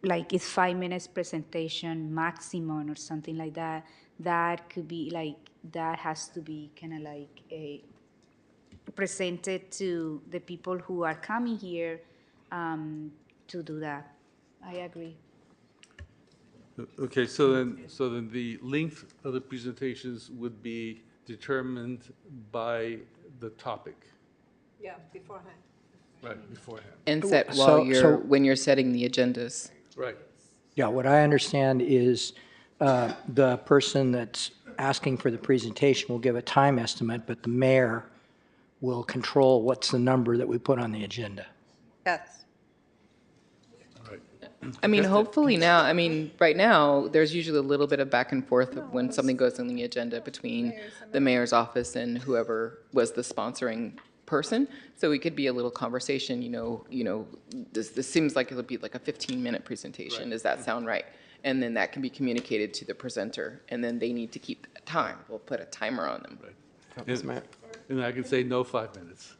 like, it's 5 minutes presentation maximum or something like that, that could be like, that has to be kind of like presented to the people who are coming here to do that. I agree. Okay, so then the length of the presentations would be determined by the topic, Yeah, beforehand. right, beforehand. And set So- so- when you're setting the agendas. Right. Yeah, what I understand is the person that's asking for the presentation will give a time estimate, but the mayor will control what's the number that we put on the agenda. Yes. I mean, hopefully now, I mean, right now, there's usually a little bit of back and forth of when something goes on the agenda between the mayor's office and whoever was the sponsoring person. So it could be a little conversation, you know, this seems like it'll be like a 15-minute presentation. Does that sound right? And then that can be communicated to the presenter, and then they need to keep that time. We'll put a timer on them. And I can say no 5 minutes.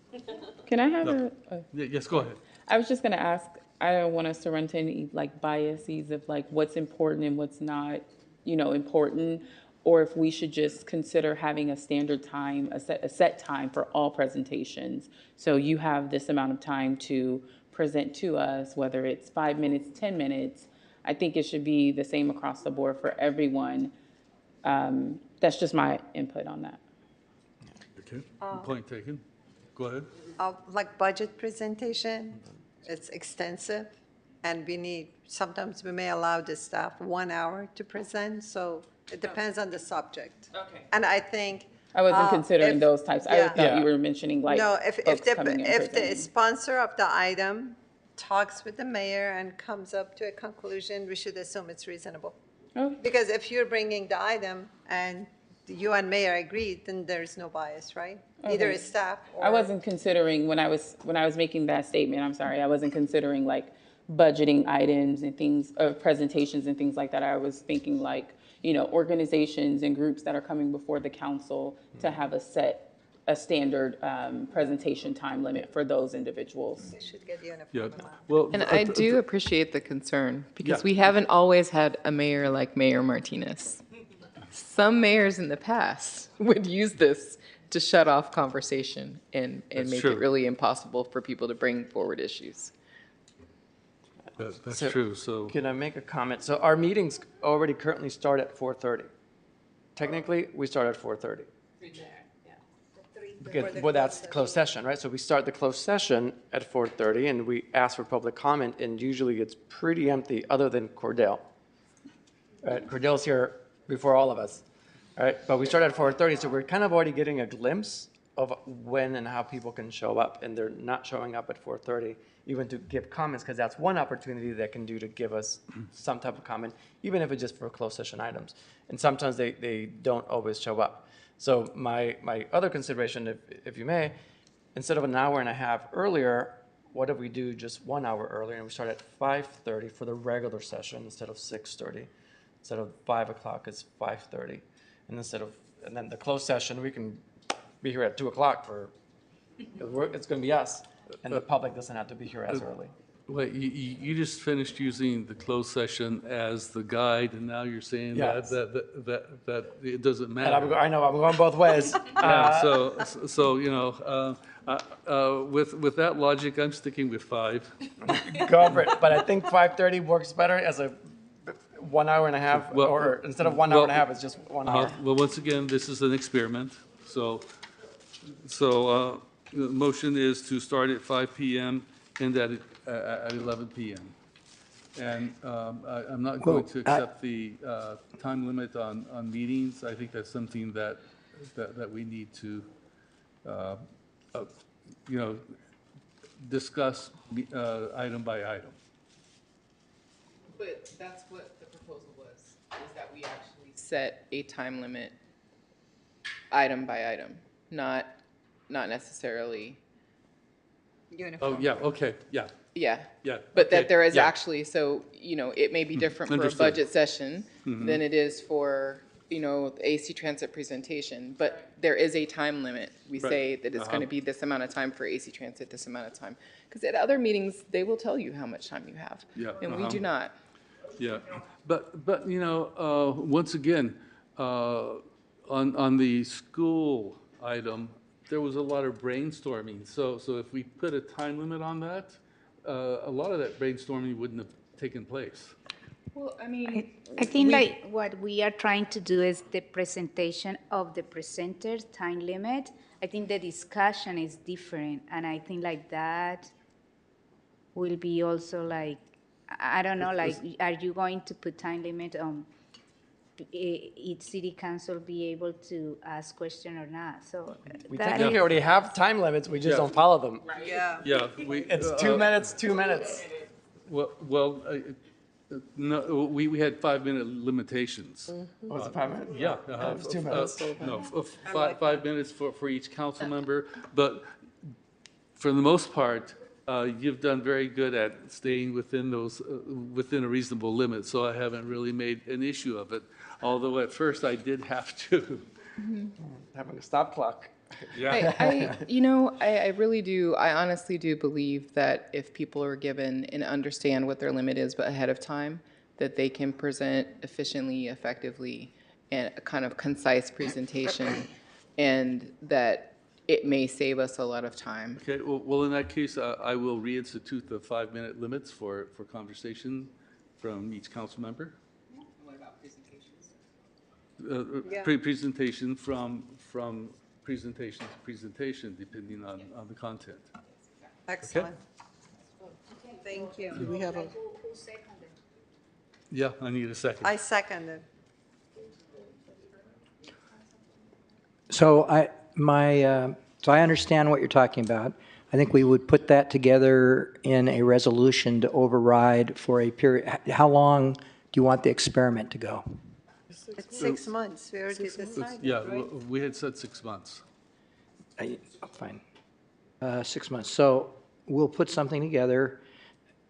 Can I have No. Yes, go ahead. I was just going to ask, I don't want us to run into any like biases of like what's important and what's not, you know, important, or if we should just consider having a standard time, a set time for all presentations. So you have this amount of time to present to us, whether it's 5 minutes, 10 minutes. I think it should be the same across the board for everyone. That's just my input on that. Okay, point taken. Go ahead. Like budget presentation, It's extensive, and sometimes we may allow the staff 1 hour to present, so it depends on the subject. Okay. And I think. I wasn't considering those types. I thought Yeah. you were mentioning like No, if folks coming in if the presenting. sponsor of the item talks with the mayor and comes up to a conclusion, we should assume it's reasonable. Okay. Because if you're bringing the item and you and mayor agreed, then there's no bias, right? Either Okay. it's staff or. I wasn't considering when I was making that statement, I'm sorry, I wasn't considering like budgeting items and things, presentations and things like that. I was thinking like, organizations and groups that are coming before the council to have a standard presentation time limit for those individuals. They should get uniform. Yeah, well. And I do appreciate the concern because Yeah. we haven't always had a mayor like Mayor Martinez. Some mayors in the past would use this to shut off conversation and That's make true. it really impossible for people to bring forward issues. That's true, so. Can I make a comment? So our meetings already currently start at 4:30. Technically, we start at 4:30. Because, well, that's the closed session, right? So we start the closed session at 4:30 and we ask for public comment, and usually it's pretty empty other than Cordell. Right? Cordell's here before all of us, right? But we start at 4:30, so we're kind of already getting a glimpse of when and how people can show up, and they're not showing up at 4:30 even to give comments, because that's one opportunity they can do to give us some type of comment, even if it's just for closed session items. And sometimes they don't always show up. So my other consideration, if you may, instead of an hour and a half earlier, what if we do just 1 hour earlier and we start at 5:30 for the regular session instead of 6:30? Instead of 5 o'clock, it's 5:30. And then the closed session, we can be here at 2 o'clock it's going to be us, and the public doesn't have to be here as early. Wait, you just finished using the closed session as the guide, and now you're saying Yes. that it doesn't And matter. I know, I'm going both ways. Yeah, so with that logic, I'm sticking with 5. Go for it. But I think 5:30 works better as a 1 hour and a half, Well, or instead of 1 hour and a half, it's just 1 hour. Well, once again, this is an experiment, so the motion is to start at 5 PM and at 11 PM. And I'm not going to accept the time limit on meetings. I think that's something that we need to, discuss item by item. But that's what the proposal was, is that we actually set a time limit item by item, not necessarily, Oh, yeah, okay, yeah, yeah. yeah. But okay, that there is yeah. actually, so, it may be different for a Understood. budget session than it is for, the AC Transit presentation, but there is a time limit. We Right. say that it's going to be this amount of time for AC Transit, this amount of time. Because at other meetings, they will tell you how much time you have. Yeah, And we do not. Yeah, but once again, on the school item, there was a lot of brainstorming. So if we put a time limit on that, a lot of that brainstorming wouldn't have taken place. Well, I mean. I think like what we are trying to do is the presentation of the presenter's time limit. I think the discussion is different, and I think like that will be also like, I don't know, like, are you going to put time limit on each city council be able to ask question or not? So We that technically already have time limits, we just don't follow them. Yeah. Yeah, It's 2 minutes, 2 minutes. Well, no, we had 5-minute limitations. Was it 5 minutes? Yeah. It was 2 minutes. No, of 5 minutes for each council member, but for the most part, you've done very good at staying within those, within a reasonable limit, so I haven't really made an issue of it, although at first I did have to. Having a stop clock. Yeah. I really do, I honestly do believe that if people are given and understand what their limit is but ahead of time, that they can present efficiently, effectively, and a kind of concise presentation, and that it may save us a lot of time. Okay, well, in that case, I will reinstitute the 5-minute limits for conversation from each council member. What about presentations? Presentation from presentation to presentation, depending on the content. Excellent. Thank you. Do we have a, Yeah, I need a second. I seconded. So so I understand what you're talking about. I think we would put that together in a resolution to override for a period. How long do you want the experiment to go? It's 6 months. We already decided, Yeah, right? we had said 6 months. Fine. 6 months. So we'll put something together,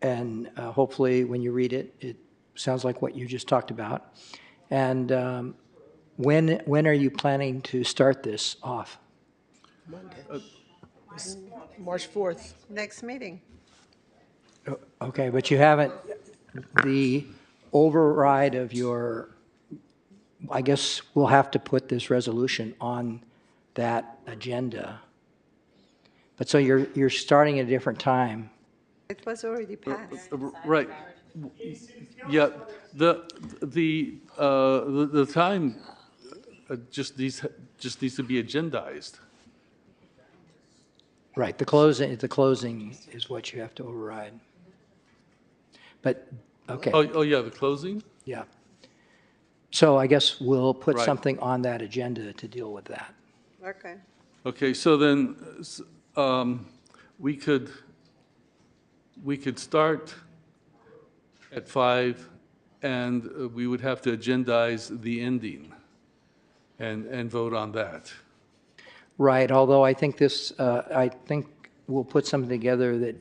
and hopefully when you read it, it sounds like what you just talked about. And when are you planning to start this off? Monday? March 4th. Next meeting. Okay, but you haven't, the override of your, I guess we'll have to put this resolution on that agenda. But so you're starting at a different time. It was already passed. Right. Yeah, the time just needs to be agendized. Right, the closing is what you have to override. But, okay. Oh, yeah, the closing? Yeah. So I guess we'll put Right. something on that agenda to deal with that. Okay. Okay, so then we could start at 5, and we would have to agendize the ending and vote on that. Right, although I think I think we'll put something together that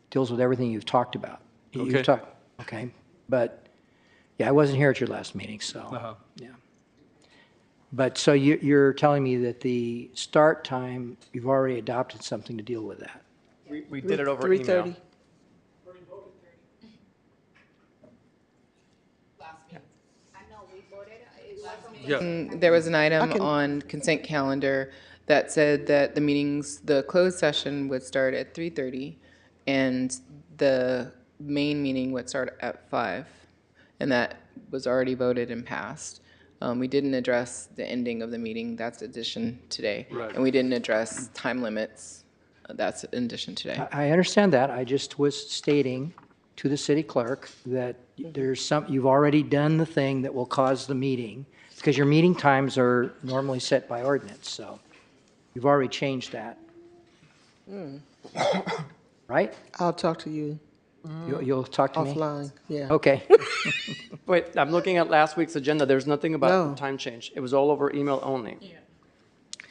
deals with everything you've talked about. Okay. Okay, but, yeah, I wasn't here at your last meeting, so, yeah. But, so you're telling me that the start time, you've already adopted something to deal with that? We did it over email. 3:30. There was an item on consent calendar that said that the closed session would start at 3:30 and the main meeting would start at 5. And that was already voted and passed. We didn't address the ending of the meeting, that's addition today. Right. And we didn't address time limits, that's in addition today. I understand that. I just was stating to the city clerk that you've already done the thing that will cause the meeting, because your meeting times are normally set by ordinance, so you've already changed that. Right? I'll talk to you You'll talk to me? offline, yeah. Okay. Wait, I'm looking at last week's agenda. There's nothing about No. time change. It was all over email only.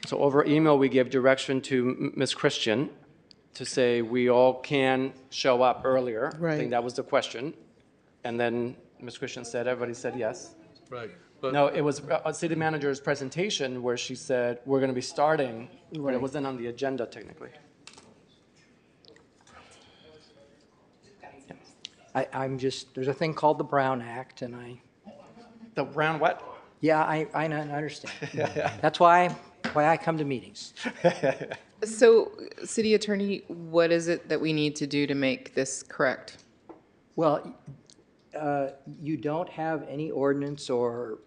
So over email, we gave direction to Ms. Christian to say we all can show up earlier. I Right. think that was the question. And then Ms. Christian said, everybody said yes. Right. No, it was a city manager's presentation where she said, we're going to be starting, but it wasn't on the agenda technically. I'm just, there's a thing called the Brown Act, and The Brown what? yeah, I understand. That's why I come to meetings. So, city attorney, what is it that we need to do to make this correct? Well, you don't have any ordinance or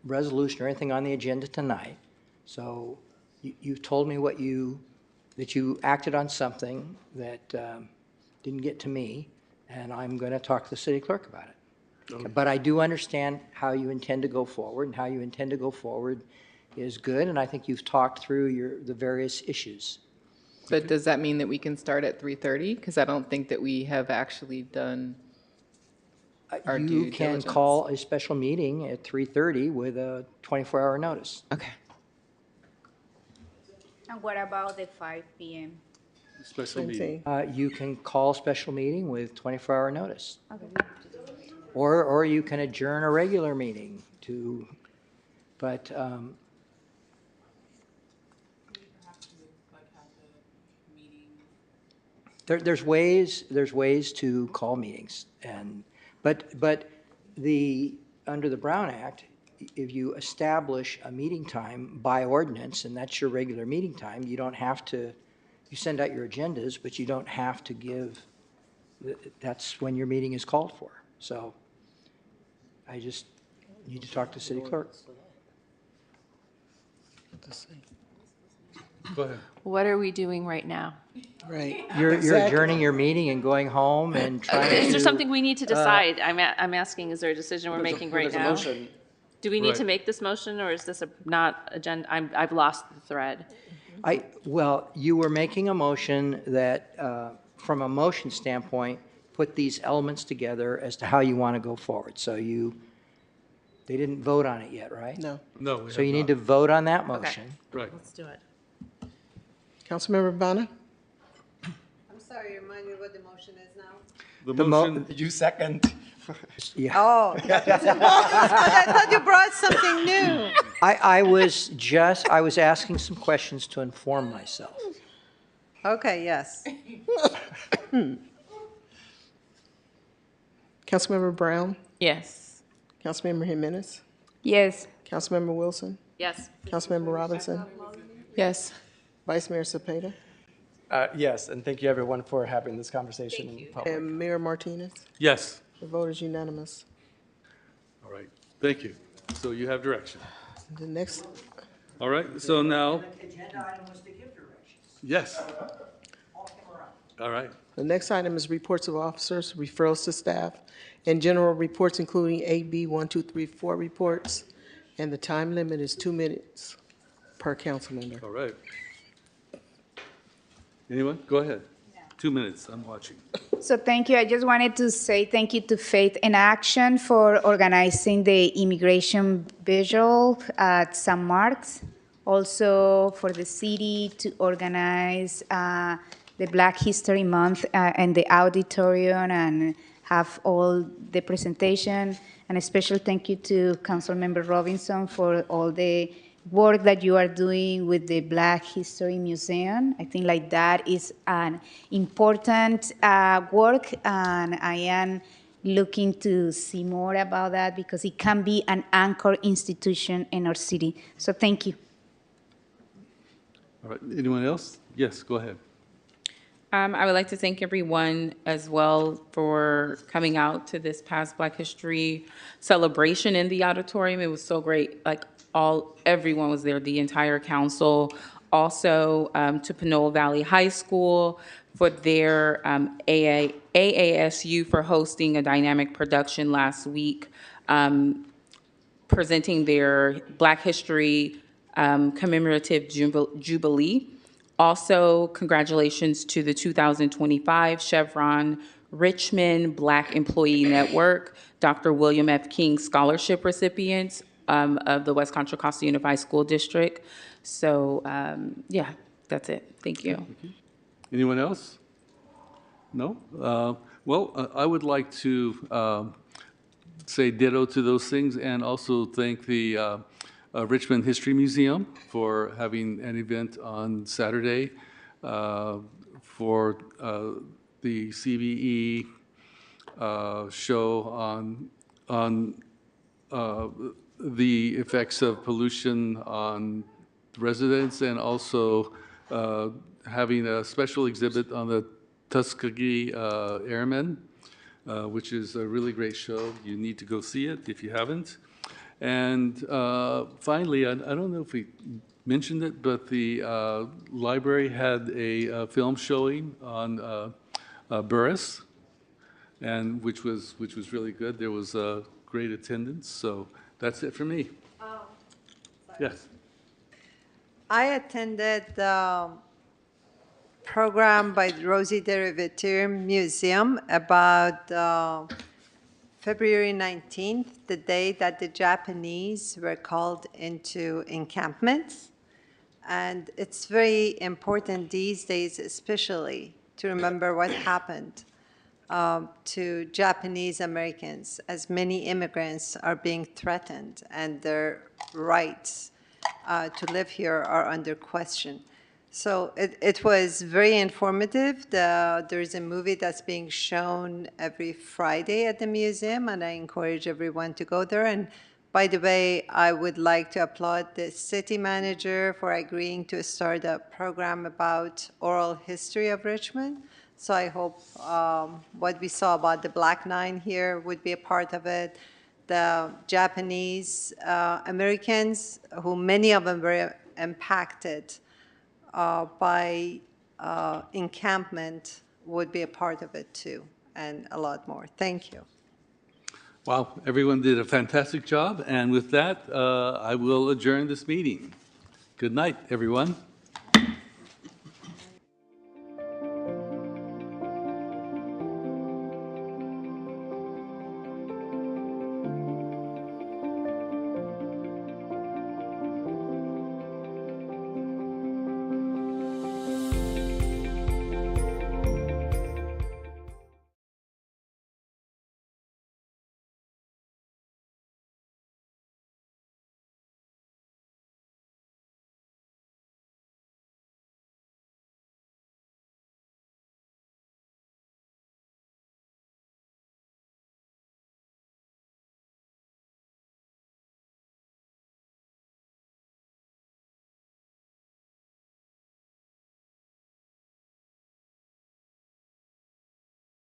resolution or anything on the agenda tonight. So you've told me that you acted on something that didn't get to me, and I'm going to talk to the city clerk about it. But I do understand how you intend to go forward, and how you intend to go forward is good, and I think you've talked through the various issues. But does that mean that we can start at 3:30? Because I don't think that we have actually done our due You can diligence. call a special meeting at 3:30 with a 24-hour notice. Okay. And what about the 5 p.m.? Special Same meeting. thing. You can call a special meeting with 24-hour notice. Okay. Or you can adjourn a regular meeting but, there's ways to call meetings, but under the Brown Act, if you establish a meeting time by ordinance, and that's your regular meeting time, you don't have to, you send out your agendas, but you don't have to that's when your meeting is called for. So I just need to talk to city clerk. Go ahead. What are we doing right now? Right. You're Exactly. adjourning your meeting and going home and trying to. Is there something we need to decide? I'm asking, is there a decision we're making right There's a now? motion. Do we need Right. to make this motion, or is this a not agenda? I've lost the thread. Well, you were making a motion that, from a motion standpoint, put these elements together as to how you want to go forward. So they didn't vote on it yet, right? No. No, we So have you need not. to vote on that motion. Right. Let's do it. Councilmember Bonner? I'm sorry, remind me what the motion is now? The motion, You second. Yeah. Oh, but I thought you brought something new. I was asking some questions to inform myself. Okay, yes. Councilmember Brown? Yes. Councilmember Jimenez? Yes. Councilmember Wilson? Yes. Councilmember Robinson? Yes. Vice Mayor Cepeda? Yes, and thank you everyone for having this conversation in public. And Mayor Martinez? yes. The vote is unanimous. All right, thank you. So you have direction. The next, All right, so now, Agenda item was to give directions. yes. All right, the next item is reports of officers, referrals to staff, and general reports including AB 1234 reports. And the time limit is 2 minutes per council member. all right. Anyone? Go ahead. 2 minutes, I'm watching. So thank you. I just wanted to say thank you to Faith in Action for organizing the immigration visual at St. Mark's. Also for the city to organize the Black History Month and the auditorium and have all the presentation. And a special thank you to Councilmember Robinson for all the work that you are doing with the Black History Museum. I think like that is an important work, and I am looking to see more about that because it can be an anchor institution in our city. So thank you. All right, anyone else? Yes, go ahead. I would like to thank everyone as well for coming out to this past Black History celebration in the auditorium. It was so great. Like everyone was there, the entire council. Also to Pinole Valley High School for their AASU for hosting a dynamic production last week, presenting their Black History commemorative jubilee. Also, congratulations to the 2025 Chevron Richmond Black Employee Network, Dr. William F. King Scholarship recipients of the West Contra Costa Unified School District. So, yeah, that's it. Thank you. Anyone else? No? Well, I would like to say ditto to those things and also thank the Richmond History Museum for having an event on Saturday for the CBE show on the effects of pollution on residents, and also having a special exhibit on the Tuskegee Airmen, which is a really great show. You need to go see it if you haven't. And finally, I don't know if we mentioned it, but the library had a film showing on Burris, and which was really good. There was great attendance. So that's it for me. Yes. I attended the program by Rosie Derivative Museum about February 19th, the day that the Japanese were called into encampments. And it's very important these days, especially, to remember what happened to Japanese Americans, as many immigrants are being threatened and their rights to live here are under question. So it was very informative. There's a movie that's being shown every Friday at the museum, and I encourage everyone to go there. And by the way, I would like to applaud the city manager for agreeing to start a program about oral history of Richmond. So I hope what we saw about the Black Nine here would be a part of it. The Japanese Americans, who many of them were impacted by encampment would be a part of it too, and a lot more. Thank you. Wow, everyone did a fantastic job. And with that, I will adjourn this meeting. Good night, everyone.